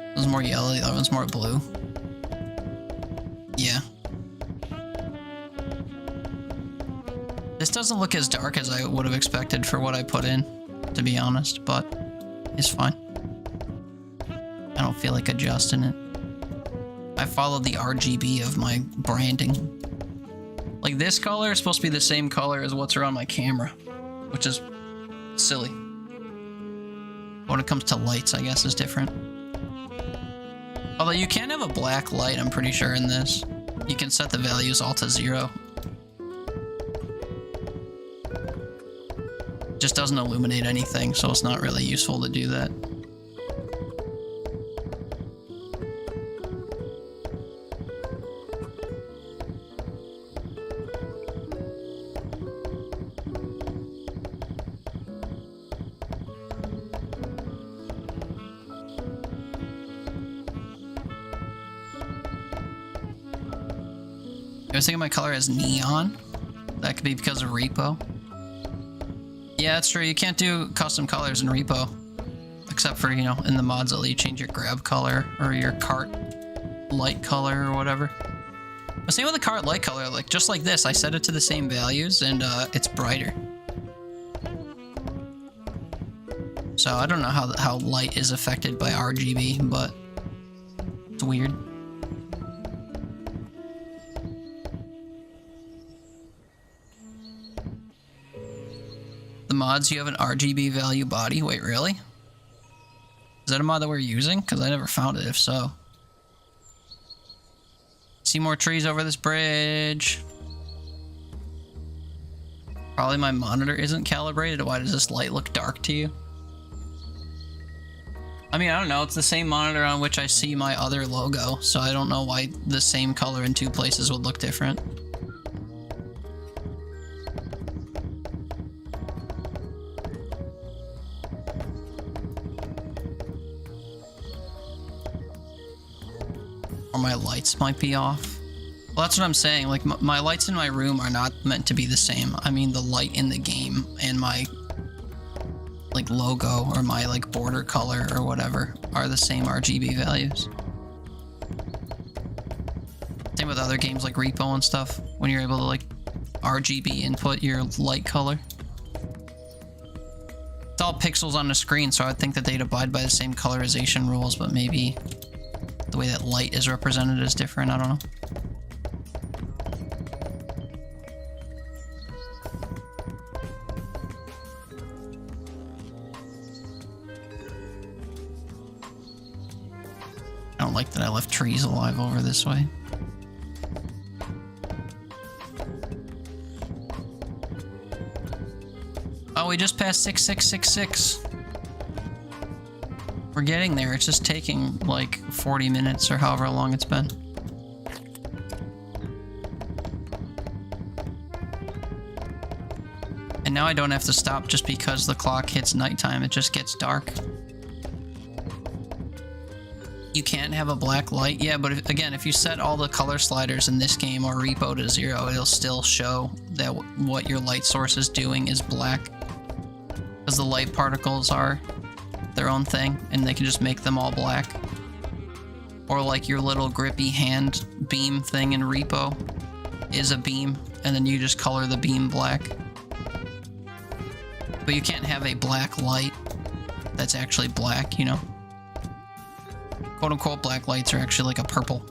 This one's more yellow, the other one's more blue. Yeah. This doesn't look as dark as I would have expected for what I put in, to be honest, but it's fine. I don't feel like adjusting it. I followed the RGB of my branding. Like, this color is supposed to be the same color as what's around my camera, which is silly. When it comes to lights, I guess is different. Although you can have a black light, I'm pretty sure, in this. You can set the values all to 0. Just doesn't illuminate anything, so it's not really useful to do that. I was thinking my color as neon. That could be because of repo. Yeah, that's true. You can't do custom colors in repo. Except for, you know, in the mods, you change your grab color or your cart light color or whatever. But same with the cart light color, like just like this, I set it to the same values and it's brighter. So I don't know how light is affected by RGB, but it's weird. The mods, you have an RGB value body. Wait, really? Is that a mod that we're using? Because I never found it, if so. See more trees over this bridge. Probably my monitor isn't calibrated. Why does this light look dark to you? I mean, I don't know. It's the same monitor on which I see my other logo, so I don't know why the same color in two places would look different. Or my lights might be off. Well, that's what I'm saying. Like, my lights in my room are not meant to be the same. I mean, the light in the game and my like logo or my like border color or whatever are the same RGB values. Same with other games like Repo and stuff, when you're able to like RGB input your light color. It's all pixels on the screen, so I would think that they'd abide by the same colorization rules, but maybe the way that light is represented is different. I don't know. I don't like that I left trees alive over this way. Oh, we just passed 6666. We're getting there. It's just taking like 40 minutes or however long it's been. And now I don't have to stop just because the clock hits nighttime. It just gets dark. You can't have a black light. Yeah, but again, if you set all the color sliders in this game or Repo to 0, it'll still show that what your light source is doing is black. Because the light particles are their own thing, and they can just make them all black. Or like your little grippy hand beam thing in Repo is a beam, and then you just color the beam black. But you can't have a black light that's actually black, you know? Quote-unquote black lights are actually like a purple.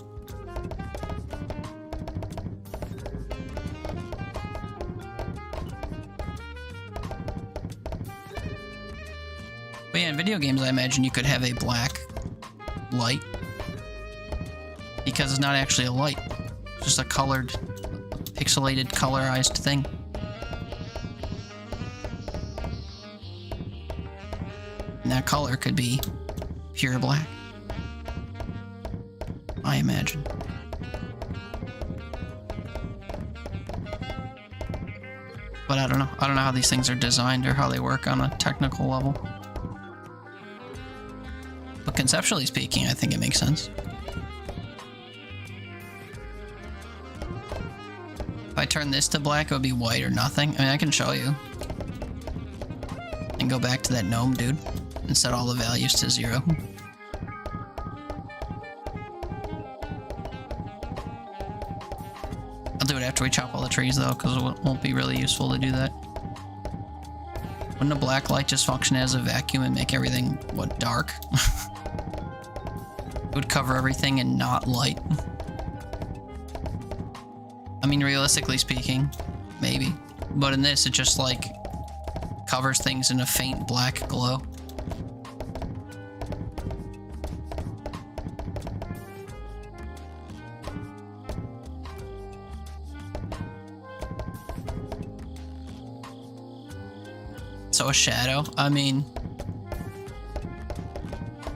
But yeah, in video games, I imagine you could have a black light. Because it's not actually a light. It's just a colored, pixelated, colorized thing. And that color could be pure black. I imagine. But I don't know. I don't know how these things are designed or how they work on a technical level. But conceptually speaking, I think it makes sense. If I turn this to black, it would be white or nothing. I mean, I can show you. And go back to that gnome dude and set all the values to 0. I'll do it after we chop all the trees though, because it won't be really useful to do that. Wouldn't a black light just function as a vacuum and make everything, what, dark? It would cover everything and not light. I mean, realistically speaking, maybe. But in this, it just like covers things in a faint black glow. So a shadow, I mean,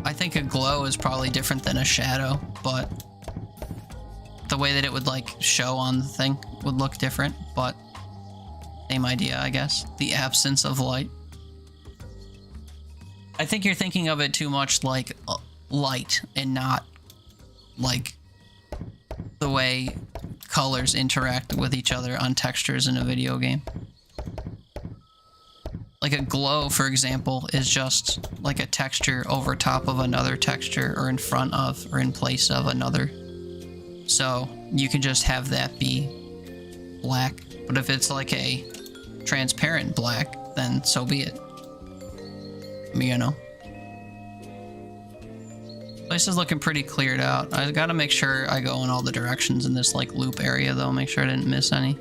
I think a glow is probably different than a shadow, but the way that it would like show on the thing would look different, but same idea, I guess. The absence of light. I think you're thinking of it too much like light and not like the way colors interact with each other on textures in a video game. Like a glow, for example, is just like a texture over top of another texture or in front of or in place of another. So you can just have that be black. But if it's like a transparent black, then so be it. You know? Place is looking pretty cleared out. I gotta make sure I go in all the directions in this like loop area though, make sure I didn't miss any.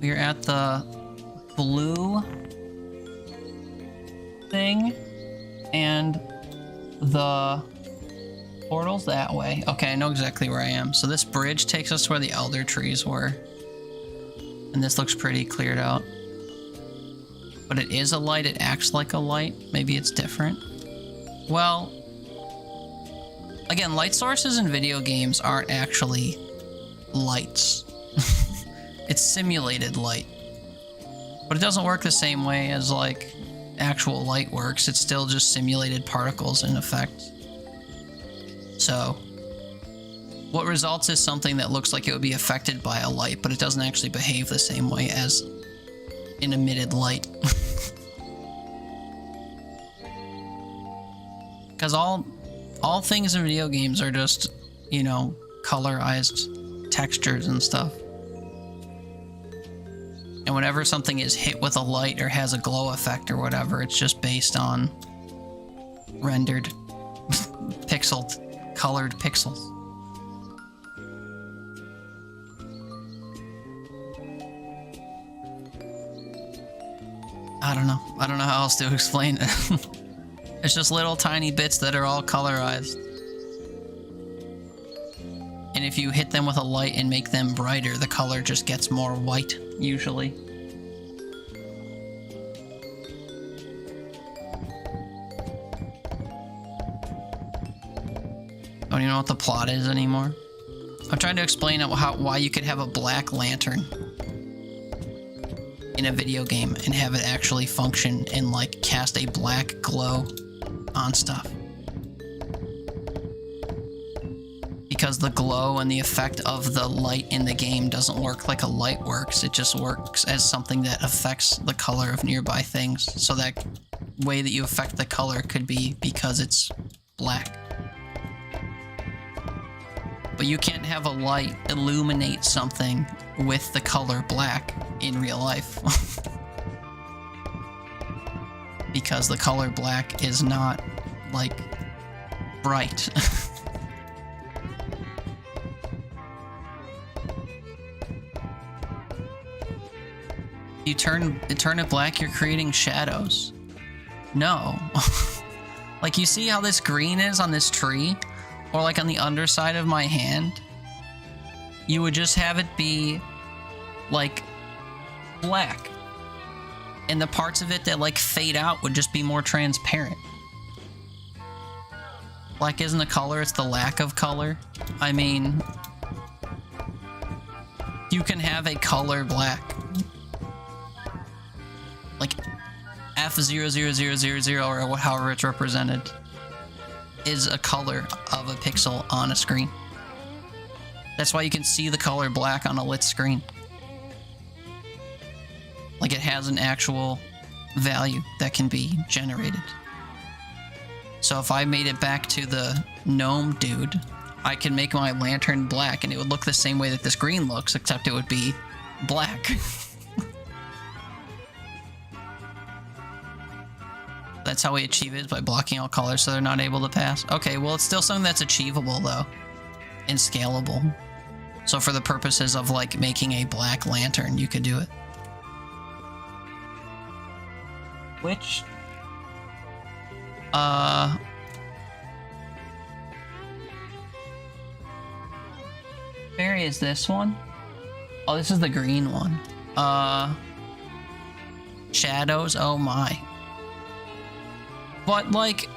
We're at the blue thing, and the portal's that way. Okay, I know exactly where I am. So this bridge takes us where the elder trees were. And this looks pretty cleared out. But it is a light, it acts like a light. Maybe it's different. Well, again, light sources in video games aren't actually lights. It's simulated light. But it doesn't work the same way as, like, actual light works. It's still just simulated particles in effect. So, what results is something that looks like it would be affected by a light, but it doesn't actually behave the same way as an emitted light. Because all things in video games are just, you know, colorized textures and stuff. And whenever something is hit with a light or has a glow effect or whatever, it's just based on rendered colored pixels. I don't know. I don't know how else to explain it. It's just little tiny bits that are all colorized. And if you hit them with a light and make them brighter, the color just gets more white, usually. I don't even know what the plot is anymore. I'm trying to explain why you could have a black lantern in a video game and have it actually function and, like, cast a black glow on stuff. Because the glow and the effect of the light in the game doesn't work like a light works. It just works as something that affects the color of nearby things. So that way that you affect the color could be because it's black. But you can't have a light illuminate something with the color black in real life. Because the color black is not, like, bright. You turn it black, you're creating shadows. No. Like, you see how this green is on this tree? Or like on the underside of my hand? You would just have it be, like, black. And the parts of it that, like, fade out would just be more transparent. Black isn't the color, it's the lack of color. I mean, you can have a color black. Like, F00000 or however it's represented is a color of a pixel on a screen. That's why you can see the color black on a lit screen. Like, it has an actual value that can be generated. So if I made it back to the gnome dude, I can make my lantern black and it would look the same way that this green looks, except it would be black. That's how we achieve it, by blocking all colors so they're not able to pass. Okay, well, it's still something that's achievable, though, and scalable. So for the purposes of, like, making a black lantern, you could do it. Which... Where is this one? Oh, this is the green one. Shadows, oh my. But, like,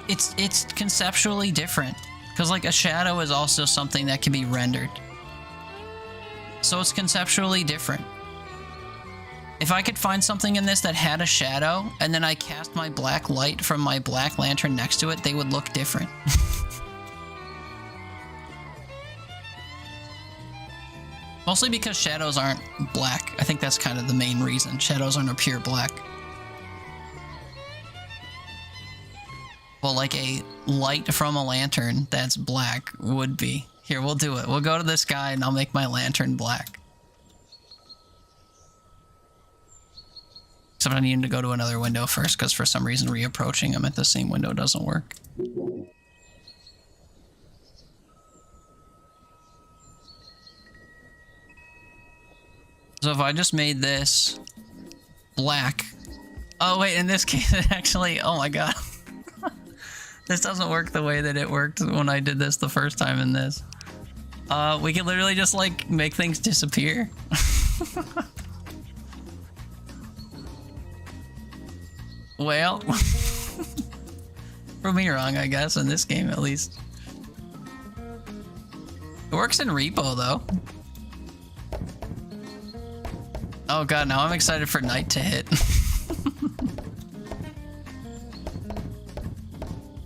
it's conceptually different. Because, like, a shadow is also something that can be rendered. So it's conceptually different. If I could find something in this that had a shadow, and then I cast my black light from my black lantern next to it, they would look different. Mostly because shadows aren't black. I think that's kind of the main reason. Shadows aren't a pure black. Well, like a light from a lantern that's black would be. Here, we'll do it. We'll go to this guy and I'll make my lantern black. Except I need to go to another window first, because for some reason reapproaching them at the same window doesn't work. So if I just made this black. Oh wait, in this case it actually, oh my god. This doesn't work the way that it worked when I did this the first time in this. We can literally just like make things disappear. Well, prove me wrong, I guess, in this game at least. It works in repo though. Oh god, now I'm excited for night to hit.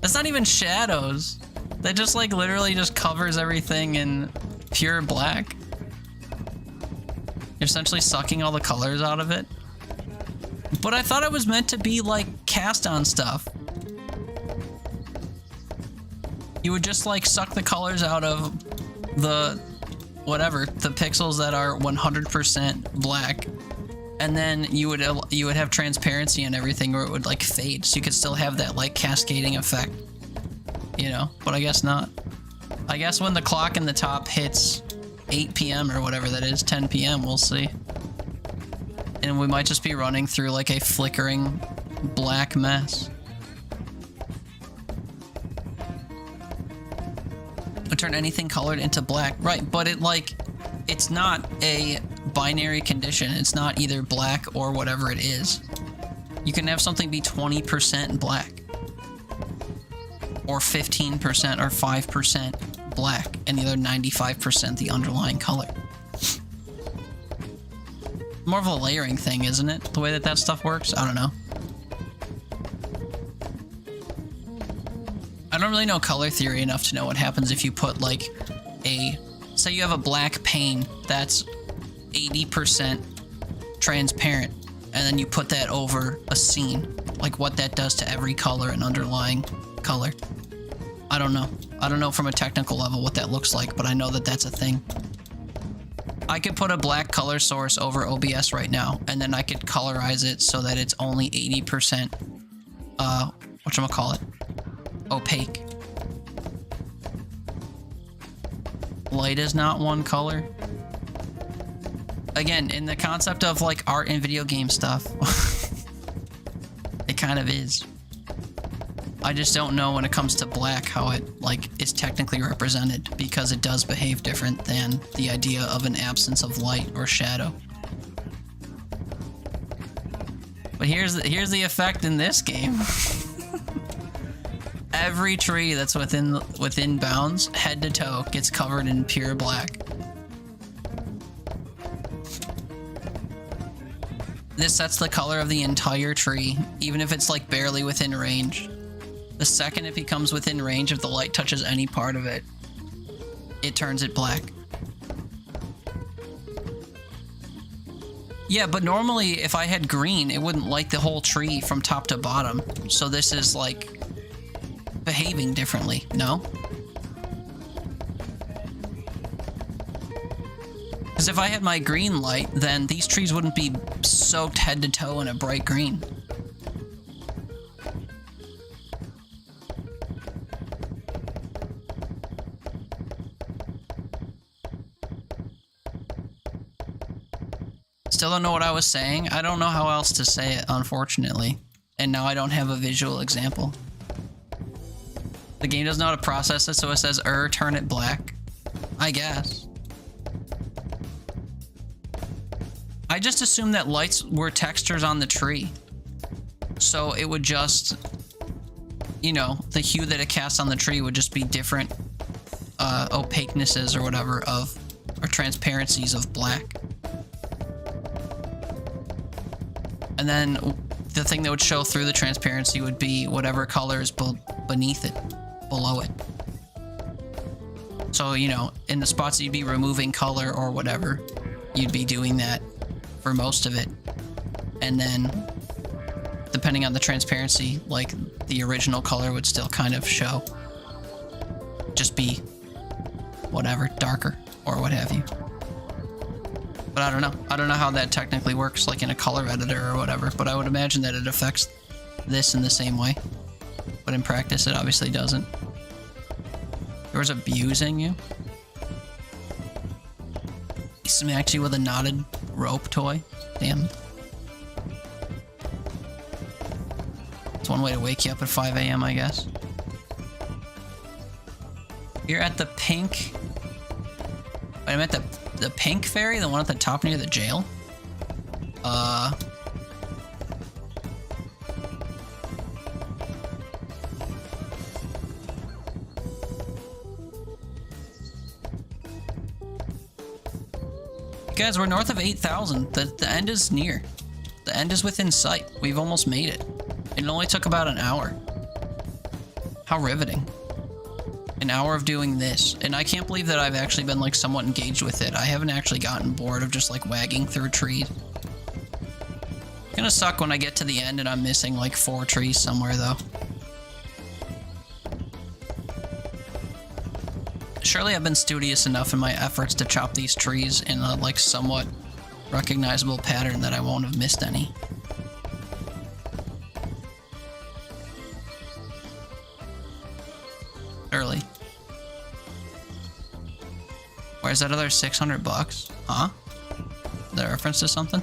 That's not even shadows. That just like literally just covers everything in pure black. You're essentially sucking all the colors out of it. But I thought it was meant to be like cast on stuff. You would just like suck the colors out of the whatever, the pixels that are 100% black. And then you would have transparency and everything where it would like fade, so you could still have that like cascading effect, you know, but I guess not. I guess when the clock in the top hits 8 p.m. or whatever that is, 10 p.m., we'll see. And we might just be running through like a flickering black mess. Would turn anything colored into black, right? But it's not a binary condition. It's not either black or whatever it is. You can have something be 20% black, or 15% or 5% black, and the other 95% the underlying color. More of a layering thing, isn't it? The way that stuff works? I don't know. I don't really know color theory enough to know what happens if you put like say you have a black pane that's 80% transparent, and then you put that over a scene, like what that does to every color and underlying color. I don't know. I don't know from a technical level what that looks like, but I know that that's a thing. I could put a black color source over OBS right now, and then I could colorize it so that it's only 80%, whatchamacallit, opaque. Light is not one color. Again, in the concept of like art and video game stuff, it kind of is. I just don't know when it comes to black how it like is technically represented, because it does behave different than the idea of an absence of light or shadow. But here's the effect in this game. Every tree that's within bounds, head to toe, gets covered in pure black. This sets the color of the entire tree, even if it's like barely within range. The second it becomes within range, if the light touches any part of it, it turns it black. Yeah, but normally if I had green, it wouldn't light the whole tree from top to bottom. So this is like behaving differently, no? Because if I had my green light, then these trees wouldn't be soaked head to toe in a bright green. Still don't know what I was saying. I don't know how else to say it, unfortunately. And now I don't have a visual example. The game doesn't know how to process it, so it says, turn it black. I guess. I just assumed that lights were textures on the tree. So it would just, you know, the hue that it casts on the tree would just be different opaquenesses or whatever or transparencies of black. And then the thing that would show through the transparency would be whatever color is beneath it, below it. So, you know, in the spots you'd be removing color or whatever, you'd be doing that for most of it. And then, depending on the transparency, like the original color would still kind of show. Just be whatever, darker or what have you. But I don't know. I don't know how that technically works, like in a color editor or whatever, but I would imagine that it affects this in the same way. But in practice, it obviously doesn't. There was abusing you? He smacked you with a knotted rope toy. Damn. It's one way to wake you up at 5 a.m., I guess. You're at the pink... Wait, I'm at the pink ferry? The one at the top near the jail? Guys, we're north of 8,000. The end is near. The end is within sight. We've almost made it. It only took about an hour. How riveting. An hour of doing this. And I can't believe that I've actually been like somewhat engaged with it. I haven't actually gotten bored of just like wagging through trees. It's gonna suck when I get to the end and I'm missing like 4 trees somewhere though. Surely I've been studious enough in my efforts to chop these trees in a like somewhat recognizable pattern that I won't have missed any. Early. Where's that other 600 bucks? Huh? Is that a reference to something?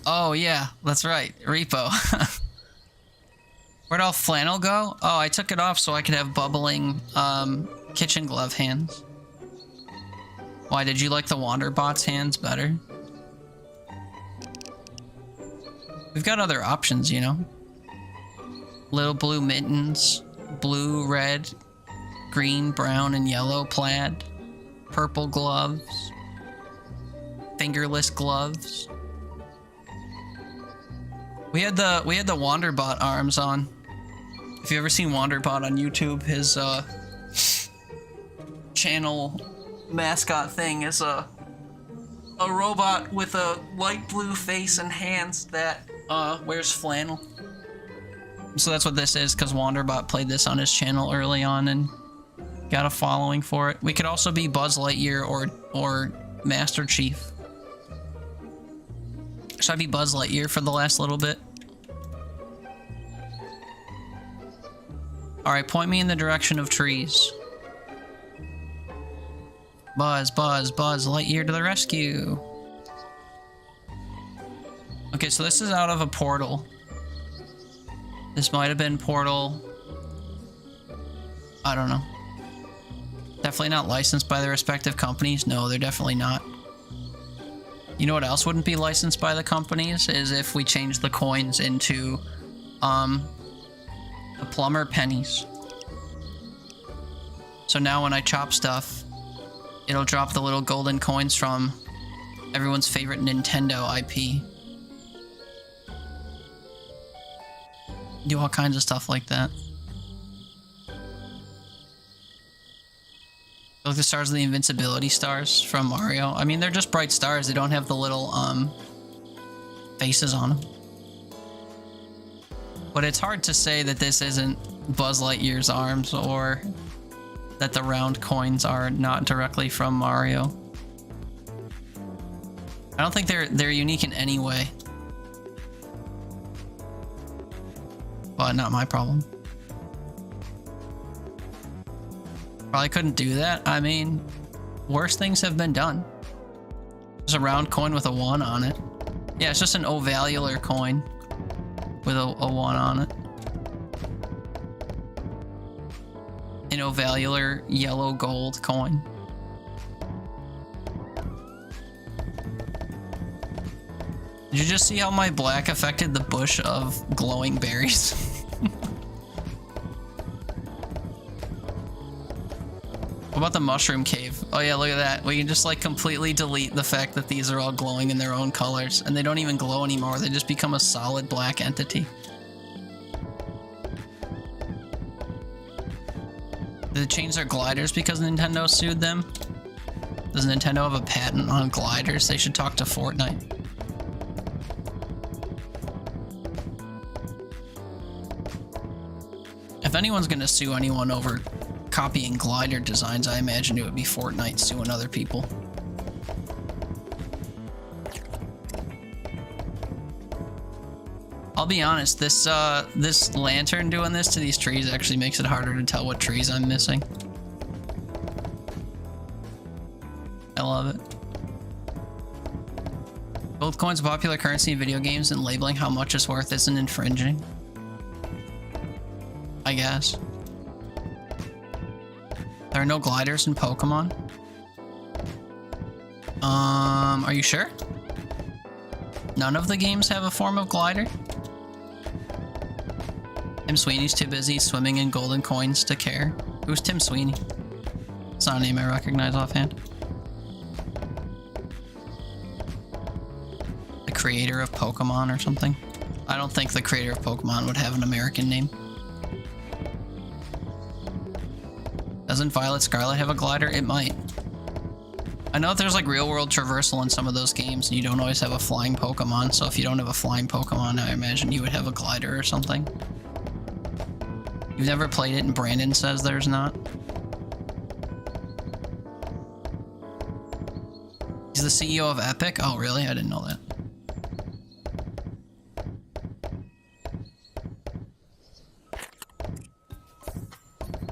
Oh yeah, that's right. Repo. Where'd all flannel go? Oh, I took it off so I could have bubbling kitchen glove hands. Why, did you like the Wanderbot's hands better? We've got other options, you know? Little blue mittens, blue, red, green, brown, and yellow plaid, purple gloves, fingerless gloves. We had the Wanderbot arms on. If you ever seen Wanderbot on YouTube, his channel mascot thing is a robot with a light blue face and hands that wears flannel. So that's what this is, because Wanderbot played this on his channel early on and got a following for it. We could also be Buzz Lightyear or Master Chief. Should I be Buzz Lightyear for the last little bit? Alright, point me in the direction of trees. Buzz, Buzz, Buzz Lightyear to the rescue. Okay, so this is out of a portal. This might have been portal... I don't know. Definitely not licensed by the respective companies. No, they're definitely not. You know what else wouldn't be licensed by the companies? Is if we change the coins into, the plumber pennies. So now when I chop stuff, it'll drop the little golden coins from everyone's favorite Nintendo IP. Do all kinds of stuff like that. Like the stars of the invincibility stars from Mario. I mean, they're just bright stars. They don't have the little, faces on them. But it's hard to say that this isn't Buzz Lightyear's arms, or that the round coins are not directly from Mario. I don't think they're unique in any way. But not my problem. Probably couldn't do that. I mean, worse things have been done. There's a round coin with a 1 on it. Yeah, it's just an ovalular coin with a 1 on it. An ovalular yellow gold coin. Did you just see how my black affected the bush of glowing berries? What about the mushroom cave? Oh yeah, look at that. We can just like completely delete the fact that these are all glowing in their own colors, and they don't even glow anymore. They just become a solid black entity. Did they change their gliders because Nintendo sued them? Does Nintendo have a patent on gliders? They should talk to Fortnite. If anyone's gonna sue anyone over copying glider designs, I imagine it would be Fortnite suing other people. I'll be honest, this lantern doing this to these trees actually makes it harder to tell what trees I'm missing. I love it. Gold coins a popular currency in video games, and labeling how much it's worth isn't infringing. I guess. There are no gliders in Pokemon. Are you sure? None of the games have a form of glider? Tim Sweeney's too busy swimming in golden coins to care. Who's Tim Sweeney? It's not a name I recognize offhand. The creator of Pokemon or something? I don't think the creator of Pokemon would have an American name. Doesn't Violet Scarlet have a glider? It might. I know that there's like real world traversal in some of those games and you don't always have a flying Pokemon, so if you don't have a flying Pokemon, I imagine you would have a glider or something. You've never played it and Brandon says there's not? He's the CEO of Epic? Oh really? I didn't know that.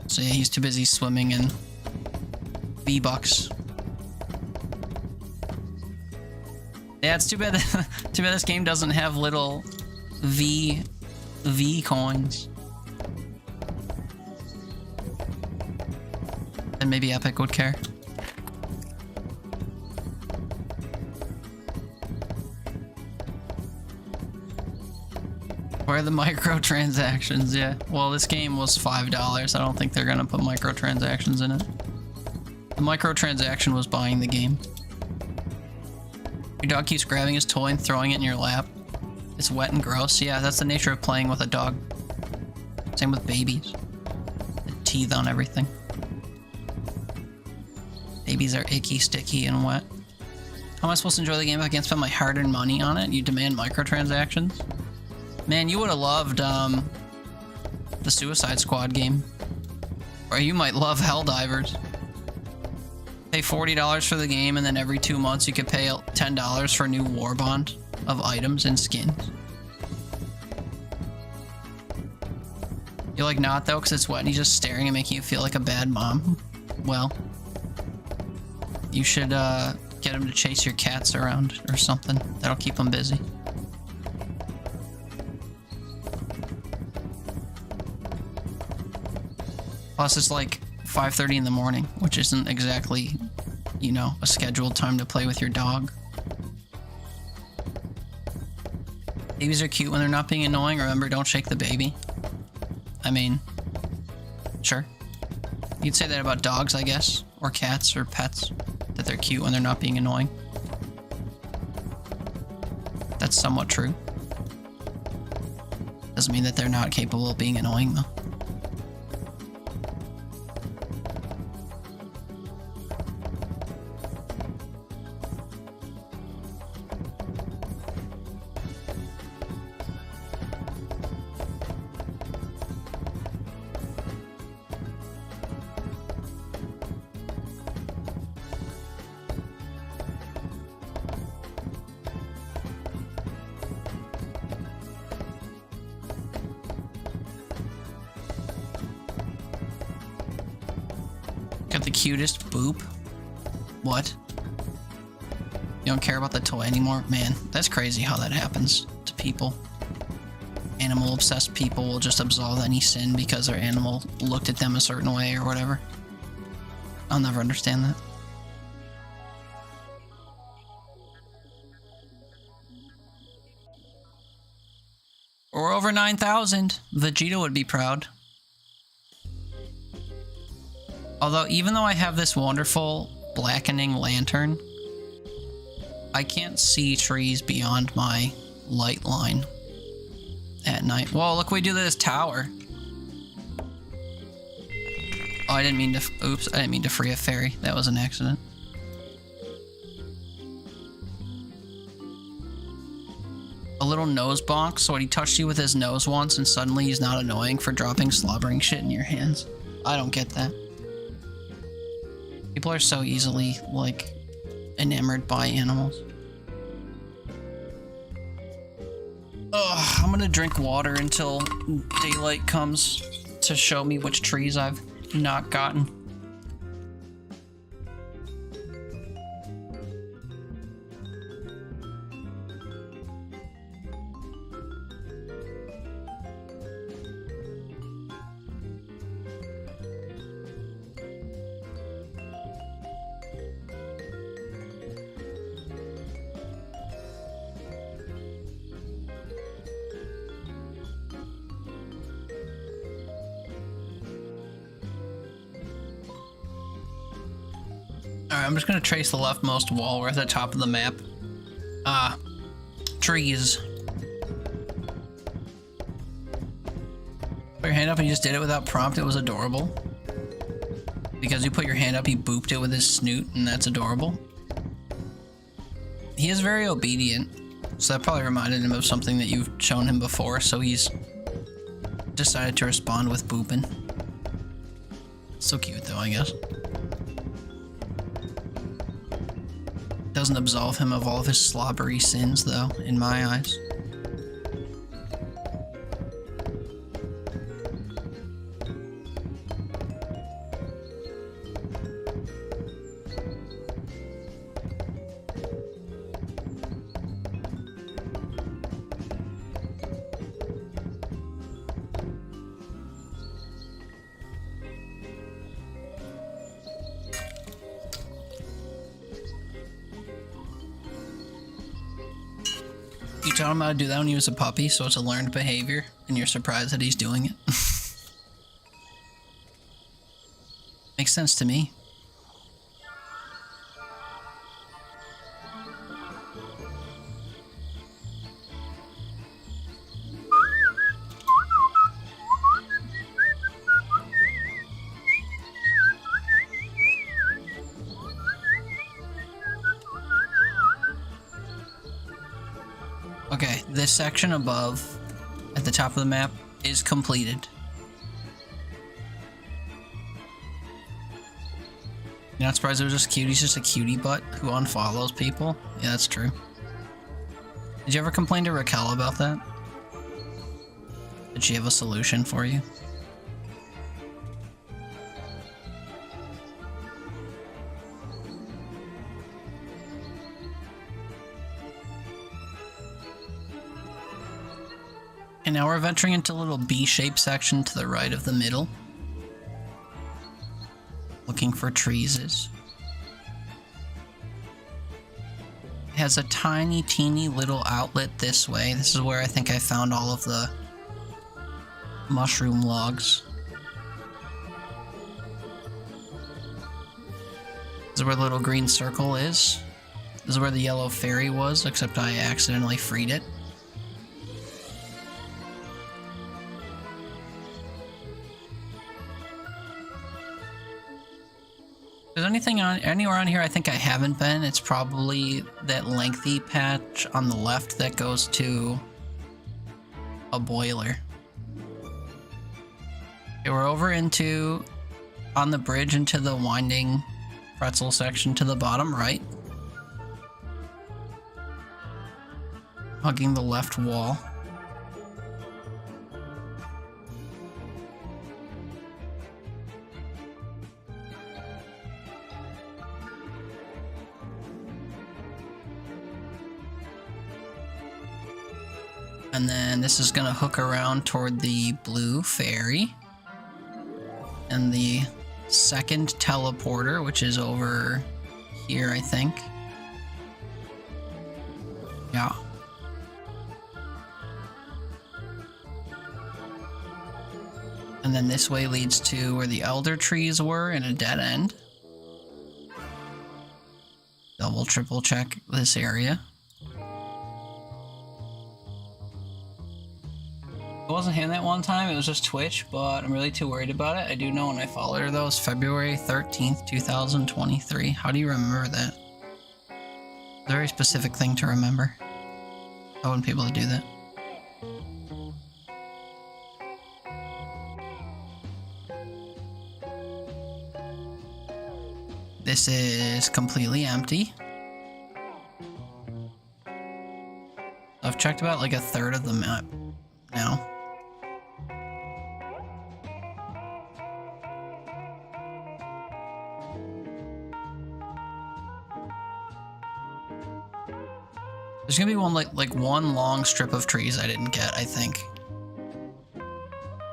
So yeah, he's too busy swimming in V-Bucks. Yeah, it's too bad. Too bad this game doesn't have little V coins. And maybe Epic would care. Where are the microtransactions? Yeah. Well, this game was $5. I don't think they're gonna put microtransactions in it. The microtransaction was buying the game. Your dog keeps grabbing his toy and throwing it in your lap. It's wet and gross. Yeah, that's the nature of playing with a dog. Same with babies. The teeth on everything. Babies are icky, sticky, and wet. How am I supposed to enjoy the game if I can't spend my hard-earned money on it? You demand microtransactions? Man, you would have loved the Suicide Squad game. Or you might love Helldivers. Pay $40 for the game, and then every 2 months you could pay $10 for a new war bond of items and skins. You're like, not though, because it's wet and he's just staring and making you feel like a bad mom. Well, you should get him to chase your cats around or something. That'll keep him busy. Plus, it's like 5:30 in the morning, which isn't exactly, you know, a scheduled time to play with your dog. Babies are cute when they're not being annoying. Remember, don't shake the baby. I mean, sure. You'd say that about dogs, I guess, or cats or pets, that they're cute when they're not being annoying. That's somewhat true. Doesn't mean that they're not capable of being annoying, though. Got the cutest boop. What? You don't care about the toy anymore? Man, that's crazy how that happens to people. Animal obsessed people will just absolve any sin because their animal looked at them a certain way or whatever. I'll never understand that. We're over 9,000. Vegeta would be proud. Although, even though I have this wonderful blackening lantern, I can't see trees beyond my light line at night. Whoa, look what we do to this tower. Oh, I didn't mean to, oops, I didn't mean to free a fairy. That was an accident. A little nose bonk, so he touched you with his nose once and suddenly he's not annoying for dropping slobbering shit in your hands. I don't get that. People are so easily, like, enamored by animals. Ugh, I'm gonna drink water until daylight comes to show me which trees I've not gotten. Alright, I'm just gonna trace the leftmost wall. We're at the top of the map. Trees. Put your hand up and you just did it without prompt. It was adorable. Because you put your hand up, he booped it with his snoot, and that's adorable. He is very obedient, so that probably reminded him of something that you've shown him before, so he's decided to respond with booping. So cute though, I guess. Doesn't absolve him of all of his slobbery sins though, in my eyes. You taught him how to do that when he was a puppy, so it's a learned behavior, and you're surprised that he's doing it. Makes sense to me. Okay, this section above, at the top of the map, is completed. You're not surprised it was just cute? He's just a cutie butt who unfollows people? Yeah, that's true. Did you ever complain to Raquel about that? Did she have a solution for you? And now we're venturing into a little B-shaped section to the right of the middle. Looking for trees. It has a tiny, teeny little outlet this way. This is where I think I found all of the mushroom logs. This is where the little green circle is. This is where the yellow fairy was, except I accidentally freed it. If there's anything anywhere on here I think I haven't been, it's probably that lengthy patch on the left that goes to a boiler. Okay, we're over on the bridge into the winding pretzel section to the bottom right. Hugging the left wall. And then this is gonna hook around toward the blue fairy. And the second teleporter, which is over here, I think. Yeah. And then this way leads to where the elder trees were in a dead end. Double, triple check this area. It wasn't him that one time, it was just Twitch, but I'm really too worried about it. I do know when I followed her though, it's February 13th, 2023. How do you remember that? It's a very specific thing to remember. I wouldn't be able to do that. This is completely empty. I've checked about like a third of the map now. There's gonna be one like one long strip of trees I didn't get, I think.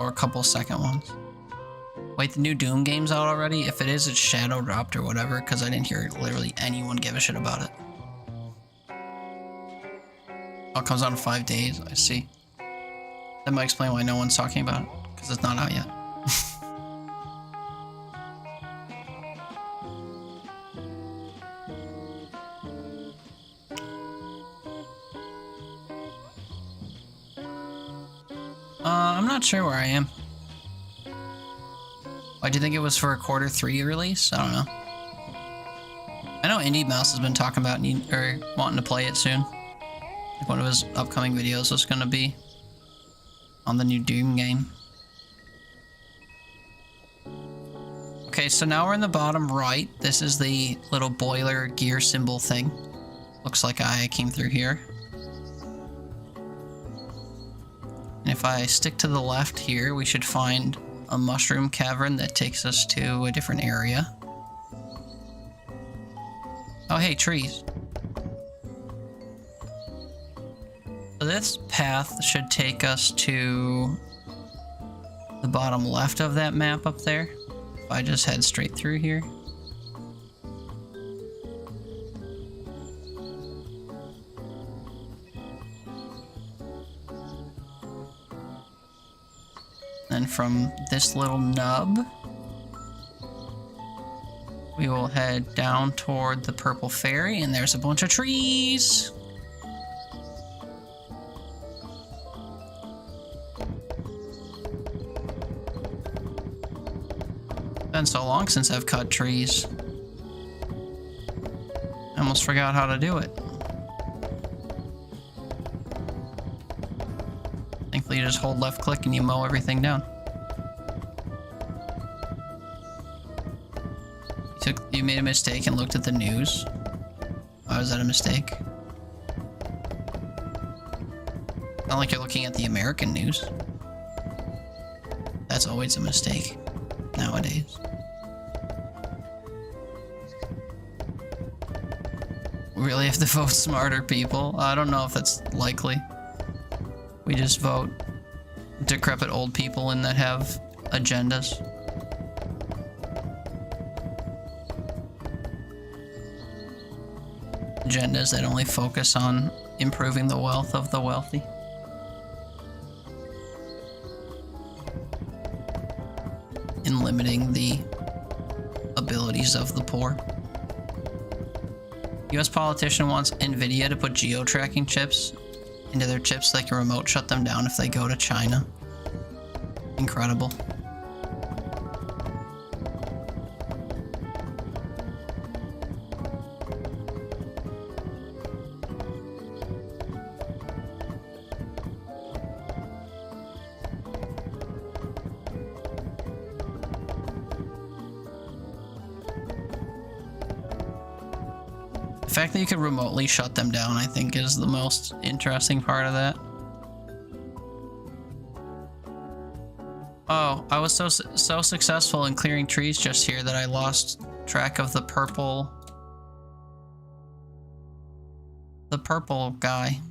Or a couple second ones. Wait, the new Doom game's out already? If it is, it's shadow dropped or whatever, because I didn't hear literally anyone give a shit about it. Oh, it comes out in 5 days, I see. That might explain why no one's talking about it, because it's not out yet. I'm not sure where I am. Why do you think it was for a Q3 release? I don't know. I know Indie Mouse has been talking about wanting to play it soon. Like one of his upcoming videos was going to be on the new Doom game. Okay, so now we're in the bottom right. This is the little boiler gear symbol thing. Looks like I came through here. And if I stick to the left here, we should find a mushroom cavern that takes us to a different area. Oh, hey, trees. So this path should take us to the bottom left of that map up there. If I just head straight through here. Then from this little nub, we will head down toward the purple fairy, and there's a bunch of trees. Been so long since I've cut trees. I almost forgot how to do it. Thankfully, you just hold left click and you mow everything down. You made a mistake and looked at the news. Why was that a mistake? Not like you're looking at the American news. That's always a mistake nowadays. We really have to vote smarter people. I don't know if that's likely. We just vote decrepit old people in that have agendas. Agendas that only focus on improving the wealth of the wealthy. And limiting the abilities of the poor. US politician wants Nvidia to put geo-tracking chips into their chips so they can remote shut them down if they go to China. Incredible. The fact that you could remotely shut them down, I think, is the most interesting part of that. Oh, I was so successful in clearing trees just here that I lost track of the purple guy.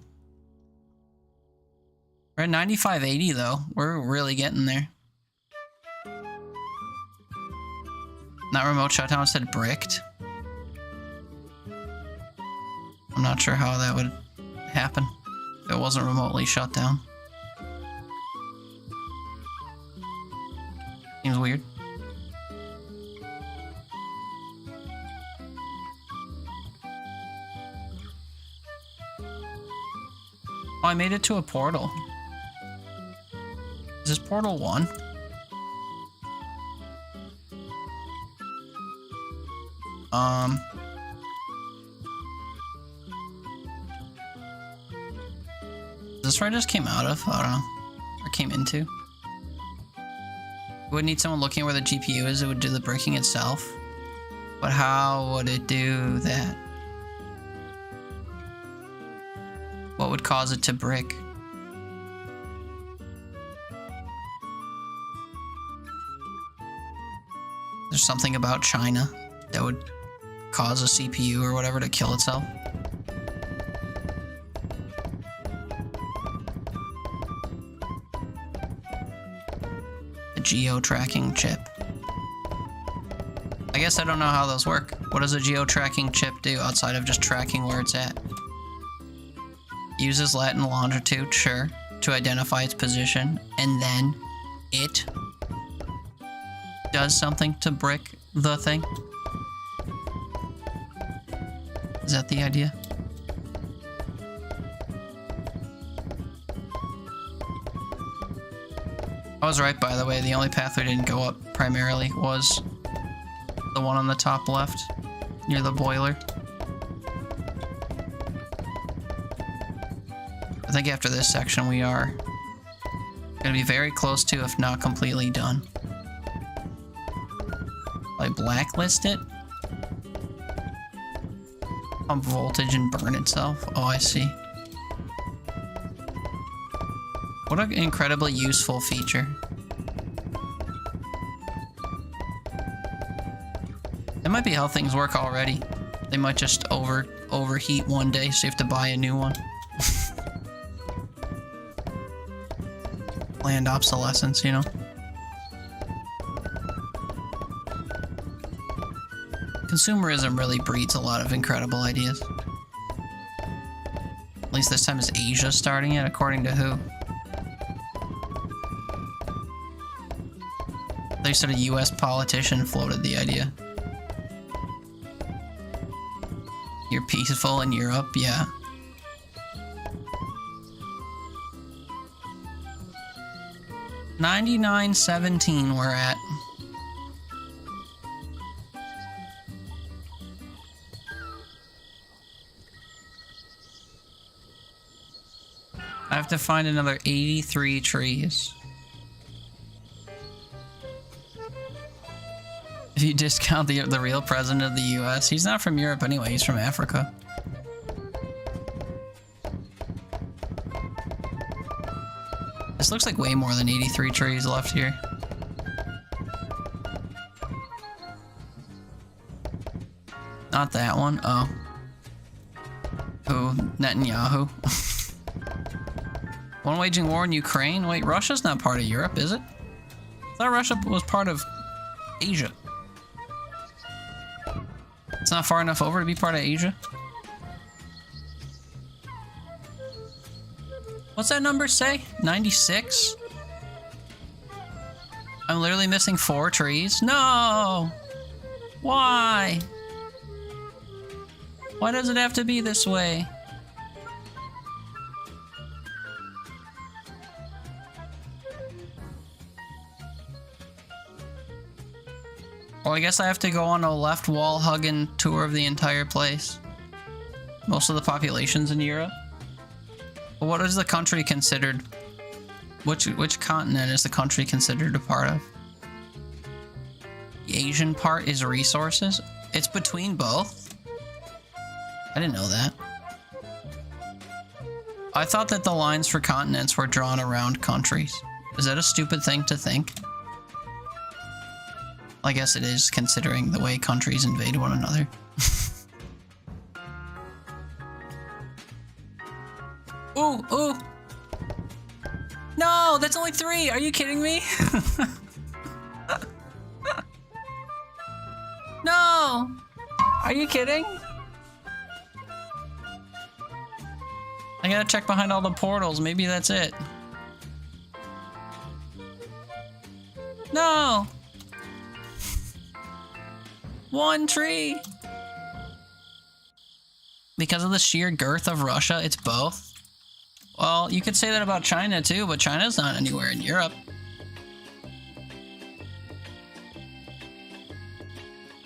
We're at 9580 though. We're really getting there. Not remote shutdown, said bricked. I'm not sure how that would happen if it wasn't remotely shut down. Seems weird. Oh, I made it to a portal. Is this portal 1? Is this where I just came out of? I don't know. Or came into? It would need someone looking at where the GPU is. It would do the breaking itself. But how would it do that? What would cause it to brick? There's something about China that would cause a CPU or whatever to kill itself. Geo-tracking chip. I guess I don't know how those work. What does a geo-tracking chip do outside of just tracking where it's at? Uses Latin longitude, sure, to identify its position, and then it does something to brick the thing? Is that the idea? I was right, by the way. The only path we didn't go up primarily was the one on the top left, near the boiler. I think after this section we are gonna be very close to, if not completely done. Like blacklist it? Pump voltage and burn itself. Oh, I see. What an incredibly useful feature. That might be how things work already. They might just overheat one day, so you have to buy a new one. Planned obsolescence, you know? Consumerism really breeds a lot of incredible ideas. At least this time is Asia starting it, according to who? They said a US politician floated the idea. You're peaceful in Europe, yeah. $99.17 we're at. I have to find another 83 trees. If you discount the real president of the US, he's not from Europe anyway, he's from Africa. This looks like way more than 83 trees left here. Not that one. Oh. Who? Netanyahu. One waging war in Ukraine? Wait, Russia's not part of Europe, is it? I thought Russia was part of Asia. It's not far enough over to be part of Asia? What's that number say? 96? I'm literally missing 4 trees? No! Why? Why does it have to be this way? Well, I guess I have to go on a left wall hugging tour of the entire place. Most of the population's in Europe. But what is the country considered? Which continent is the country considered a part of? The Asian part is resources? It's between both? I didn't know that. I thought that the lines for continents were drawn around countries. Is that a stupid thing to think? I guess it is, considering the way countries invade one another. Ooh, ooh! No, that's only 3! Are you kidding me? No! Are you kidding? I gotta check behind all the portals, maybe that's it. No! 1 tree! Because of the sheer girth of Russia, it's both. Well, you could say that about China too, but China's not anywhere in Europe.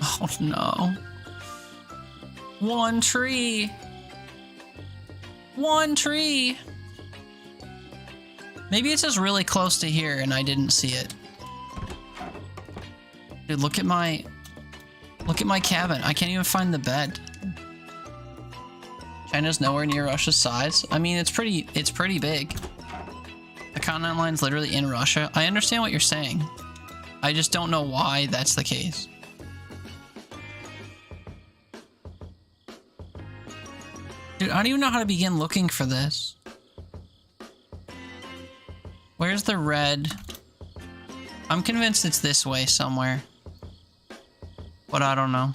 Oh no. 1 tree! 1 tree! Maybe it's just really close to here and I didn't see it. Dude, look at my cabin. I can't even find the bed. China's nowhere near Russia's size. I mean, it's pretty big. The continent line's literally in Russia. I understand what you're saying. I just don't know why that's the case. Dude, I don't even know how to begin looking for this. Where's the red? I'm convinced it's this way somewhere. But I don't know.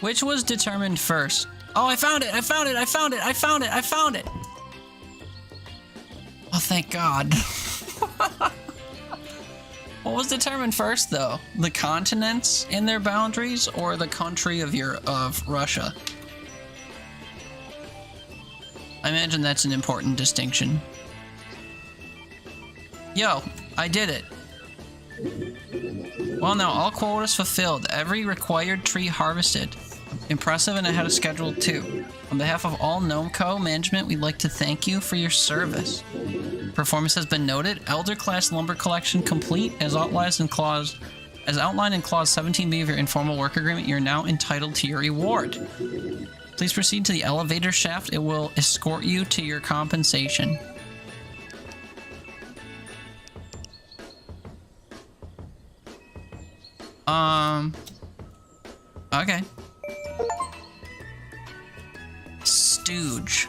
Which was determined first? Oh, I found it! I found it! I found it! I found it! I found it! Oh, thank God. What was determined first, though? The continents and their boundaries, or the country of Russia? I imagine that's an important distinction. Yo, I did it. Well, now all quotas fulfilled. Every required tree harvested. Impressive and ahead of schedule too. On behalf of all Gnomeco management, we'd like to thank you for your service. Performance has been noted. Elder class lumber collection complete as outlined in clause 17B of your informal work agreement. You're now entitled to your reward. Please proceed to the elevator shaft. It will escort you to your compensation. Okay. Stooge.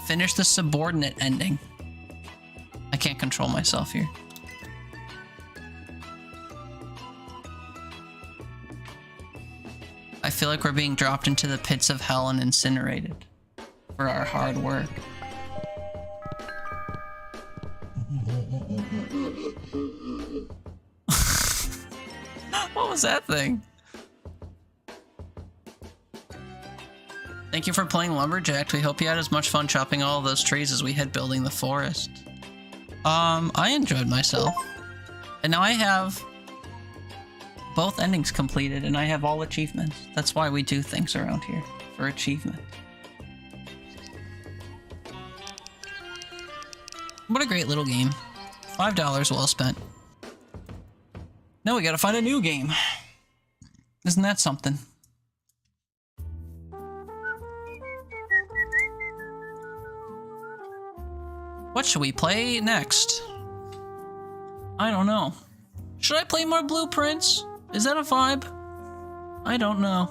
Finish the subordinate ending. I can't control myself here. I feel like we're being dropped into the pits of hell and incinerated for our hard work. What was that thing? Thank you for playing Lumberjack. We hope you had as much fun chopping all of those trees as we had building the forest. I enjoyed myself. And now I have both endings completed and I have all achievements. That's why we do things around here, for achievement. What a great little game. $5 well spent. Now we gotta find a new game. Isn't that something? What should we play next? I don't know. Should I play more Blueprints? Is that a vibe? I don't know.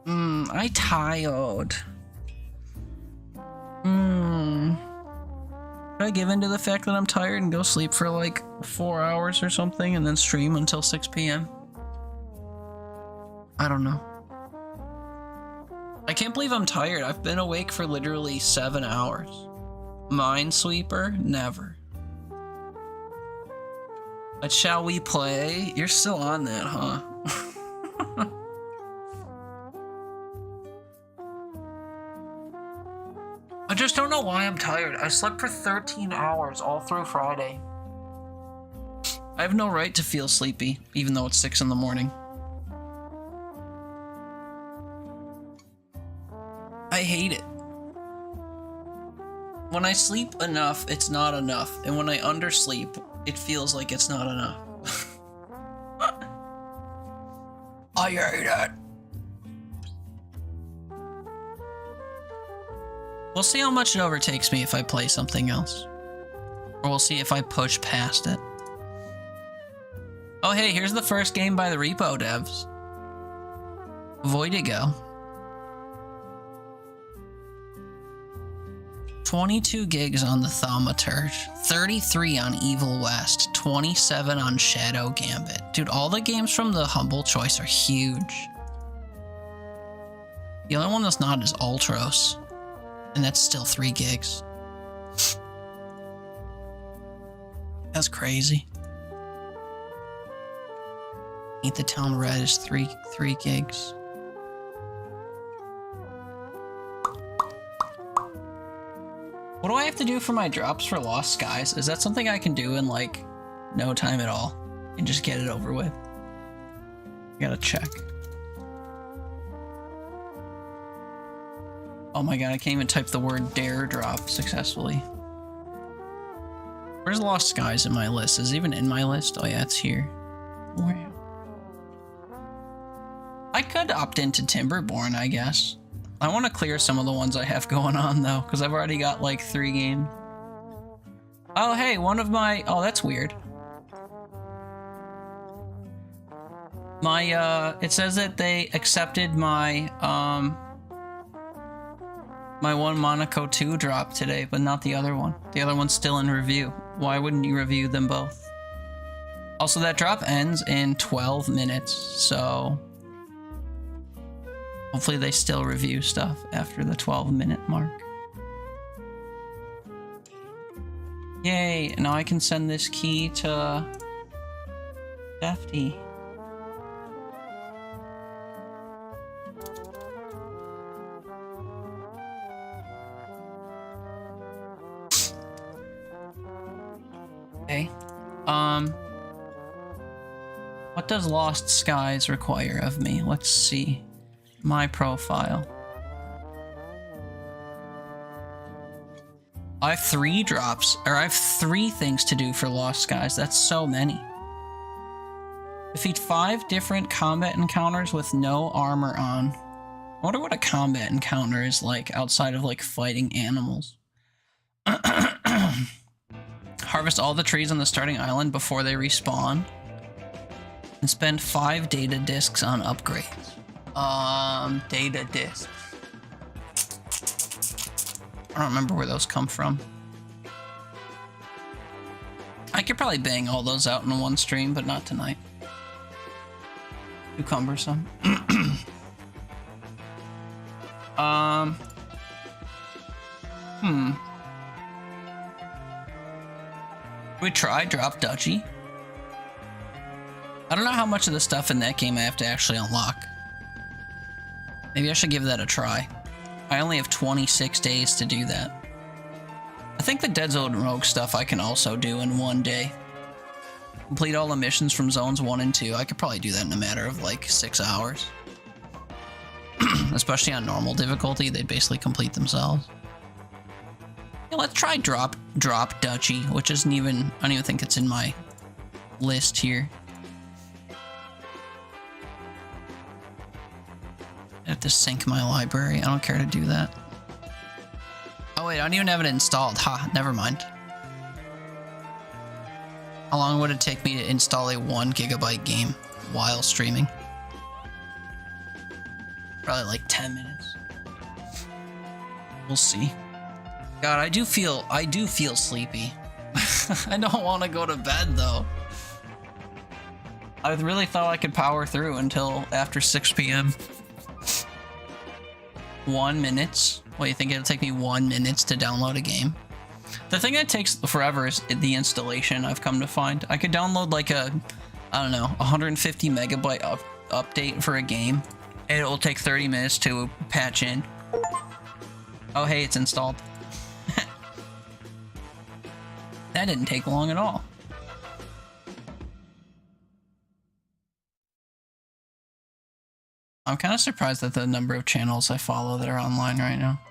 I tired. Should I give in to the fact that I'm tired and go sleep for like 4 hours or something and then stream until 6 p.m.? I don't know. I can't believe I'm tired. I've been awake for literally 7 hours. Minesweeper? Never. But shall we play? You're still on that, huh? I just don't know why I'm tired. I slept for 13 hours all through Friday. I have no right to feel sleepy, even though it's 6 in the morning. I hate it. When I sleep enough, it's not enough. And when I undersleep, it feels like it's not enough. I hate it. We'll see how much it overtakes me if I play something else. Or we'll see if I push past it. Oh hey, here's the first game by the Repo devs. Voidigo. 22 gigs on the Thaumaturge, 33 on Evil West, 27 on Shadow Gambit. Dude, all the games from the Humble Choice are huge. The only one that's not is Ultros, and that's still 3 gigs. That's crazy. Ain't the Town Red is 3 gigs. What do I have to do for my drops for Lost Skies? Is that something I can do in like no time at all and just get it over with? I gotta check. Oh my god, I can't even type the word dare drop successfully. Where's Lost Skies in my list? Is it even in my list? Oh yeah, it's here. Where? I could opt into Timberborn, I guess. I want to clear some of the ones I have going on though, because I've already got like 3 games. Oh hey, one of my... Oh, that's weird. My, it says that they accepted my, my one Monaco 2 drop today, but not the other one. The other one's still in review. Why wouldn't you review them both? Also, that drop ends in 12 minutes, so... Hopefully they still review stuff after the 12-minute mark. Yay, now I can send this key to Defty. Okay. What does Lost Skies require of me? Let's see. My profile. I have 3 drops, or I have 3 things to do for Lost Skies. That's so many. Defeat 5 different combat encounters with no armor on. I wonder what a combat encounter is like outside of like fighting animals. Harvest all the trees on the starting island before they respawn. And spend 5 data discs on upgrades. Data discs. I don't remember where those come from. I could probably bang all those out in one stream, but not tonight. Too cumbersome. We try Drop Duchy. I don't know how much of the stuff in that game I have to actually unlock. Maybe I should give that a try. I only have 26 days to do that. I think the Dead Zone Rogue stuff I can also do in one day. Complete all the missions from zones 1 and 2. I could probably do that in a matter of like 6 hours. Especially on normal difficulty, they'd basically complete themselves. Yeah, let's try Drop Duchy, which isn't even, I don't even think it's in my list here. I have to sync my library. I don't care to do that. Oh wait, I don't even have it installed. Ha, never mind. How long would it take me to install a 1 GB game while streaming? Probably like 10 minutes. We'll see. God, I do feel sleepy. I don't want to go to bed though. I really thought I could power through until after 6 p.m. 1 minute. What, you think it'll take me 1 minute to download a game? The thing that takes forever is the installation, I've come to find. I could download like a, I don't know, 150 megabyte update for a game. And it will take 30 minutes to patch in. Oh, hey, it's installed. That didn't take long at all. I'm kind of surprised at the number of channels I follow that are online right now.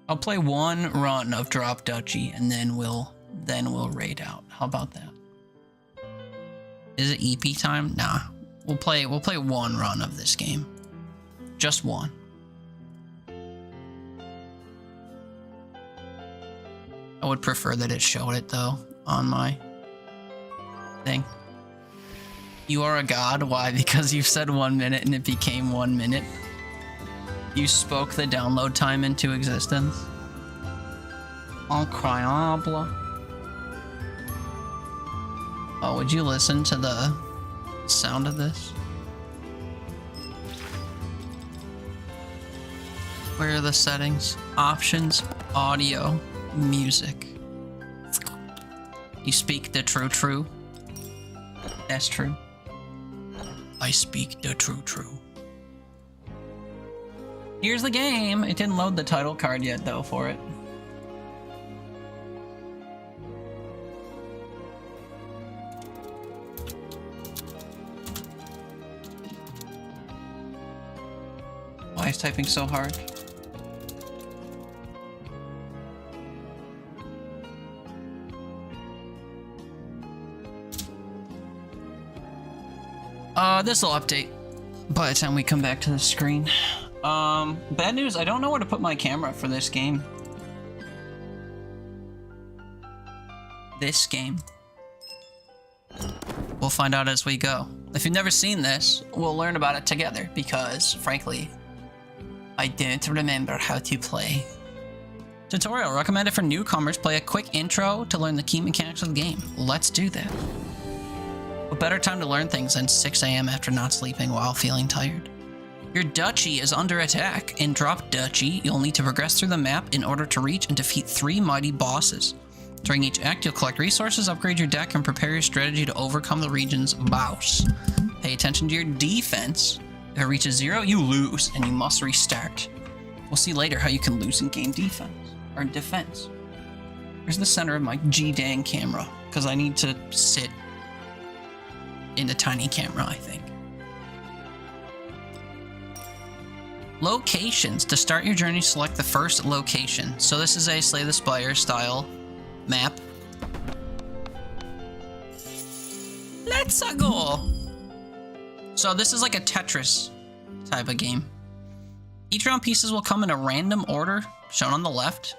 I'll play 1 run of Drop Duchy and then we'll raid out. How about that? Is it EP time? Nah. We'll play 1 run of this game. Just 1. I would prefer that it showed it though on my thing. You are a god. Why? Because you said 1 minute and it became 1 minute. You spoke the download time into existence. Incroyable. Oh, would you listen to the sound of this? Where are the settings? Options, audio, music. You speak the true. That's true. I speak the true. Here's the game. It didn't load the title card yet, though, for it. Why is typing so hard? This will update by the time we come back to the screen. Bad news, I don't know where to put my camera for this game. We'll find out as we go. If you've never seen this, we'll learn about it together because, frankly, I don't remember how to play. Tutorial recommended for newcomers. Play a quick intro to learn the key mechanics of the game. Let's do that. What better time to learn things than 6 a.m. after not sleeping while feeling tired? Your duchy is under attack. In Drop Duchy, you'll need to progress through the map in order to reach and defeat 3 mighty bosses. During each act, you'll collect resources, upgrade your deck, and prepare your strategy to overcome the region's boss. Pay attention to your defense. If it reaches 0, you lose, and you must restart. We'll see later how you can lose and gain defense. or defense. Here's the center of my G-Dang camera, because I need to sit in a tiny camera, I think. Locations. To start your journey, select the first location. So this is a Slay the Spire style map. Let's go! So this is like a Tetris type of game. Each round pieces will come in a random order, shown on the left,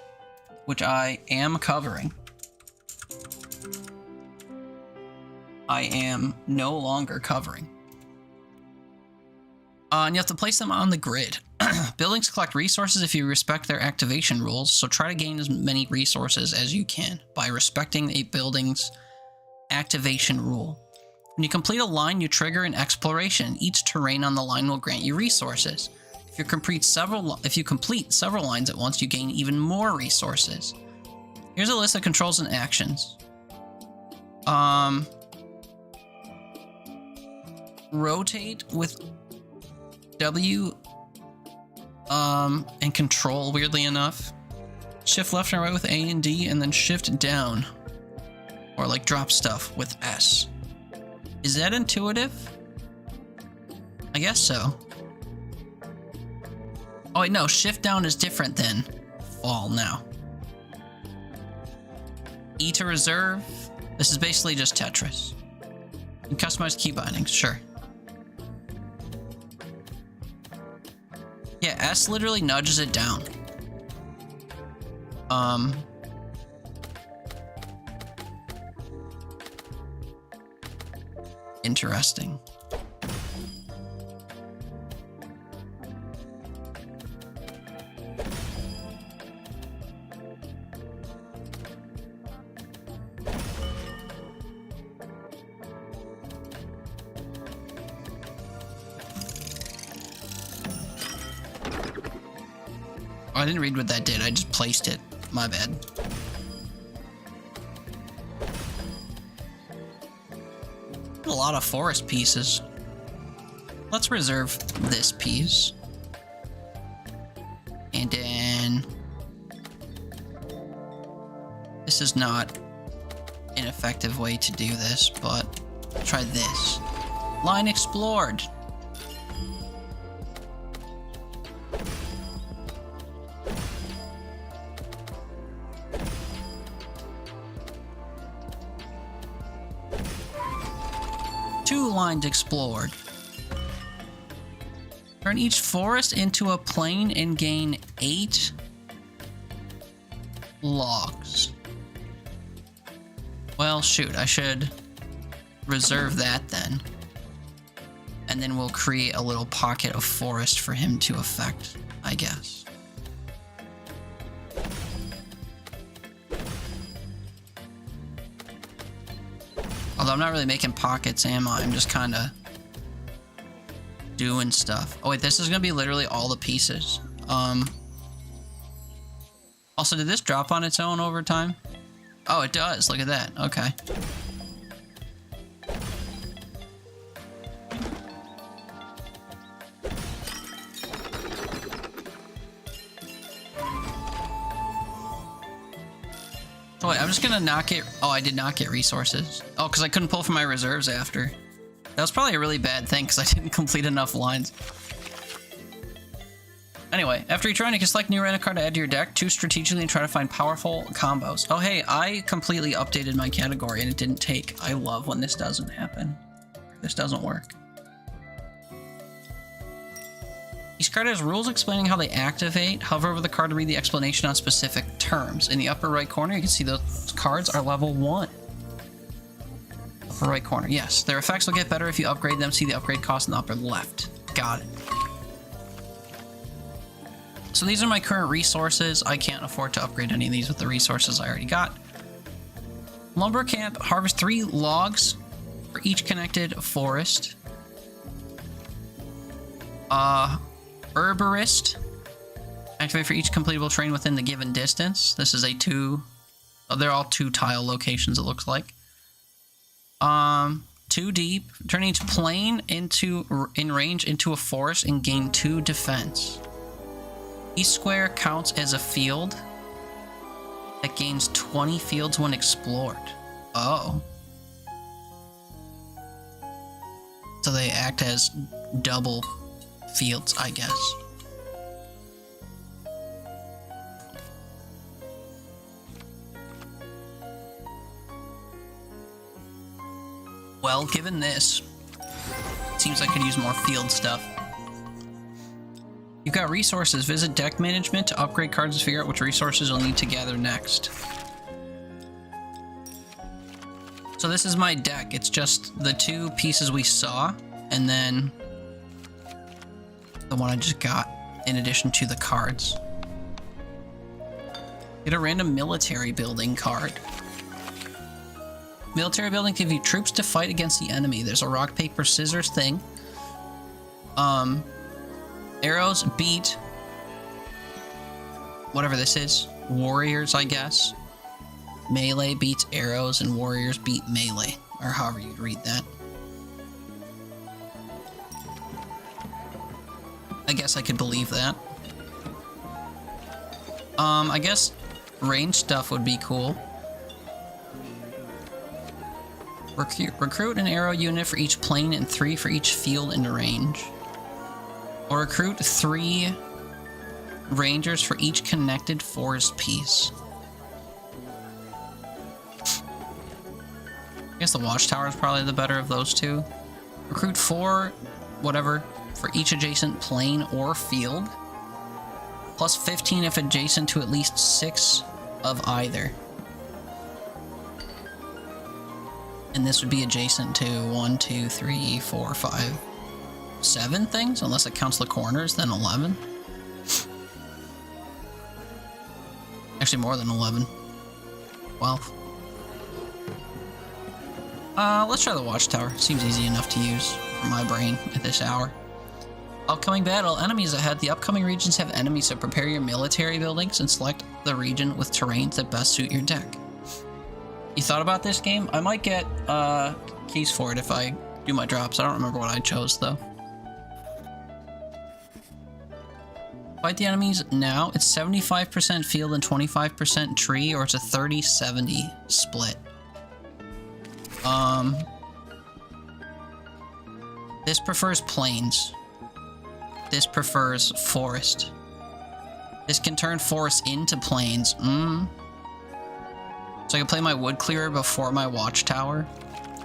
which I am covering. I am no longer covering. And you have to place them on the grid. Buildings collect resources if you respect their activation rules, so try to gain as many resources as you can by respecting a building's activation rule. When you complete a line, you trigger an exploration. Each terrain on the line will grant you resources. If you complete several lines at once, you gain even more resources. Here's a list of controls and actions. Rotate with W and control, weirdly enough. Shift left and right with A and D, and then shift down. Or like drop stuff with S. Is that intuitive? I guess so. Oh wait, no, shift down is different than fall now. E to reserve. This is basically just Tetris. And customize key bindings, sure. Yeah, S literally nudges it down. Interesting. Oh, I didn't read what that did. I just placed it. My bad. A lot of forest pieces. Let's reserve this piece. And then... This is not an effective way to do this, but try this. Line explored. Lines explored. Turn each forest into a plain and gain 8 logs. Well, shoot, I should reserve that then. And then we'll create a little pocket of forest for him to affect, I guess. Although I'm not really making pockets, am I? I'm just kind of doing stuff. Oh wait, this is going to be literally all the pieces. Also, did this drop on its own over time? Oh, it does. Look at that. Okay. Oh, wait, I'm just gonna not get... Oh, I did not get resources. Oh, because I couldn't pull from my reserves after. That was probably a really bad thing, because I didn't complete enough lines. Anyway, after each round, you can select new random card to add to your deck. Choose strategically and try to find powerful combos. Oh, hey, I completely updated my category, and it didn't take. I love when this doesn't happen. This doesn't work. Each card has rules explaining how they activate. Hover over the card to read the explanation on specific terms. In the upper right corner, you can see those cards are level 1. Upper right corner, yes. Their effects will get better if you upgrade them. See the upgrade cost in the upper left. Got it. So these are my current resources. I can't afford to upgrade any of these with the resources I already got. Lumber camp, harvest 3 logs for each connected forest. Herborist. Activate for each completable terrain within the given distance. This is a 2... Oh, they're all 2 tile locations, it looks like. 2 deep. Turn each plane in range into a forest and gain 2 defense. Each square counts as a field. That gains 20 fields when explored. Oh. So they act as double fields, I guess. Well, given this, seems I could use more field stuff. You've got resources. Visit deck management to upgrade cards and figure out which resources you'll need to gather next. So this is my deck. It's just the two pieces we saw, and then the one I just got, in addition to the cards. Get a random military building card. Military building gives you troops to fight against the enemy. There's a rock, paper, scissors thing. Arrows beat whatever this is. Warriors, I guess. Melee beats arrows and warriors beat melee, or however you'd read that. I guess I could believe that. I guess range stuff would be cool. Recruit an arrow unit for each plane and 3 for each field in range. Or recruit 3 rangers for each connected forest piece. I guess the watchtower is probably the better of those two. Recruit 4, whatever, for each adjacent plane or field. Plus 15 if adjacent to at least 6 of either. And this would be adjacent to 1, 2, 3, 4, 5, 7 things, unless it counts the corners, then 11. Actually, more than 11. 12. Let's try the watchtower. Seems easy enough to use for my brain at this hour. Upcoming battle. Enemies ahead. The upcoming regions have enemies, so prepare your military buildings and select the region with terrains that best suit your deck. You thought about this game? I might get keys for it if I do my drops. I don't remember what I chose, though. Fight the enemies now. It's 75% field and 25% tree, or it's a 30-70 split. This prefers plains. This prefers forest. This can turn forest into plains. So I can play my wood clearer before my watchtower,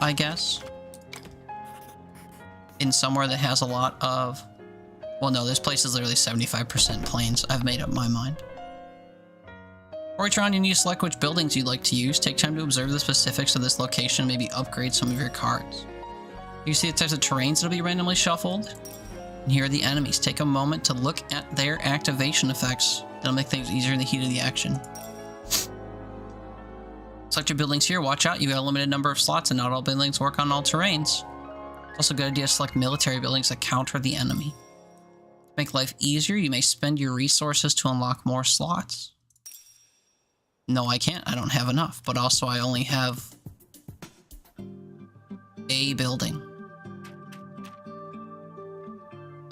I guess. In somewhere that has a lot of... Well, no, this place is literally 75% plains. I've made up my mind. Before each round, you need to select which buildings you'd like to use. Take time to observe the specifics of this location and maybe upgrade some of your cards. You see the types of terrains that'll be randomly shuffled. And here are the enemies. Take a moment to look at their activation effects. That'll make things easier in the heat of the action. Select your buildings here. Watch out, you've got a limited number of slots and not all buildings work on all terrains. It's also a good idea to select military buildings that counter the enemy. To make life easier, you may spend your resources to unlock more slots. No, I can't. I don't have enough. But also, I only have a building.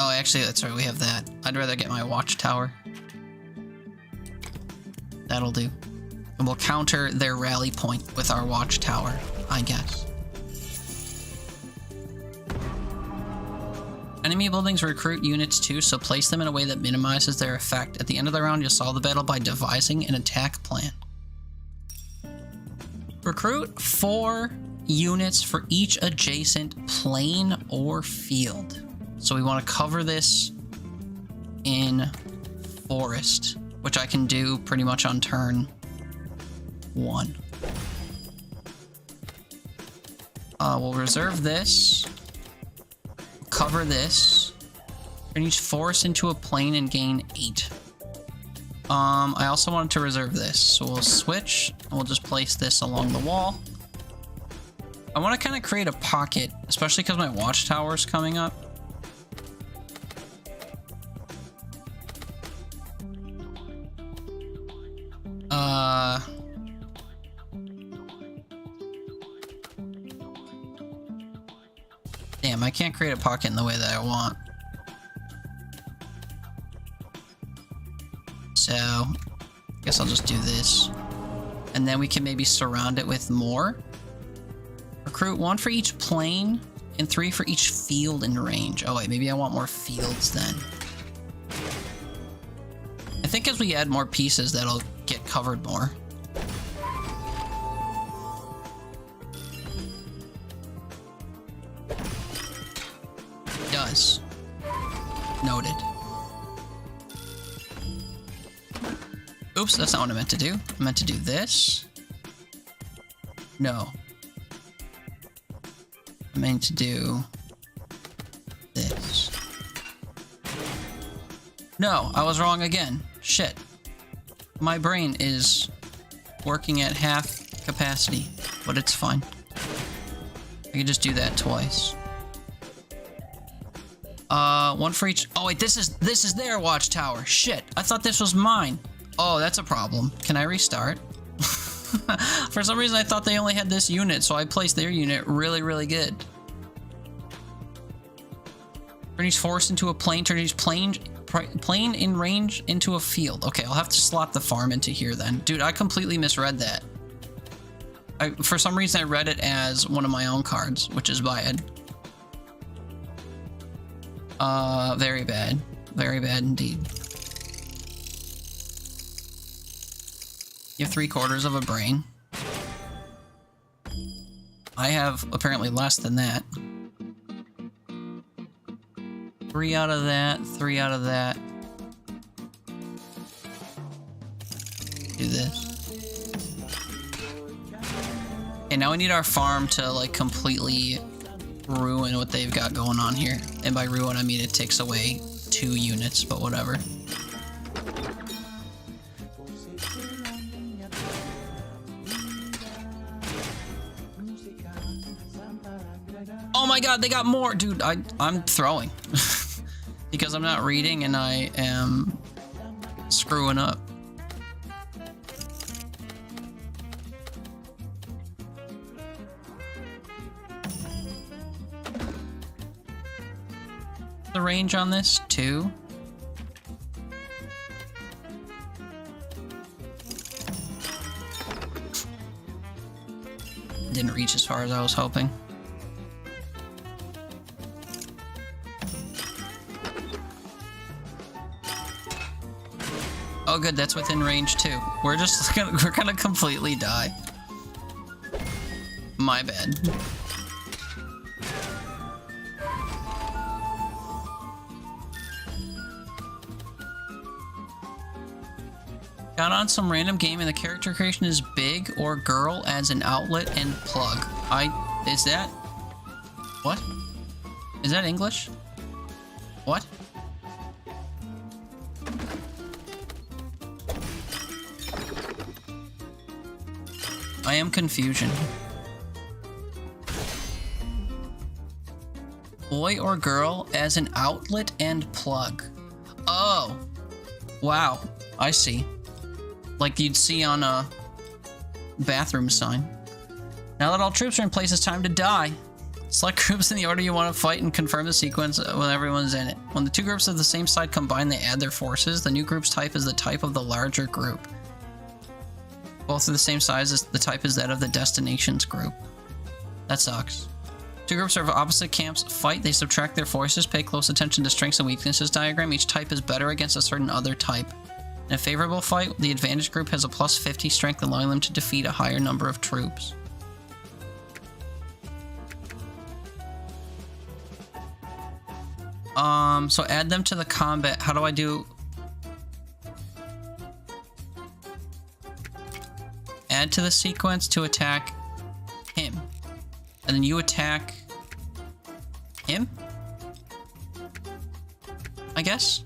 Oh, actually, that's right. We have that. I'd rather get my watchtower. That'll do. And we'll counter their rally point with our watchtower, I guess. Enemy buildings recruit units too, so place them in a way that minimizes their effect. At the end of the round, you'll solve the battle by devising an attack plan. Recruit 4 units for each adjacent plane or field. So we want to cover this in forest, which I can do pretty much on turn 1. We'll reserve this. Cover this. Turn each forest into a plane and gain 8. I also wanted to reserve this, so we'll switch and we'll just place this along the wall. I want to kind of create a pocket, especially because my watchtower is coming up. Damn, I can't create a pocket in the way that I want. So, I guess I'll just do this. And then we can maybe surround it with more. Recruit 1 for each plane and 3 for each field in range. Oh wait, maybe I want more fields then. I think as we add more pieces, that'll get covered more. Does. Noted. Oops, that's not what I meant to do. I meant to do this. No. I meant to do this. No, I was wrong again. Shit. My brain is working at half capacity, but it's fine. I can just do that twice. 1 for each. Oh wait, this is their watchtower. Shit, I thought this was mine. Oh, that's a problem. Can I restart? For some reason, I thought they only had this unit, so I placed their unit really, really good. Turn each force into a plane. Turn each plane in range into a field. Okay, I'll have to slot the farm into here then. Dude, I completely misread that. For some reason, I read it as one of my own cards, which is bad. Very bad. Very bad indeed. You have 3/4 of a brain. I have apparently less than that. 3 out of that, 3 out of that. Do this. Okay, now we need our farm to like completely ruin what they've got going on here. And by ruin, I mean it takes away 2 units, but whatever. Oh my god, they got more! Dude, I'm throwing. Because I'm not reading and I am screwing up. The range on this? 2. Didn't reach as far as I was hoping. Oh good, that's within range too. We're gonna completely die. My bad. Got on some random game and the character creation is big or girl as an outlet and plug. Is that? What? Is that English? What? I am confusion. Boy or girl as an outlet and plug. Oh. Wow. I see. Like you'd see on a bathroom sign. Now that all troops are in place, it's time to die. Select groups in the order you want to fight and confirm the sequence when everyone's in it. When the 2 groups of the same side combine, they add their forces. The new group's type is the type of the larger group. Both are the same size as the type is that of the destinations group. That sucks. 2 groups are of opposite camps. Fight, they subtract their forces. Pay close attention to strengths and weaknesses diagram. Each type is better against a certain other type. In a favorable fight, the advantage group has a plus 50 strength, allowing them to defeat a higher number of troops. So add them to the combat. How do I do? Add to the sequence to attack him. And then you attack him? I guess?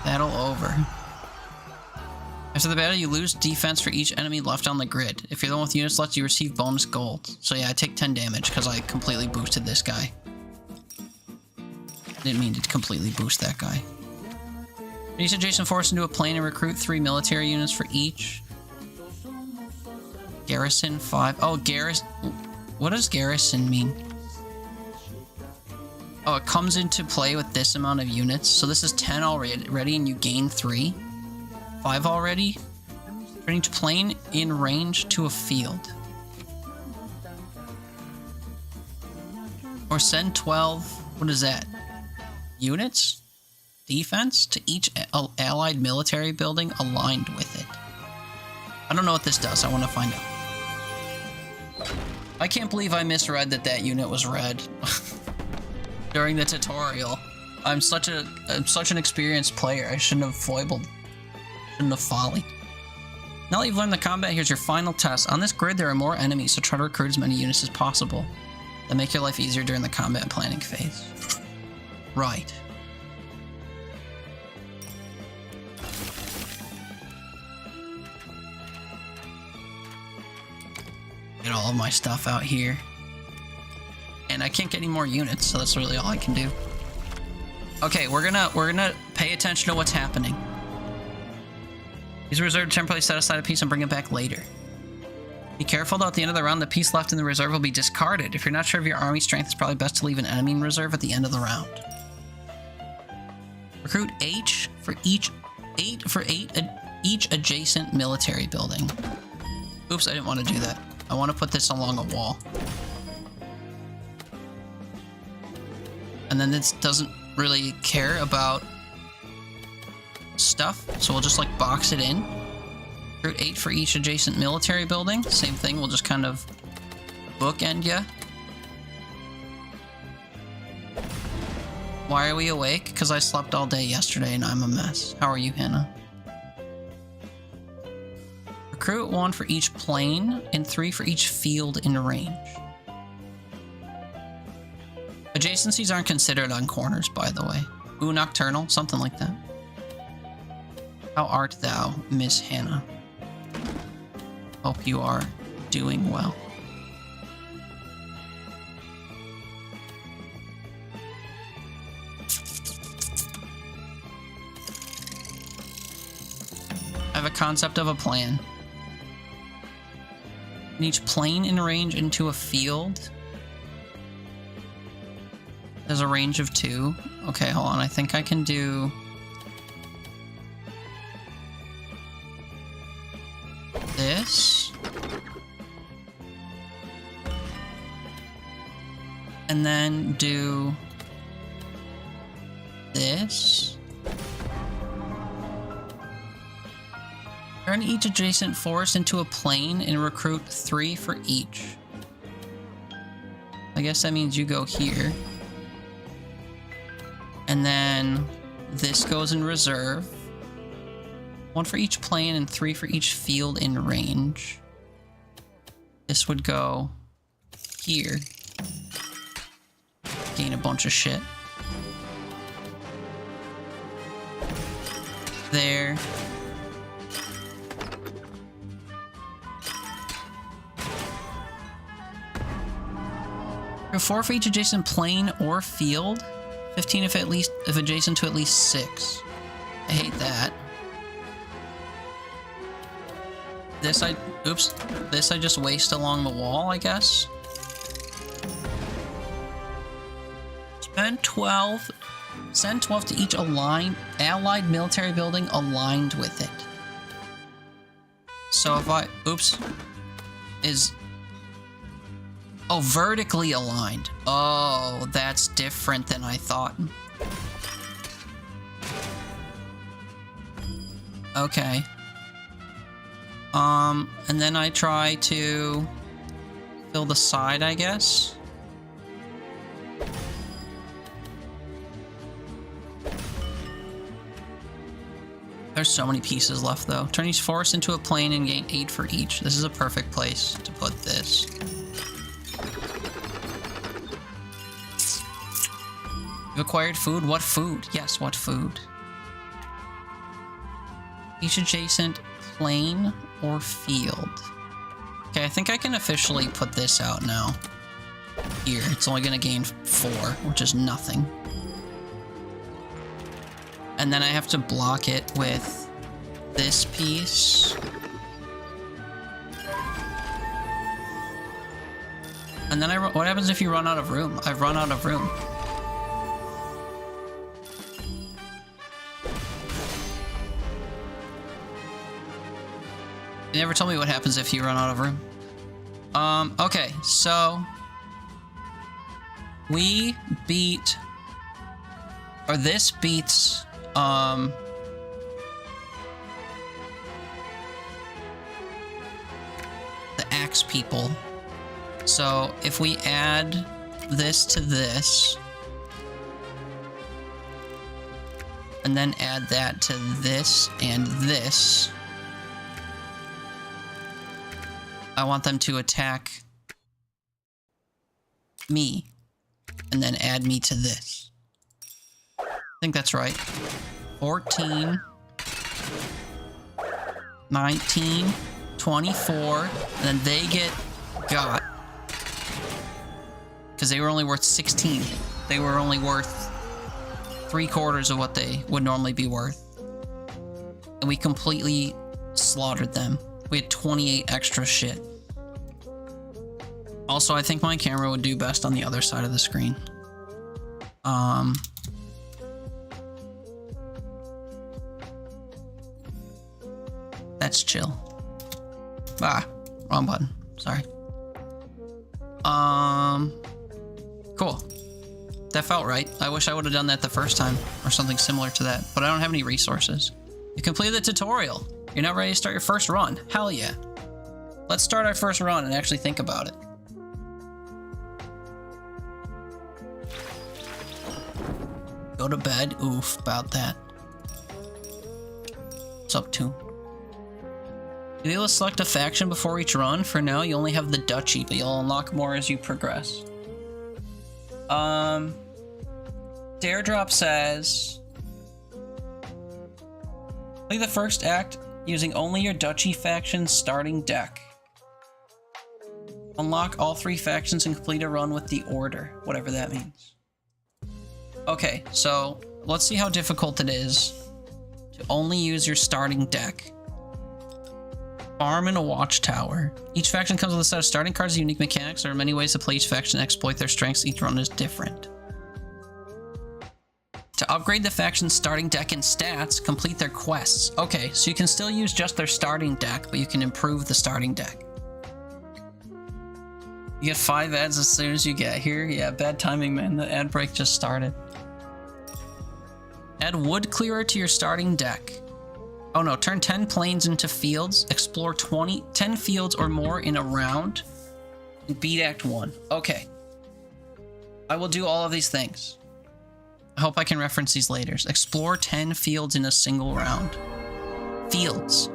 Battle over. After the battle, you lose defense for each enemy left on the grid. If you're the one with units left, you receive bonus gold. So yeah, I take 10 damage because I completely boosted this guy. Didn't mean to completely boost that guy. Each adjacent force into a plane and recruit 3 military units for each. Garrison 5. Oh, garrison. What does garrison mean? Oh, it comes into play with this amount of units. So this is 10 already, and you gain 3. 5 already. Turn each plane in range to a field. Or send 12, what is that? Units? Defense to each allied military building aligned with it. I don't know what this does. I want to find out. I can't believe I misread that unit was red during the tutorial. I'm such an experienced player. I shouldn't have foibled. Shouldn't have follied. Now that you've learned the combat, here's your final test. On this grid, there are more enemies, so try to recruit as many units as possible. That make your life easier during the combat planning phase. Right. Get all of my stuff out here. And I can't get any more units, so that's really all I can do. Okay, we're gonna pay attention to what's happening. These reserves temporarily set aside a piece and bring it back later. Be careful though, at the end of the round, the piece left in the reserve will be discarded. If you're not sure of your army strength, it's probably best to leave an enemy in reserve at the end of the round. Recruit H for each adjacent military building. Oops, I didn't want to do that. I want to put this along a wall. And then this doesn't really care about stuff, so we'll just like box it in. Recruit 8 for each adjacent military building. Same thing, we'll just kind of bookend ya. Why are we awake? Because I slept all day yesterday and I'm a mess. How are you, Hannah? Recruit 1 for each plane and 3 for each field in range. Adjacencies aren't considered on corners, by the way. Ooh, Nocturnal, something like that. How art thou, Miss Hannah? Hope you are doing well. I have a concept of a plan. In each plane in range into a field. There's a range of 2. Okay, hold on. I think I can do this. And then do this. Turn each adjacent forest into a plane and recruit 3 for each. I guess that means you go here. And then this goes in reserve. 1 for each plane and 3 for each field in range. This would go here. Gain a bunch of shit. There. Or 4 for each adjacent plane or field. 15 if adjacent to at least 6. I hate that. This I just waste along the wall, I guess. Spend 12. Send 12 to each allied military building aligned with it. So if I oh, vertically aligned. Oh, that's different than I thought. Okay. And then I try to fill the side, I guess. There's so many pieces left, though. Turn each forest into a plane and gain 8 for each. This is a perfect place to put this. You've acquired food? What food? Yes, what food? Each adjacent plane or field. Okay, I think I can officially put this out now. Here, it's only gonna gain 4, which is nothing. And then I have to block it with this piece. And then what happens if you run out of room? I've run out of room. They never told me what happens if you run out of room. Okay, so we beat, or this beats, the axe people. So if we add this to this, and then add that to this and this, I want them to attack me, and then add me to this. I think that's right. 14, 19, 24, and then they get got. Because they were only worth 16. They were only worth 3/4 of what they would normally be worth. And we completely slaughtered them. We had 28 extra shit. Also, I think my camera would do best on the other side of the screen. That's chill. Ah, wrong button. Sorry. Cool. That felt right. I wish I would have done that the first time, or something similar to that, but I don't have any resources. You completed the tutorial. You're not ready to start your first run. Hell yeah. Let's start our first run and actually think about it. Go to bed. Oof, about that. What's up, Toon? You'll be able to select a faction before each run. For now, you only have the duchy, but you'll unlock more as you progress. Daredrop says, play the first act using only your duchy faction's starting deck. Unlock all 3 factions and complete a run with the order, whatever that means. Okay, so let's see how difficult it is to only use your starting deck. Farm in a watchtower. Each faction comes with a set of starting cards and unique mechanics. There are many ways to play each faction and exploit their strengths. Each run is different. To upgrade the faction's starting deck and stats, complete their quests. Okay, so you can still use just their starting deck, but you can improve the starting deck. You get 5 ads as soon as you get here. Yeah, bad timing, man. The ad break just started. Add wood clearer to your starting deck. Oh no, turn 10 plains into fields, explore 10 fields or more in a round, and beat Act 1. Okay. I will do all of these things. I hope I can reference these later. Explore 10 fields in a single round. Fields.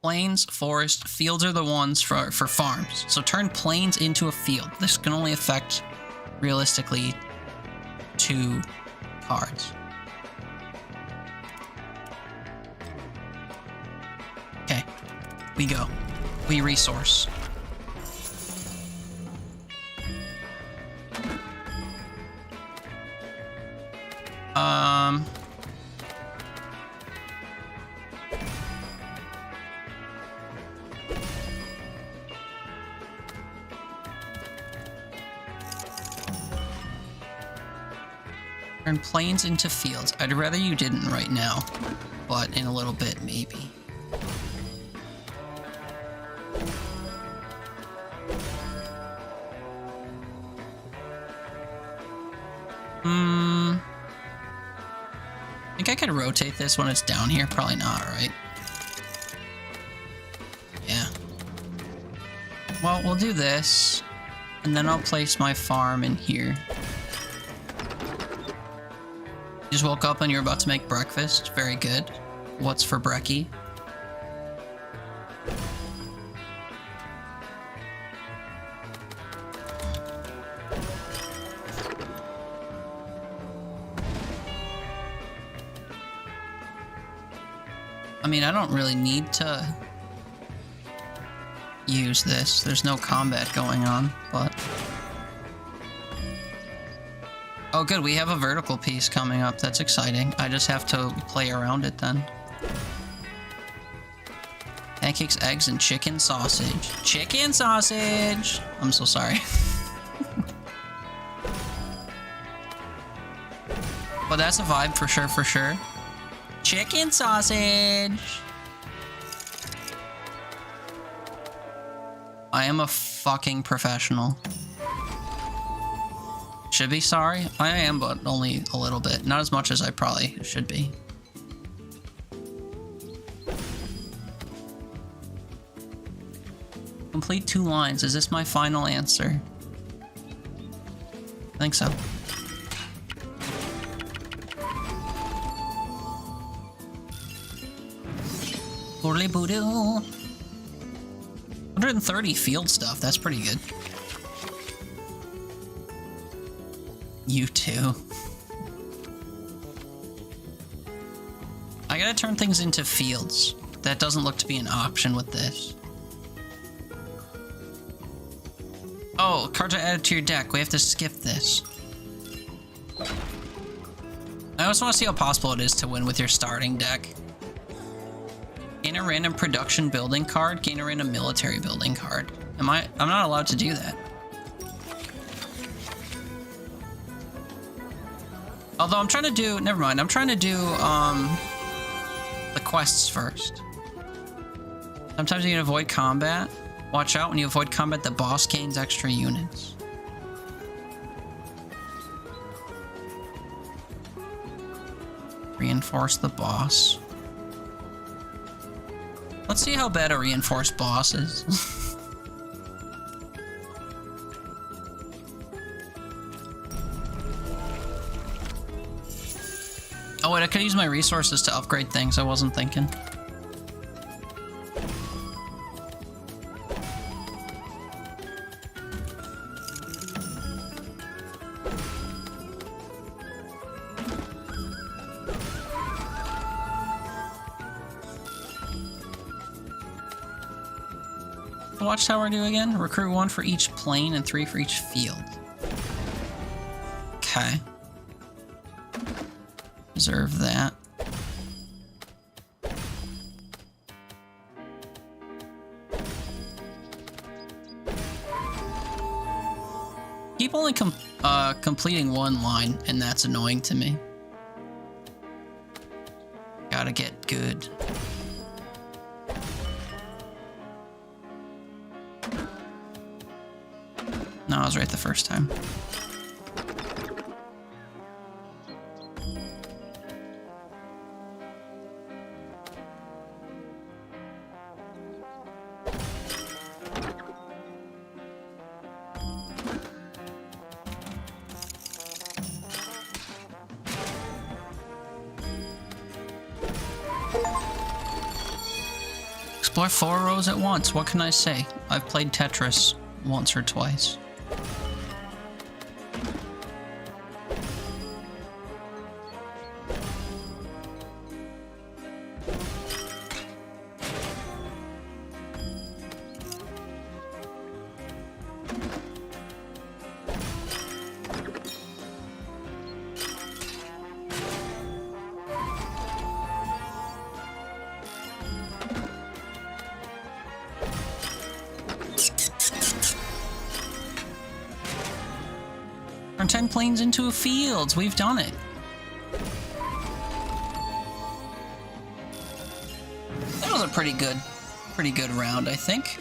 Plains, forest, fields are the ones for farms. So turn plains into a field. This can only affect, realistically, 2 cards. Okay, we go. We resource. Turn plains into fields. I'd rather you didn't right now, but in a little bit, maybe. I think I could rotate this when it's down here. Probably not, right? Yeah. Well, we'll do this, and then I'll place my farm in here. You just woke up and you're about to make breakfast. Very good. What's for brekkie? I mean, I don't really need to use this. There's no combat going on, but... Oh good, we have a vertical piece coming up. That's exciting. I just have to play around it then. Pancakes, eggs, and chicken sausage. Chicken sausage! I'm so sorry. But that's a vibe for sure, for sure. Chicken sausage. I am a fucking professional. Should be sorry. I am, but only a little bit. Not as much as I probably should be. Complete 2 lines. Is this my final answer? I think so. Boodly boodoo. 130 field stuff. That's pretty good. You too. I gotta turn things into fields. That doesn't look to be an option with this. Oh, cards are added to your deck. We have to skip this. I also want to see how possible it is to win with your starting deck. Gain a random production building card, gain a random military building card. I'm not allowed to do that. Although I'm trying to do, never mind, I'm trying to do the quests first. Sometimes you can avoid combat. Watch out, when you avoid combat, the boss gains extra units. Reinforce the boss. Let's see how bad a reinforced boss is. Oh wait, I could use my resources to upgrade things. I wasn't thinking. Watchtower do again? Recruit 1 for each plane and 3 for each field. Okay. Reserve that. Keep only completing 1 line, and that's annoying to me. Gotta get good. No, I was right the first time. Explore 4 rows at once. What can I say? I've played Tetris once or twice. Turn 10 planes into fields. We've done it. That was a pretty good round, I think.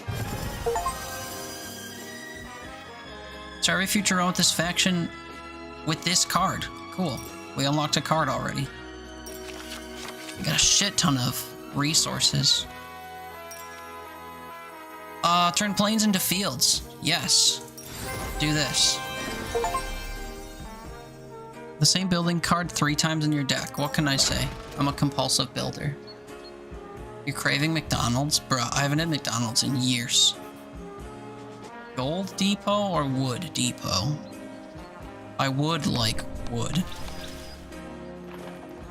So every future run with this faction with this card. Cool. We unlocked a card already. We got a shit ton of resources. Turn planes into fields. Yes. Do this. The same building card 3 times in your deck. What can I say? I'm a compulsive builder. You're craving McDonald's? Bruh, I haven't had McDonald's in years. Gold depot or wood depot? I would like wood.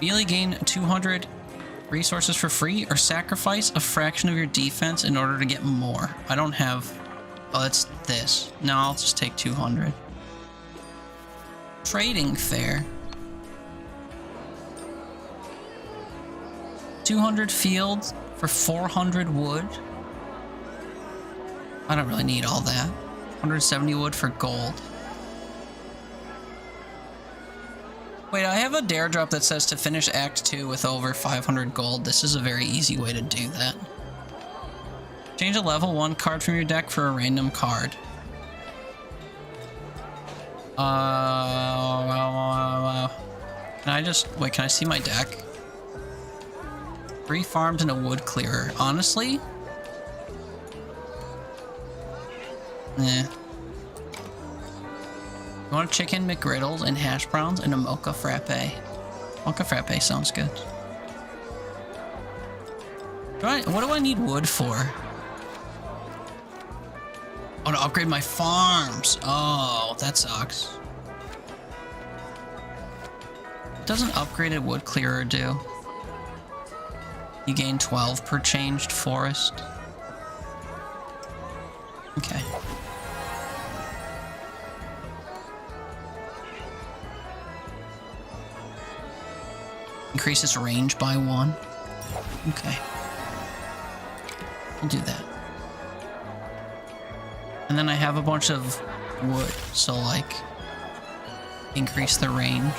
Immediately gain 200 resources for free or sacrifice a fraction of your defense in order to get more. I don't have... Oh, that's this. No, I'll just take 200. Trading fair. 200 fields for 400 wood. I don't really need all that. 170 wood for gold. Wait, I have a dare drop that says to finish Act 2 with over 500 gold. This is a very easy way to do that. Change a level 1 card from your deck for a random card. Can I just... Wait, can I see my deck? 3 farms and a wood clearer. Honestly? Nah. You want a chicken McGriddles and hash browns and a mocha frappe. Mocha frappe sounds good. What do I need wood for? Oh, to upgrade my farms. Oh, that sucks. What does an upgraded wood clearer do? You gain 12 per changed forest. Okay. Increases range by 1. Okay. We'll do that. And then I have a bunch of wood, so like, increase the range.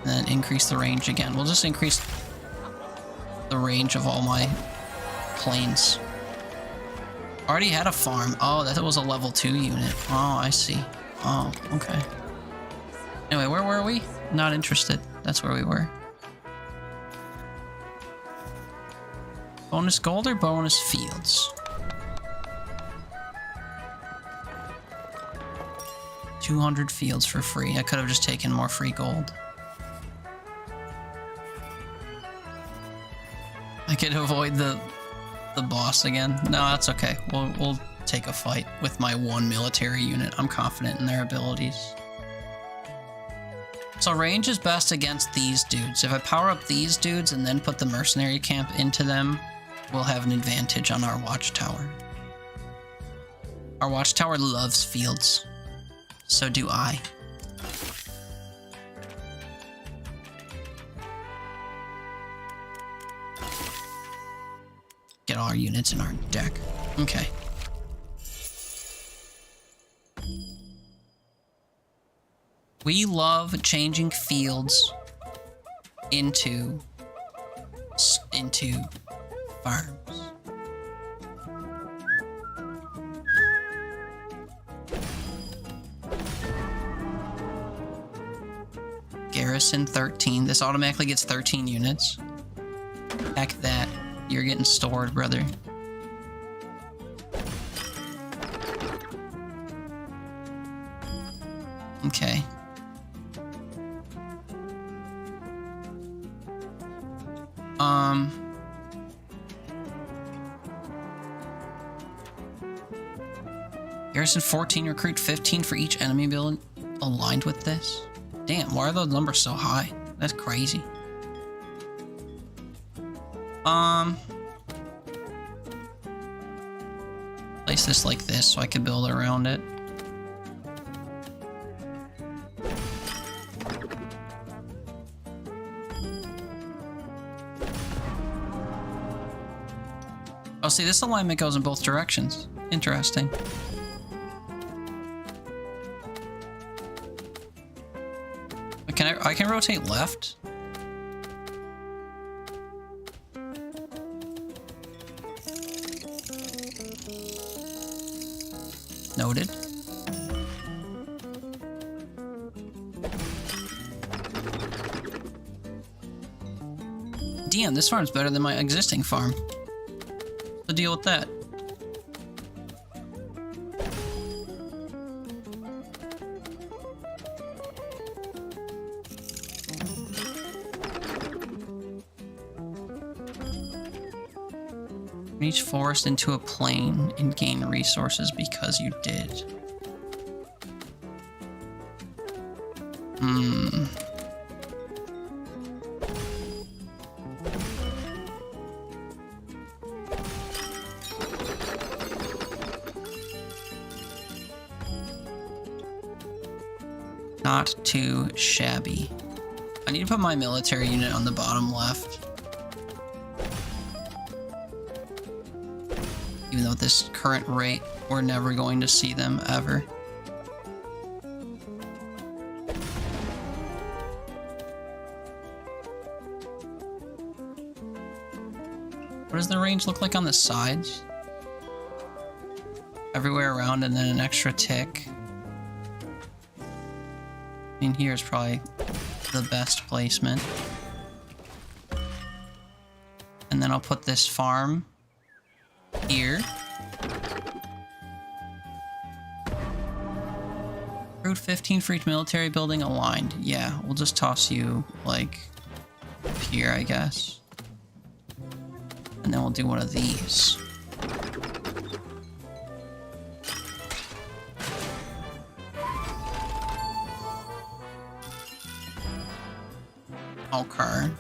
And then increase the range again. We'll just increase the range of all my planes. Already had a farm. Oh, that was a level 2 unit. Oh, I see. Oh, okay. Anyway, where were we? Not interested. That's where we were. Bonus gold or bonus fields? 200 fields for free. I could have just taken more free gold. I could avoid the boss again. No, that's okay. We'll take a fight with my 1 military unit. I'm confident in their abilities. So range is best against these dudes. If I power up these dudes and then put the mercenary camp into them, we'll have an advantage on our watchtower. Our watchtower loves fields. So do I. Get all our units in our deck. Okay. We love changing fields into farms. Garrison 13. This automatically gets 13 units. Heck that. You're getting stored, brother. Okay. Garrison 14, recruit 15 for each enemy build aligned with this. Damn, why are those numbers so high? That's crazy. Place this like this so I can build around it. Oh, see, this alignment goes in both directions. Interesting. I can rotate left. Noted. Damn, this farm's better than my existing farm. What's the deal with that? Each forest into a plain and gain resources because you did. Not too shabby. I need to put my military unit on the bottom left. Even though at this current rate, we're never going to see them ever. does the range look like on the sides? Everywhere around and then an extra tick. I mean, here's probably the best placement. And then I'll put this farm here. Route 15 for each military building aligned. Yeah, we'll just toss you, like, up here, I guess. And then we'll do one of these. Okay.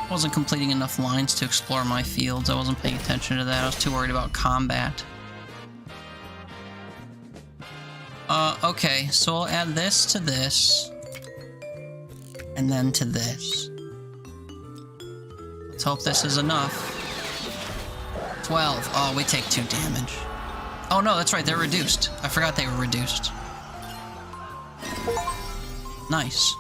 I wasn't completing enough lines to explore my fields. I wasn't paying attention to that. I was too worried about combat. Okay, so I'll add this to this. And then to this. Let's hope this is enough. 12. Oh, we take 2 damage. Oh no, that's right, they're reduced. I forgot they were reduced. Nice.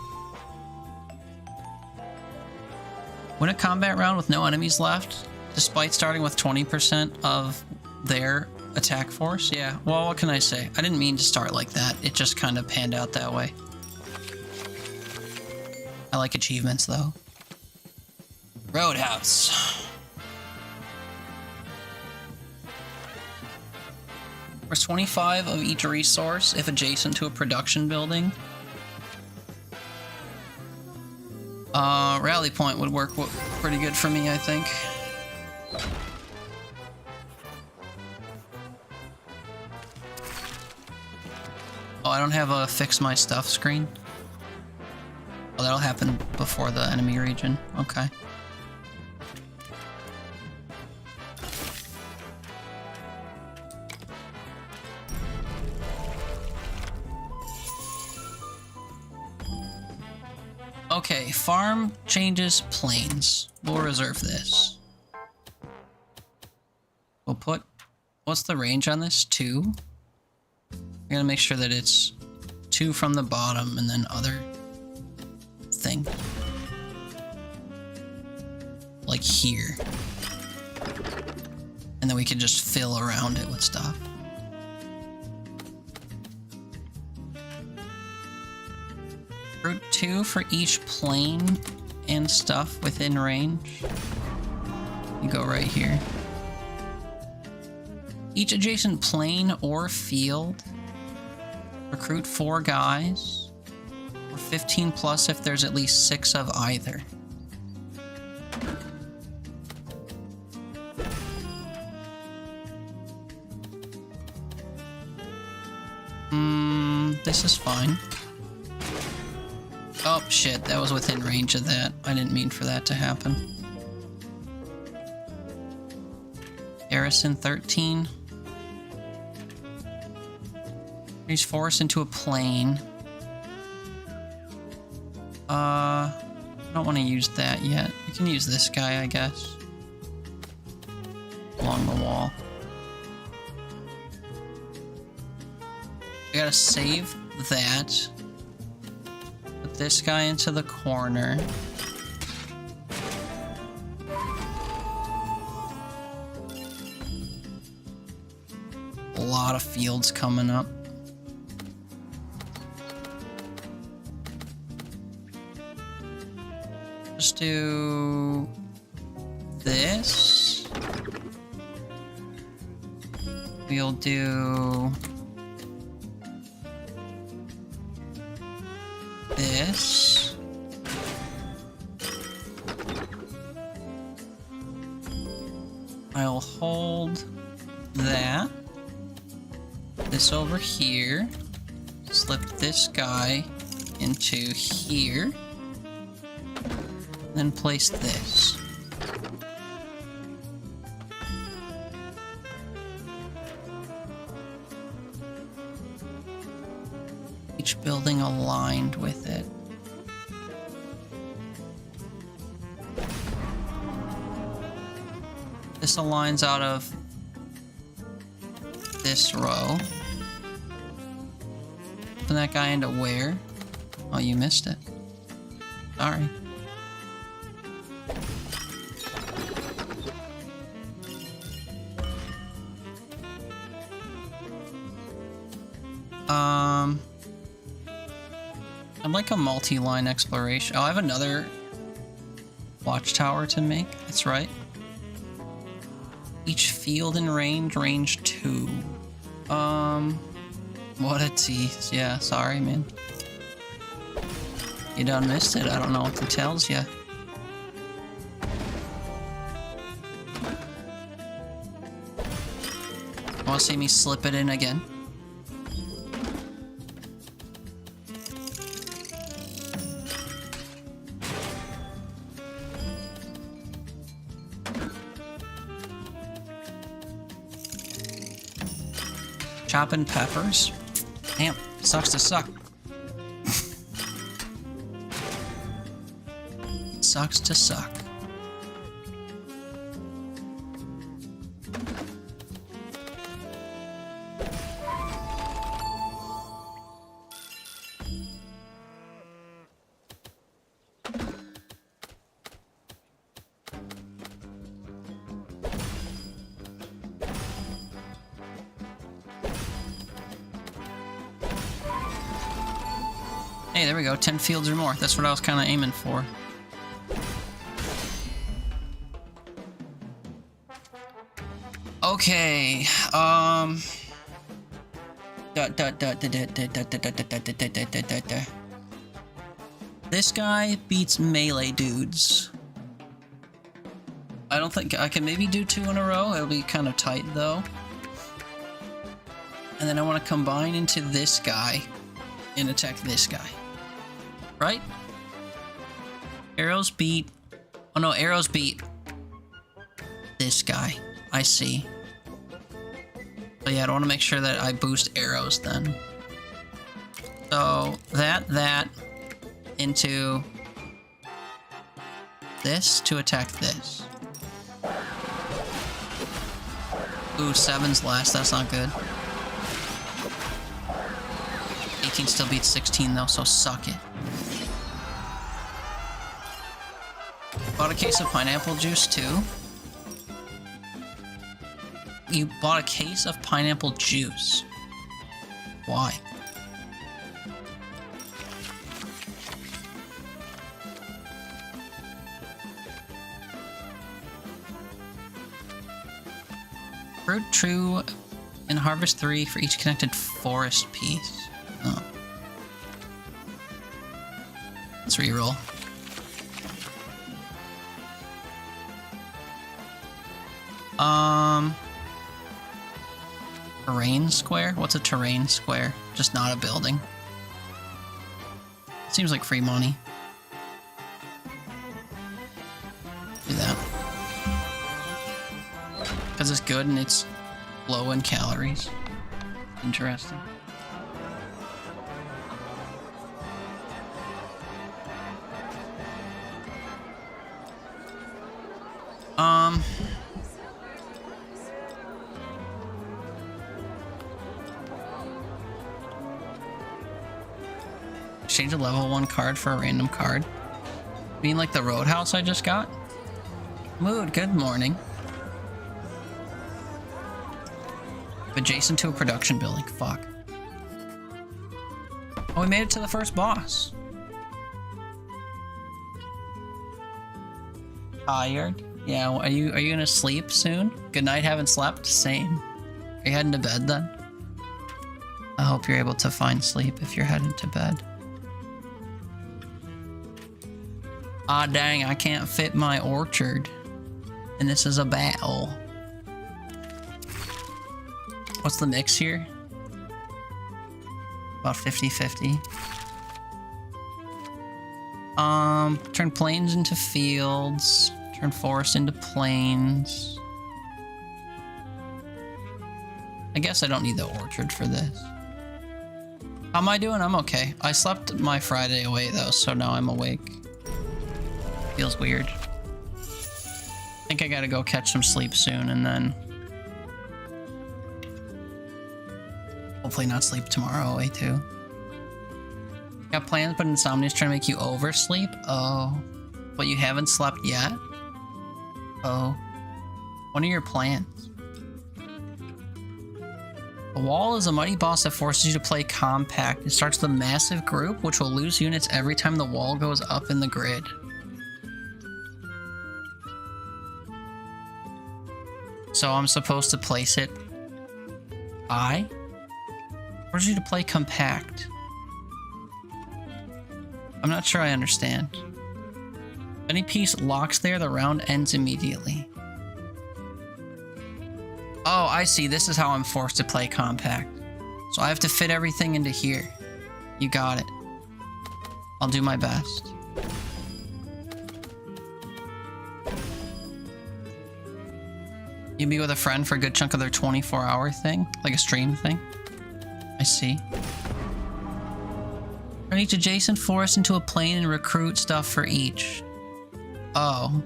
Win a combat round with no enemies left, despite starting with 20% of their attack force? Yeah, well, what can I say? I didn't mean to start like that. It just kind of panned out that way. I like achievements, though. Roadhouse. There's 25 of each resource if adjacent to a production building. Rally point would work pretty good for me, I think. Oh, I don't have a fix my stuff screen. Oh, that'll happen before the enemy region. Okay. Okay, farm changes plains. We'll reserve this. We'll put... What's the range on this? 2? We're gonna make sure that it's 2 from the bottom and then other thing. Like here. And then we can just fill around it with stuff. Route 2 for each plane and stuff within range. You go right here. Each adjacent plane or field. Recruit 4 guys. Or 15 plus if there's at least 6 of either. This is fine. Oh, shit, that was within range of that. I didn't mean for that to happen. Garrison 13. Increase force into a plane. I don't want to use that yet. We can use this guy, I guess. Along the wall. We gotta save that. Put this guy into the corner. A lot of fields coming up. Just do this. We'll do this. I'll hold that. This over here. Slip this guy into here. Then place this. each building aligned with it. This aligns out of this row. Put that guy into where? Oh, you missed it. Sorry. I'd like a multi-line exploration. Oh, I have another watchtower to make. That's right. Each field in range 2. What a tease. Yeah, sorry, man. You done missed it. I don't know what to tells ya. Want to see me slip it in again? Chopping peppers. Damn, sucks to suck. Sucks to suck. Hey, there we go. 10 fields or more. That's what I was kind of aiming for. Okay. This guy beats melee dudes. I don't think I can maybe do 2 in a row. It'll be kind of tight though. And then I want to combine into this guy and attack this guy. Right? Arrows beat... Oh no, arrows beat this guy. I see. So yeah, I want to make sure that I boost arrows then. So that into this to attack this. Ooh, 7's last. That's not good. 18 still beats 16 though, so suck it. Bought a case of pineapple juice too. You bought a case of pineapple juice. Why? Fruit true and harvest 3 for each connected forest piece. Oh. Let's reroll. Terrain square? What's a terrain square? Just not a building. Seems like free money. Do that. Because it's good and it's low in calories. Interesting. Exchange a level 1 card for a random card. You mean like the roadhouse I just got? Mood, good morning. Adjacent to a production building. Fuck. Oh, we made it to the first boss. Tired? Yeah, are you gonna sleep soon? Good night, haven't slept? Same. Are you heading to bed then? I hope you're able to find sleep if you're heading to bed. Ah, dang, I can't fit my orchard. And this is a battle. What's the mix here? About 50-50. Turn plains into fields. Turn forest into plains. I guess I don't need the orchard for this. How am I doing? I'm okay. I slept my Friday away though, so now I'm awake. Feels weird. I think I gotta go catch some sleep soon and then hopefully not sleep tomorrow away too. Got plans, but insomnia's trying to make you oversleep? Oh. But you haven't slept yet? Oh. What are your plans? The wall is a mighty boss that forces you to play compact. It starts with a massive group, which will lose units every time the wall goes up in the grid. So I'm supposed to place it high? Forces you to play compact. I'm not sure I understand. Any piece locks there, the round ends immediately. Oh, I see. This is how I'm forced to play compact. So I have to fit everything into here. You got it. I'll do my best. You'd be with a friend for a good chunk of their 24-hour thing? Like a stream thing? I see. Turn each adjacent forest into a plane and recruit stuff for each. Oh.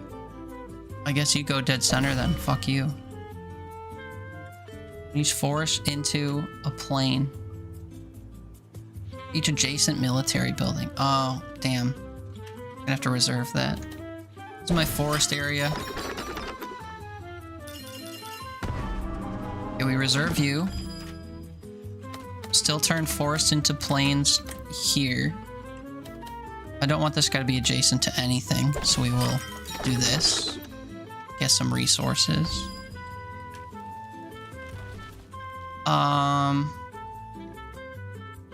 I guess you go dead center then. Fuck you. Each forest into a plane. Each adjacent military building. Oh, damn. I'm gonna have to reserve that. This is my forest area. Okay, we reserve you. Still turn forest into plains here. I don't want this guy to be adjacent to anything, so we will do this. Get some resources.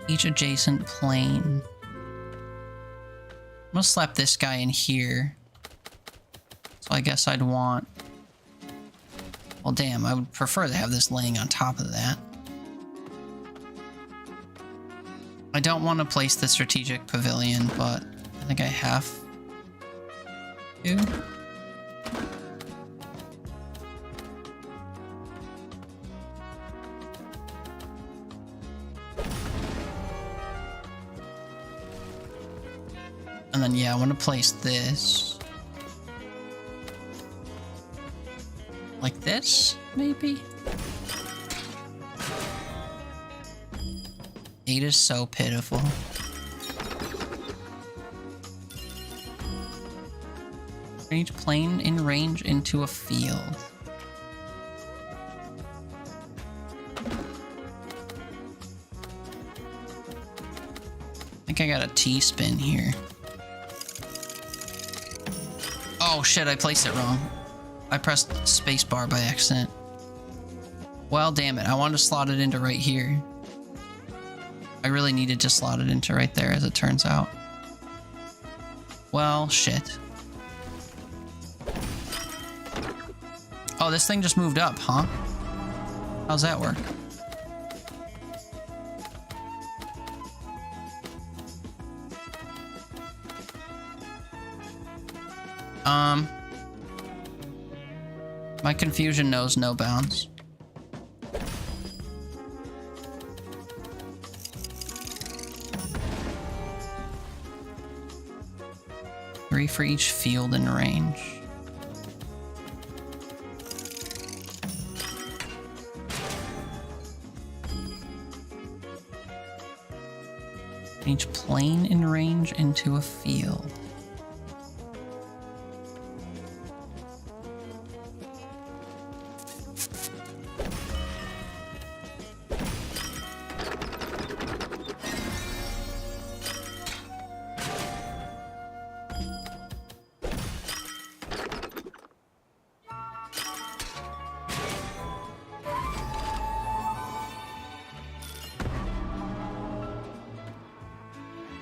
Each adjacent plane. I'm gonna slap this guy in here. So I guess I'd want... Well, damn, I would prefer to have this laying on top of that. I don't want to place the strategic pavilion, but I think I have to. And then, yeah, I want to place this. Like this, maybe? 8 is so pitiful. Turn each plane in range into a field. I think I got a T-spin here. Oh shit, I placed it wrong. I pressed spacebar by accident. Well, damn it, I wanted to slot it into right here. I really needed to slot it into right there, as it turns out. Well, shit. Oh, this thing just moved up, huh? How's that work? My confusion knows no bounds. Three for each field in range. Each plane in range into a field.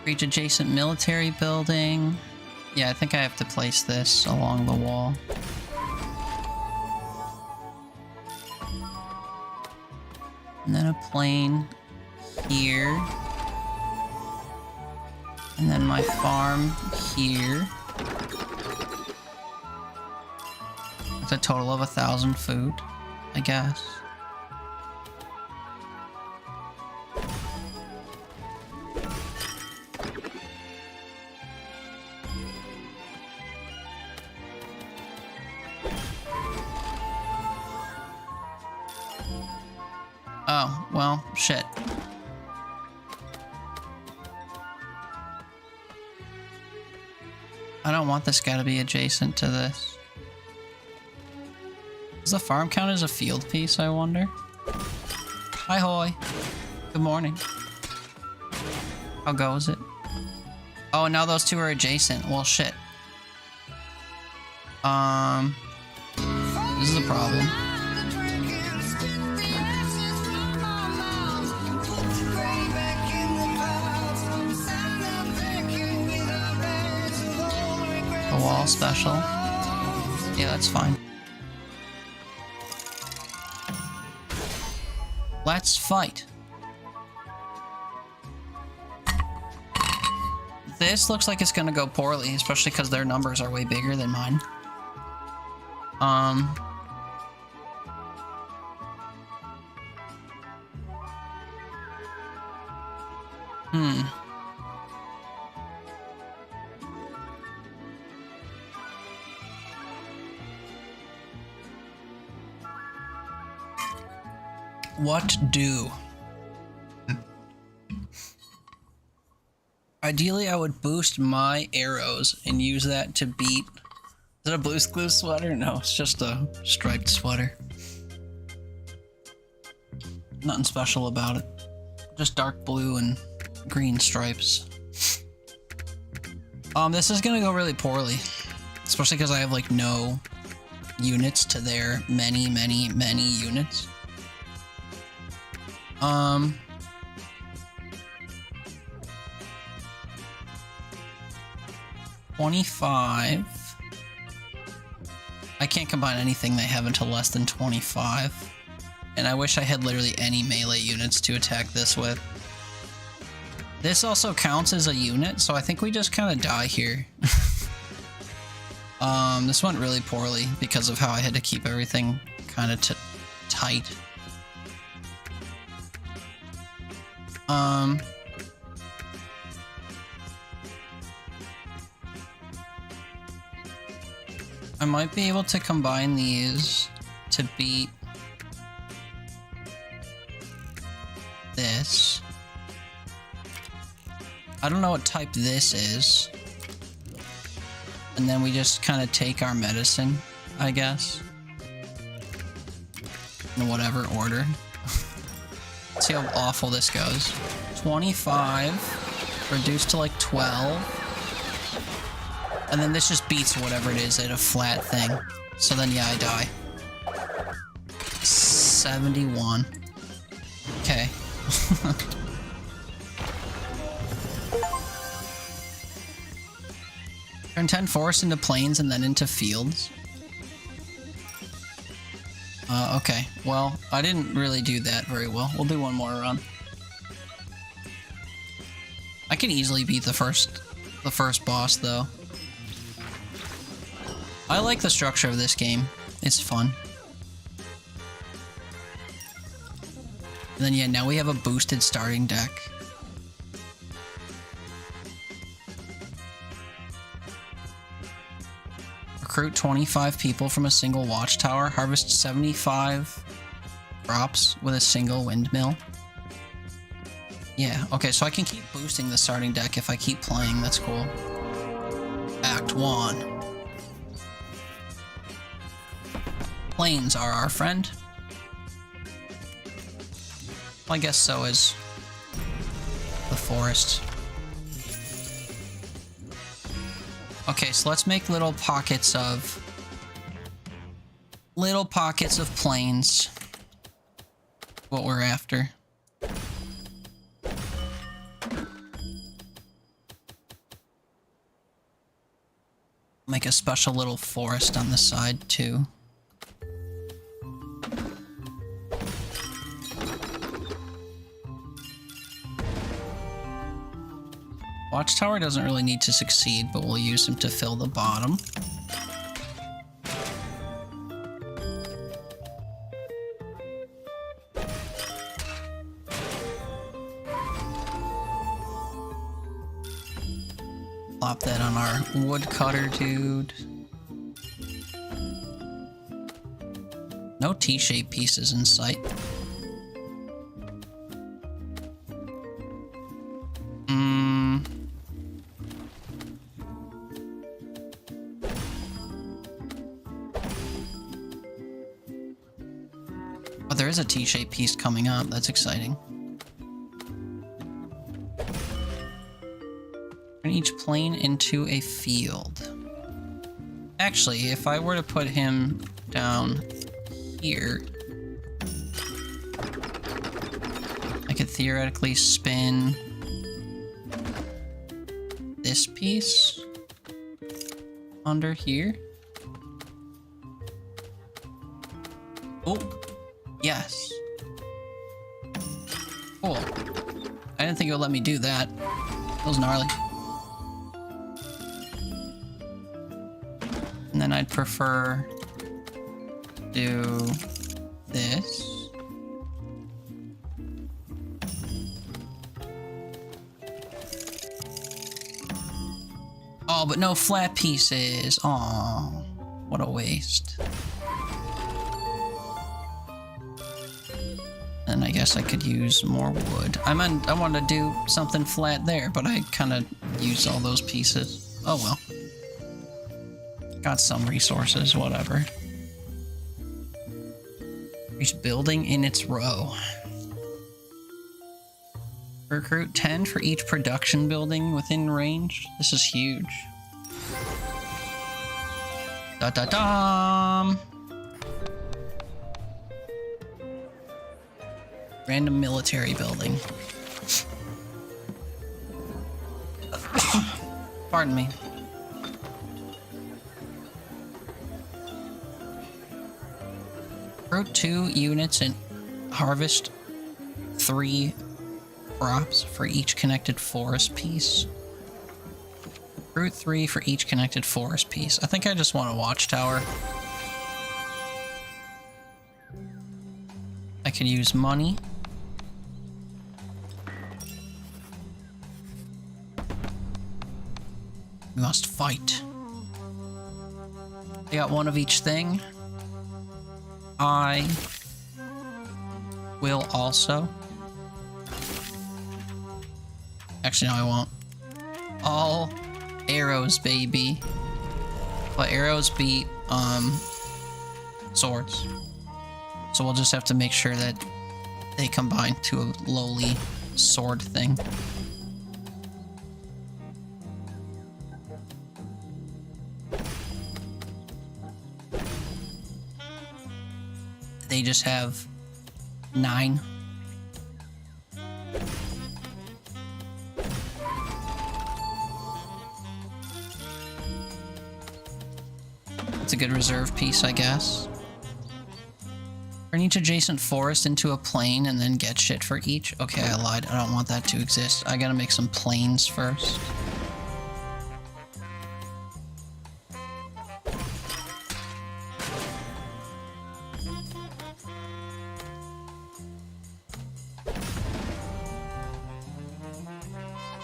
Each adjacent military building. Yeah, I think I have to place this along the wall. And then a plane here. And then my farm here. That's a total of 1,000 food, I guess. Oh, well, shit. I don't want this guy to be adjacent to this. Does the farm count as a field piece, I wonder? Hi, hoy. Good morning. How goes it? Oh, now those two are adjacent. Well, shit. This is a problem. A wall special. Yeah, that's fine. Let's fight. This looks like it's gonna go poorly, especially because their numbers are way bigger than mine. What do? Ideally, I would boost my arrows and use that to beat... Is it a Blue's Clues sweater? No, it's just a striped sweater. Nothing special about it. Just dark blue and green stripes. This is gonna go really poorly. Especially because I have, like, no units to their many units. 25. I can't combine anything they have until less than 25. And I wish I had literally any melee units to attack this with. This also counts as a unit, so I think we just kind of die here. This went really poorly because of how I had to keep everything kind of tight. I might be able to combine these to beat this. I don't know what type this is. And then we just kind of take our medicine, I guess. In whatever order. Let's see how awful this goes. 25. Reduced to like 12. And then this just beats whatever it is at a flat thing. So then, yeah, I die. 71. Okay. Turn 10 forests into plains and then into fields. Okay. Well, I didn't really do that very well. We'll do one more run. I can easily beat the first boss, though. I like the structure of this game. It's fun. And then, yeah, now we have a boosted starting deck. Recruit 25 people from a single watchtower. Harvest 75 crops with a single windmill. Yeah, okay, so I can keep boosting the starting deck if I keep playing. That's cool. Act 1. Plains are our friend. Well, I guess so is the forest. Okay, so let's make little pockets of plains. What we're after. Make a special little forest on the side too. Watchtower doesn't really need to succeed, but we'll use him to fill the bottom. Plop that on our woodcutter dude. No T-shaped pieces in sight. there is a T-shaped piece coming up. That's exciting. Turn each plane into a field. Actually, if I were to put him down here, I could theoretically spin this piece under here. Oh, yes. Cool. I didn't think it would let me do that. That was gnarly. And then I'd prefer to do this. Oh, but no flat pieces. Aw, what a waste. And I guess I could use more wood. I wanted to do something flat there, but I kind of used all those pieces. Oh well. Got some resources, whatever. Each building in its row. Recruit 10 for each production building within range. This is huge. Da-da-dum! Random military building. Pardon me. Recruit 2 units and harvest 3 crops for each connected forest piece. Recruit 3 for each connected forest piece. I think I just want a watchtower. I could use money. We must fight. I got one of each thing. I will also. Actually, no, I won't. All arrows, baby. But arrows beat, swords. So we'll just have to make sure that they combine to a lowly sword thing. They just have 9. It's a good reserve piece, I guess. Turn each adjacent forest into a plain and then get shit for each. Okay, I lied. I don't want that to exist. I gotta make some plains first.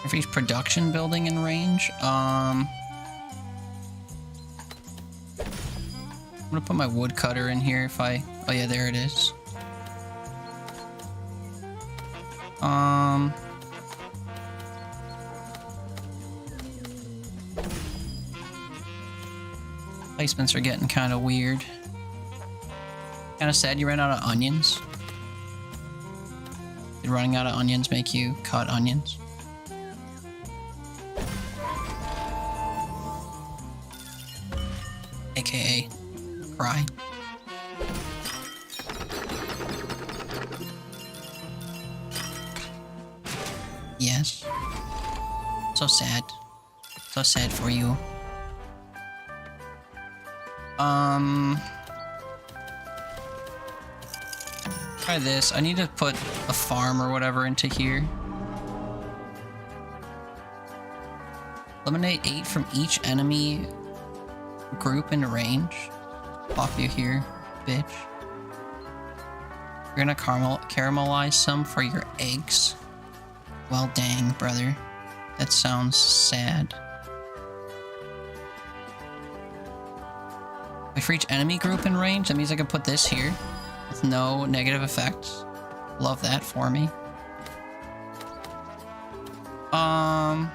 For each production building in range, I'm gonna put my woodcutter in here if I... Oh yeah, there it is. Placements are getting kind of weird. Kind of sad you ran out of onions. Did running out of onions make you cut onions? AKA cry. Yes. So sad. So sad for you. Try this. I need to put a farm or whatever into here. Eliminate 8 from each enemy group in range. Pop you here, bitch. You're gonna caramelize some for your eggs. Well, dang, brother. That sounds sad. Wait, for each enemy group in range, that means I can put this here with no negative effects. Love that for me. I'm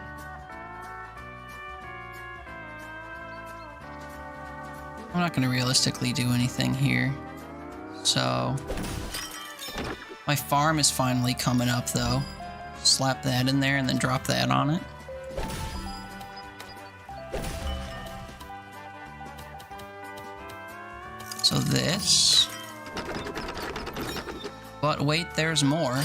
not gonna realistically do anything here. So My farm is finally coming up, though. Slap that in there and then drop that on it. So this. But wait, there's more.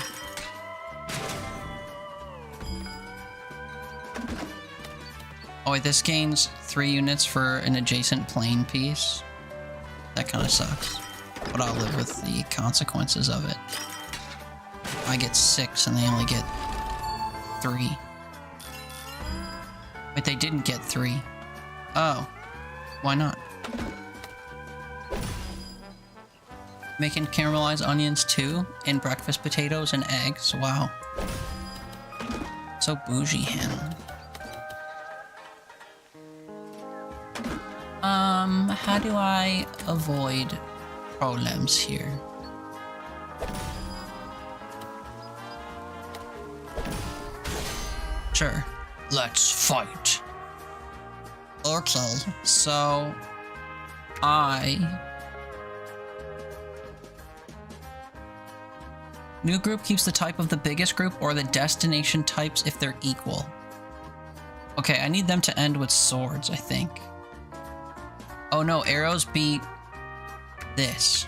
Oh wait, this gains 3 units for an adjacent plane piece. That kind of sucks. But I'll live with the consequences of it. I get 6 and they only get 3. Wait, they didn't get 3. Oh. Why not? Making caramelized onions too, and breakfast potatoes and eggs. Wow. So bougie, Hannah. How do I avoid problems here? Sure. Let's fight. Okay, so new group keeps the type of the biggest group or the destination types if they're equal. Okay, I need them to end with swords, I think. Oh no, arrows beat this.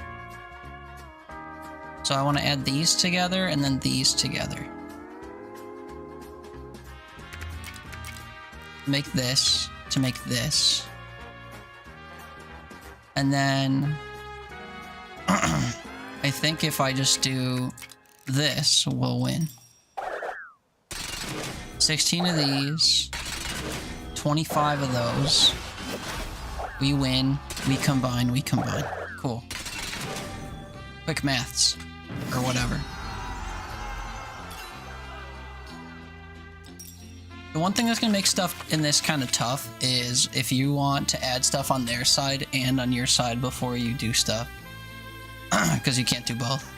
So I want to add these together and then these together. Make this to make this. And then I think if I just do this, we'll win. 16 of these, 25 of those. We win, we combine, we combine. Cool. Quick maths, or whatever. The one thing that's gonna make stuff in this kind of tough is if you want to add stuff on their side and on your side before you do stuff. Because you can't do both.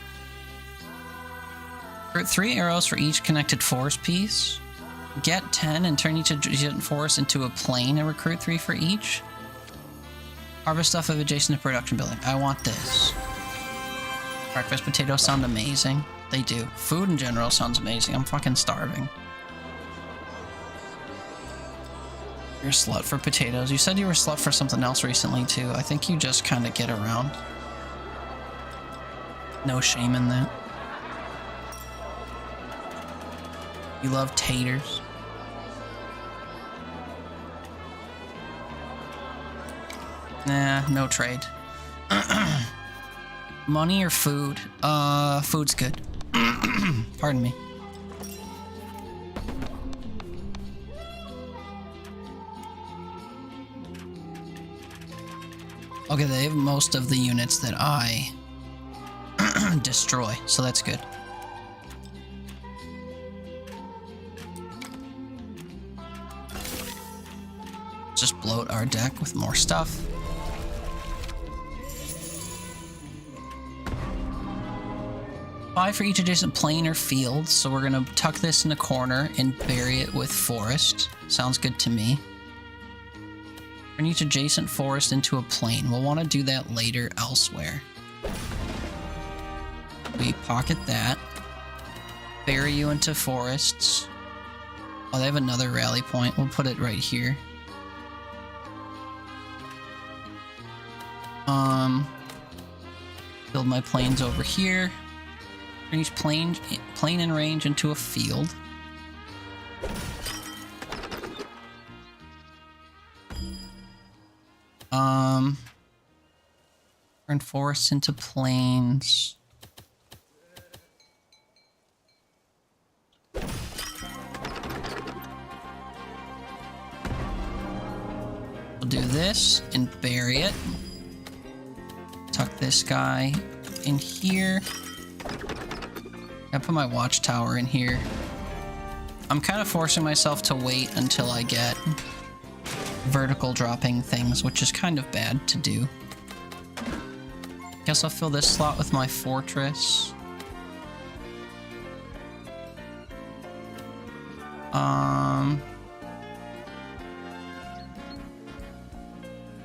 Recruit 3 arrows for each connected forest piece. Get 10 and turn each adjacent forest into a plane and recruit 3 for each. Harvest stuff of adjacent to production building. I want this. Breakfast potatoes sound amazing. They do. Food in general sounds amazing. I'm fucking starving. You're a slut for potatoes. You said you were a slut for something else recently too. I think you just kind of get around. No shame in that. You love taters. Nah, no trade. Money or food? Food's good. Pardon me. Okay, they have most of the units that I destroy, so that's good. Just bloat our deck with more stuff. Five for each adjacent plane or field, so we're gonna tuck this in a corner and bury it with forest. Sounds good to me. Turn each adjacent forest into a plane. We'll want to do that later elsewhere. We pocket that. Bury you into forests. Oh, they have another rally point. We'll put it right here. Build my planes over here. Turn each plane in range into a field. Turn forests into plains. We'll do this and bury it. Tuck this guy in here. I put my watchtower in here. I'm kind of forcing myself to wait until I get vertical dropping things, which is kind of bad to do. Guess I'll fill this slot with my fortress.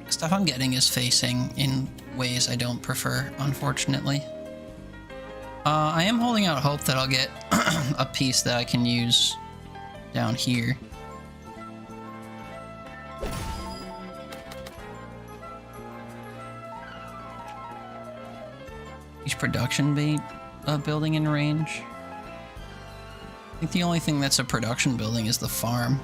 Stuff I'm getting is facing in ways I don't prefer, unfortunately. I am holding out hope that I'll get a piece that I can use down here. Each production building in range. I think the only thing that's a production building is the farm.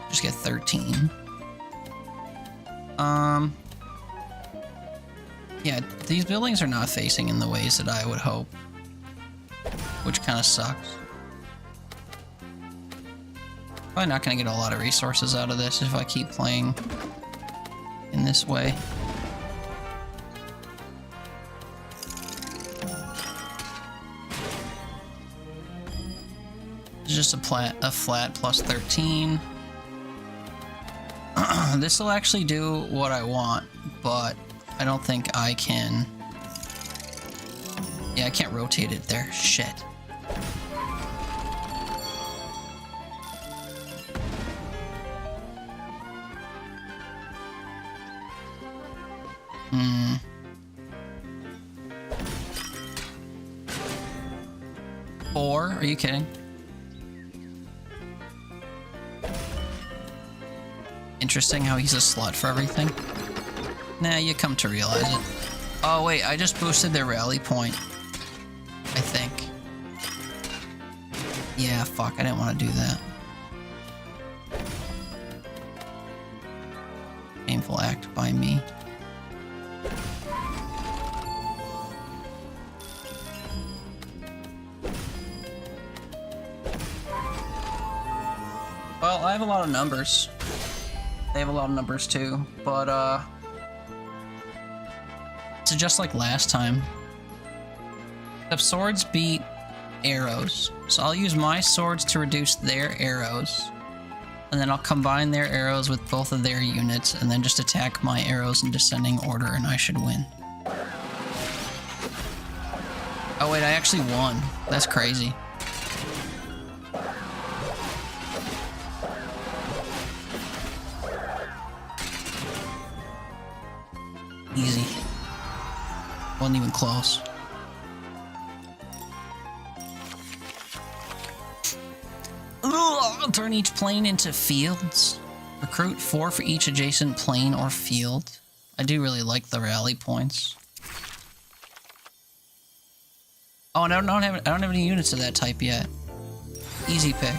Just get 13. Yeah, these buildings are not facing in the ways that I would hope, which kind of sucks. Probably not going to get a lot of resources out of this if I keep playing in this way. It's just a flat plus 13. This will actually do what I want, but I don't think I can... Yeah, I can't rotate it there. Shit. Four? Are you kidding? Interesting how he's a slut for everything. Nah, you come to realize it. Oh wait, I just boosted their rally point. I think. Yeah, fuck, I didn't want to do that. Painful act by me. Well, I have a lot of numbers. They have a lot of numbers too, but it's just like last time. Except swords beat arrows. So I'll use my swords to reduce their arrows. And then I'll combine their arrows with both of their units and then just attack my arrows in descending order and I should win. Oh wait, I actually won. That's crazy. Easy. Wasn't even close. Ugh, turn each plane into fields. Recruit 4 for each adjacent plane or field. I do really like the rally points. Oh, and I don't have any units of that type yet. Easy pick.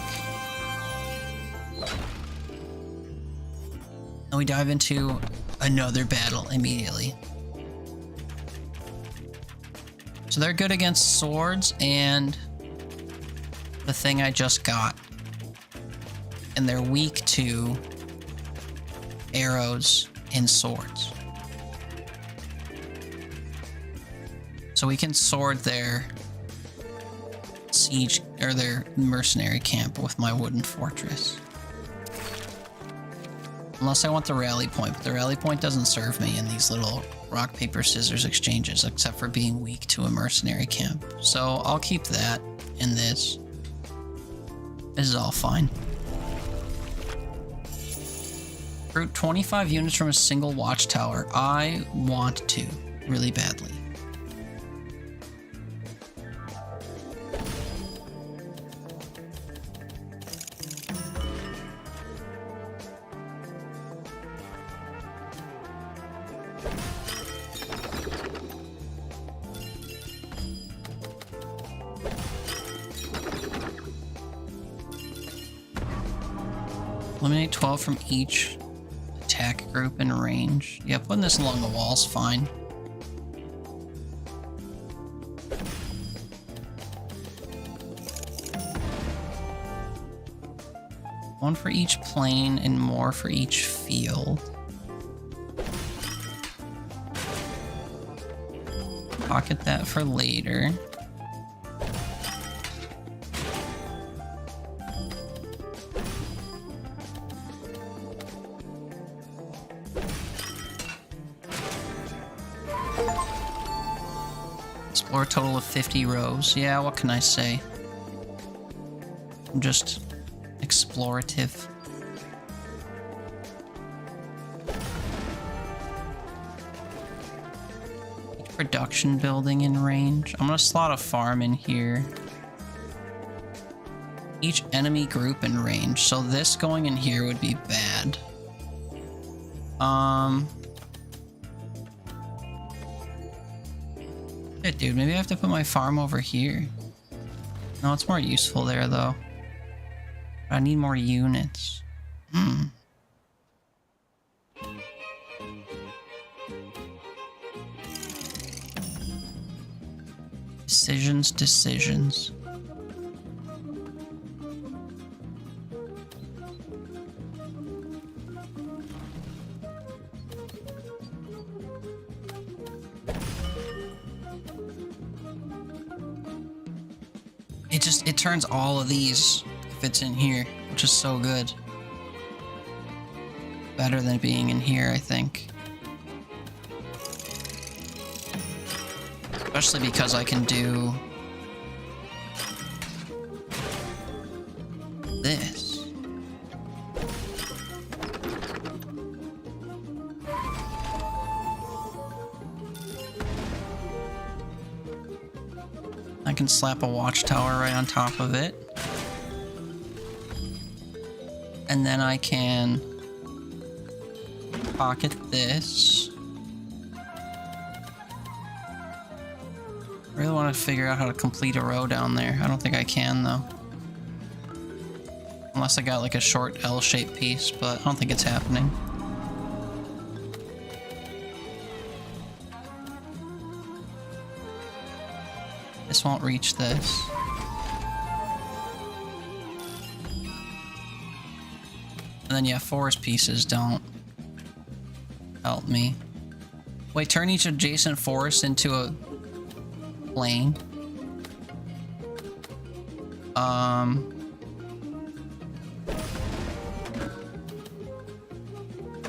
And we dive into another battle immediately. So they're good against swords and the thing I just got. And they're weak to arrows and swords. So we can sword their siege or their mercenary camp with my wooden fortress. Unless I want the rally point, but the rally point doesn't serve me in these little rock, paper, scissors exchanges, except for being weak to a mercenary camp. So I'll keep that in this. This is all fine. Recruit 25 units from a single watchtower. I want to, really badly. Eliminate 12 from each attack group in range. Yeah, putting this along the wall's fine. One for each plane and more for each field. Pocket that for later. Explore a total of 50 rows. Yeah, what can I say? I'm just explorative. Production building in range. I'm gonna slot a farm in here. Each enemy group in range. So this going in here would be bad. Shit, dude, maybe I have to put my farm over here. No, it's more useful there, though. I need more units. Decisions. It turns all of these if it's in here, which is so good. Better than being in here, I think. Especially because I can do this. I can slap a watchtower right on top of it. And then I can pocket this. I really want to figure out how to complete a row down there. I don't think I can, though. Unless I got like a short L-shaped piece, but I don't think it's happening. This won't reach this. And then, yeah, forest pieces don't help me. Wait, turn each adjacent forest into a plane.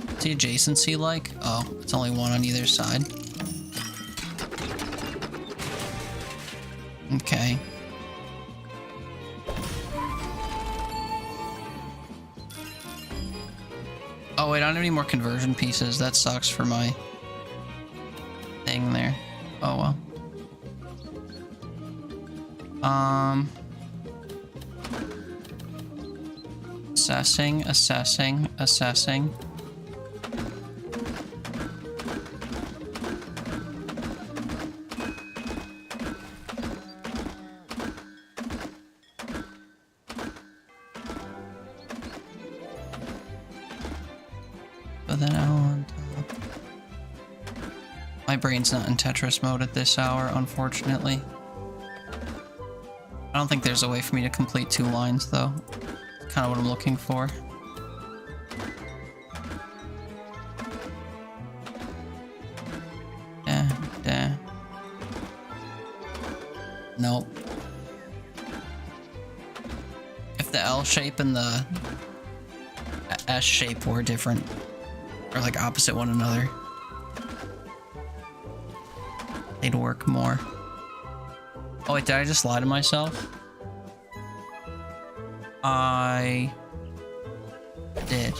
What's the adjacency like? Oh, it's only one on either side. Okay. Oh wait, I don't have any more conversion pieces. That sucks for my thing there. Oh well. Assessing. Put that L on top. My brain's not in Tetris mode at this hour, unfortunately. I don't think there's a way for me to complete 2 lines, though. That's kind of what I'm looking for. Nope. If the L shape and the S shape were different, or like opposite one another, they'd work more. Oh wait, did I just lie to myself? I did.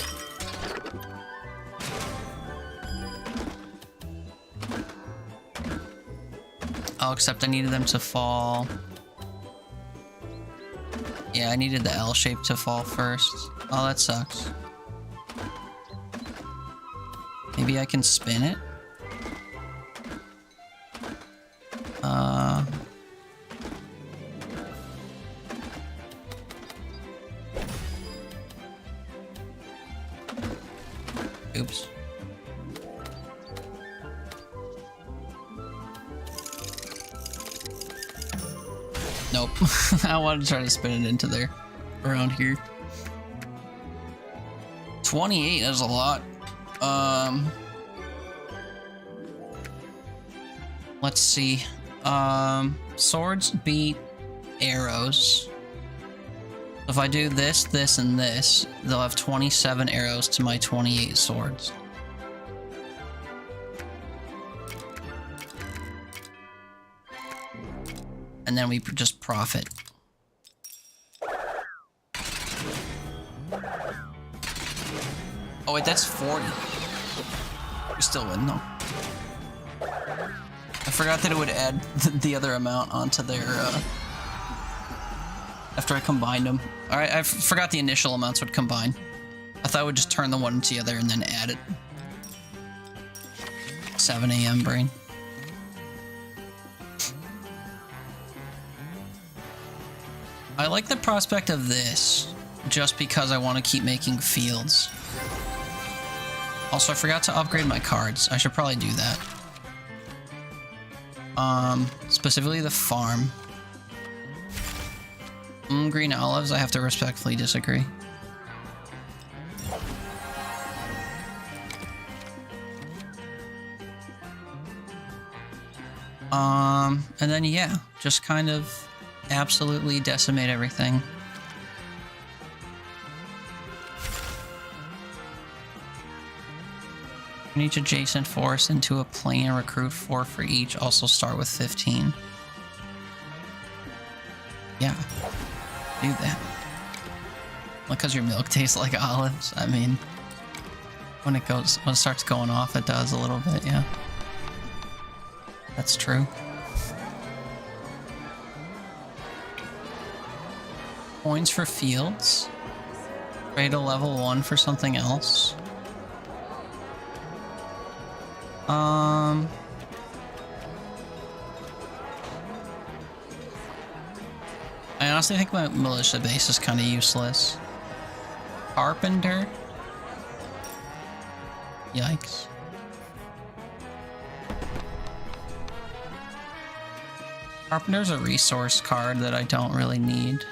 Oh, except I needed them to fall. Yeah, I needed the L shape to fall first. Oh, that sucks. Maybe I can spin it? Oops. Nope. I want to try to spin it into there. Around here. 28 is a lot. Let's see. Swords beat arrows. If I do this, this, and this, they'll have 27 arrows to my 28 swords. And then we just profit. Oh wait, that's 40. We still win though. A forgot that it would add the other amount onto their, after I combined them. Alright, I forgot the initial amounts would combine. I thought I would just turn the one into the other and then add it. 7 a.m. brain. I like the prospect of this, just because I want to keep making fields. Also, I forgot to upgrade my cards. I should probably do that. Specifically the farm. Green olives, I have to respectfully disagree. And then yeah, just kind of absolutely decimate everything. Each adjacent forest into a plane and recruit 4 for each. Also start with 15. Yeah, do that. Because your milk tastes like olives. I mean, when it starts going off, it does a little bit. Yeah, that's true. Coins for fields. Trade a level 1 for something else. I honestly think my militia base is kind of useless. Carpenter? Yikes. Carpenter's a resource card that I don't really need.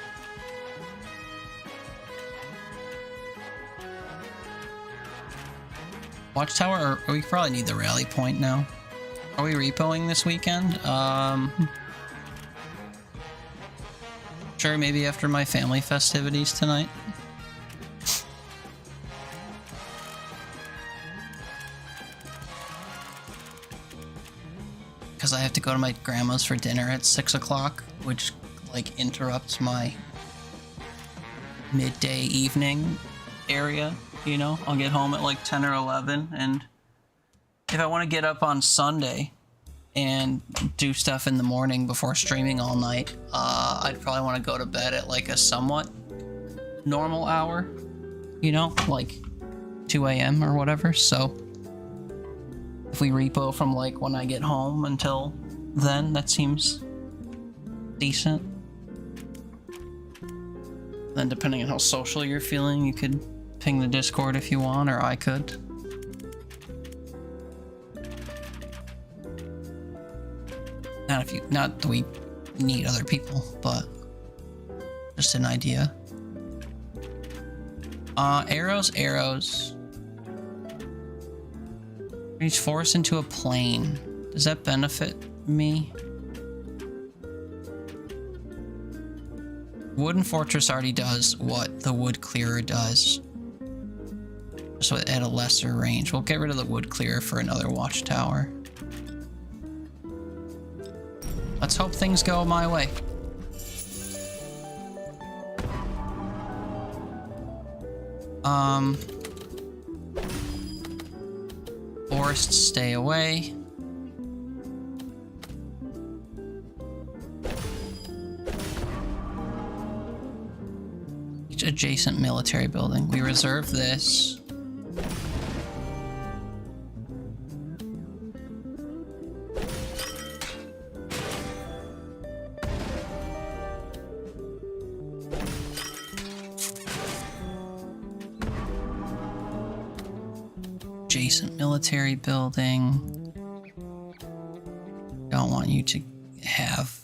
Watchtower, or we probably need the rally point now. Are we repoing this weekend? Sure, maybe after my family festivities tonight. Because I have to go to my grandma's for dinner at 6 o'clock, which, like, interrupts my midday evening area. You know, I'll get home at like 10 or 11, and if I want to get up on Sunday and do stuff in the morning before streaming all night, I'd probably want to go to bed at like a somewhat normal hour, you know, like 2 a.m. or whatever. So if we repo from like when I get home until then, that seems decent. Then depending on how social you're feeling, you could ping the Discord if you want, or I could. Not that we need other people, but just an idea. Arrows. Reach forest into a plane. Does that benefit me? Wooden Fortress already does what the Wood Clearer does. So at a lesser range. We'll get rid of the Wood Clearer for another Watchtower. Let's hope things go my way. Forests stay away. Each adjacent military building. We reserve this. Adjacent military building. Don't want you to have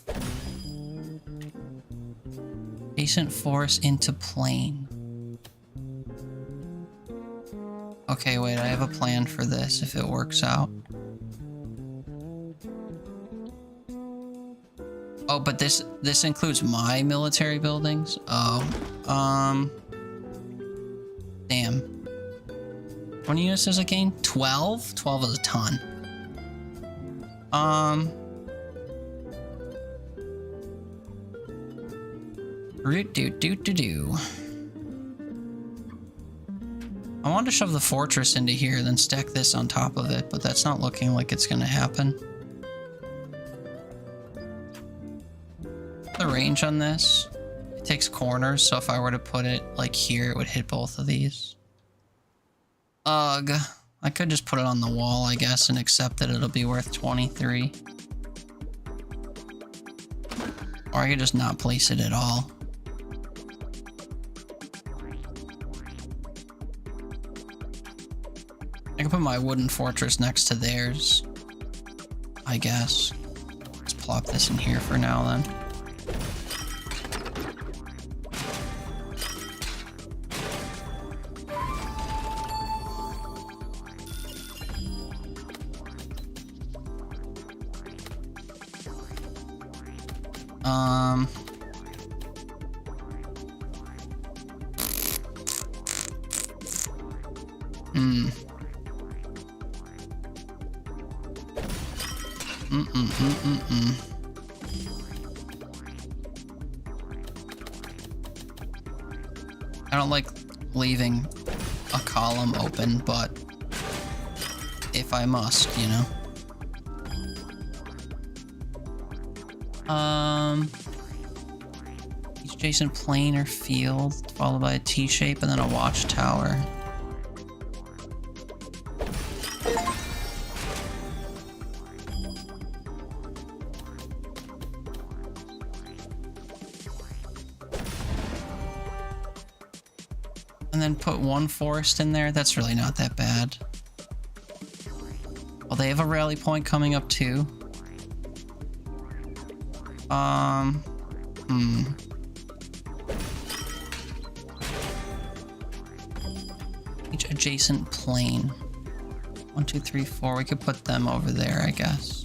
adjacent forest into plane. Okay, wait, I have a plan for this if it works out. Oh, but this includes my military buildings? Oh, damn. How many units does it gain? 12? 12 is a ton. I wanted to shove the fortress into here, then stack this on top of it, but that's not looking like it's gonna happen. range on this. It takes corners, so if I were to put it like here, it would hit both of these. Ugh. I could just put it on the wall, I guess, and accept that it'll be worth 23. Or I could just not place it at all. I could put my wooden fortress next to theirs, I guess. Let's plop this in here for now then. I don't like leaving a column open, but if I must, you know. Each adjacent plane or field, followed by a T-shape and then a watchtower. And then put one forest in there. That's really not that bad. Well, they have a rally point coming up too. Each adjacent plane. 1, 2, 3, 4. We could put them over there, I guess.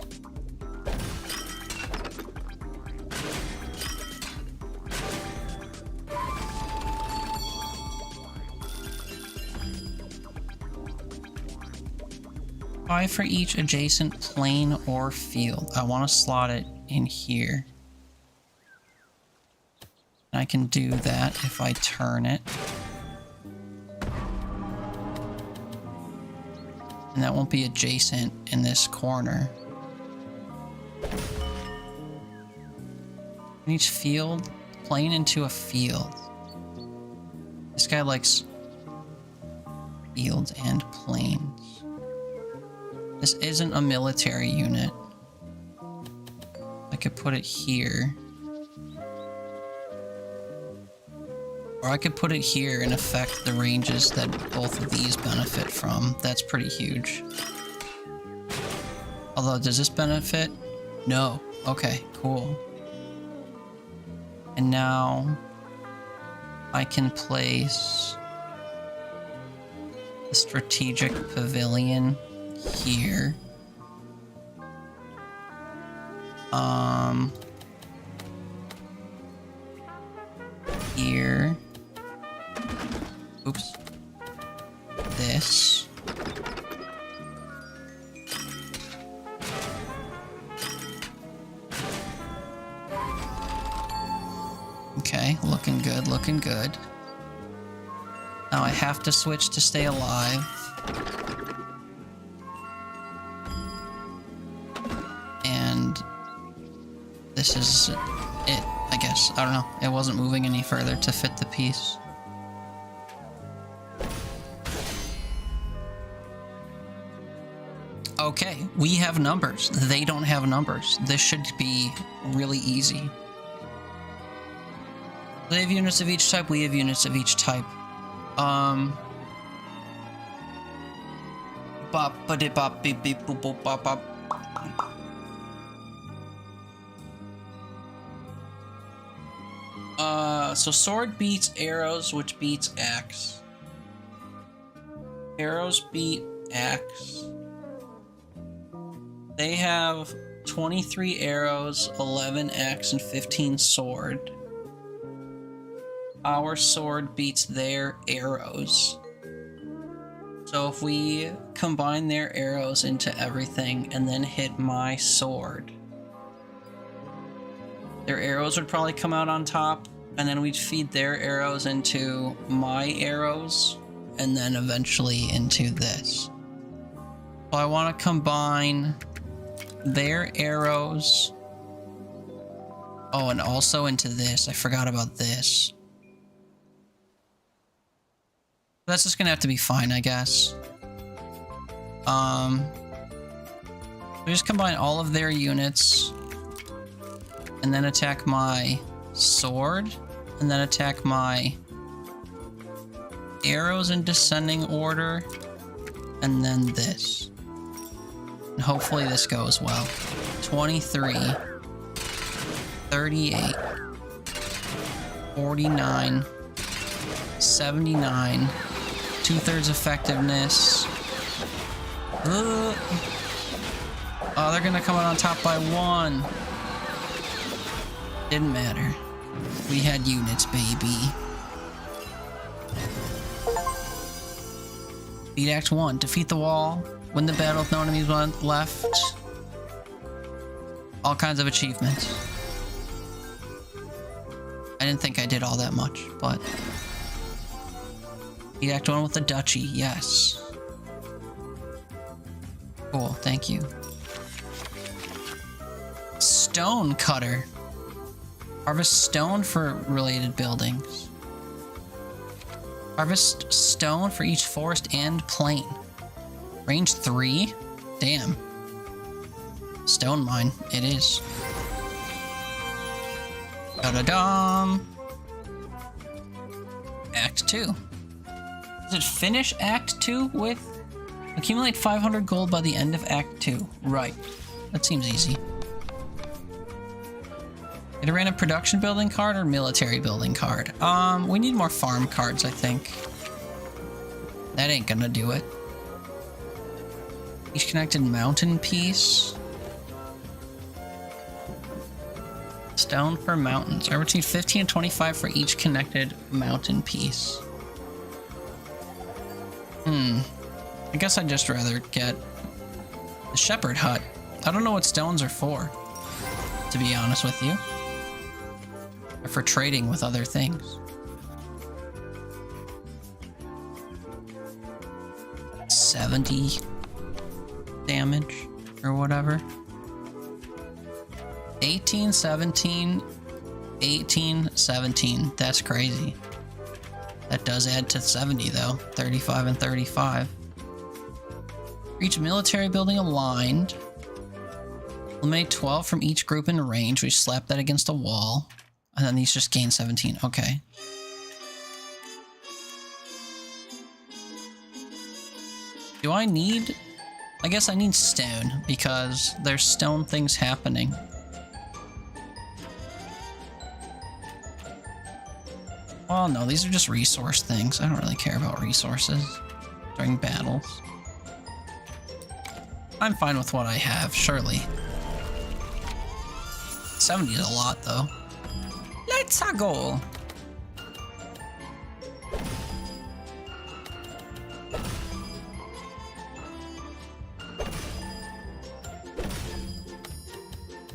Five for each adjacent plane or field. I want to slot it in here. And I can do that if I turn it. And that won't be adjacent in this corner. In each field, plane into a field. This guy likes fields and planes. This isn't a military unit. I could put it here. Or I could put it here and affect the ranges that both of these benefit from. That's pretty huge. Although, does this benefit? No. Okay, cool. And now I can place the strategic pavilion here. Here. Oops. This. Okay, looking good, looking good. Now I have to switch to stay alive. And this is it, I guess. I don't know. It wasn't moving any further to fit the piece. Okay, we have numbers. They don't have numbers. This should be really easy. They have units of each type. We have units of each type. Bop ba di bop beep beep boop boop bop bop. So sword beats arrows, which beats axe. Arrows beat axe. They have 23 arrows, 11 axe, and 15 sword. Our sword beats their arrows. So if we combine their arrows into everything and then hit my sword, their arrows would probably come out on top, and then we'd feed their arrows into my arrows, and then eventually into this. So I want to combine their arrows Oh, and also into this. I forgot about this. That's just gonna have to be fine, I guess. We just combine all of their units and then attack my sword and then attack my arrows in descending order and then this. And hopefully this goes well. 23, 38, 49, 79, 2/3 effectiveness. Oh, they're gonna come out on top by 1. Didn't matter. We had units, baby. Beat Act 1. Defeat the wall. Win the battle with no enemies left. All kinds of achievements. I didn't think I did all that much, but... Beat Act 1 with the duchy. Yes. Cool, thank you. Stone cutter. Harvest stone for related buildings. Harvest stone for each forest and plain. Range 3? Damn. Stone mine, it is. Da-da-dum! Act 2. Does it finish Act 2 with... Accumulate 500 gold by the end of Act 2. Right. That seems easy. Get a random production building card or military building card? We need more farm cards, I think. That ain't gonna do it. Each connected mountain piece. Stone for mountains. Are between 15 and 25 for each connected mountain piece. I guess I'd just rather get the shepherd hut. I don't know what stones are for, to be honest with you. Or for trading with other things. 70 damage or whatever. 18, 17, 18, 17. That's crazy. That does add to 70 though. 35 and 35. For each military building aligned. Eliminate 12 from each group in range. We slap that against a wall. And then these just gain 17. Okay. Do I need... I guess I need stone, because there's stone things happening. Oh no, these are just resource things. I don't really care about resources during battles. I'm fine with what I have, surely. 70 is a lot, though. Let's go!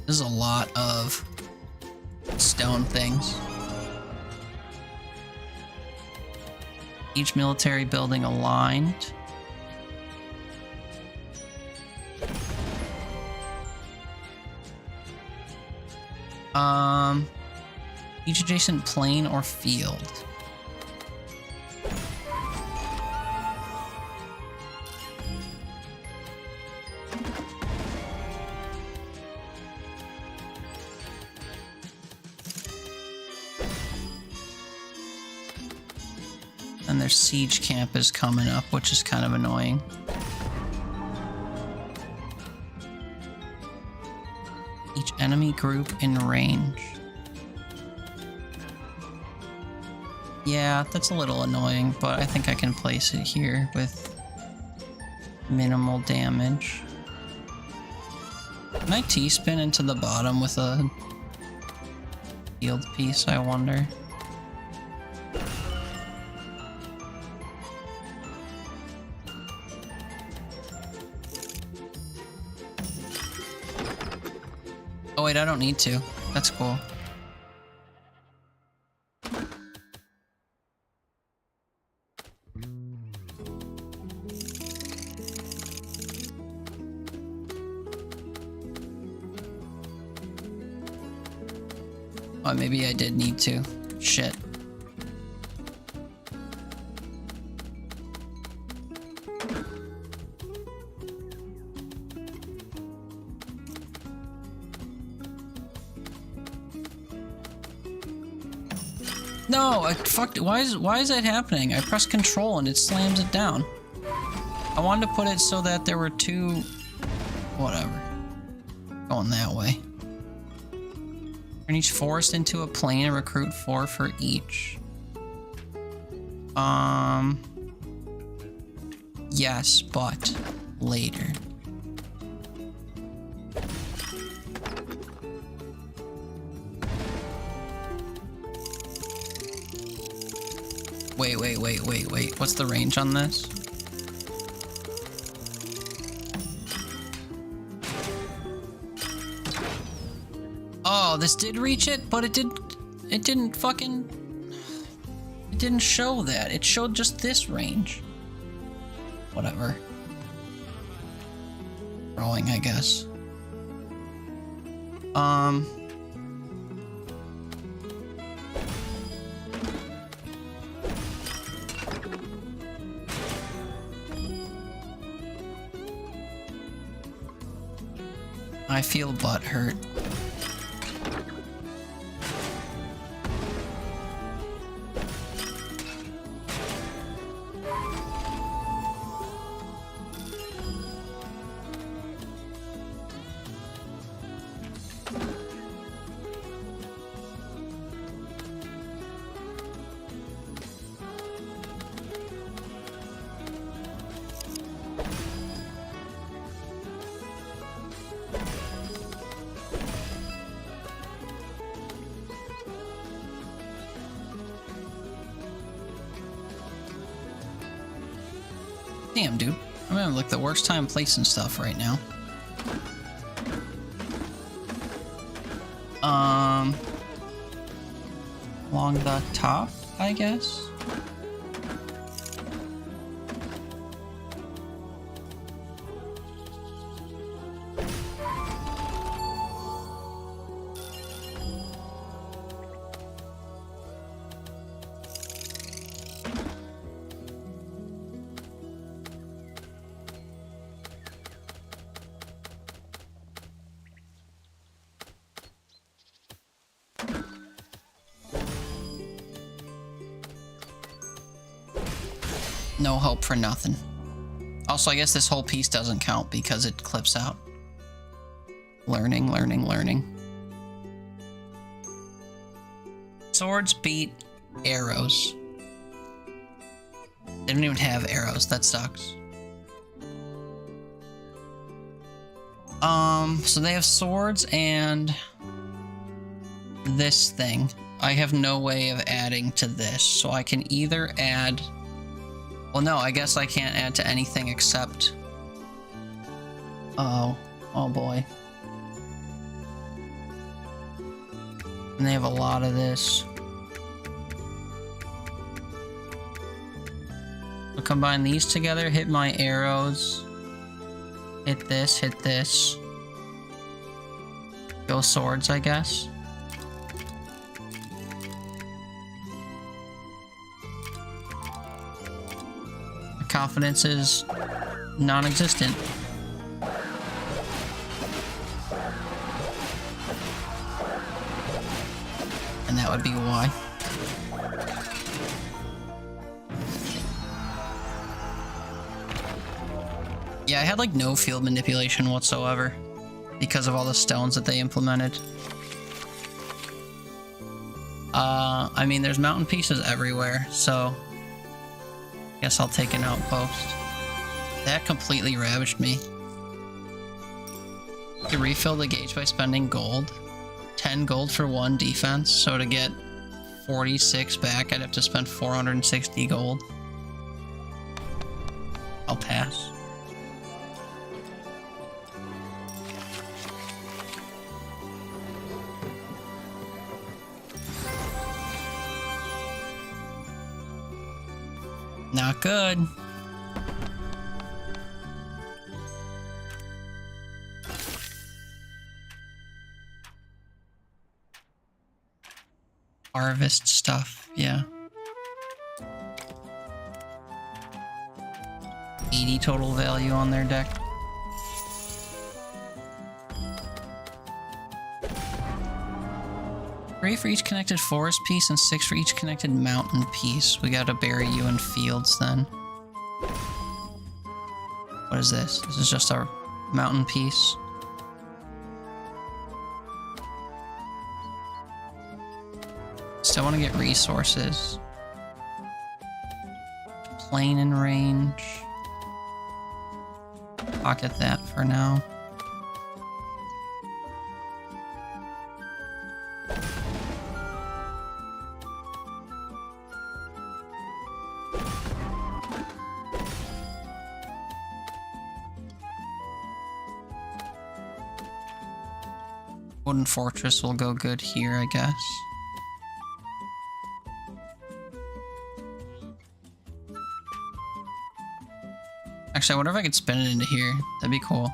This is a lot of stone things. Each military building aligned. Each adjacent plain or field. And their siege camp is coming up, which is kind of annoying. Each enemy group in range. Yeah, that's a little annoying, but I think I can place it here with minimal damage. Can I T-spin into the bottom with a field piece, I wonder? Oh wait, I don't need to. That's cool. Oh, maybe I did need to. Shit. No, I fucked. Why is that happening? I press control and it slams it down. I wanted to put it so that there were two. Whatever. Going that way. Turn each forest into a plane and recruit 4 for each. Yes, but later. Wait. What's the range on this? Oh, this did reach it, but it didn't show that. It showed just this range. Whatever. Growing, I guess. I feel butthurt. Damn, dude. I'm having like the worst time placing stuff right now. Along the top, I guess. No hope for nothing. Also, I guess this whole piece doesn't count because it clips out. Learning. Swords beat arrows. They don't even have arrows. That sucks. So they have swords and this thing. I have no way of adding to this, so I can either add... Well, no, I guess I can't add to anything except... Oh boy. And they have a lot of this. I'll combine these together, hit my arrows. Hit this. Go swords, I guess. Confidence is non-existent. And that would be why. Yeah, I had like no field manipulation whatsoever because of all the stones that they implemented. I mean, there's mountain pieces everywhere, so guess I'll take an outpost. That completely ravaged me. You can refill the gauge by spending gold. 10 gold for 1 defense, so to get 46 back, I'd have to spend 460 gold. I'll pass. Not good. Harvest stuff, yeah. 80 total value on their deck. Three for each connected forest piece and 6 for each connected mountain piece. We gotta bury you in fields then. What is this? This is just our mountain piece. Still want to get resources. Plane and range. Pocket that for now. Wooden fortress will go good here, I guess. Actually, I wonder if I could spin it into here. That'd be cool.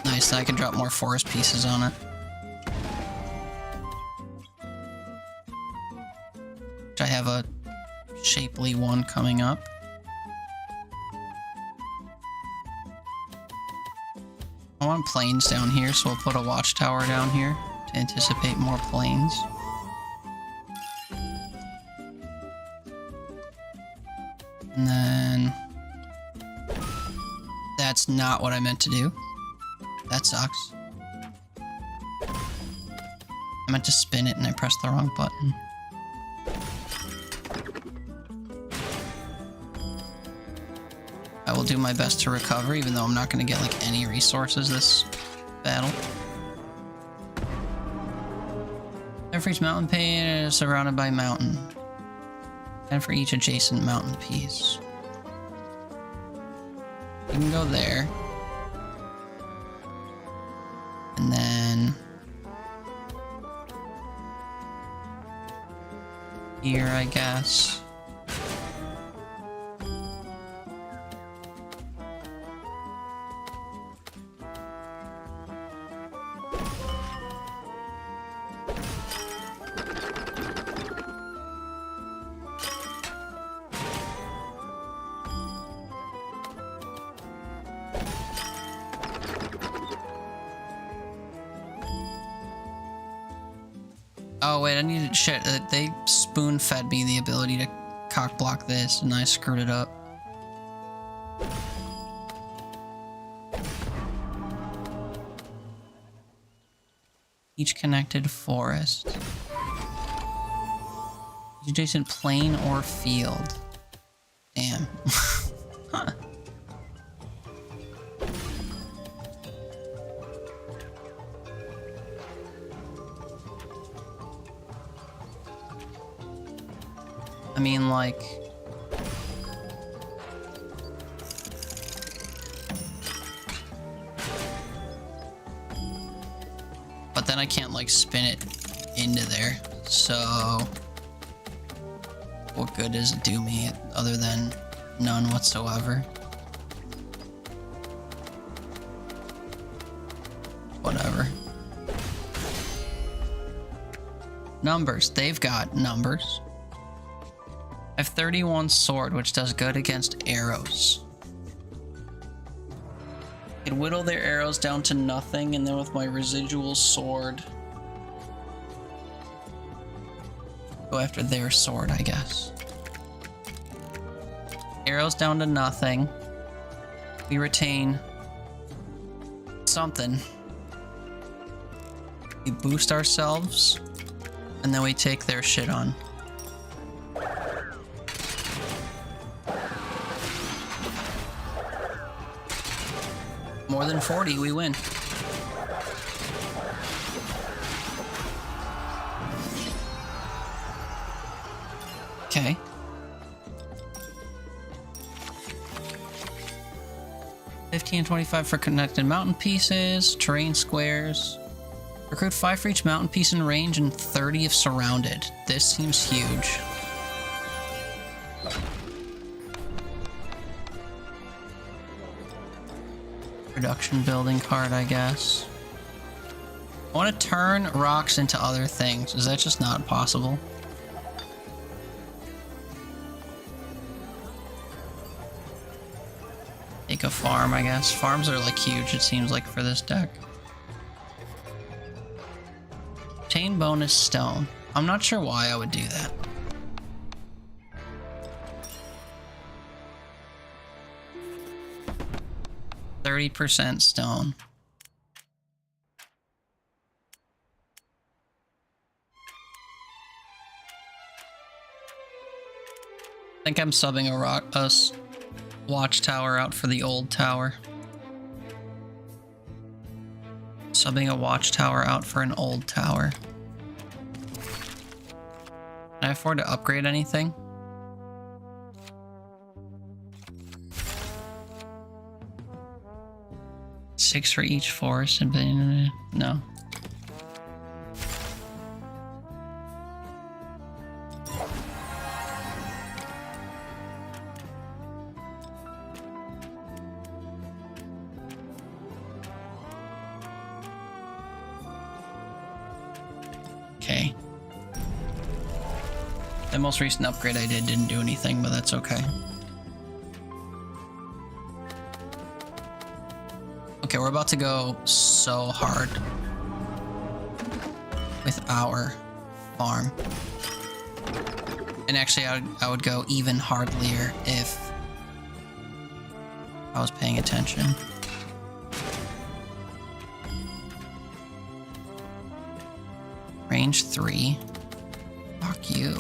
Nice, then I can drop more forest pieces on it. I have a shapely one coming up. I want planes down here, so we'll put a watchtower down here to anticipate more planes. And then... That's not what I meant to do. That sucks. I meant to spin it and I pressed the wrong button. I will do my best to recover, even though I'm not going to get like any resources this battle. And for each mountain pane is surrounded by mountain. And for each adjacent mountain piece. You can go there. And then... here, I guess. Oh wait, I needed shit. They spoon-fed me the ability to cock block this, and I screwed it up. Each connected forest. Each adjacent plain or field. Damn. Huh. I mean, like... But then I can't, like, spin it into there, so... What good does it do me, other than none whatsoever? Whatever. Numbers. They've got numbers. I have 31 sword, which does good against arrows. I can whittle their arrows down to nothing, and then with my residual sword, go after their sword, I guess. Arrows down to nothing. We retain something. We boost ourselves, and then we take their shit on. More than 40, we win. Okay. $15 and $25 for connected mountain pieces, terrain squares. Recruit 5 for each mountain piece in range and 30 if surrounded. This seems huge. Production building card, I guess. I want to turn rocks into other things. Is that just not possible? Take a farm, I guess. Farms are like huge, it seems like, for this deck. Obtain bonus stone. I'm not sure why I would do that. %30 stone. I think I'm subbing a watchtower out for the old tower. Subbing a watchtower out for an old tower. Can I afford to upgrade anything? Six for each forest and no. Okay. The most recent upgrade I did didn't do anything, but that's okay. Okay, we're about to go so hard with our farm. And actually, I would go even hardlier if I was paying attention. Range 3. Fuck you.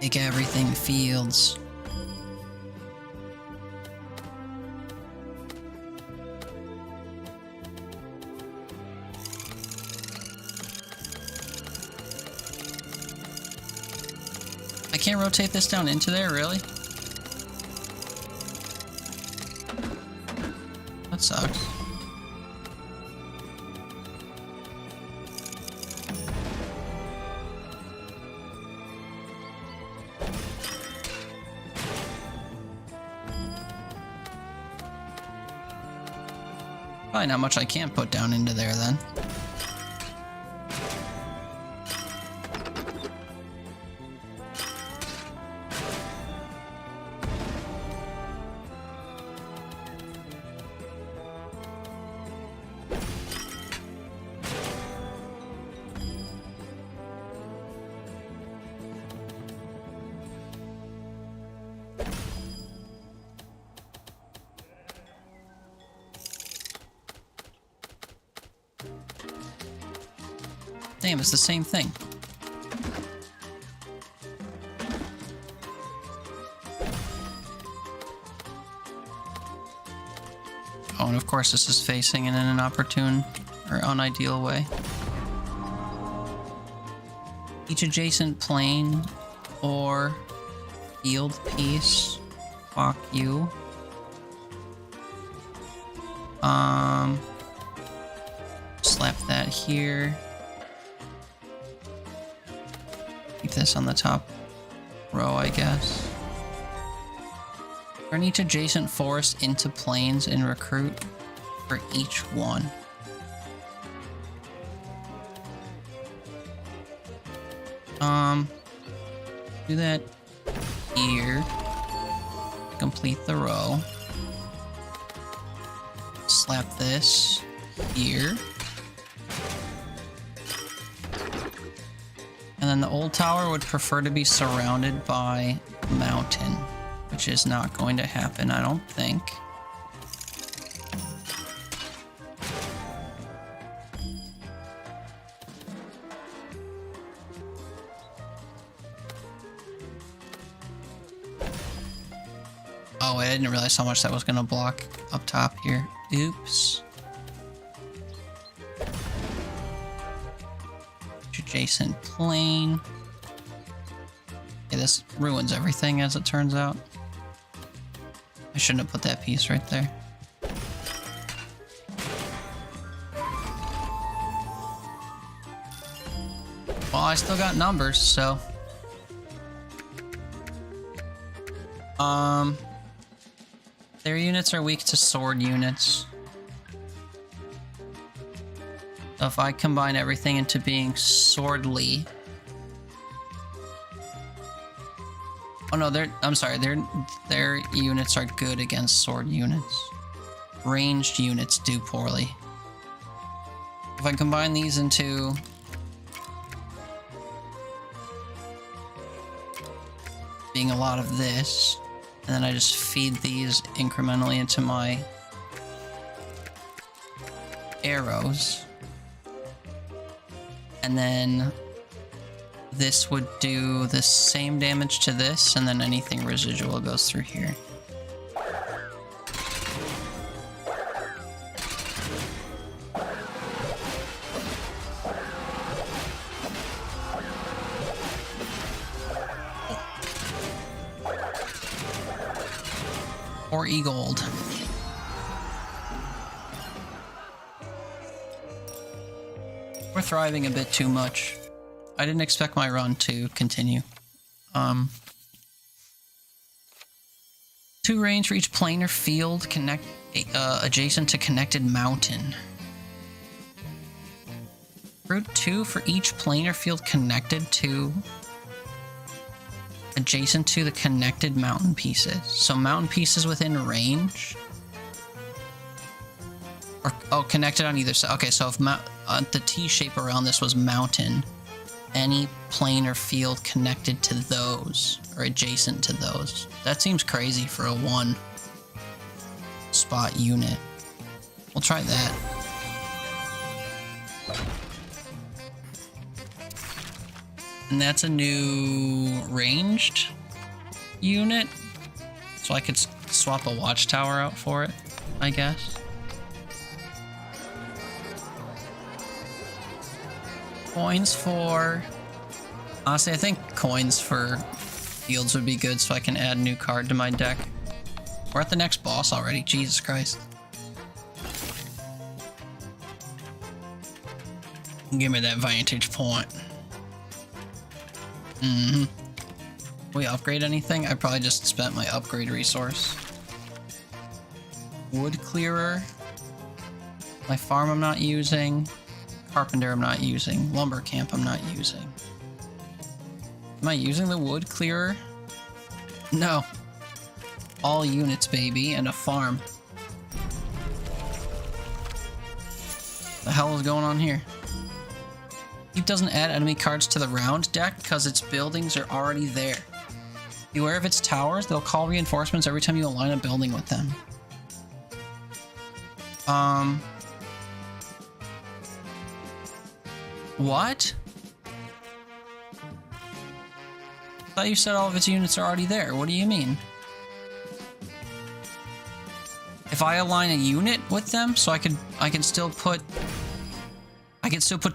Make everything fields. I can't rotate this down into there, really? That sucks. Probably not much I can't put down into there then. Damn, it's the same thing. Oh, and of course this is facing in an inopportune or unideal way. Each adjacent plane or field piece. Fuck you. Slap that here. Keep this on the top row, I guess. Turn each adjacent forest into plains and recruit for each one. Do that here. Complete the row. Slap this here. And then the old tower would prefer to be surrounded by mountain, which is not going to happen, I don't think. Oh, wait, I didn't realize how much that was gonna block up top here. Oops. Adjacent plane. Okay, this ruins everything as it turns out. I shouldn't have put that piece right there. Well, I still got numbers, so... Their units are weak to sword units. So if I combine everything into being swordly... Oh no, I'm sorry, their units are good against sword units. Ranged units do poorly. If I combine these into... being a lot of this, and then I just feed these incrementally into my arrows. And then this would do the same damage to this, and then anything residual goes through here. Or E-Gold. We're thriving a bit too much. I didn't expect my run to continue. 2 range for each plane or field adjacent to connected mountain. Route 2 for each plane or field connected to... adjacent to the connected mountain pieces. So mountain pieces within range? Or, oh, connected on either side. Okay, so if the T shape around this was mountain, any plane or field connected to those, or adjacent to those. That seems crazy for a 1 spot unit. We'll try that. And that's a new ranged unit. So I could swap a watchtower out for it, I guess. Coins for... Honestly, I think coins for fields would be good so I can add a new card to my deck. We're at the next boss already, Jesus Christ. Give me that vantage point. We upgrade anything? I probably just spent my upgrade resource. Wood clearer. My farm I'm not using. Carpenter I'm not using. Lumber camp I'm not using. Am I using the wood clearer? No. All units, baby, and a farm. The hell is going on here? It doesn't add enemy cards to the round deck because its buildings are already there. Beware of its towers. They'll call reinforcements every time you align a building with them. What? I thought you said all of its units are already there. What do you mean? If I align a unit with them, so I can still put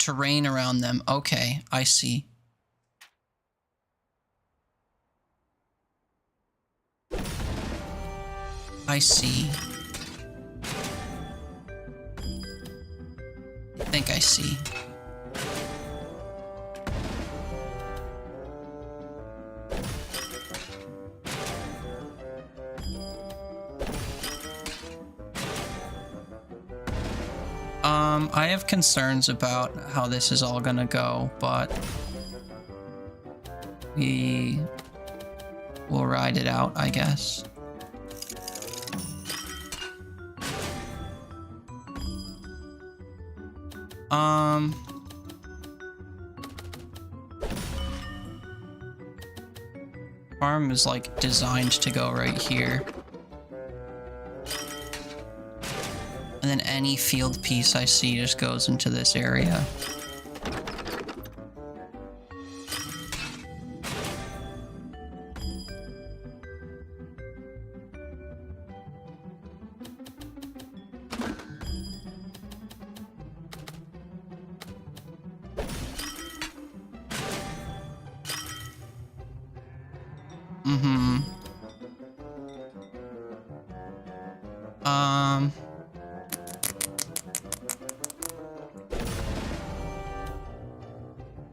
terrain around them. Okay, I see. I see. I think I see. I have concerns about how this is all gonna go, but we will ride it out, I guess. Farm is like designed to go right here. And then any field piece I see just goes into this area. Mm-hmm.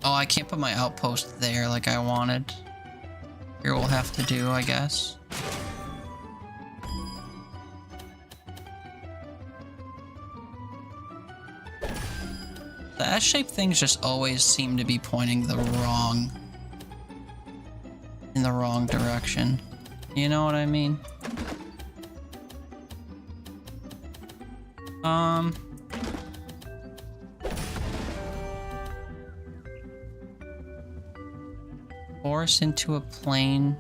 Oh, I can't put my outpost there like I wanted. Here we'll have to do, I guess. The S-shaped things just always seem to be pointing in the wrong direction. You know what I mean? Force into a plane.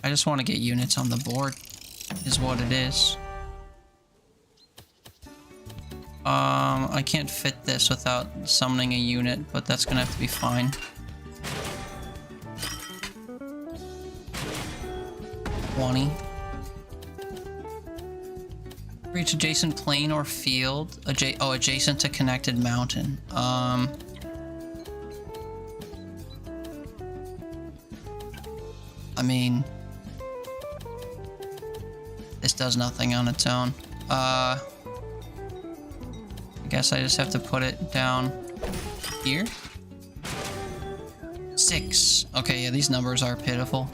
I just want to get units on the board, is what it is. I can't fit this without summoning a unit, but that's gonna have to be fine. Reach adjacent plane or field. Adjacent to connected mountain. I mean, this does nothing on its own. I guess I just have to put it down here. 6. Okay, yeah, these numbers are pitiful.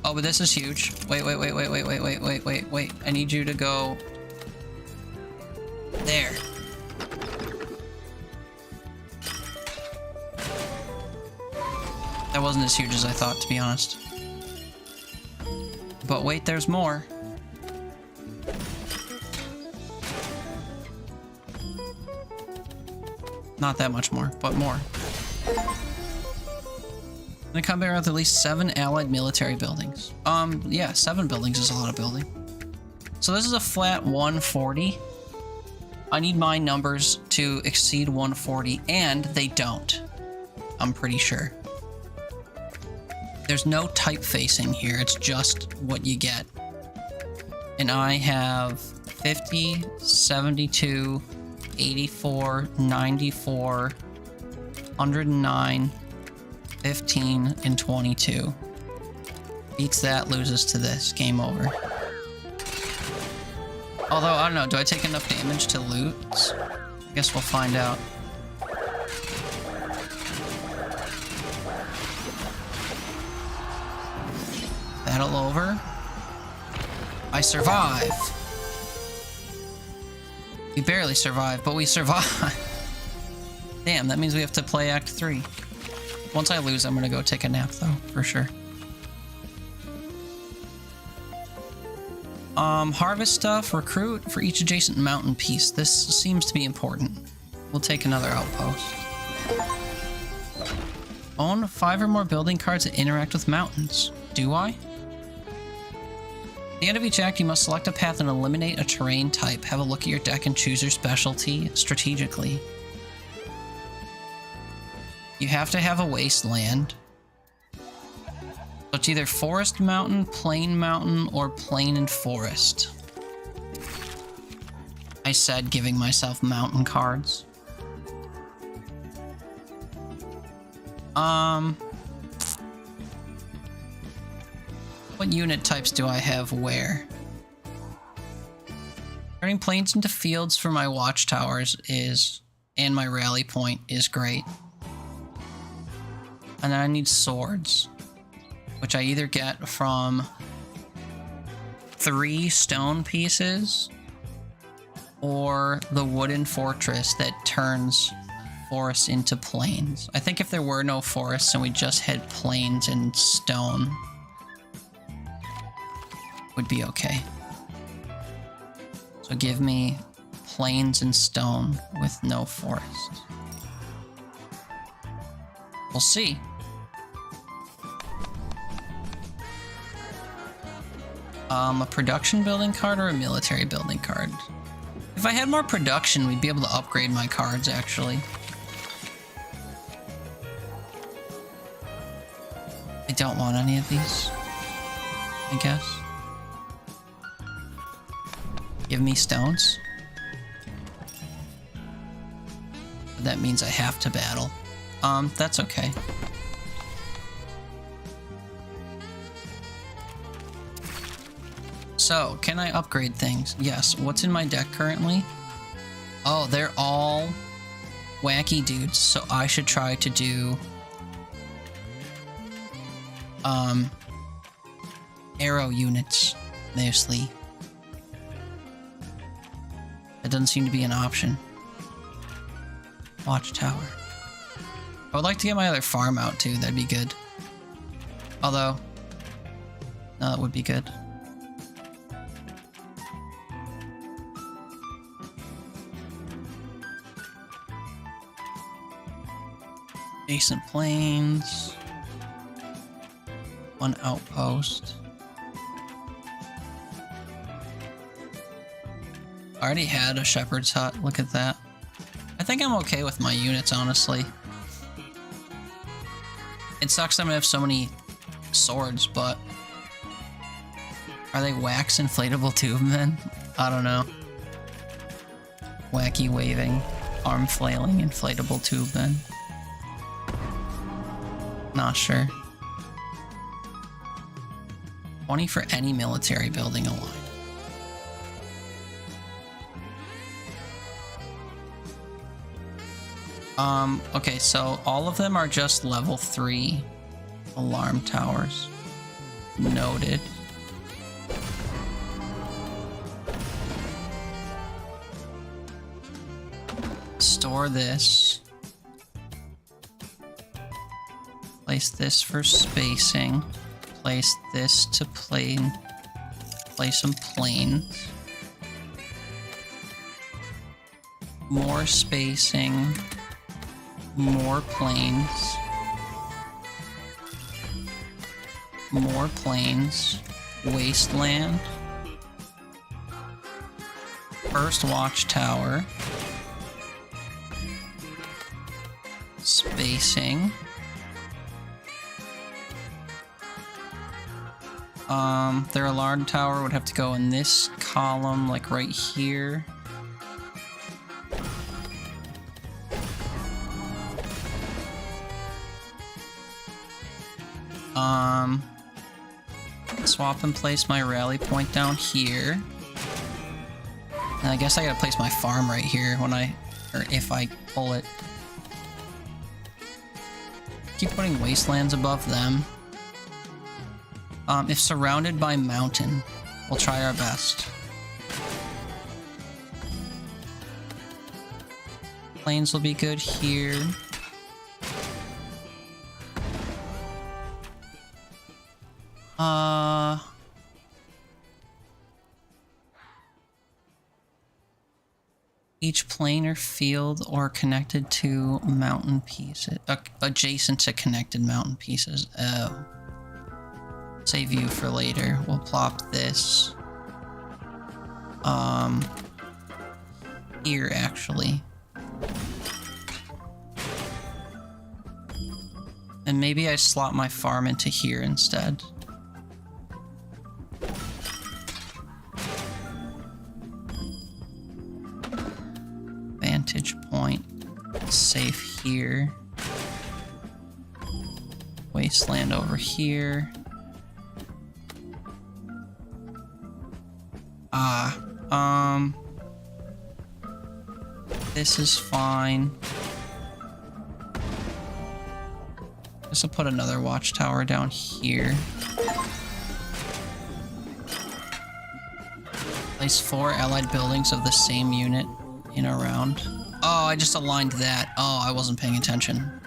Oh, but this is huge. Wait. I need you to go there. That wasn't as huge as I thought, to be honest. But wait, there's more. Not that much more, but more. The combat with at least 7 allied military buildings. Yeah, 7 buildings is a lot of building. So this is a flat 140. I need my numbers to exceed 140, and they don't. I'm pretty sure. There's no typefacing here, it's just what you get. And I have 50, 72, 84, 94, 109, 15, and 22. Beats that, loses to this. Game over. Although, I don't know, do I take enough damage to loot? I guess we'll find out. Battle over. I survive. We barely survive, but we survive. Damn, that means we have to play Act 3. Once I lose, I'm gonna go take a nap, though, for sure. Harvest stuff, recruit for each adjacent mountain piece. This seems to be important. We'll take another outpost. Own 5 or more building cards that interact with mountains. Do I? At the end of each act, you must select a path and eliminate a terrain type. Have a look at your deck and choose your specialty strategically. You have to have a wasteland. So it's either forest mountain, plain mountain, or plain and forest. I said giving myself mountain cards. What unit types do I have where? Turning plains into fields for my watchtowers and my rally point is great. And then I need swords, which I either get from 3 stone pieces or the wooden fortress that turns forests into plains. I think if there were no forests and we just had plains and stone, would be okay. So give me plains and stone with no forest. We'll see. A production building card or a military building card? If I had more production, we'd be able to upgrade my cards, actually. I don't want any of these, I guess. Give me stones. But that means I have to battle. That's okay. So, can I upgrade things? Yes. What's in my deck currently? Oh, they're all wacky dudes, so I should try to do arrow units mostly. That doesn't seem to be an option. Watchtower. I would like to get my other farm out too, that'd be good. Although, no, that would be good. Adjacent plains. One outpost. I already had a shepherd's hut, look at that. I think I'm okay with my units, honestly. It sucks I'm gonna have so many swords, but... Are they wax inflatable tube men? I don't know. Wacky waving, arm flailing inflatable tube men. Not sure. 20 for any military building aligned. Okay, so all of them are just level 3 alarm towers. Noted. Store this. Place this for spacing. Place this to plane. Place some planes. More spacing. More planes. More planes. Wasteland. First watchtower. Spacing. Their alarm tower would have to go in this column, like right here. Swap and place my rally point down here. And I guess I gotta place my farm right here when or if I pull it. Keep putting wastelands above them. If surrounded by mountain, we'll try our best. Plains will be good here. Each plane or field or connected to mountain pieces, adjacent to connected mountain pieces. Oh. Save you for later. We'll plop this. Here actually. And maybe I slot my farm into here instead. Vantage point. Safe here. Wasteland over here. This is fine. This will put another watchtower down here. Place 4 allied buildings of the same unit in a round. Oh, I just aligned that. Oh, I wasn't paying attention.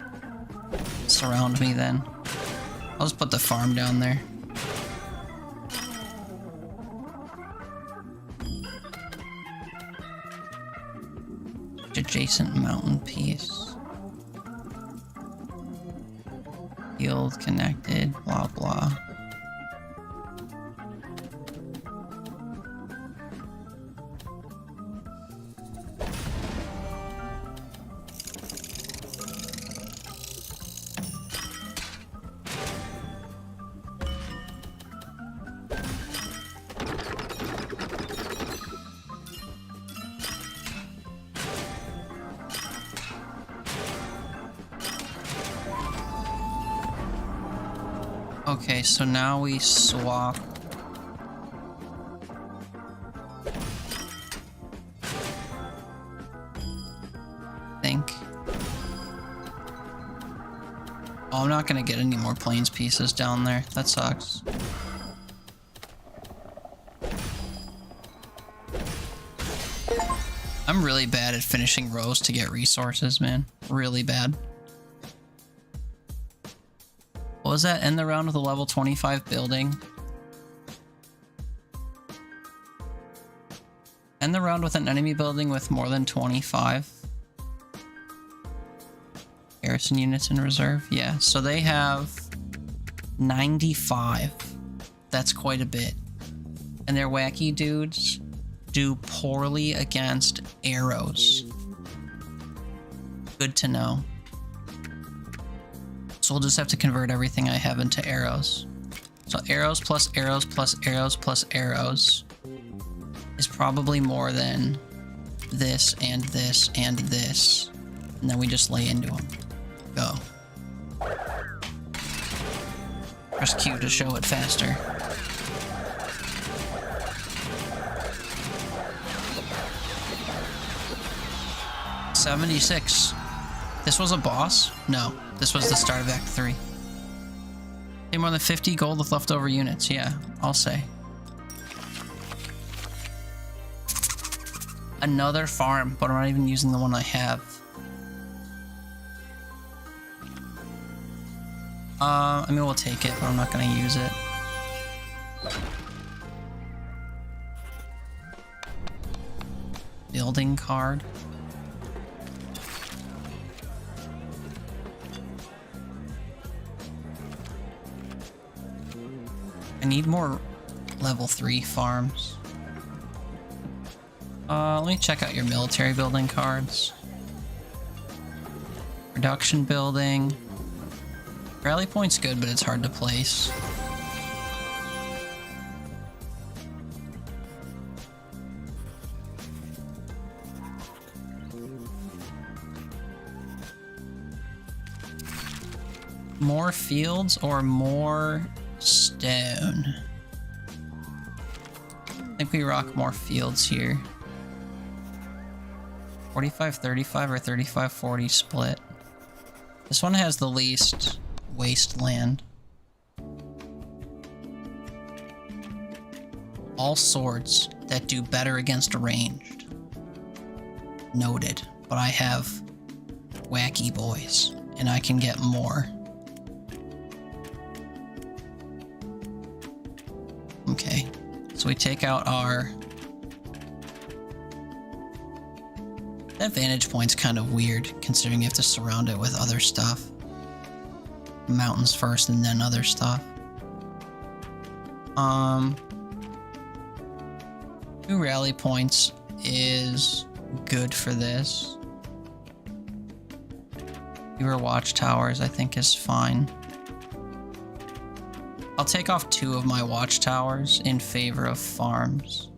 Surround me then. I'll just put the farm down there. Adjacent mountain piece. Field connected, blah blah. Okay, so now we swap. Think. Oh, I'm not gonna get any more planes pieces down there. That sucks. I'm really bad at finishing rows to get resources, man. Really bad. What was that? End the round with a level 25 building. End the round with an enemy building with more than 25. Garrison units in reserve. Yeah, so they have 95. That's quite a bit. And their wacky dudes do poorly against arrows. Good to know. So we'll just have to convert everything I have into arrows. So arrows plus arrows plus arrows plus arrows is probably more than this and this and this. And then we just lay into them. Go. Press Q to show it faster. $76. This was a boss? No, this was the start of Act 3. Hey, more than 50 gold with leftover units. Yeah, I'll say. Another farm, but I'm not even using the one I have. I mean, we'll take it, but I'm not gonna use it. Building card. I need more level 3 farms. Let me check out your military building cards. Production building. Rally point's good, but it's hard to place. More fields or more stone? I think we rock more fields here. 45-35 or 35-40 split. This one has the least wasteland. All swords that do better against ranged. Noted. But I have wacky boys, and I can get more. Okay, so we take out our... That vantage point's kind of weird, considering you have to surround it with other stuff. Mountains first and then other stuff. 2 rally points is good for this. Fewer watchtowers I think is fine. I'll take off 2 of my watchtowers in favor of farms.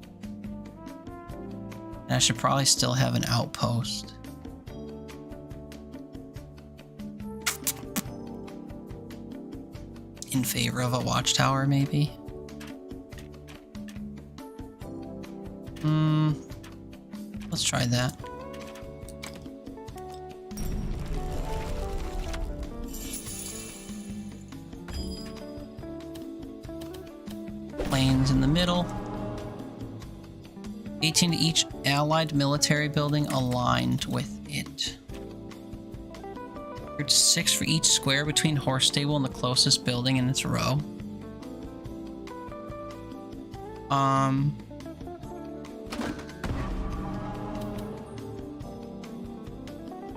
And I should probably still have an outpost. In favor of a watchtower, maybe? Let's try that. Planes in the middle. 18 to each allied military building aligned with it. 6 for each square between horse stable and the closest building in its row.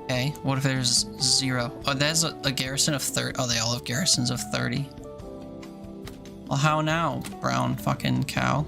Okay, what if there's 0? Oh, that's a garrison of 30. Oh, they all have garrisons of 30. Well, how now, brown fucking cow?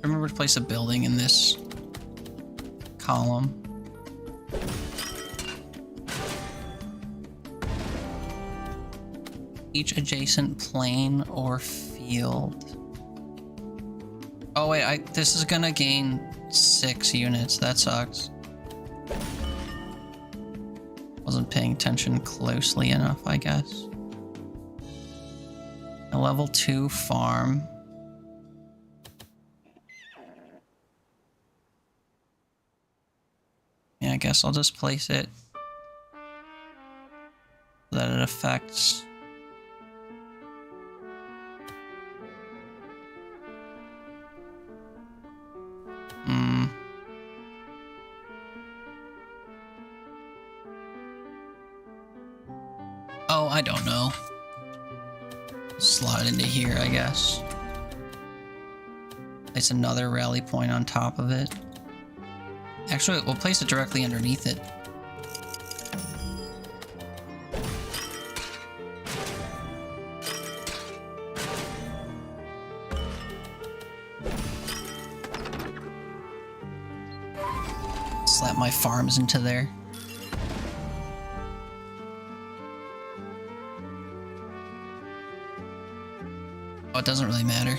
Remember to place a building in this column. Each adjacent plane or field. Oh wait, this is gonna gain 6 units. That sucks. Wasn't paying attention closely enough, I guess. A level 2 farm. Yeah, I guess I'll just place it so that it affects. Oh, I don't know. Slot into here, I guess. Place another rally point on top of it. Actually, we'll place it directly underneath it. Slap my farms into there. Oh, it doesn't really matter.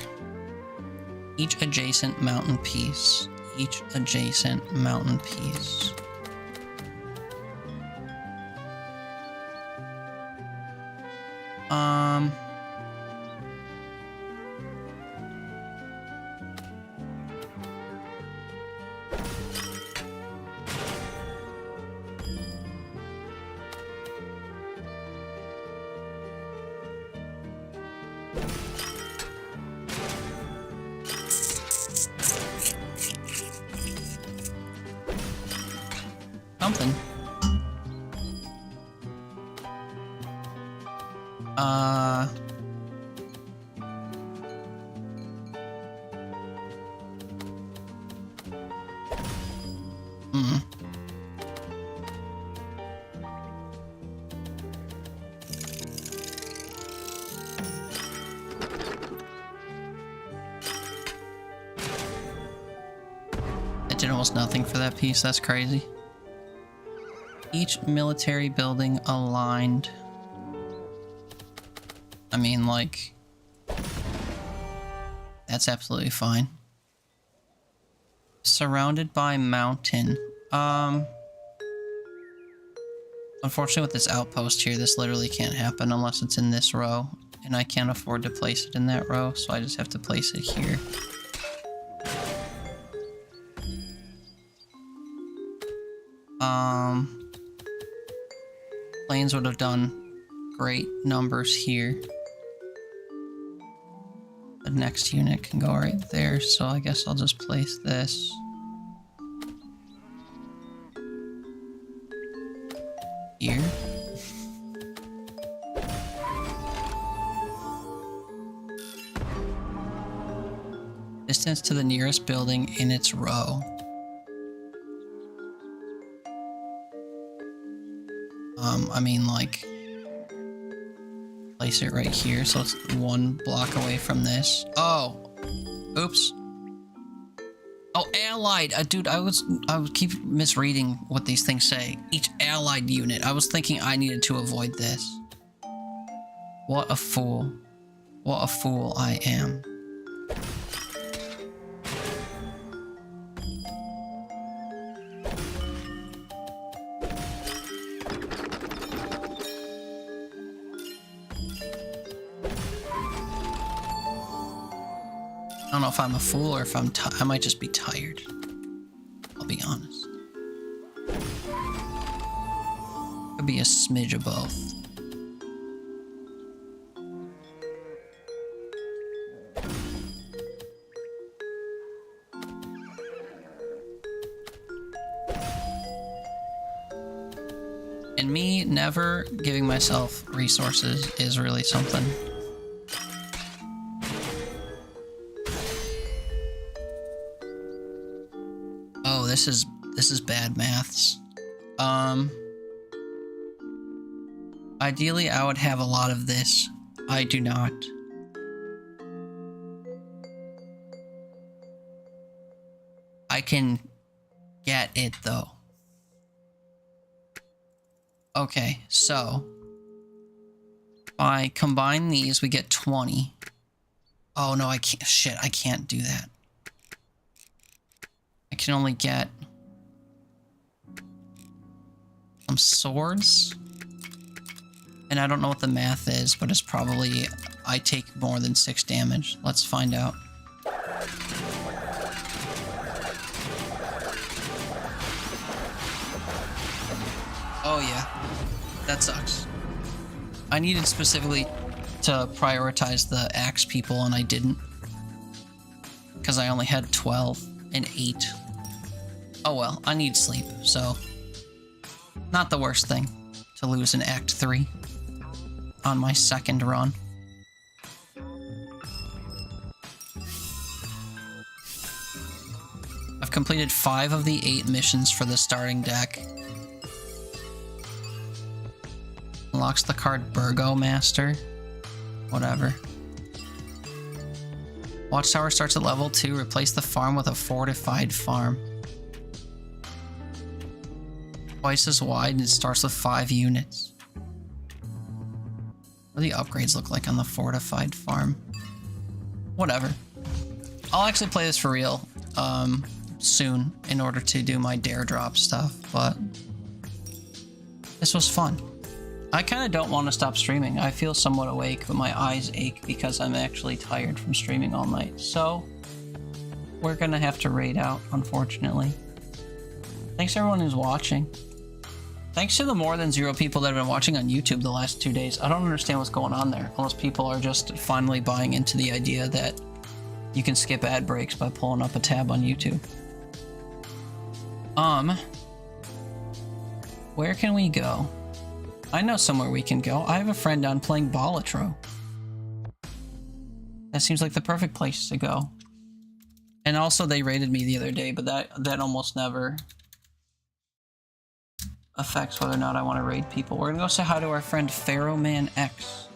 Each adjacent mountain piece. Each adjacent mountain piece. Something. It did almost nothing for that piece. That's crazy. Each military building aligned. I mean, like, that's absolutely fine. Surrounded by mountain. Unfortunately with this outpost here, this literally can't happen unless it's in this row. And I can't afford to place it in that row, so I just have to place it here. Planes would have done great numbers here. The next unit can go right there, so I guess I'll just place this. Here. Distance to the nearest building in its row. I mean, like, place it right here, so it's 1 block away from this. Oh, oops. Oh, allied. Dude, I would keep misreading what these things say. Each allied unit. I was thinking I needed to avoid this. What a fool. What a fool I am. I don't know if I'm a fool or if I might just be tired. I'll be honest. Could be a smidge of both. And me never giving myself resources is really something. Oh, this is bad maths. Ideally I would have a lot of this. I do not. I can get it though. Okay, so if I combine these, we get 20. Oh no, I can't. Shit, I can't do that. I can only get some swords. And I don't know what the math is, but it's probably I take more than 6 damage. Let's find out. Oh yeah, that sucks. I needed specifically to prioritize the axe people and I didn't. Because I only had 12 and 8. Oh well, I need sleep, so not the worst thing to lose in Act 3 on my second run. I've completed 5 of the 8 missions for the starting deck. Unlocks the card Burgomaster. Whatever. Watchtower starts at level 2. Replace the farm with a fortified farm. Twice as wide and it starts with 5 units. What do the upgrades look like on the fortified farm? Whatever. I'll actually play this for real soon in order to do my dare drop stuff, but this was fun. I kind of don't want to stop streaming. I feel somewhat awake, but my eyes ache because I'm actually tired from streaming all night. So we're gonna have to raid out, unfortunately. Thanks everyone who's watching. Thanks to the more than 0 people that have been watching on YouTube the last 2 days. I don't understand what's going on there, unless people are just finally buying into the idea that you can skip ad breaks by pulling up a tab on YouTube. Where can we go? I know somewhere we can go. I have a friend on playing Balatro. That seems like the perfect place to go. And also they raided me the other day, but that almost never affects whether or not I want to raid people. We're gonna go say hi to our friend Pharaohman X.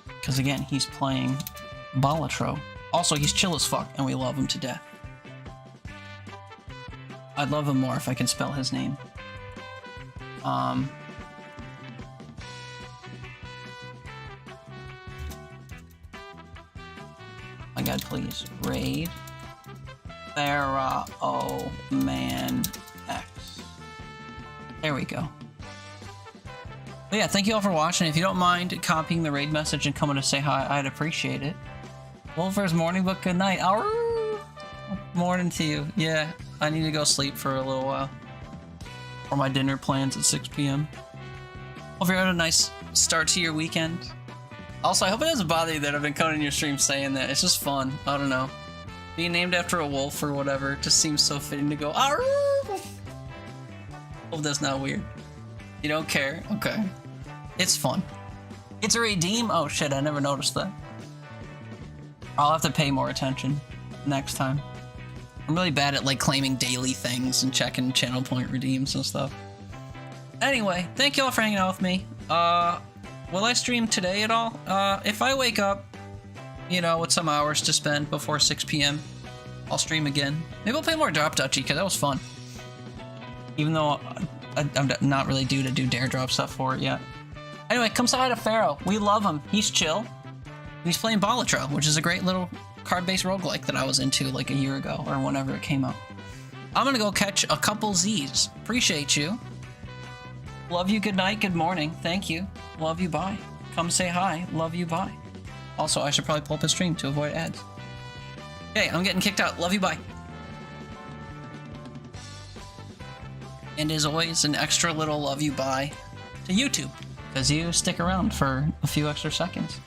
Because again, he's playing Balatro. Also, he's chill as fuck, and we love him to death. I'd love him more if I could spell his name. My god, please. Raid Pharaohman X. There we go. But yeah, thank you all for watching. If you don't mind copying the raid message and coming to say hi, I'd appreciate it. Wolfer's morning, but good night. Arrgh! Morning to you. Yeah, I need to go sleep for a little while. For my dinner plans at 6 p.m. Hope you're having a nice start to your weekend. Also, I hope it doesn't bother you that I've been coming in your stream saying that. It's just fun. I don't know. Being named after a wolf or whatever just seems so fitting to go, arrgh! Hope that's not weird. You don't care? Okay. It's fun. It's a redeem? Oh shit, I never noticed that. I'll have to pay more attention next time. I'm really bad at like claiming daily things and checking channel point redeems and stuff. Anyway, thank you all for hanging out with me. Will I stream today at all? If I wake up, you know, with some hours to spend before 6 p.m., I'll stream again. Maybe I'll play more Drop Duchy, because that was fun. Even though I'm not really due to do dare drop stuff for it yet. Anyway, come say hi to Pharaoh. We love him. He's chill. He's playing Balatro, which is a great little card-based roguelike that I was into like a year ago or whenever it came out. I'm gonna go catch a couple Z's. Appreciate you. Love you, good night, good morning. Thank you. Love you, bye. Come say hi. Love you, bye. Also, I should probably pull up a stream to avoid ads. Okay, I'm getting kicked out. Love you, bye. And as always, an extra little love you, bye to YouTube, because you stick around for a few extra seconds.